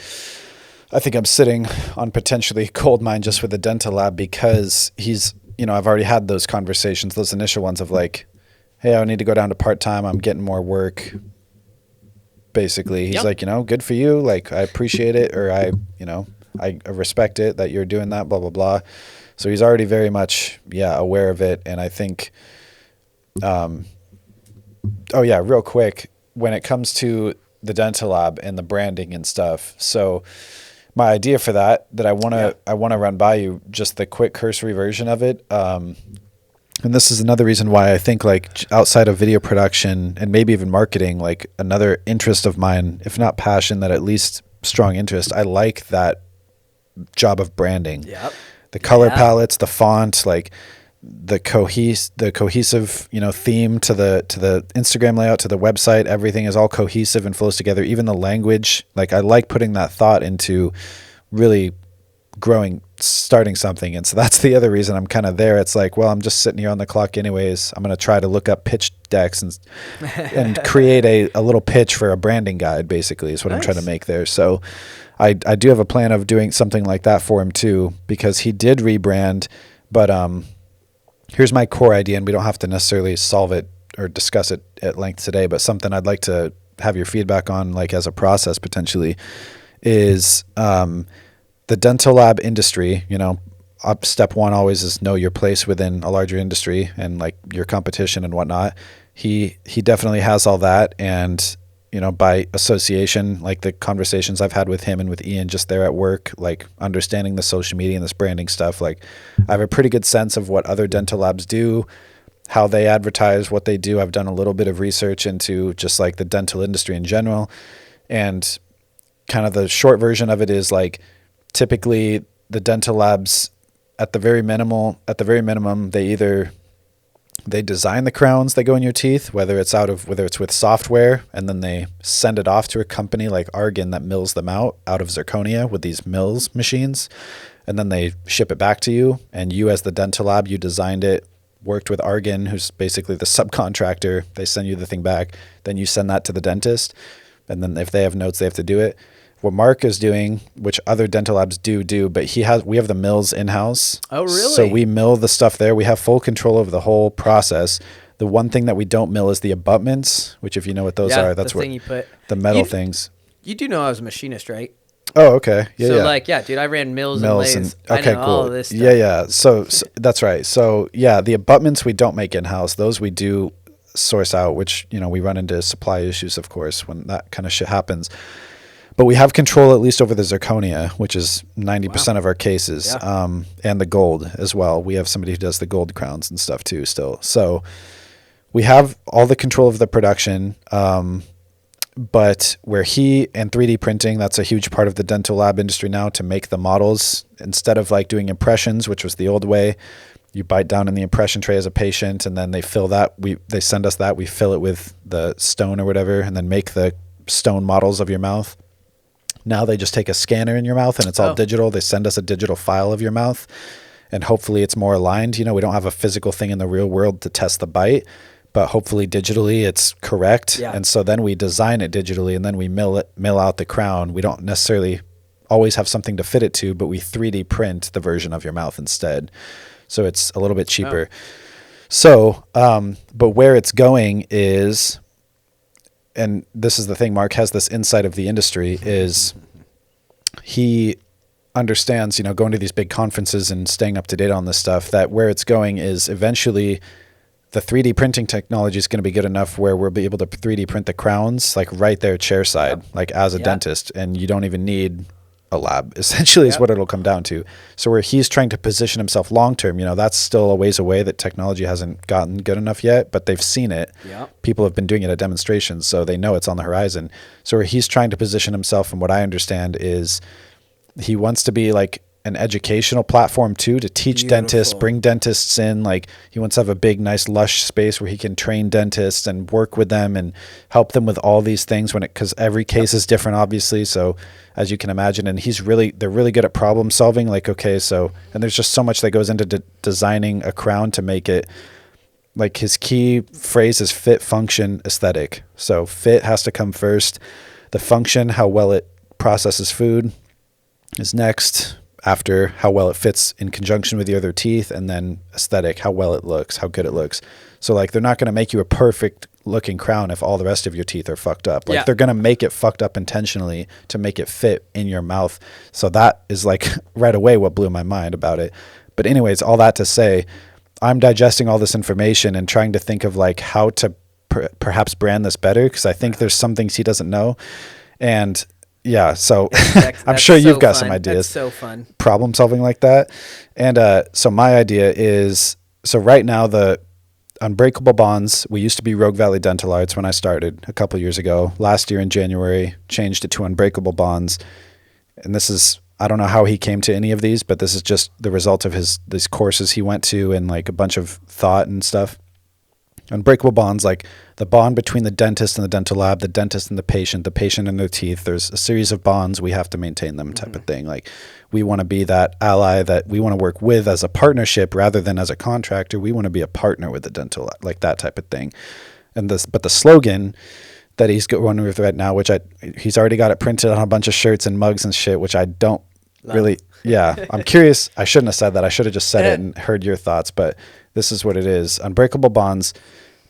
I think I'm sitting on potentially gold mine just with the dental lab, because he's, I've already had those conversations, those initial ones of like, hey, I need to go down to part-time. I'm getting more work. Basically, he's like, good for you. Like, I appreciate it. Or I respect it that you're doing that, blah, blah, blah. So he's already very much, aware of it. And I think, real quick, when it comes to the dental lab and the branding and stuff. So my idea for that I want to run by you, just the quick cursory version of it. And this is another reason why I think, like, outside of video production and maybe even marketing, like, another interest of mine, if not passion, that at least strong interest, I like that job of branding. Yep. The color palettes, the font, like the cohesive, theme to the Instagram layout, to the website, everything is all cohesive and flows together. Even the language, like, I like putting that thought into really starting something. And so that's the other reason I'm kind of there. It's like, well, I'm just sitting here on the clock anyways. I'm going to try to look up pitch decks and create a little pitch for a branding guide, basically, is what I'm trying to make there. So I do have a plan of doing something like that for him too, because he did rebrand, but here's my core idea, and we don't have to necessarily solve it or discuss it at length today, but something I'd like to have your feedback on, like, as a process potentially, is the dental lab industry, step one always is know your place within a larger industry and like your competition and whatnot. He definitely has all that. And, you know, by association, like the conversations I've had with him and with Ian just there at work, like understanding the social media and this branding stuff, like I have a pretty good sense of what other dental labs do, how they advertise, what they do. I've done a little bit of research into just like the dental industry in general. And kind of the short version of it is like typically the dental labs at the very minimum, they design the crowns that go in your teeth, whether it's with software, and then they send it off to a company like Argan that mills them out of zirconia with these mills machines, and then they ship it back to you. And you, as the dental lab, you designed it, worked with Argan, who's basically the subcontractor. They send you the thing back, then you send that to the dentist, and then if they have notes, they have to do it. What Mark is doing, which other dental labs do, but we have the mills in-house. Oh, really? So we mill the stuff there. We have full control over the whole process. The one thing that we don't mill is the abutments, which if you know what those are, that's what the metal things. You do know I was a machinist, right? Oh, okay. Yeah, so like, yeah, dude, I ran mills and lathes. Okay, I know cool. all of this stuff. Yeah. So that's right. So yeah, the abutments we don't make in-house. Those we do source out, which, you know, we run into supply issues, of course, when that kind of shit happens. But we have control at least over the zirconia, which is 90% of our cases, and the gold as well. We have somebody who does the gold crowns and stuff too still. So we have all the control of the production, but where and 3D printing, that's a huge part of the dental lab industry now to make the models. Instead of like doing impressions, which was the old way, you bite down in the impression tray as a patient and then they fill that. They send us that. We fill it with the stone or whatever and then make the stone models of your mouth. Now they just take a scanner in your mouth and it's all digital. They send us a digital file of your mouth and hopefully it's more aligned. You know, we don't have a physical thing in the real world to test the bite, but hopefully digitally it's correct. Yeah. And so then we design it digitally and then we mill out the crown. We don't necessarily always have something to fit it to, but we 3D print the version of your mouth instead. So it's a little bit cheaper. So, but where it's going is, and this is the thing, Mark has this insight of the industry, is he understands, you know, going to these big conferences and staying up to date on this stuff, that where it's going is eventually the 3D printing technology is going to be good enough where we'll be able to 3D print the crowns like right there chairside, like as a dentist, and you don't even need a lab, essentially is what it'll come down to. So where he's trying to position himself long-term, you know, that's still a ways away, that technology hasn't gotten good enough yet, but they've seen it. People have been doing it at demonstrations, so they know it's on the horizon. So where he's trying to position himself, from what I understand, is he wants to be like an educational platform too, to teach dentists, bring dentists in. Like he wants to have a big, nice, lush space where he can train dentists and work with them and help them with all these things because every case is different, obviously. So as you can imagine, and they're really good at problem solving. Like, okay, so, and there's just so much that goes into designing a crown to make it, like his key phrase is fit, function, aesthetic. So fit has to come first. The function, how well it processes food, is next, after how well it fits in conjunction with the other teeth, and then aesthetic, how well it looks, how good it looks. So like they're not going to make you a perfect looking crown if all the rest of your teeth are fucked up. Like they're going to make it fucked up intentionally to make it fit in your mouth. So that is like right away what blew my mind about it. But anyways, all that to say, I'm digesting all this information and trying to think of like how to perhaps brand this better, because I think there's some things he doesn't know. And yeah, so I'm sure you've got some ideas. That's so fun. Problem solving like that. And so my idea is, so right now the unbreakable bonds, we used to be Rogue Valley Dental Arts when I started a couple years ago. Last year in January, changed it to unbreakable bonds. And this is, I don't know how he came to any of these, but this is just the result of these courses he went to and like a bunch of thought and stuff. Unbreakable bonds, like the bond between the dentist and the dental lab, the dentist and the patient and their teeth. There's a series of bonds. We have to maintain them, type of thing. Like we want to be that ally that we want to work with as a partnership rather than as a contractor. We want to be a partner with the dental lab, like that type of thing. But the slogan that he's going with right now, which he's already got it printed on a bunch of shirts and mugs and shit, which I don't really, I'm curious. I shouldn't have said that. I should have just said it and heard your thoughts, but this is what it is. Unbreakable bonds.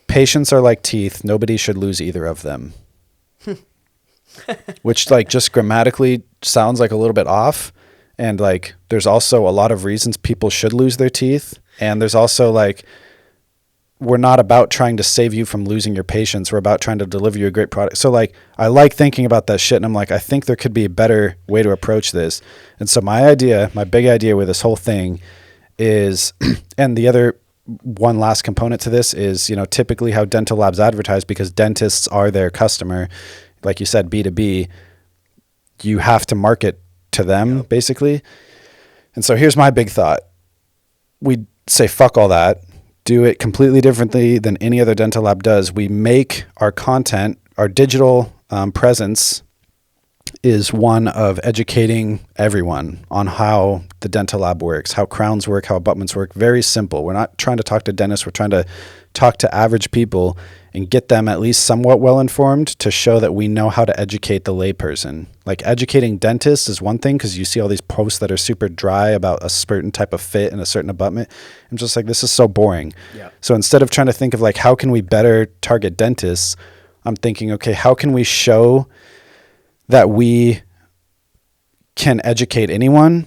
Patients are like teeth. Nobody should lose either of them. Which like just grammatically sounds like a little bit off. And like, there's also a lot of reasons people should lose their teeth. And there's also like, we're not about trying to save you from losing your patience. We're about trying to deliver you a great product. So like, I like thinking about that shit. And I'm like, I think there could be a better way to approach this. And so my big idea with this whole thing is, and the other one last component to this is, typically how dental labs advertise, because dentists are their customer. Like you said, B2B, you have to market to them basically. And so here's my big thought. We say, fuck all that. Do it completely differently than any other dental lab does. We make our content, our digital presence is one of educating everyone on how the dental lab works, how crowns work, how abutments work. Very simple. We're not trying to talk to dentists. We're trying to talk to average people and get them at least somewhat well-informed to show that we know how to educate the layperson. Like, educating dentists is one thing, because you see all these posts that are super dry about a certain type of fit and a certain abutment. I'm just like, this is so boring. Yeah. So instead of trying to think of like, how can we better target dentists, I'm thinking, okay, how can we show that we can educate anyone,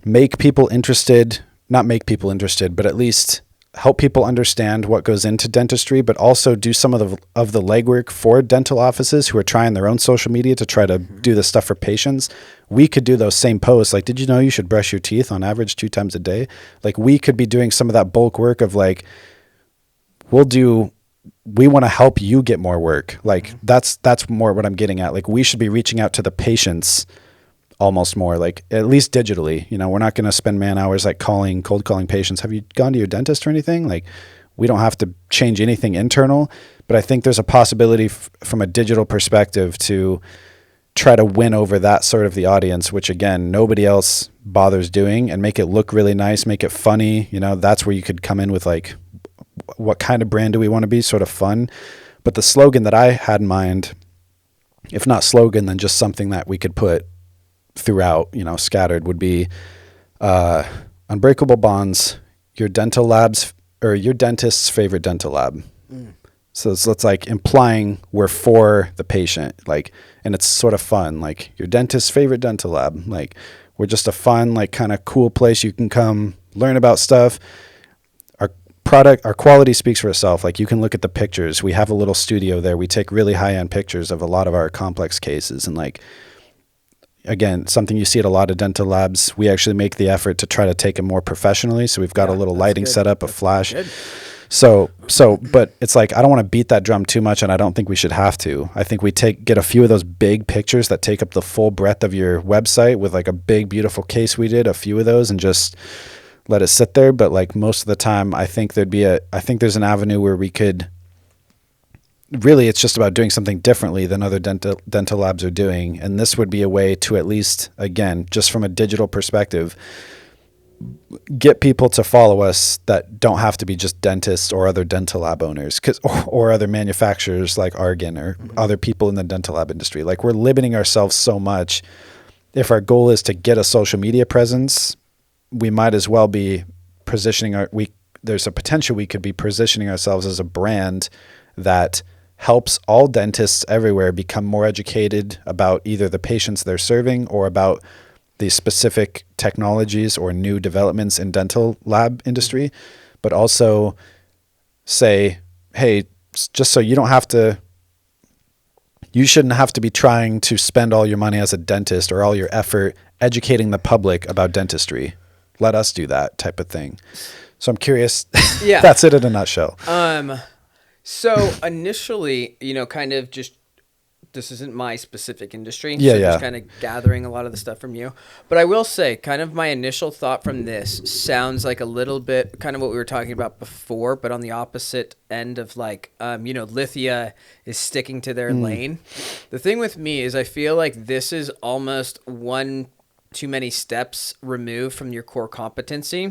make people interested, not make people interested, but at least help people understand what goes into dentistry, but also do some of the legwork for dental offices who are trying their own social media to try to do this stuff for patients. We could do those same posts. Like, did you know you should brush your teeth on average 2 times a day? Like, we could be doing some of that bulk work of like, we want to help you get more work. Like, that's more what I'm getting at. Like, we should be reaching out to the patients almost more, like, at least digitally. We're not going to spend man hours like cold calling patients. Have you gone to your dentist or anything? Like, we don't have to change anything internal, but I think there's a possibility from a digital perspective to try to win over that sort of the audience, which again, nobody else bothers doing, and make it look really nice, make it funny. That's where you could come in with like, what kind of brand do we want to be? Sort of fun. But the slogan that I had in mind, if not slogan, then just something that we could put throughout, scattered, would be unbreakable bonds, your dental labs, or your dentist's favorite dental lab. So it's like implying we're for the patient, like, and it's sort of fun, like your dentist's favorite dental lab. Like, we're just a fun, like, kind of cool place you can come learn about stuff. Our quality speaks for itself. Like, you can look at the pictures. We have a little studio there. We take really high-end pictures of a lot of our complex cases. And like, again, something you see at a lot of dental labs, we actually make the effort to try to take it more professionally. So we've got a little lighting setup, a flash. So, but it's like, I don't want to beat that drum too much, and I don't think we should have to. I think we get a few of those big pictures that take up the full breadth of your website with like a big, beautiful case we did, a few of those, and just let it sit there. But like, most of the time, I think there's an avenue where we could really, it's just about doing something differently than other dental labs are doing. And this would be a way to, at least, again, just from a digital perspective, get people to follow us that don't have to be just dentists or other dental lab owners, or other manufacturers like Argan, or other people in the dental lab industry. Like, we're limiting ourselves so much. If our goal is to get a social media presence, we might as well be positioning there's a potential we could be positioning ourselves as a brand that helps all dentists everywhere become more educated about either the patients they're serving or about the specific technologies or new developments in dental lab industry, but also say, hey, just so you shouldn't have to be trying to spend all your money as a dentist or all your effort educating the public about dentistry. Let us do that type of thing. So I'm curious. Yeah. That's it in a nutshell. So initially, kind of just, this isn't my specific industry. Yeah, so just kind of gathering a lot of the stuff from you. But I will say, kind of my initial thought from this sounds like a little bit kind of what we were talking about before, but on the opposite end of like, Lithia is sticking to their lane. The thing with me is I feel like this is almost one too many steps removed from your core competency,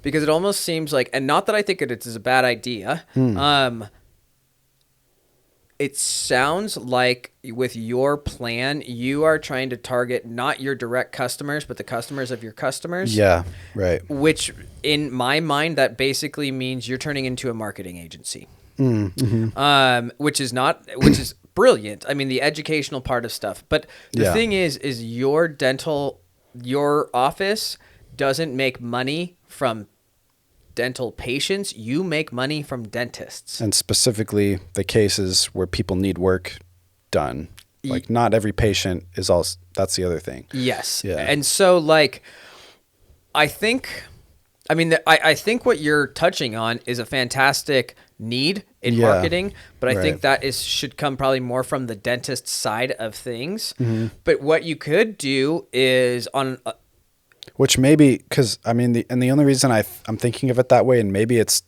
because it almost seems like, and not that I think it is a bad idea, it sounds like with your plan, you are trying to target not your direct customers, but the customers of your customers. Yeah, right. Which, in my mind, that basically means you're turning into a marketing agency. Which is brilliant. I mean, the educational part of stuff. But the thing is your dental your office doesn't make money from dental patients. You make money from dentists. And specifically the cases where people need work done. Like not every patient is all, that's the other thing. Yes. Yeah. And so like, I think what you're touching on is a fantastic need in marketing, but I think that should come probably more from the dentist side of things. Mm-hmm. But what you could do is which maybe, because I mean, the only reason I'm thinking of it that way, and maybe it's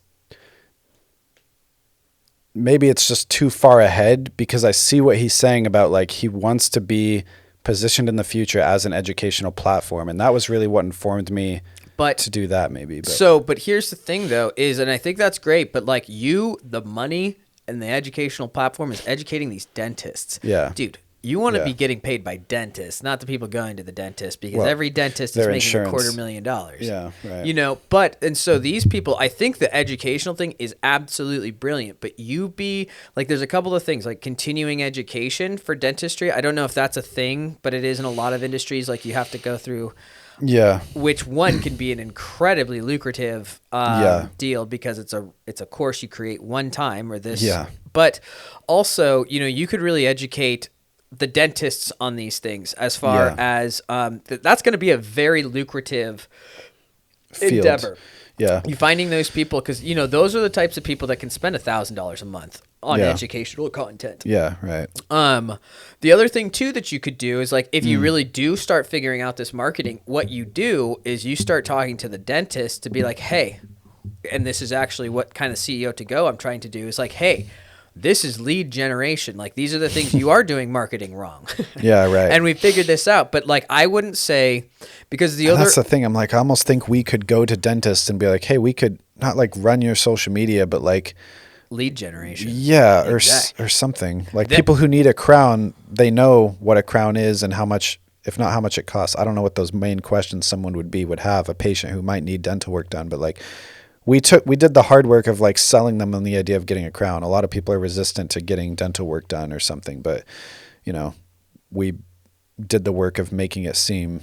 just too far ahead, because I see what he's saying about like he wants to be positioned in the future as an educational platform, and that was really what informed me to do that maybe. But here's the thing though, and I think that's great, but like the money and the educational platform is educating these dentists. Yeah. Dude, you want to be getting paid by dentists, not the people going to the dentist, because every dentist is making $250,000. Yeah, right. And so these people, I think the educational thing is absolutely brilliant, but there's a couple of things, like continuing education for dentistry. I don't know if that's a thing, but it is in a lot of industries. Like you have to go through, which one can be an incredibly lucrative deal, because it's a course you create one time or this. Yeah. But also, you could really educate the dentists on these things as far as that's going to be a very lucrative endeavor. Yeah. You finding those people, because those are the types of people that can spend $1,000 a month on educational content. Yeah, right. The other thing too that you could do is, like, if you really do start figuring out this marketing, what you do is you start talking to the dentist to be like, hey, and this is actually what kind of CEO to go I'm trying to do, is like, hey, this is lead generation. Like, these are the things you are doing marketing wrong. Yeah, right. And we figured this out. But like, I wouldn't say, because that's the thing. I'm like, I almost think we could go to dentists and be like, hey, we could not like run your social media, but like lead generation. Yeah. Exactly. Or something like people who need a crown, they know what a crown is and how much, if not how much it costs. I don't know what those main questions someone would have, a patient who might need dental work done, but like, we did the hard work of like selling them on the idea of getting a crown. A lot of people are resistant to getting dental work done or something, but we did the work of making it seem,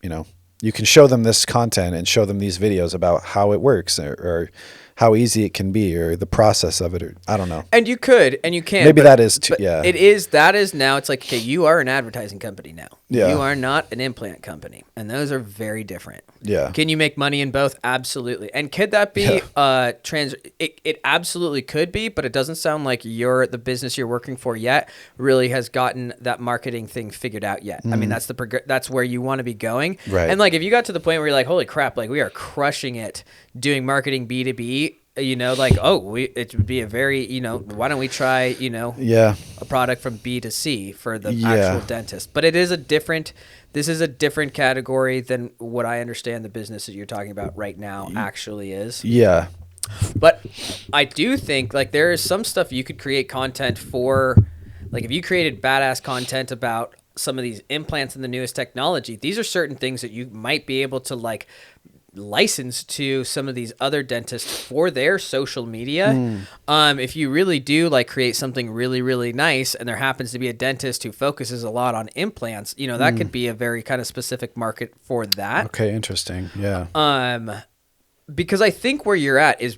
you can show them this content and show them these videos about how it works or how easy it can be, or the process of it, or I don't know. And you could, and you can. Maybe that is too, yeah. That is now, it's like, okay, you are an advertising company now. Yeah. You are not an implant company. And those are very different. Yeah. Can you make money in both? Absolutely. And could that be it absolutely could be, but it doesn't sound like the business you're working for yet really has gotten that marketing thing figured out yet. I mean, that's where you want to be going. Right. And like, if you got to the point where you're like, holy crap, like we are crushing it doing marketing B2B, it would be a very, why don't we try, a product from B to C for the actual dentist. But this is a different category than what I understand the business that you're talking about right now actually is. Yeah. But I do think like there is some stuff you could create content for, like if you created badass content about some of these implants and the newest technology, these are certain things that you might be able to like license to some of these other dentists for their social media. If you really do like create something really, really nice, and there happens to be a dentist who focuses a lot on implants, that could be a very kind of specific market for that. Okay, interesting. Yeah. Because I think where you're at is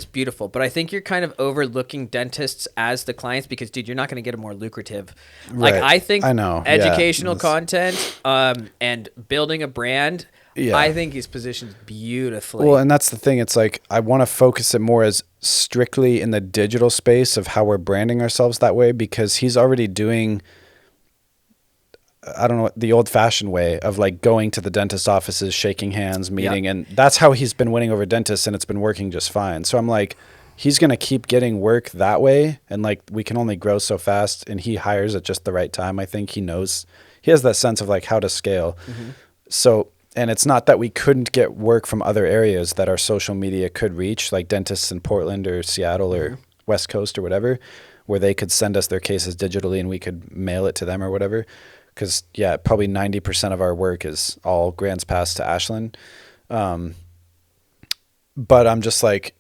beautiful, but I think you're kind of overlooking dentists as the clients, because dude, you're not going to get a more lucrative. Like I think educational content and building a brand, I think is positioned beautifully. Well, and that's the thing. It's like I want to focus it more as strictly in the digital space of how we're branding ourselves that way, because he's already doing, I don't know, the old-fashioned way of like going to the dentist offices, shaking hands, meeting, and that's how he's been winning over dentists, and it's been working just fine. So I'm like, he's going to keep getting work that way, and like we can only grow so fast, and he hires at just the right time. I think he has that sense of like how to scale. So, and it's not that we couldn't get work from other areas that our social media could reach, like dentists in Portland or Seattle or West Coast or whatever, where they could send us their cases digitally and we could mail it to them or whatever. Because, probably 90% of our work is all Grants Pass to Ashland. But I'm just like,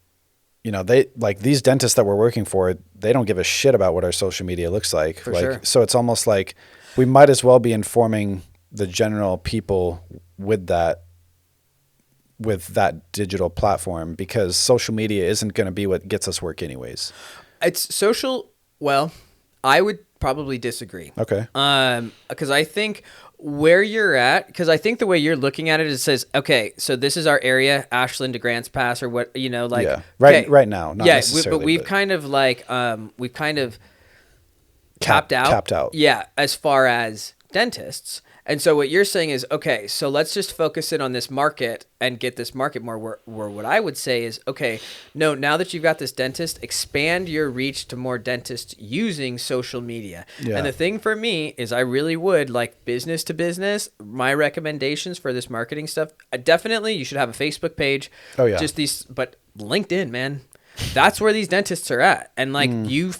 they like these dentists that we're working for, they don't give a shit about what our social media looks like. For sure. So it's almost like we might as well be informing the general people with that digital platform, because social media isn't going to be what gets us work anyways. It's social. Well, I would probably disagree. Okay. Because I think where you're at, because I think the way you're looking at it, it says, okay, so this is our area, Ashland to Grants Pass, or what, like, yeah, right, okay, right now, not necessarily, but we've kind of like, we've kind of capped out. Yeah, as far as dentists. And so what you're saying is, okay, so let's just focus in on this market and get this market more. Where what I would say is, okay, no, now that you've got this dentist, expand your reach to more dentists using social media. Yeah. And the thing for me is I really would, like, business to business, my recommendations for this marketing stuff, definitely you should have a Facebook page. Oh, yeah. But LinkedIn, man. That's where these dentists are at. And like you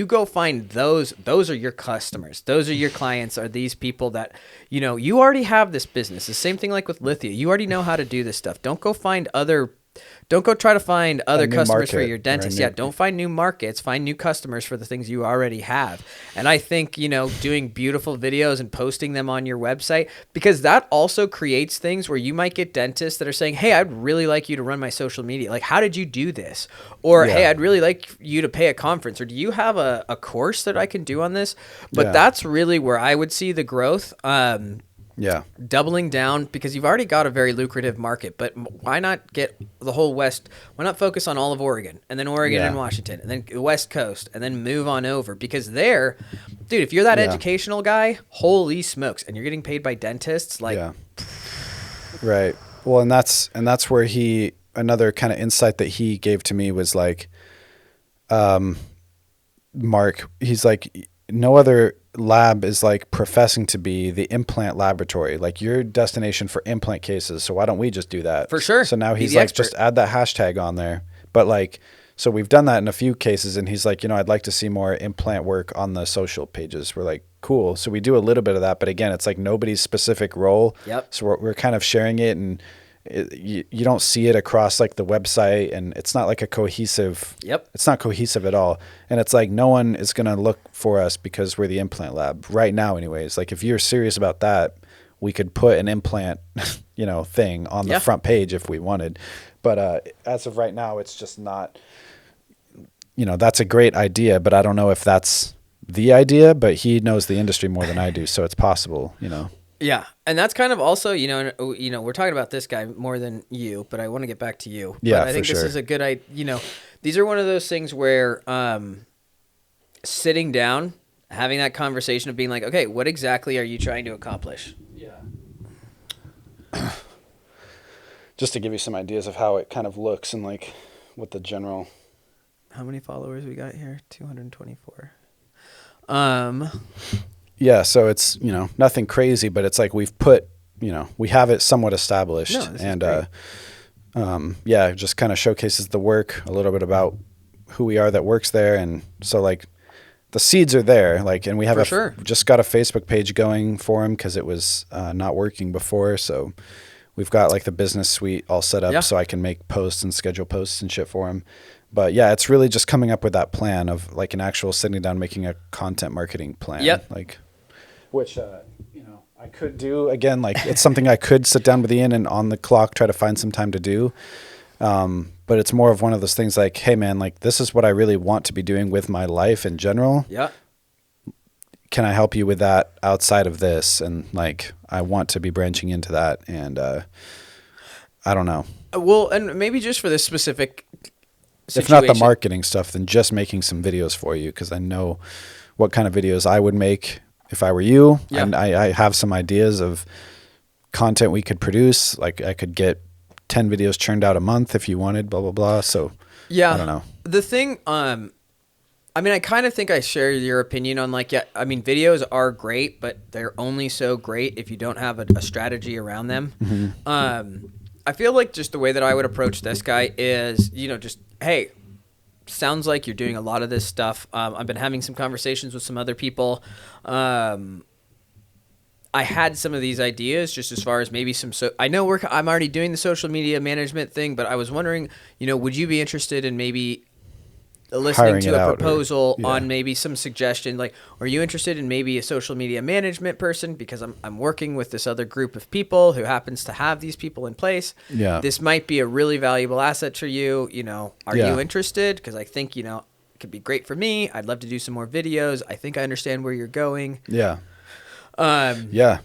go find those are your customers. Those are your clients, are these people that, you already have this business. The same thing like with Lithia. You already know how to do this stuff. Don't go try to find other customers for your dentist. Yeah, don't find new markets. Find new customers for the things you already have. And I think, doing beautiful videos and posting them on your website, because that also creates things where you might get dentists that are saying, hey, I'd really like you to run my social media. Like, how did you do this? Or, hey, I'd really like you to pay a conference. Or do you have a course that I can do on this? But that's really where I would see the growth. Doubling down, because you've already got a very lucrative market, but why not get the whole West? Why not focus on all of Oregon, and then Oregon and Washington, and then the West Coast, and then move on over? Because there, dude, if you're that educational guy, holy smokes, and you're getting paid by dentists, like, right. Well, and that's where another kind of insight that he gave to me was like, Mark, he's like, no other lab is like professing to be the implant laboratory. Like, your destination for implant cases. So why don't we just do that? For sure. So now he's like, expert. Just add that hashtag on there. But like, so we've done that in a few cases, and he's like, I'd like to see more implant work on the social pages. We're like, cool. So we do a little bit of that, but again, it's like nobody's specific role. Yep. So we're kind of sharing it, and you don't see it across like the website, and it's not like a cohesive. Yep. It's not cohesive at all. And it's like, no one is going to look for us because we're the implant lab right now anyways. Like, if you're serious about that, we could put an implant, thing on the front page if we wanted. But as of right now, it's just not, that's a great idea, but I don't know if that's the idea, but he knows the industry more than I do. So it's possible, Yeah, and that's kind of also, we're talking about this guy more than you, but I want to get back to you. Yeah, but I think this is a good idea. These are one of those things where sitting down, having that conversation of being like, okay, what exactly are you trying to accomplish? Yeah. Just to give you some ideas of how it kind of looks and like what the general. How many followers we got here? 224. Yeah, so it's, nothing crazy, but it's like we've put, we have it somewhat established. No, and just kind of showcases the work, a little bit about who we are that works there. And so like the seeds are there, like, and we have just got a Facebook page going for him because it was not working before. So we've got like the business suite all set up so I can make posts and schedule posts and shit for him. But yeah, it's really just coming up with that plan of like an actual sitting down, making a content marketing plan. Yep. Like, which, I could do again, like it's something I could sit down with Ian and on the clock, try to find some time to do. But it's more of one of those things like, hey man, like this is what I really want to be doing with my life in general. Yeah. Can I help you with that outside of this? And like, I want to be branching into that. And, I don't know. Well, and maybe just for this specific situation. If not the marketing stuff, then just making some videos for you. Cause I know what kind of videos I would make if I were you. Yeah. And I have some ideas of content we could produce. Like I could get 10 videos churned out a month if you wanted, blah, blah, blah. So yeah, I don't know. The thing, I kind of think I share your opinion on like, videos are great, but they're only so great if you don't have a strategy around them. Mm-hmm. I feel like just the way that I would approach this guy is, just, hey, sounds like you're doing a lot of this stuff. I've been having some conversations with some other people. I had some of these ideas just as far as maybe I know I'm already doing the social media management thing, but I was wondering, would you be interested in maybe listening to a proposal on maybe some suggestion, like, are you interested in maybe a social media management person? Because I'm working with this other group of people who happens to have these people in place. Yeah. This might be a really valuable asset for you. Are you interested? Because I think, it could be great for me. I'd love to do some more videos. I think I understand where you're going. Yeah. Yeah.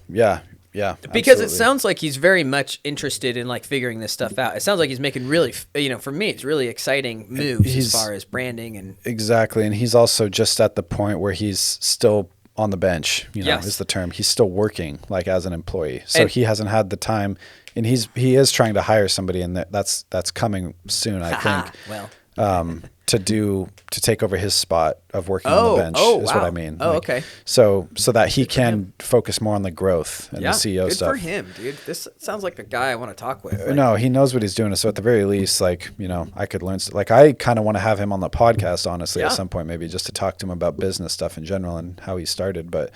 Because it sounds like he's very much interested in like figuring this stuff out. It sounds like he's making really, for me, it's really exciting moves as far as branding and exactly. And he's also just at the point where he's still on the bench, is the term. He's still working like as an employee. So he hasn't had the time, and he is trying to hire somebody, and that's coming soon, I think. Well, to take over his spot of working on the bench is what I mean. Oh, okay. So that he can focus more on the growth and the CEO good stuff. Good for him, dude. This sounds like a guy I want to talk with. No, he knows what he's doing. So at the very least, I could learn. I kind of want to have him on the podcast, honestly, at some point, maybe just to talk to him about business stuff in general and how he started. But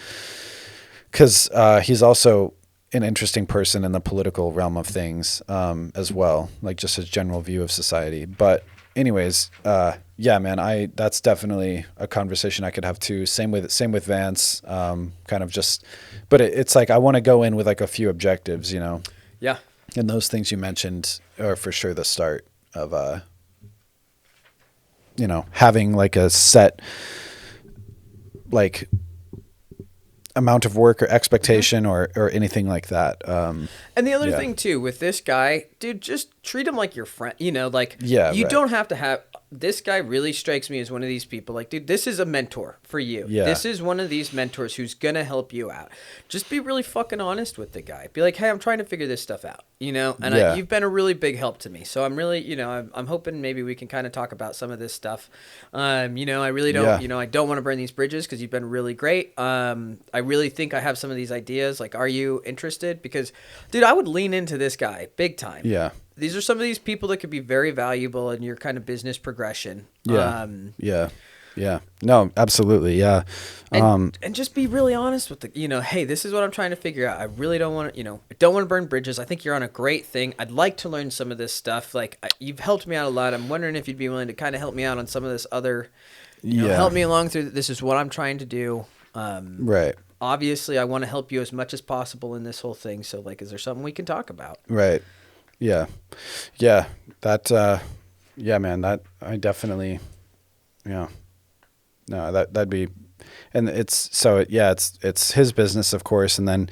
because he's also an interesting person in the political realm of things as well, like just his general view of society. But anyways, man, that's definitely a conversation I could have too. Same with Vance, kind of just, but it's like, I want to go in with like a few objectives, Yeah. And those things you mentioned are for sure the start of, having like a set, like amount of work or expectation or anything like that. And the other thing too, with this guy, dude, just treat him like your friend, you right. don't have to have, this guy really strikes me as one of these people, like, dude, this is a mentor for you. Yeah. This is one of these mentors who's going to help you out. Just be really fucking honest with the guy. Be like, hey, I'm trying to figure this stuff out, and you've been a really big help to me. So I'm really, I'm hoping maybe we can kind of talk about some of this stuff. I really don't, I don't want to burn these bridges because you've been really great. I really think I have some of these ideas. Like, are you interested? Because, dude, I would lean into this guy big time. Yeah. These are some of these people that could be very valuable in your kind of business progression. Yeah. Yeah. No, absolutely. Yeah. And just be really honest with hey, this is what I'm trying to figure out. I really don't want to, I don't want to burn bridges. I think you're on a great thing. I'd like to learn some of this stuff. Like, you've helped me out a lot. I'm wondering if you'd be willing to kind of help me out on some of this other, help me along through. This is what I'm trying to do. Right. Obviously, I want to help you as much as possible in this whole thing. So, like, is there something we can talk about? Right. Yeah. Yeah. That, man, that I definitely, no, that'd be, and it's his business, of course. And then,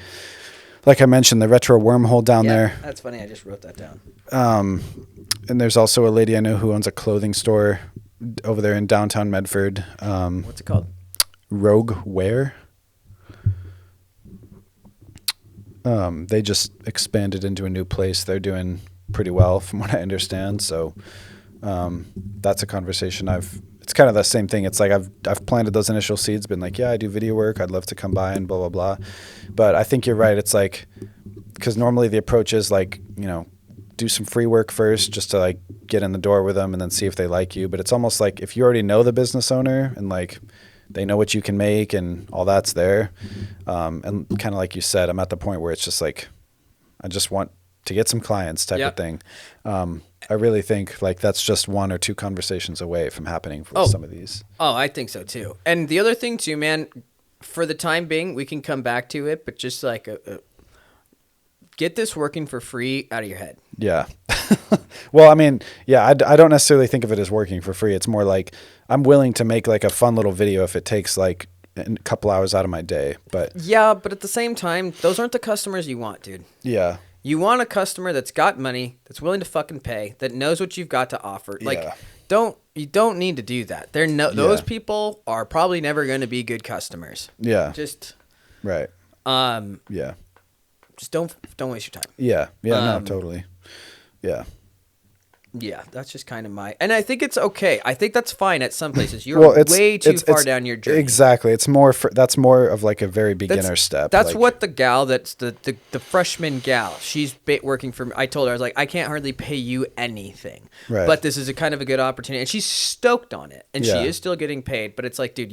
like I mentioned, the retro wormhole down there. That's funny. I just wrote that down. And there's also a lady I know who owns a clothing store over there in downtown Medford. What's it called? Rogue Wear. They just expanded into a new place. They're doing pretty well from what I understand. So, that's a conversation it's kind of the same thing. It's like I've planted those initial seeds, been like, yeah, I do video work. I'd love to come by and blah, blah, blah. But I think you're right. It's like, cause normally the approach is like, do some free work first just to like get in the door with them and then see if they like you. But it's almost like if you already know the business owner and like, they know what you can make and all that's there. And kind of like you said, I'm at the point where it's just like, I just want to get some clients type of thing. I really think like that's just one or two conversations away from happening for some of these. Oh, I think so too. And the other thing too, man, for the time being, we can come back to it, but just like get this working for free out of your head. Yeah. Well, I mean, yeah, I don't necessarily think of it as working for free. It's more like I'm willing to make like a fun little video if it takes like a couple hours out of my day. But yeah, but at the same time, those aren't the customers you want, dude. Yeah. You want a customer that's got money, that's willing to fucking pay, that knows what you've got to offer. Like, you don't need to do that. Those people are probably never going to be good customers. Yeah. Just right. Yeah. Just don't waste your time. Yeah. Yeah. No, totally. Yeah. Yeah, that's just kind of and I think it's okay. I think that's fine at some places. You're way too far down your journey. Exactly. It's that's more of like a very beginner step. That's like, what the gal, that's the freshman gal, she's working for me. I told her, I was like, I can't hardly pay you anything. Right. But this is a kind of a good opportunity. And she's stoked on it. And she is still getting paid. But it's like, dude,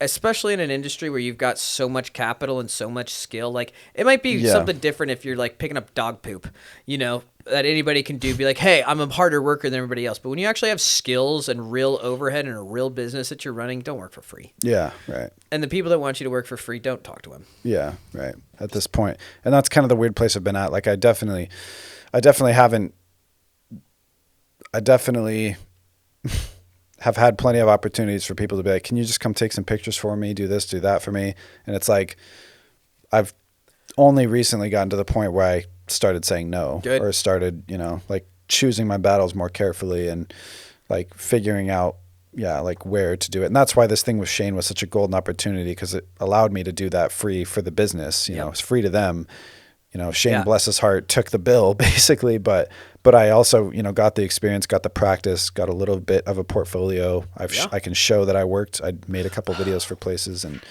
especially in an industry where you've got so much capital and so much skill. Like, it might be something different if you're like picking up dog poop, you know, that anybody can do. Be like, hey, I'm a harder worker than everybody else. But when you actually have skills and real overhead and a real business that you're running, don't work for free. Yeah, right. And the people that want you to work for free, don't talk to them. Yeah, right. At this point. And that's kind of the weird place I've been at. Like, I definitely have had plenty of opportunities for people to be like, can you just come take some pictures for me, do this, do that for me? And it's like, I've only recently gotten to the point where I started saying no. Good. Or started, you know, like choosing my battles more carefully and like figuring out, like where to do it. And that's why this thing with Shane was such a golden opportunity, because it allowed me to do that free for the business. You know, it's free to them. You know, Shane, bless his heart, took the bill basically, but I also, you know, got the experience, got the practice, got a little bit of a portfolio. I can show that I worked. I made a couple videos for places, and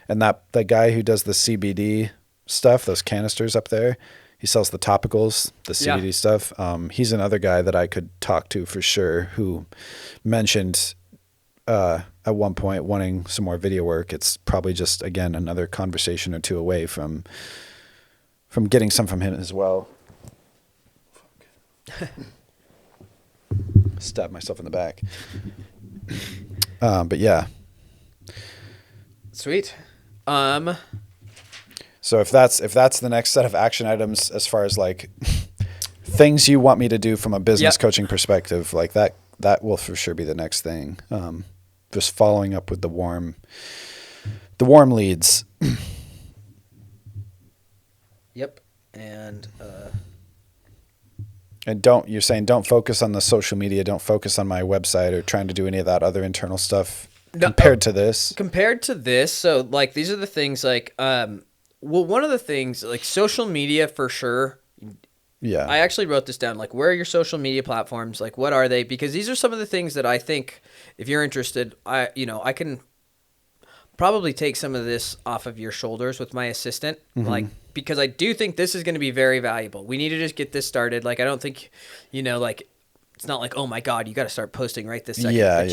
the guy who does the CBD stuff, those canisters up there, he sells the topicals, the CBD stuff. He's another guy that I could talk to for sure, who mentioned at one point wanting some more video work. It's probably just, again, another conversation or two away from getting some from him as well. Stab myself in the back. But yeah. Sweet. So if that's the next set of action items as far as like things you want me to do from a business coaching perspective, like that will for sure be the next thing. Just following up with the warm leads. Yep. And you're saying don't focus on the social media, don't focus on my website or trying to do any of that other internal stuff compared to this. So like, these are the things like, well, one of the things like social media for sure. Yeah. I actually wrote this down. Like, where are your social media platforms? Like, what are they? Because these are some of the things that I think if you're interested, I can probably take some of this off of your shoulders with my assistant. Mm-hmm. Like, because I do think this is going to be very valuable. We need to just get this started. Like, I don't think, like, it's not like, oh my God, you got to start posting right this second. Yeah, but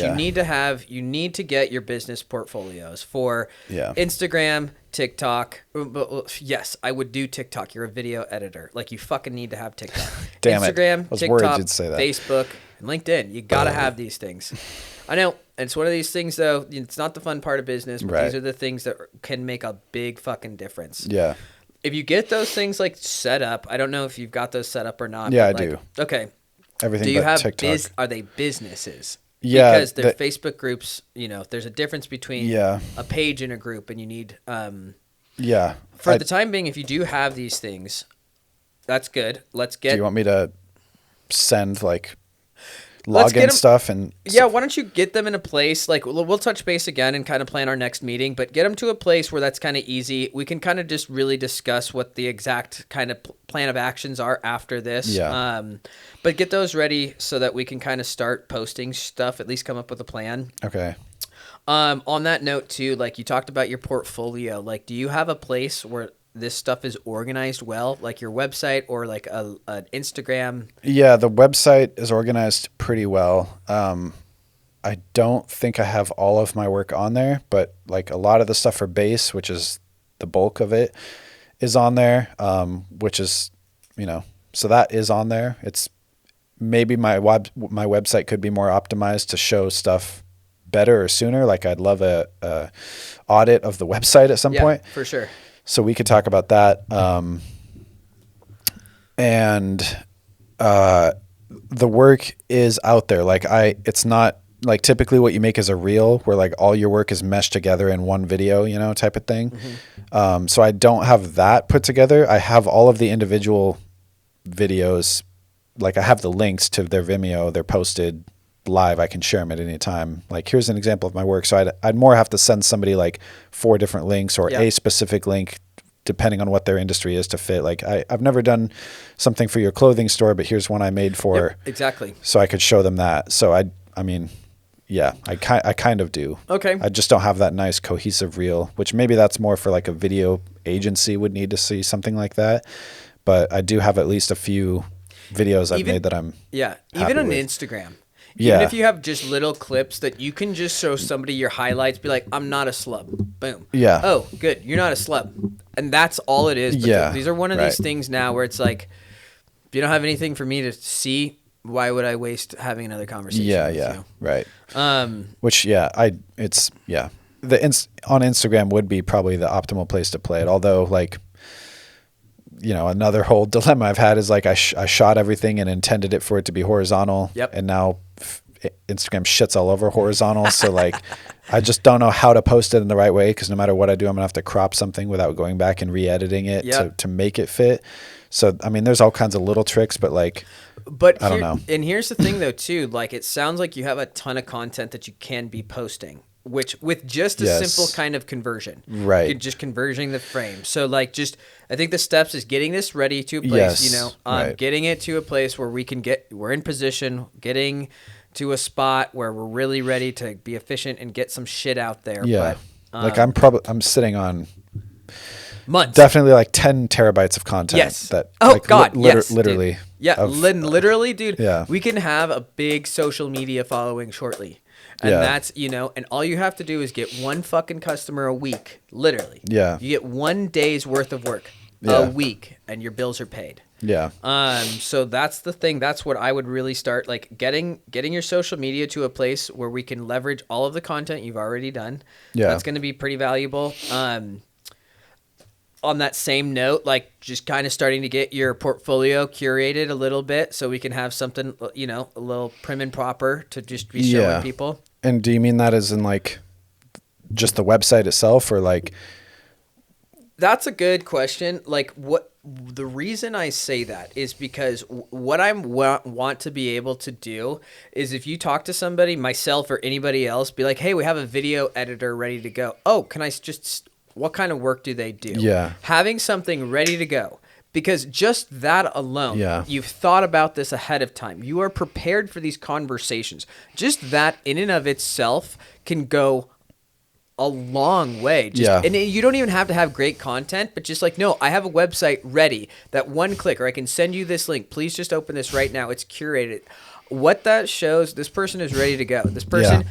you need to get your business portfolios for Instagram, TikTok. Yes, I would do TikTok. You're a video editor. Like, you fucking need to have TikTok. Instagram, TikTok, Facebook, and LinkedIn. You got to have these things. I know. It's one of these things, though. It's not the fun part of business, but these are the things that can make a big fucking difference. Yeah. If you get those things like set up, I don't know if you've got those set up or not. Yeah, I do. Okay. Everything. Do you have TikTok? Are they businesses? Yeah. Because they're Facebook groups. There's a difference between a page and a group, and you need. For the time being, if you do have these things, that's good. Let's get. Do you want me to send like login stuff and why don't you get them in a place like we'll touch base again and kind of plan our next meeting, but get them to a place where that's kind of easy. We can kind of just really discuss what the exact kind of plan of actions are after this. But get those ready so that we can kind of start posting stuff, at least come up with a plan. Okay. On that note too, like you talked about your portfolio, like do you have a place where this stuff is organized well, like your website or like an Instagram? Yeah, the website is organized pretty well. I don't think I have all of my work on there, but like a lot of the stuff for base, which is the bulk of it, is on there, which is, so that is on there. It's maybe my website could be more optimized to show stuff better or sooner. Like I'd love a audit of the website at some point. For sure. So we could talk about that. The work is out there. Like it's not like typically what you make is a reel where like all your work is meshed together in one video, type of thing. Mm-hmm. So I don't have that put together. I have all of the individual videos. Like I have the links to their Vimeo. They're posted live. I can share them at any time. Like here's an example of my work. So I'd more have to send somebody like 4 different links or a specific link depending on what their industry is to fit. Like I've never done something for your clothing store, but here's one I made for exactly. So I could show them that. So I kind of do. Okay. I just don't have that nice cohesive reel, which maybe that's more for like a video agency would need to see something like that. But I do have at least a few videos I've made that I'm even on Instagram. Even if you have just little clips that you can just show somebody your highlights, be like, I'm not a slub. Boom. Yeah. Oh, good. You're not a slub. And that's all it is. But these are one of these things now where it's like, if you don't have anything for me to see, why would I waste having another conversation with you? Right. Which, on Instagram would be probably the optimal place to play it. Although, like, you know, another whole dilemma I've had is like I shot everything and intended it for it to be horizontal. Yep. And now Instagram shits all over horizontal. So like, I just don't know how to post it in the right way, because no matter what I do, I'm gonna have to crop something without going back and re-editing it to make it fit. So, I mean, there's all kinds of little tricks, but like, I don't know. And here's the thing though, too, like, it sounds like you have a ton of content that you can be posting, which with just a simple kind of conversion, right? Just converting the frame. So like, I think the steps is getting this ready to a place, getting it to a place where we're in position, getting to a spot where we're really ready to be efficient and get some shit out there. Yeah. But, like I'm sitting on months, definitely like 10 terabytes of content. Yes. That, literally. Dude. Yeah. Literally, dude. Yeah. We can have a big social media following shortly. And that's, and all you have to do is get one fucking customer a week, literally. Yeah. You get 1 day's worth of work a week, and your bills are paid. Yeah. So that's the thing. That's what I would really start, like, getting your social media to a place where we can leverage all of the content you've already done. Yeah. That's going to be pretty valuable. On that same note, like, just kind of starting to get your portfolio curated a little bit so we can have something, a little prim and proper to just be showing people. And do you mean that as in like just the website itself, or like? That's a good question. Like, what the reason I say that is because what I want to be able to do is, if you talk to somebody, myself or anybody else, be like, hey, we have a video editor ready to go. Oh, can I just, what kind of work do they do? Yeah. Having something ready to go. Because just that alone, you've thought about this ahead of time. You are prepared for these conversations. Just that in and of itself can go a long way. And you don't even have to have great content, but just like, no, I have a website ready. That one click, or I can send you this link. Please just open this right now. It's curated. What that shows, this person is ready to go. This person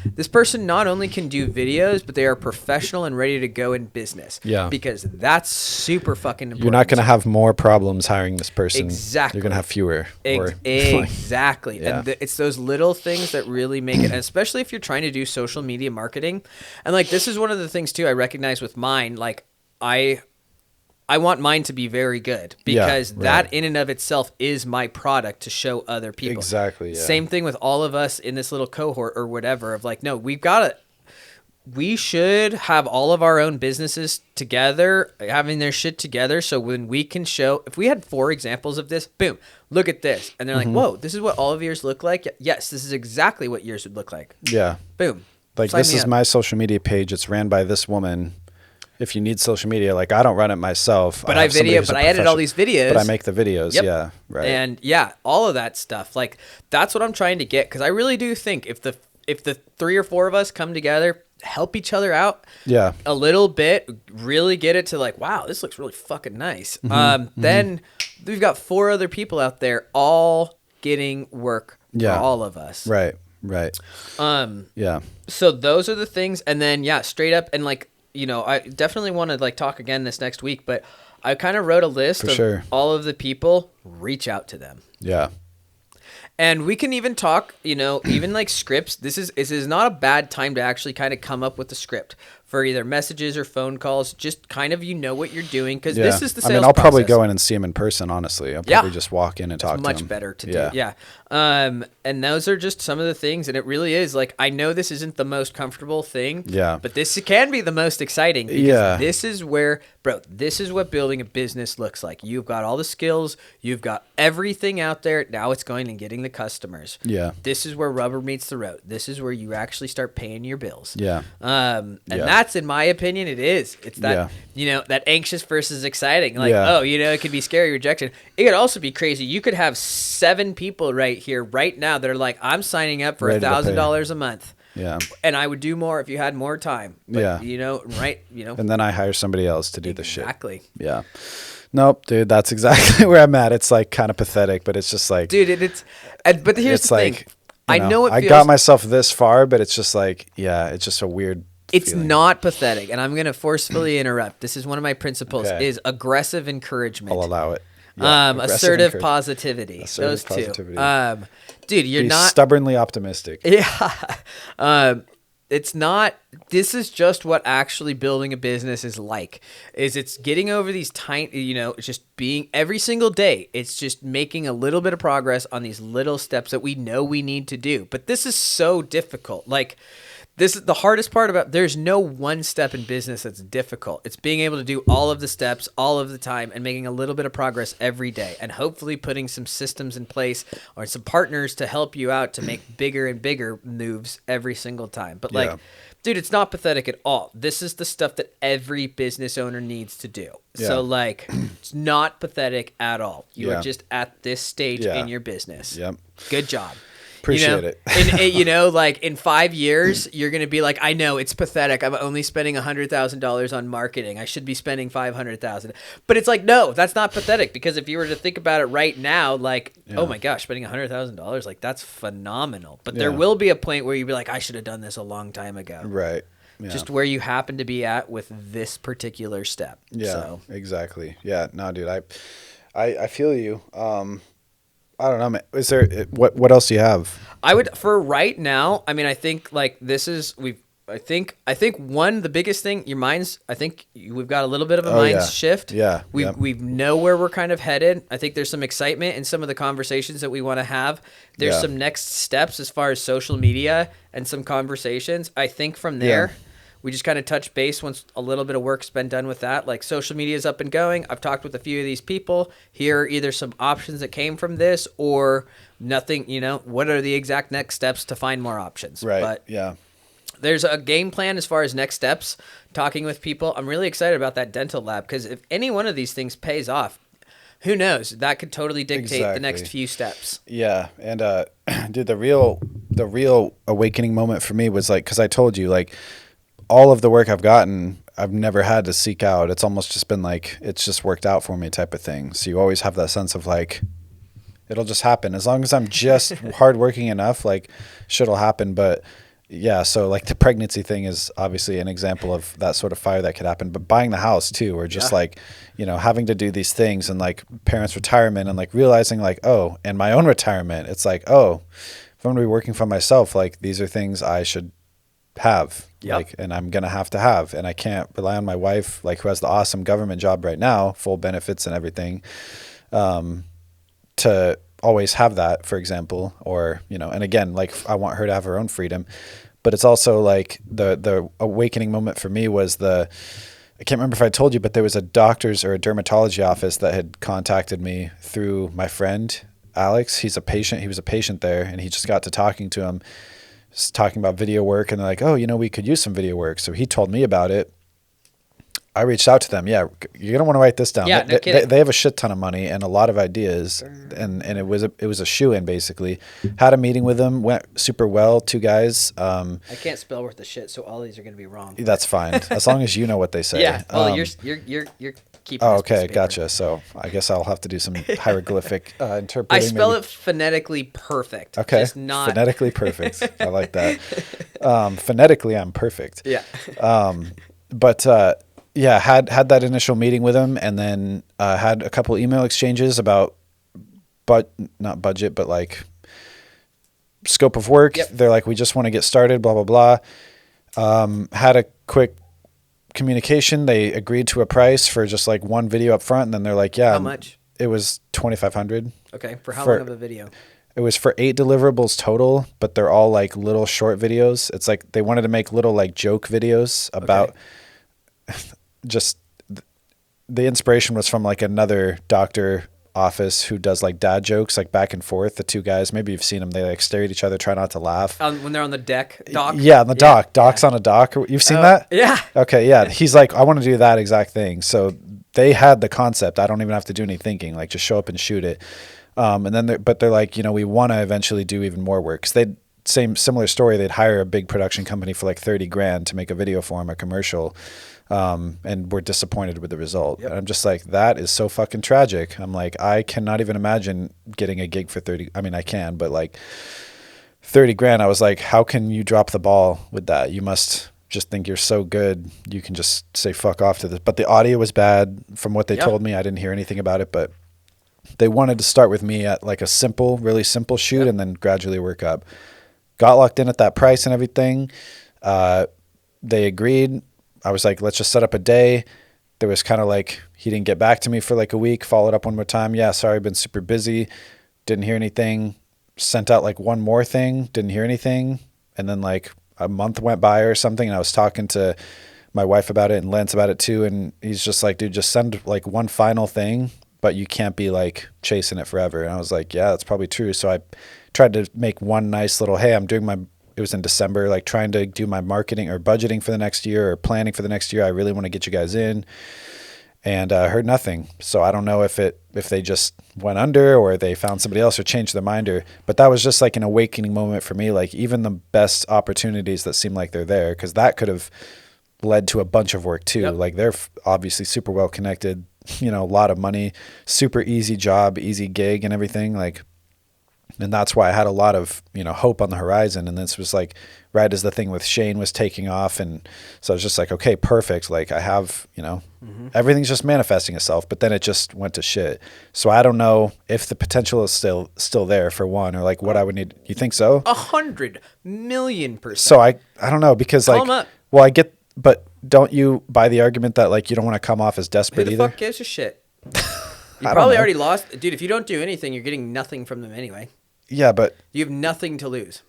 not only can do videos, but they are professional and ready to go in business. Yeah. Because that's super fucking important. You're not going to have more problems hiring this person. Exactly. You're going to have fewer. Exactly. And it's those little things that really make it, and especially if you're trying to do social media marketing. And like, this is one of the things too I recognize with mine. Like, I want mine to be very good, because that in and of itself is my product to show other people. Exactly. Yeah. Same thing with all of us in this little cohort or whatever, of like, no, we should have all of our own businesses together, having their shit together. So when we can show, if we had 4 examples of this, boom, look at this. And they're like, whoa, this is what all of yours look like. Yes, this is exactly what yours would look like. Yeah. Boom. Like, this is my social media page. It's ran by this woman. If you need social media, like, I don't run it myself. But I edit all these videos. But I make the videos. Yep. Yeah. Right. And all of that stuff. Like, that's what I'm trying to get. Cause I really do think if the 3 or 4 of us come together, help each other out a little bit, really get it to like, wow, this looks really fucking nice. Then we've got 4 other people out there all getting work for all of us. Right. So those are the things. And then, straight up, and like, I definitely want to like talk again this next week, but I kind of wrote a list of all of the people. Reach out to them. Yeah. And we can even talk, even like scripts. This is not a bad time to actually kind of come up with a script for either messages or phone calls. Just kind of, what you're doing, because this is the sales I'll process. probably go in and see him in person, honestly. I'll probably just walk in and talk to him. Much better to do. Yeah. And those are just some of the things. And it really is like, I know this isn't the most comfortable thing. Yeah. But this can be the most exciting. Because this is where, this is what building a business looks like. You've got all the skills. You've got everything out there. Now it's going and getting the customers. Yeah. This is where rubber meets the road. This is where you actually start paying your bills. Yeah. And that's, in my opinion, it is. It's that, that anxious versus exciting. Like, it could be scary rejection. It could also be crazy. You could have 7 people right here, right now, that are like, I'm signing up for $1,000 a month. Yeah. And I would do more if you had more time. But, And then I hire somebody else to do the shit. Exactly. Yeah. Nope, dude, that's exactly where I'm at. It's like kind of pathetic, but it's just like, dude, but here's the thing. I know I got myself this far, but it's just like, yeah, it's just a weird It's feeling. not pathetic, and I'm going to forcefully interrupt. This is one of my principles: is aggressive encouragement. I'll allow it. Yeah, assertive positivity. Assertive those positivity. two. Dude, you're not stubbornly optimistic. Yeah. It's not. This is just what actually building a business is like. It's getting over these tiny, it's just being every single day. It's just making a little bit of progress on these little steps that we know we need to do. But this is so difficult. Like, this is the hardest part about, there's no one step in business that's difficult. It's being able to do all of the steps all of the time and making a little bit of progress every day, and hopefully putting some systems in place or some partners to help you out to make bigger and bigger moves every single time. But dude, it's not pathetic at all. This is the stuff that every business owner needs to do. Yeah. So it's not pathetic at all. You are just at this stage in your business. Yep. Good job. Appreciate it. And in 5 years, you're going to be like, I know it's pathetic. I'm only spending $100,000 on marketing. I should be spending $500,000. But it's like, no, that's not pathetic, because if you were to think about it right now, oh my gosh, spending $100,000, that's phenomenal. But there will be a point where you'll be like, I should have done this a long time ago. Right. Yeah. Just where you happen to be at with this particular step. Yeah, exactly. Yeah, no, dude, I feel you. I don't know, man. Is there what else do you have? I would, for right now, I mean, I think this is, I think the biggest thing, your minds, I think we've got a little bit of a mind shift. Yeah. We know where we're kind of headed. I think there's some excitement in some of the conversations that we want to have. There's some next steps as far as social media and some conversations. I think from there, we just kind of touch base once a little bit of work's been done with that. Like, social media is up and going. I've talked with a few of these people. Here are either some options that came from this or nothing, what are the exact next steps to find more options. Right. But there's a game plan as far as next steps, talking with people. I'm really excited about that dental lab, because if any one of these things pays off, who knows? That could totally dictate the next few steps. Yeah. And, dude, the real awakening moment for me was because I told you, all of the work I've gotten, I've never had to seek out. It's almost just been it's just worked out for me type of thing. So you always have that sense of it'll just happen. As long as I'm just hardworking enough, shit'll happen. But yeah, so the pregnancy thing is obviously an example of that sort of fire that could happen. But buying the house too, or just having to do these things, and parents' retirement, and realizing and my own retirement. It's if I'm going to be working for myself, these are things I should have. Yep. And I'm going to have, and I can't rely on my wife, who has the awesome government job right now, full benefits and everything, to always have that, for example, or, and again, I want her to have her own freedom, but it's also the awakening moment for me was I can't remember if I told you, but there was a doctor's or a dermatology office that had contacted me through my friend, Alex. He was a patient there, and he just got to talking to him, talking about video work, and they're like, oh, we could use some video work. So he told me about it. I reached out to them. Yeah, you're gonna want to write this down. Yeah, no kidding. They have a shit ton of money and a lot of ideas, and it was a shoe-in basically. Had a meeting with them, went super well. Two guys. I can't spell worth the shit, so all these are gonna be wrong. That's fine, as long as you know what they say. Yeah. Oh, you're keeping. Oh, okay, gotcha. So I guess I'll have to do some hieroglyphic interpreting. I spell it phonetically perfect. Okay. Just not phonetically perfect. I like that. Phonetically, I'm perfect. Yeah. But had that initial meeting with him, and then had a couple email exchanges about, not budget, but scope of work. Yep. They're we just want to get started, blah, blah, blah. Had a quick communication. They agreed to a price for just one video up front, and then they're yeah. How much? It was $2,500. Okay. For how long of a video? It was for 8 deliverables total, but they're all little short videos. It's they wanted to make little joke videos about just the inspiration was from another doctor office who does dad jokes back and forth. The two guys, maybe you've seen them. They stare at each other, try not to laugh. When they're on the dock. Yeah, on the dock. Dock's on a dock. You've seen that? Yeah. Okay, yeah. He's I want to do that exact thing. So they had the concept. I don't even have to do any thinking. Just show up and shoot it. And then they're we want to eventually do even more work. 'Cause similar story. They'd hire a big production company for $30,000 to make a video for them, a commercial. And we're disappointed with the result. Yep. And I'm just that is so fucking tragic. I'm I cannot even imagine getting a gig for 30. I mean, I can, but 30 grand. I was like, how can you drop the ball with that? You must just think you're so good. You can just say fuck off to this. But the audio was bad from what they told me. I didn't hear anything about it, but they wanted to start with me at like a simple, really simple shoot and then gradually work up. Got locked in at that price and everything. They agreed. I was like, let's just set up a day. There was kind of like, he didn't get back to me for like a week, followed up one more time. Yeah, sorry, been super busy. Didn't hear anything. Sent out like one more thing, didn't hear anything. And then like a month went by or something. And I was talking to my wife about it and Lance about it too. And he's just like, dude, just send like one final thing, but you can't be like chasing it forever. And I was like, yeah, that's probably true. So I tried to make one nice little, hey, I'm doing it was in December, like trying to do my marketing or budgeting for the next year or planning for the next year. I really want to get you guys in, and I heard nothing. So I don't know if they just went under or they found somebody else or changed their mind, but that was just like an awakening moment for me. Like even the best opportunities that seem like they're there, because that could have led to a bunch of work too. Yep. Like they're obviously super well connected, a lot of money, super easy job, easy gig and everything. Like, and that's why I had a lot of, hope on the horizon. And this was like right as the thing with Shane was taking off. And so I was just like, okay, perfect. Like I have, everything's just manifesting itself, but then it just went to shit. So I don't know if the potential is still there for one, or like what I would need. You think so? 100,000,000%. So I don't know, because like, well, I get, but don't you buy the argument that like, you don't want to come off as desperate either? Who the fuck gives a shit? You probably already lost. Dude, if you don't do anything, you're getting nothing from them anyway. Yeah, but you have nothing to lose.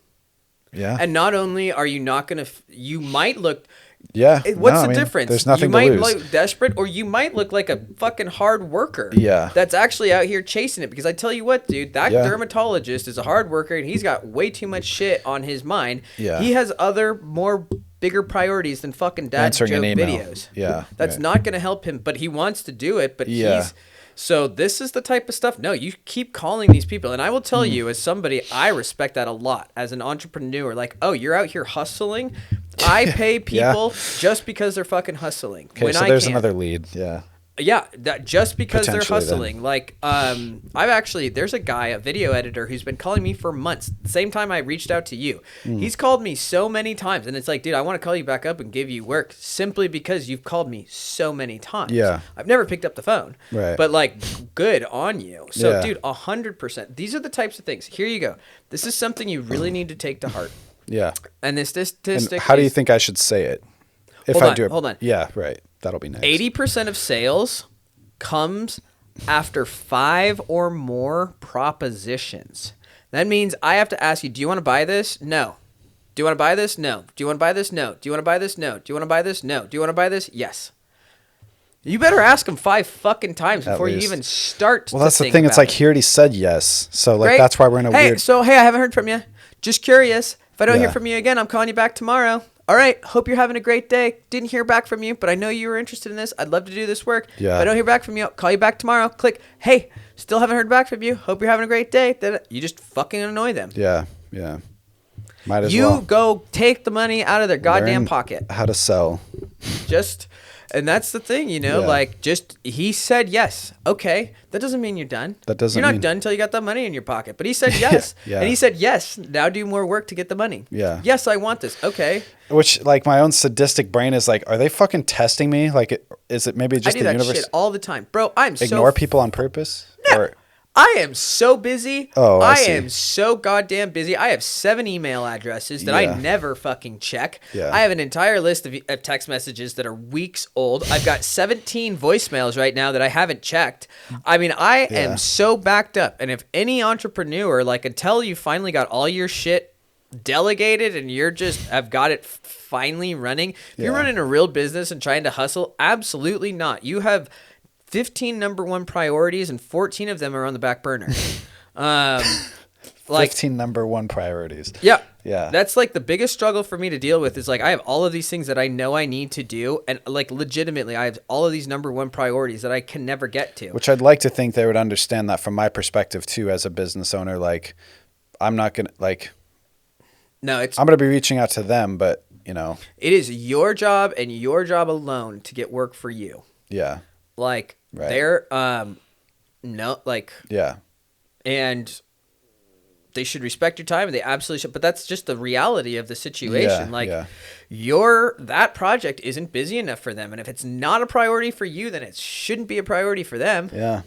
Yeah. And not only are you not going to, you might look. Yeah. What's the difference? There's nothing to lose. You might look desperate, or you might look like a fucking hard worker. Yeah. That's actually out here chasing it. Because I tell you what, dude, that dermatologist is a hard worker, and he's got way too much shit on his mind. Yeah. He has other bigger priorities than fucking dad joke videos. Yeah. That's not going to help him, but he wants to do it. But so this is the type of stuff. No, you keep calling these people. And I will tell you, as somebody, I respect that a lot as an entrepreneur. Like, oh, you're out here hustling. I pay people just because they're fucking hustling. Okay, so there's another lead. Yeah. Yeah, that just because they're hustling. Then. Like, there's a guy, a video editor, who's been calling me for months. The same time I reached out to you. He's called me so many times, and it's like, dude, I want to call you back up and give you work simply because you've called me so many times. Yeah. I've never picked up the phone. Right. But like, good on you. So, dude, 100%. These are the types of things. Here you go. This is something you really need to take to heart. Yeah. And this statistic. And how do you think I should say it? Hold on. Yeah, right. That'll be nice. 80% of sales comes after 5 or more propositions. That means I have to ask you, do you want to buy this? No. Do you want to buy this? No. Do you want to buy this? No. Do you want to buy this? No. Do you want to buy this? No. Do you want to buy this? Yes. You better ask him 5 fucking times before you even start. Well, that's the thing. It's like he already said yes. So like that's why we're in a weird. Hey, I haven't heard from you. Just curious. If I don't hear from you again, I'm calling you back tomorrow. All right. Hope you're having a great day. Didn't hear back from you, but I know you were interested in this. I'd love to do this work. Yeah. If I don't hear back from you, I'll call you back tomorrow. Click. Hey, still haven't heard back from you. Hope you're having a great day. You just fucking annoy them. Yeah. Yeah. Might as well. You go take the money out of their goddamn pocket. How to sell. And that's the thing, he said yes. Okay. That doesn't mean you're done. You're not done until you got the money in your pocket. But he said yes. Yeah. And he said yes. Now do more work to get the money. Yeah. Yes, I want this. Okay. Which, like, my own sadistic brain is like, are they fucking testing me? Like, is it maybe just the universe? I do that shit all the time. Bro, Ignore people on purpose? No. Or... I am so busy. I am so goddamn busy. I have 7 email addresses that I never fucking check. Yeah. I have an entire list of text messages that are weeks old. I've got 17 voicemails right now that I haven't checked. I mean, I am so backed up. And if any entrepreneur, like, until you finally got all your shit delegated and you're just have got it finally running, if you're running a real business and trying to hustle, absolutely not. You have 15 number 1 priorities, and 14 of them are on the back burner. 15 number 1 priorities. Yeah. Yeah. That's like the biggest struggle for me to deal with is like I have all of these things that I know I need to do. And like legitimately, I have all of these number 1 priorities that I can never get to. Which I'd like to think they would understand that from my perspective too, as a business owner. Like, I'm not going to I'm going to be reaching out to them, but it is your job and your job alone to get work for you. Yeah. Like, right. they're, Yeah. and they should respect your time, and they absolutely should. But that's just the reality of the situation. Yeah, that project isn't busy enough for them, and if it's not a priority for you, then it shouldn't be a priority for them. Yeah.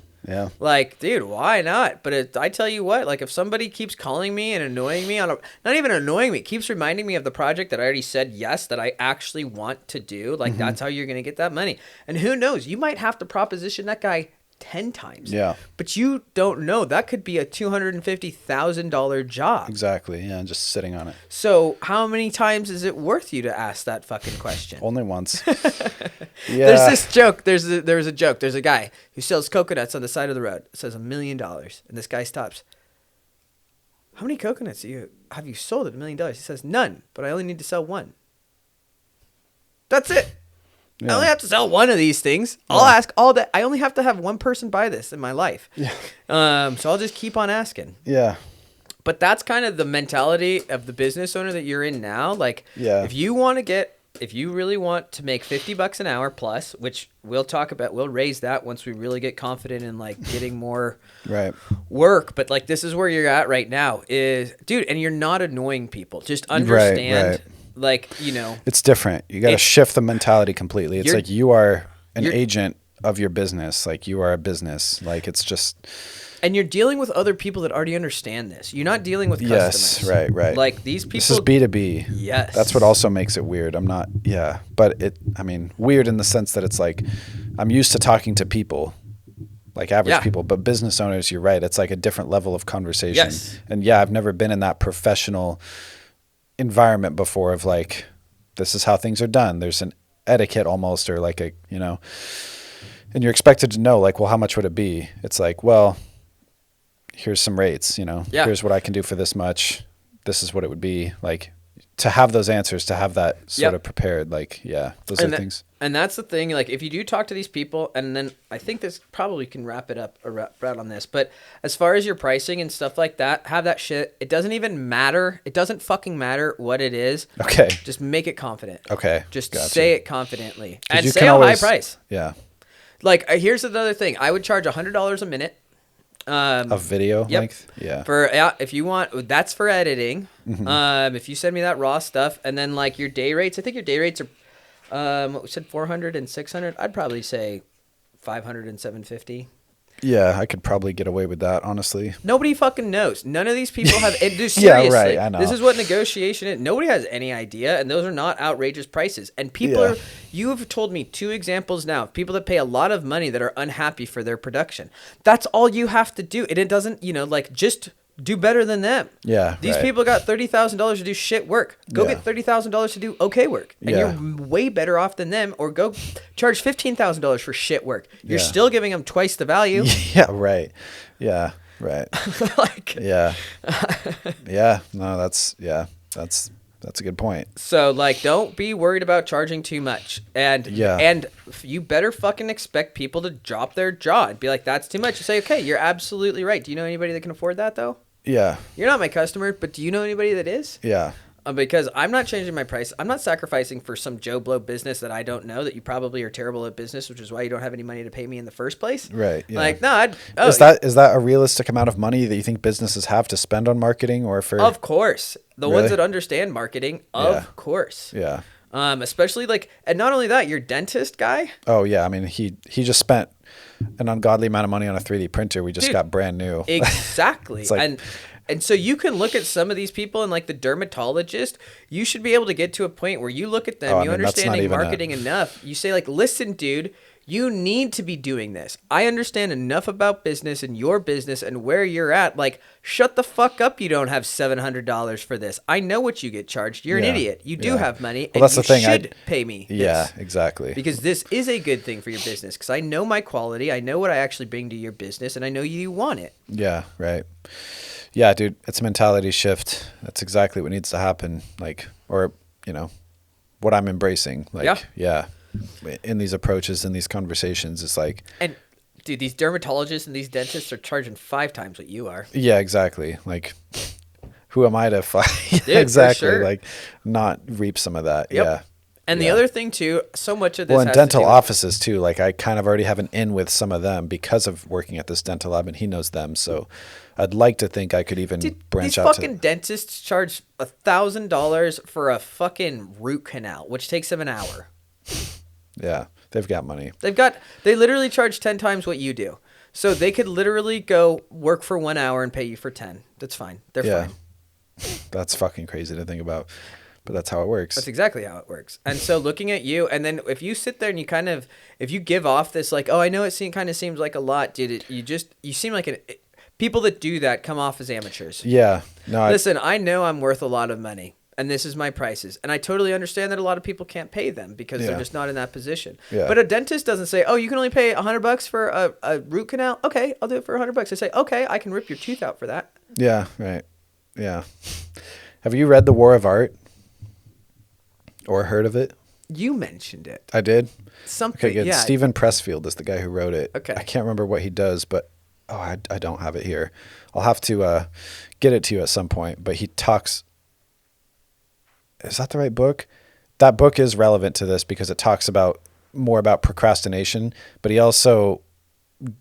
Like, dude, why not? But I tell you what, like, if somebody keeps calling me and annoying me not even annoying me, keeps reminding me of the project that I already said yes, that I actually want to do, like, that's how you're going to get that money. And who knows, you might have to proposition that guy 10 times. Yeah. But you don't know. That could be a $250,000 job. Exactly. Yeah. Just sitting on it. So how many times is it worth you to ask that fucking question? Only once. Yeah. There's this joke. There's a joke. There's a guy who sells coconuts on the side of the road. It says $1 million. And this guy stops. How many coconuts have you sold at $1 million? He says, none, but I only need to sell one. That's it. Yeah. I only have to sell one of these things. I'll ask all that. I only have to have one person buy this in my life. Yeah. So I'll just keep on asking. Yeah. But that's kind of the mentality of the business owner that you're in now. Like, if you really want to make $50 an hour plus, which we'll talk about, we'll raise that once we really get confident in like getting more work. But like, this is where you're at right now dude, and you're not annoying people. Just understand. Right. Like, it's different. You got to shift the mentality completely. It's like you are an agent of your business. Like you are a business. Like it's just. And you're dealing with other people that already understand this. You're not dealing with customers. Yes, right. Like these people. This is B2B. Yes. That's what also makes it weird. But weird in the sense that it's like I'm used to talking to people, like average people, but business owners, you're right. It's like a different level of conversation. Yes. And I've never been in that professional environment before of like, this is how things are done. There's an etiquette almost, or like and you're expected to know like, well, how much would it be? It's like, well, here's some rates, here's what I can do for this much. This is what it would be like to have those answers, to have that sort of prepared. Like, those are things. And that's the thing. Like if you do talk to these people, and then I think this probably can wrap it up right on this, but as far as your pricing and stuff like that, have that shit. It doesn't even matter. It doesn't fucking matter what it is. Okay. Just make it confident. Okay. Just say it confidently and you say a high price. Yeah. Like here's another thing. I would charge $100 a minute. Of video length? Yeah. If you want, that's for editing. Mm-hmm. If you send me that raw stuff, and then like your day rates, I think your day rates are, what we said, 400 and 600. I'd probably say 500 and 750. Yeah, I could probably get away with that, honestly. Nobody fucking knows. None of these people have. Seriously, yeah, right. I know. This is what negotiation is. Nobody has any idea, and those are not outrageous prices. And people are. You have told me 2 examples now of people that pay a lot of money that are unhappy for their production. That's all you have to do, and it doesn't. Just do better than them. Yeah. These people got $30,000 to do shit work. Go get $30,000 to do okay work, and you're way better off than them. Or go charge $15,000 for shit work. You're still giving them twice the value. Yeah. Right. Yeah. Right. Yeah. No, that's a good point. So like, don't be worried about charging too much, and you better fucking expect people to drop their jaw and be like, that's too much. You say, okay, you're absolutely right. Do you know anybody that can afford that though? Yeah. You're not my customer, but do you know anybody that is? Yeah. Because I'm not changing my price. I'm not sacrificing for some Joe Blow business that I don't know, that you probably are terrible at business, which is why you don't have any money to pay me in the first place. Right. Yeah. Like, no, is that a realistic amount of money that you think businesses have to spend on marketing, or for? Of course. The ones that understand marketing, of course. Yeah. Especially like, and not only that, your dentist guy. Oh yeah. I mean, he just spent an ungodly amount of money on a 3D printer. We just got brand new. Exactly. It's like, and so you can look at some of these people, and like the dermatologist, you should be able to get to a point where you look at them, you understand marketing enough. You say like, listen, dude, you need to be doing this. I understand enough about business and your business and where you're at. Like, shut the fuck up. You don't have $700 for this. I know what you get charged. You're an idiot. You do have money, and that's you the thing. should pay me. Yeah, exactly. Because this is a good thing for your business. Because I know my quality. I know what I actually bring to your business, and I know you want it. Yeah, right. Yeah, dude, it's a mentality shift. That's exactly what needs to happen. Like, or, what I'm embracing. Like, in these approaches, in these conversations, it's like. And, dude, these dermatologists and these dentists are charging 5 times what you are. Yeah, exactly. Like, who am I to fight? Dude, exactly. For sure. Like, not reap some of that. Yep. Yeah. And the other thing too, so much of this. Well, in dental offices too, like I kind of already have an in with some of them because of working at this dental lab, and he knows them. So I'd like to think I could even branch out. These fucking dentists charge $1,000 for a fucking root canal, which takes them an hour. Yeah, they've got money. They literally charge 10 times what you do. So they could literally go work for 1 hour and pay you for 10. That's fine. They're fine. That's fucking crazy to think about. But that's how it works. That's exactly how it works. And so looking at you, and then if you sit there and if you give off this like, oh, I know kind of seems like a lot, dude. You seem like people that do that come off as amateurs. Yeah. No. Listen, I know I'm worth a lot of money, and this is my prices, and I totally understand that a lot of people can't pay them because they're just not in that position. Yeah. But a dentist doesn't say, oh, you can only pay $100 for a root canal. Okay, I'll do it for $100. They say, okay, I can rip your tooth out for that. Yeah. Right. Yeah. Have you read The War of Art? Or heard of it? You mentioned it. I did? Something, okay, good. Yeah. Stephen Pressfield is the guy who wrote it. Okay. I can't remember what he does, but I don't have it here. I'll have to get it to you at some point. But he talks... Is that the right book? That book is relevant to this because it talks more about procrastination, but he also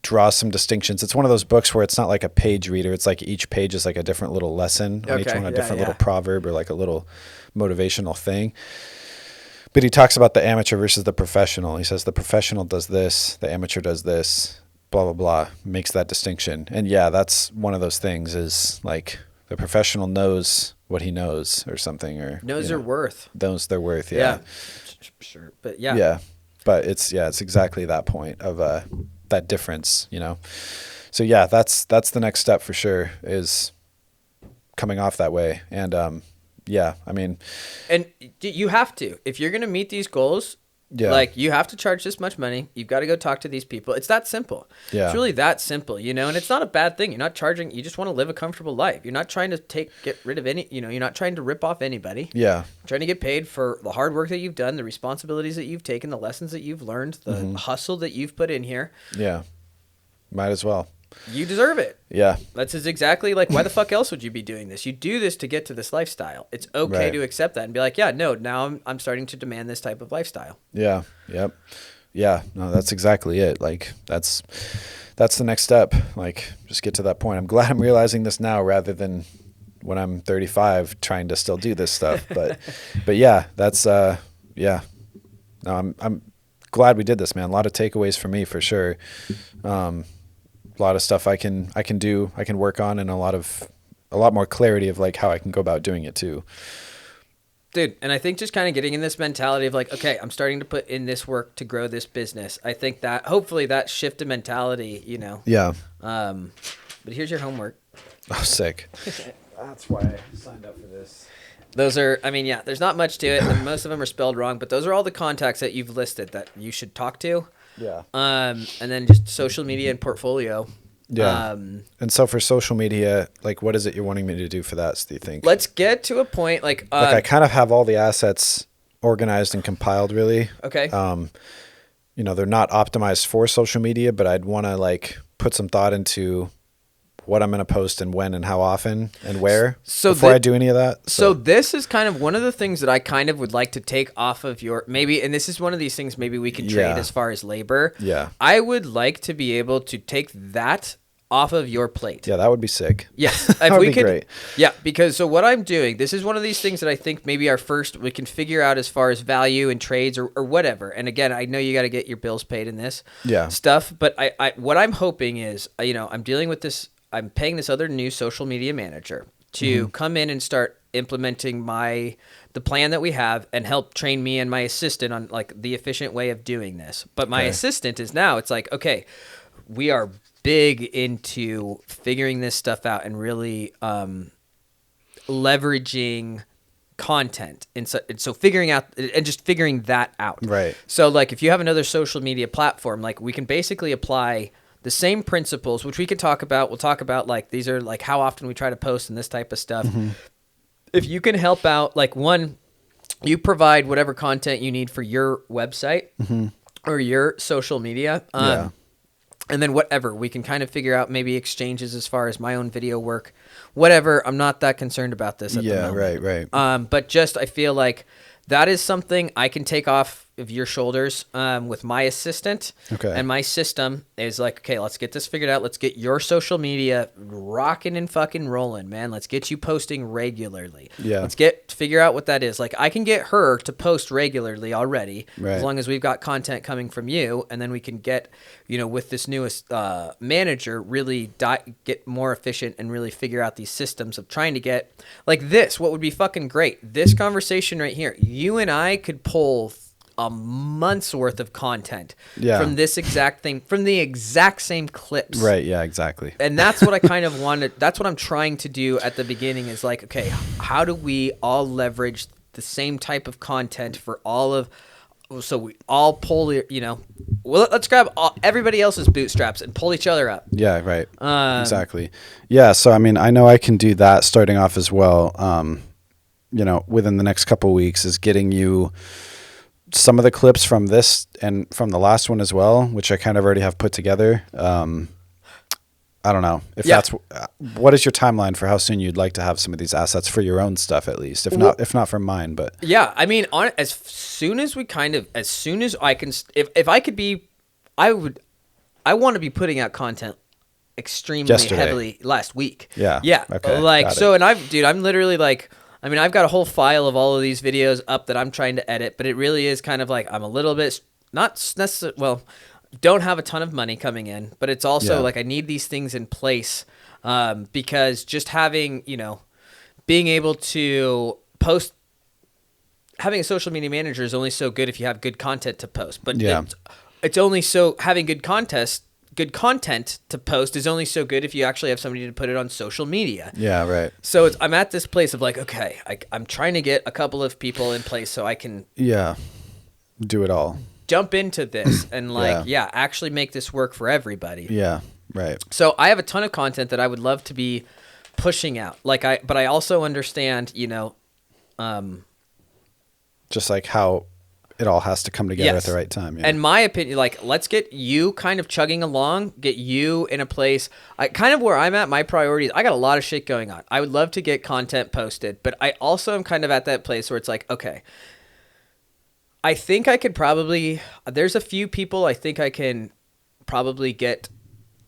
draws some distinctions. It's one of those books where it's not like a page reader. It's like each page is like a different little lesson, on each one a different little proverb or like a little motivational thing. But he talks about the amateur versus the professional. He says the professional does this, the amateur does this, blah, blah, blah, makes that distinction. And yeah, that's one of those things is like the professional knows what he knows or something, or knows their worth. Knows their worth. Yeah. Sure. But yeah. Yeah. But it's exactly that point of, that difference, So yeah, that's the next step for sure is coming off that way. And, yeah, I mean, and you have to, if you're going to meet these goals, like you have to charge this much money. You've got to go talk to these people. It's that simple. Yeah. It's really that simple, and it's not a bad thing. You're not charging. You just want to live a comfortable life. You're not trying to get rid of any, you're not trying to rip off anybody. Yeah. You're trying to get paid for the hard work that you've done, the responsibilities that you've taken, the lessons that you've learned, the hustle that you've put in here. Yeah. Might as well. You deserve it. Yeah. That's exactly like, why the fuck else would you be doing this? You do this to get to this lifestyle. It's okay to accept that and be like, yeah, no, now I'm starting to demand this type of lifestyle. Yeah. Yep. Yeah. No, that's exactly it. Like that's the next step. Like just get to that point. I'm glad I'm realizing this now rather than when I'm 35 trying to still do this stuff. But yeah, that's, yeah. No, I'm glad we did this, man. A lot of takeaways for me for sure. A lot of stuff I can do, I can work on, and a lot more clarity of like how I can go about doing it too. Dude, and I think just kind of getting in this mentality of like, okay, I'm starting to put in this work to grow this business. I think that hopefully that shift of mentality, Yeah. But here's your homework. Oh, sick. That's why I signed up for this. Those are, there's not much to it, and most of them are spelled wrong, but those are all the contacts that you've listed that you should talk to. Yeah. And then just social media and portfolio. Yeah. And so for social media, like, what is it you're wanting me to do for that, do you think? Let's get to a point like I kind of have all the assets organized and compiled really. Okay. They're not optimized for social media, but I'd want to like put some thought into what I'm going to post and when and how often and where before I do any of that. So this is kind of one of the things that I kind of would like to take off of your maybe, and this is one of these things maybe we could trade as far as labor. Yeah. I would like to be able to take that off of your plate. Yeah, that would be sick. Yes. That would be great. Yeah, because so what I'm doing, this is one of these things that I think maybe we can figure out as far as value and trades or whatever. And again, I know you got to get your bills paid in this stuff, but I what I'm hoping is, I'm dealing with this. I'm paying this other new social media manager to come in and start implementing the plan that we have and help train me and my assistant on like the efficient way of doing this. But my assistant is now, it's like, okay, we are big into figuring this stuff out and really leveraging content. And so figuring out and just figuring that out. Right. So like if you have another social media platform, like we can basically apply the same principles, which we could talk about. We'll talk about like, these are like how often we try to post and this type of stuff. If you can help out, like one, you provide whatever content you need for your website or your social media. And then whatever, we can kind of figure out maybe exchanges as far as my own video work, whatever. I'm not that concerned about this at the moment. Right. But just, I feel like that is something I can take off of your shoulders with my assistant. Okay. And my system is like, okay, let's get this figured out. Let's get your social media rocking and fucking rolling, man. Let's get you posting regularly. Yeah. Let's figure out what that is. Like, I can get her to post regularly already, as long as we've got content coming from you, and then we can get, with this newest manager, really get more efficient and really figure out these systems of trying to get like this. What would be fucking great? This conversation right here. You and I could pull a month's worth of content from this exact thing, from the exact same clips. Right. Yeah, exactly. And that's what I kind of wanted. That's what I'm trying to do at the beginning is like, okay, how do we all leverage the same type of content for all of, so we all pull, well, let's grab everybody else's bootstraps and pull each other up. Yeah, right. Exactly. Yeah. So, I mean, I know I can do that starting off as well. Within the next couple of weeks is getting you some of the clips from this and from the last one as well, which I kind of already have put together. I don't know if that's what is your timeline for how soon you'd like to have some of these assets for your own stuff, at least, if not for mine, but yeah, I mean, as soon as I can, if I could be, I want to be putting out content extremely heavily last week. Yeah. Okay. Like, so, and I'm literally like, I mean, I've got a whole file of all of these videos up that I'm trying to edit, but it really is kind of like I'm a little bit not necessarily, don't have a ton of money coming in, but it's also like I need these things in place because just having, being able to post, having a social media manager is only so good if you have good content to post, but it's only so having good content to post is only so good if you actually have somebody to put it on social media. Yeah, right. So I'm at this place of like, okay, I'm trying to get a couple of people in place so I can do it all. Jump into this and actually make this work for everybody. Yeah, right. So I have a ton of content that I would love to be pushing out. But I also understand, just like how it all has to come together at the right time. Yeah. And my opinion, like, let's get you kind of chugging along, get you in a place, kind of where I'm at, my priorities. I got a lot of shit going on. I would love to get content posted, but I also am kind of at that place where it's like, okay, I think I could probably, there's a few people I think I can probably get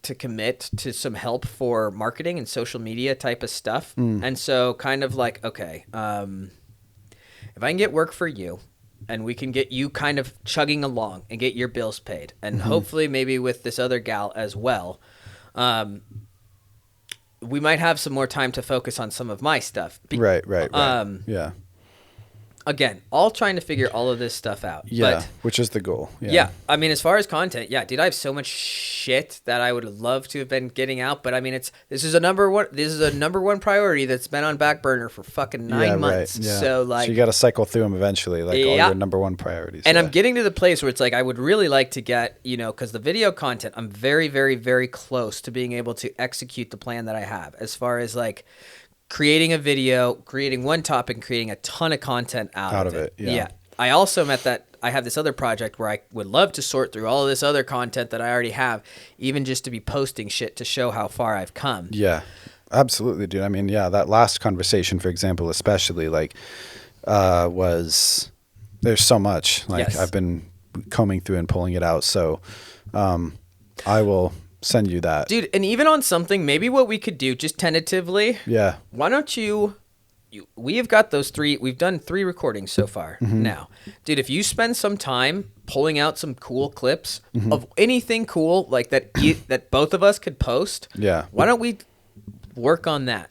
to commit to some help for marketing and social media type of stuff. And so kind of like, okay, if I can get work for you and we can get you kind of chugging along and get your bills paid and hopefully maybe with this other gal as well, we might have some more time to focus on some of my stuff. Right. Yeah. Again, all trying to figure all of this stuff out. Yeah, which is the goal. Yeah. I mean, as far as content, dude, I have so much shit that I would love to have been getting out, but I mean, this is a number one priority that's been on back burner for fucking 9 months. Right. Yeah. So you got to cycle through them eventually, like all your number one priorities. And I'm getting to the place where it's like I would really like to get, because the video content, I'm very, very, very close to being able to execute the plan that I have as far as like creating a video, creating one topic, and creating a ton of content out of it. Yeah. I also am at that. I have this other project where I would love to sort through all of this other content that I already have, even just to be posting shit to show how far I've come. Yeah, absolutely, dude. I mean, that last conversation, for example, especially was there's so much. I've been combing through and pulling it out. So I will send you that, dude. And even on something, maybe what we could do just tentatively, why don't we have got those we've done 3 recordings so far now, dude. If you spend some time pulling out some cool clips of anything cool like that that both of us could post, why don't we work on that?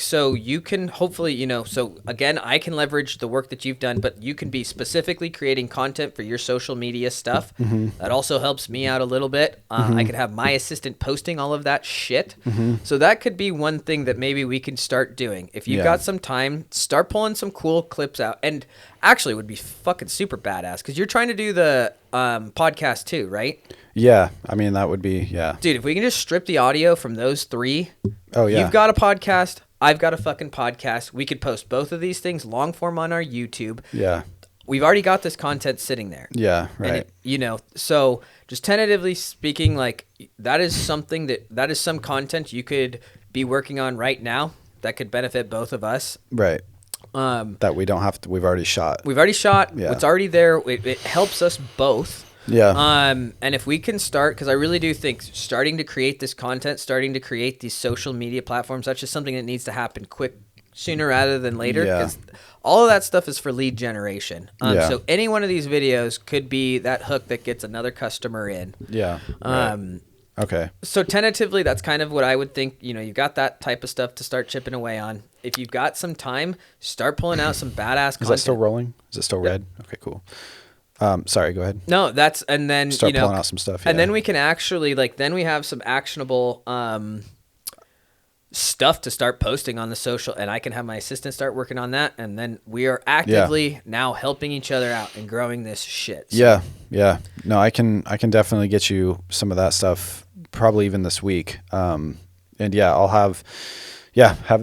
So you can hopefully, so again, I can leverage the work that you've done, but you can be specifically creating content for your social media stuff. That also helps me out a little bit. I could have my assistant posting all of that shit. So that could be one thing that maybe we can start doing. If you've got some time, start pulling some cool clips out. And actually it would be fucking super badass because you're trying to do the podcast too, right? Yeah. I mean, that would be, Dude, if we can just strip the audio from those 3. Oh, yeah. You've got a podcast. I've got a fucking podcast. We could post both of these things long form on our YouTube. Yeah. We've already got this content sitting there. Yeah, right. And so just tentatively speaking, like that is some content you could be working on right now that could benefit both of us. Right. that we don't have to, we've already shot. Yeah. It's already there. It helps us both. Yeah. And if we can start, because I really do think starting to create this content, starting to create these social media platforms, that's just something that needs to happen sooner rather than later. Because all of that stuff is for lead generation. So any one of these videos could be that hook that gets another customer in. Yeah. Okay. So tentatively, that's kind of what I would think. You got that type of stuff to start chipping away on. If you've got some time, start pulling out some badass content. Is that still rolling? Is it still red? Okay, cool. Sorry, go ahead. No, and then start pulling out some stuff. And then we can actually then we have some actionable stuff to start posting on the social, and I can have my assistant start working on that, and then we are actively now helping each other out and growing this shit. So. Yeah. No, I can definitely get you some of that stuff, probably even this week. And I'll have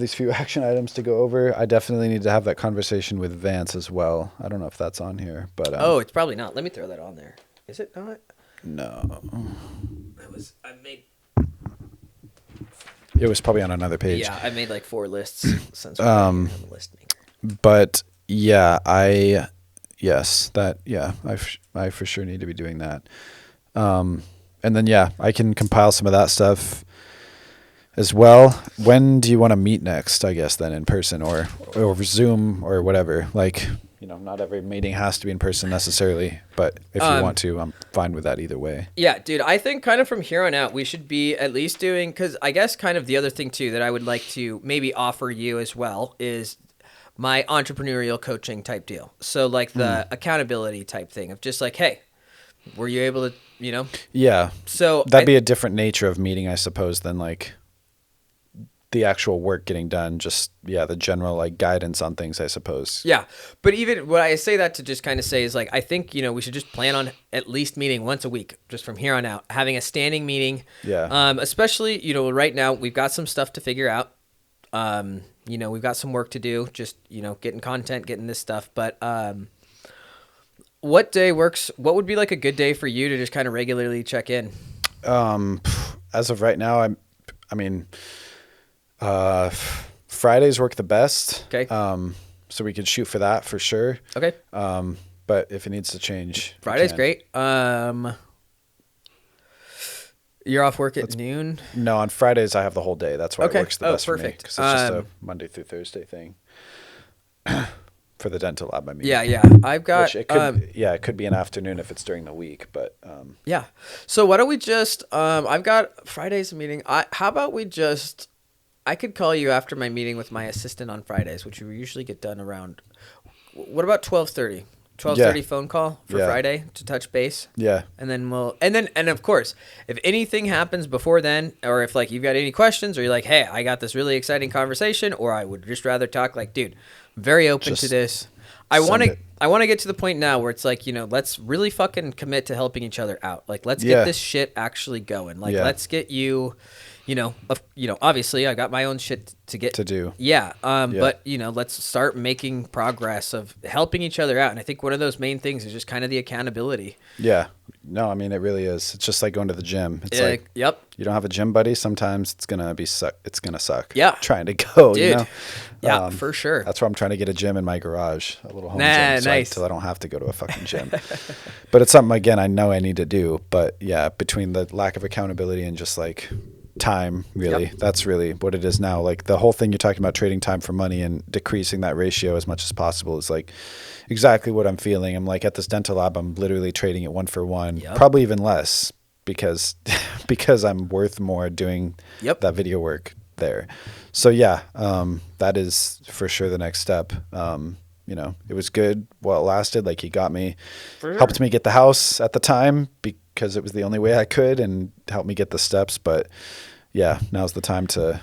these few action items to go over. I definitely need to have that conversation with Vance as well. I don't know if that's on here, but it's probably not. Let me throw that on there. Is it not? No. It was probably on another page. Yeah, I made like 4 lists since we have a list maker. But I for sure need to be doing that. And then I can compile some of that stuff as well. When do you want to meet next? I guess then in person or Zoom or whatever. Like, not every meeting has to be in person necessarily, but if you want to, I'm fine with that either way. Yeah, dude, I think kind of from here on out, we should be at least doing, because I guess kind of the other thing too that I would like to maybe offer you as well is my entrepreneurial coaching type deal. So like the accountability type thing of just like, hey, were you able to, Yeah. So that'd be a different nature of meeting, I suppose, than like the actual work getting done, just the general like guidance on things, I suppose. Yeah, but even what I say that to just kind of say is like, I think we should just plan on at least meeting once a week, just from here on out, having a standing meeting. Yeah. Especially right now we've got some stuff to figure out. We've got some work to do, just getting content, getting this stuff. But what day works? What would be like a good day for you to just kind of regularly check in? As of right now, Fridays work the best. Okay. So we could shoot for that for sure. Okay. But if it needs to change, Friday's great. You're off work at noon? No, on Fridays I have the whole day. That's why it works the best perfect. For me. Because it's just a Monday through Thursday thing. For the dental lab, Yeah. I've got. Which it could be an afternoon if it's during the week, but. Yeah. So why don't we just? I've got Friday's meeting. How about we just? I could call you after my meeting with my assistant on Fridays, which we usually get done around. What about 12:30? 12:30 phone call for Friday to touch base. Yeah. And then and of course, if anything happens before then, or if like you've got any questions, or you're like, hey, I got this really exciting conversation, or I would just rather talk, like, dude, I'm very open to this. I want to get to the point now where it's like, let's really fucking commit to helping each other out. Like, let's get this shit actually going. Like, let's get you. Obviously I got my own shit to do. Yeah. But let's start making progress of helping each other out. And I think one of those main things is just kind of the accountability. Yeah. No, it really is. It's just like going to the gym. It's like, yep. You don't have a gym buddy. Sometimes it's going to suck. Yeah. Trying to go, dude. Yeah, for sure. That's why I'm trying to get a gym in my garage, a little home gym. Nice. So I don't have to go to a fucking gym. But it's something, again, I know I need to do. But yeah, between the lack of accountability and just like time, really, that's really what it is now. Like the whole thing you're talking about, trading time for money and decreasing that ratio as much as possible, is like exactly what I'm feeling. I'm like at this dental lab, I'm literally trading it 1 for 1, probably even less, because I'm worth more doing that video work there. So that is for sure the next step. It was good while it lasted. Like he got me, helped me get the house at the time because it was the only way I could, and helped me get the steps. But now's the time to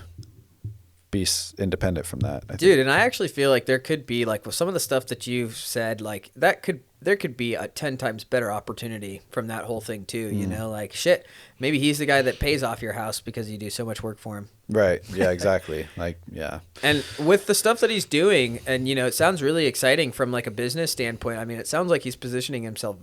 be independent from that. I think. And I actually feel like there could be, like, with some of the stuff that you've said, like there could be a 10 times better opportunity from that whole thing too. Like, shit, maybe he's the guy that pays off your house because you do so much work for him. Right. Yeah, exactly. And with the stuff that he's doing, and it sounds really exciting from like a business standpoint. It sounds like he's positioning himself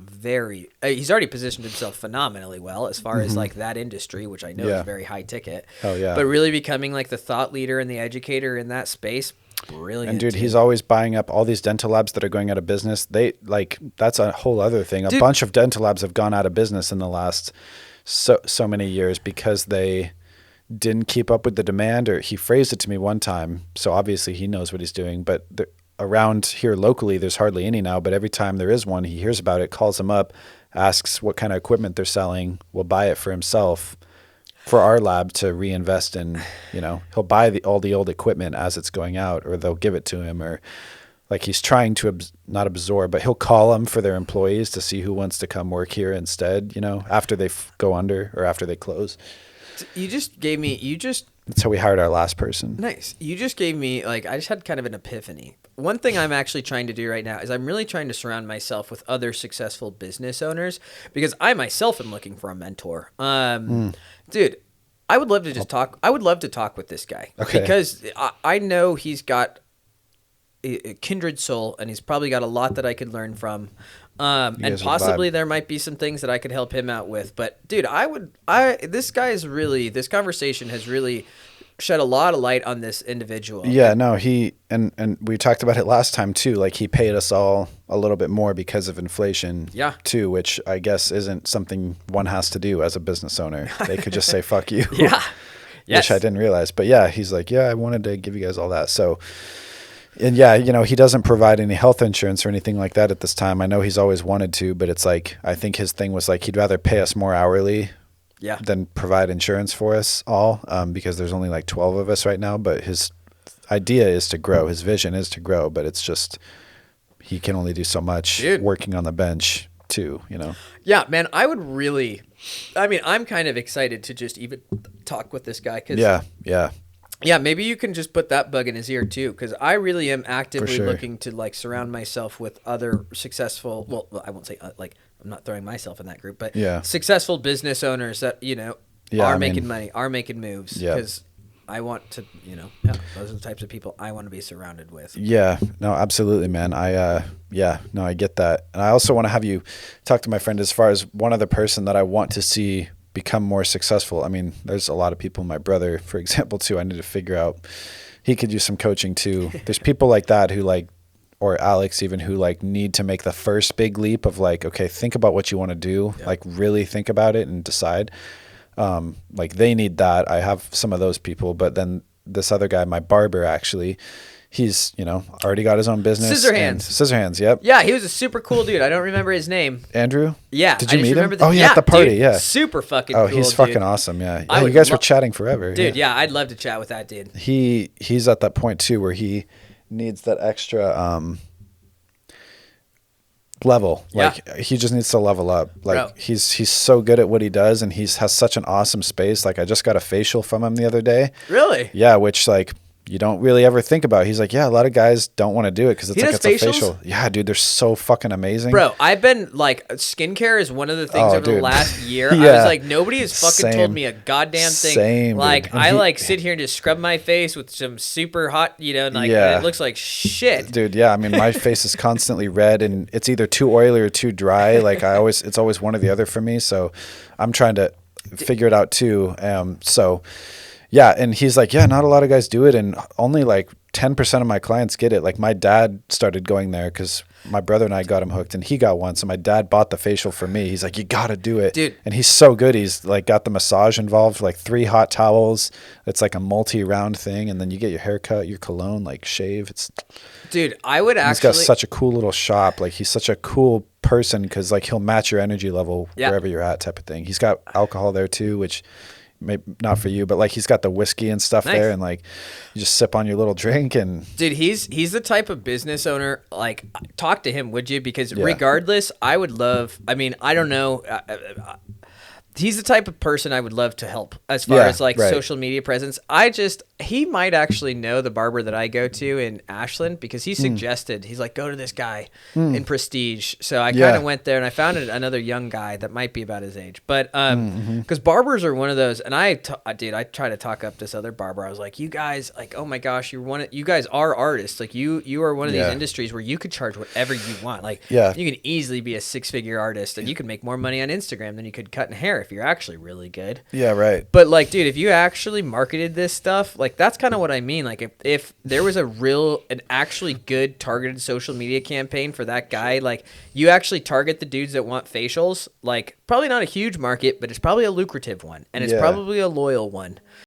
he's already positioned himself phenomenally well as far as like that industry, which I know is very high ticket. Oh yeah. But really becoming like the thought leader and the educator in that space. brilliant. And dude, he's always buying up all these dental labs that are going out of business. That's a whole other thing. A bunch of dental labs have gone out of business in the last so many years because they didn't keep up with the demand, or he phrased it to me one time. So obviously he knows what he's doing, but around here locally, there's hardly any now, but every time there is one, he hears about it, calls them up, asks what kind of equipment they're selling, will buy it for himself for our lab to reinvest in. He'll buy all the old equipment as it's going out, or they'll give it to him, or like he's trying to not absorb, but he'll call them for their employees to see who wants to come work here instead, after they go under or after they close. That's how we hired our last person. Nice. You just gave me, I just had kind of an epiphany. One thing I'm actually trying to do right now is I'm really trying to surround myself with other successful business owners, because I myself am looking for a mentor. Dude, I would love to just talk. I would love to talk with this guy, because I know he's got a kindred soul, and he's probably got a lot that I could learn from. And possibly there might be some things that I could help him out with. But dude, this conversation has really shed a lot of light on this individual. Yeah, no, and we talked about it last time too. Like, he paid us all a little bit more because of inflation. Yeah. Too, which I guess isn't something one has to do as a business owner. They could just say, fuck you. Yeah. Yes. Which I didn't realize. But yeah, he's like, yeah, I wanted to give you guys all that. So, and yeah, he doesn't provide any health insurance or anything like that at this time. I know he's always wanted to, but it's like, I think his thing was like, he'd rather pay us more hourly than provide insurance for us all, because there's only like 12 of us right now. But his idea is to grow. His vision is to grow, but it's just, he can only do so much working on the bench too, Yeah, man, I'm kind of excited to just even talk with this guy. Yeah, maybe you can just put that bug in his ear too, because I really am actively looking to surround myself with other successful. Well, I won't say I'm not throwing myself in that group, but successful business owners that are making money, are making moves. Because I want to, those are the types of people I want to be surrounded with. Yeah, no, absolutely, man. I get that, and I also want to have you talk to my friend as far as one other person that I want to see become more successful. I mean, there's a lot of people, my brother, for example, too, I need to figure out, he could use some coaching too. There's people like that who or Alex even, who need to make the first big leap of okay, think about what you want to do, really think about it and decide. They need that. I have some of those people, but then this other guy, my barber, actually, he's, already got his own business. Scissorhands, yep. Yeah, he was a super cool dude. I don't remember his name. Andrew? Yeah. Did you meet him? At the party, dude, super fucking cool, he's fucking awesome, yeah. You guys were chatting forever. Dude, yeah, I'd love to chat with that dude. He's at that point, too, where he needs that extra level. He just needs to level up. He's so good at what he does, and has such an awesome space. I just got a facial from him the other day. Really? Yeah, which you don't really ever think about. He's like, yeah, a lot of guys don't want to do it because it's it's a facial. Yeah, dude, they're so fucking amazing. Bro, I've been skincare is one of the things over the last year. I was nobody has fucking told me a goddamn thing. Same, I sit here and just scrub my face with some super hot, it looks like shit. Dude, yeah, I mean, my face is constantly red, and it's either too oily or too dry. It's always one or the other for me. So I'm trying to figure it out too. Yeah, and he's like, yeah, not a lot of guys do it, and only 10% of my clients get it. My dad started going there because my brother and I got him hooked, and he got one. So my dad bought the facial for me. He's like, you got to do it. Dude. And he's so good. He's got the massage involved, 3 hot towels. It's a multi-round thing, and then you get your haircut, your cologne, shave. Dude, I would He's got such a cool little shop. He's such a cool person because he'll match your energy level wherever you're at, type of thing. He's got alcohol there too, which maybe not for you, but he's got the whiskey and stuff there, and you just sip on your little drink. And dude, he's the type of business owner. Talk to him, would you? Because regardless, I would love. I mean, I don't know. He's the type of person I would love to help as far as social media presence. He might actually know the barber that I go to in Ashland because he suggested, he's like, go to this guy in Prestige. So I kind of went there and I found another young guy that might be about his age. But because barbers are one of those, and I try to talk up this other barber. I was like, you guys, oh my gosh, you guys are artists. You are one of these industries where you could charge whatever you want. You can easily be a 6-figure artist and you can make more money on Instagram than you could cutting hair if if you're actually really good. Yeah, right. But like, dude, if you actually marketed this stuff, like that's kind of what I mean. Like if there was an actually good targeted social media campaign for that guy, like you actually target the dudes that want facials, like probably not a huge market, but it's probably a lucrative one and it's probably a loyal one.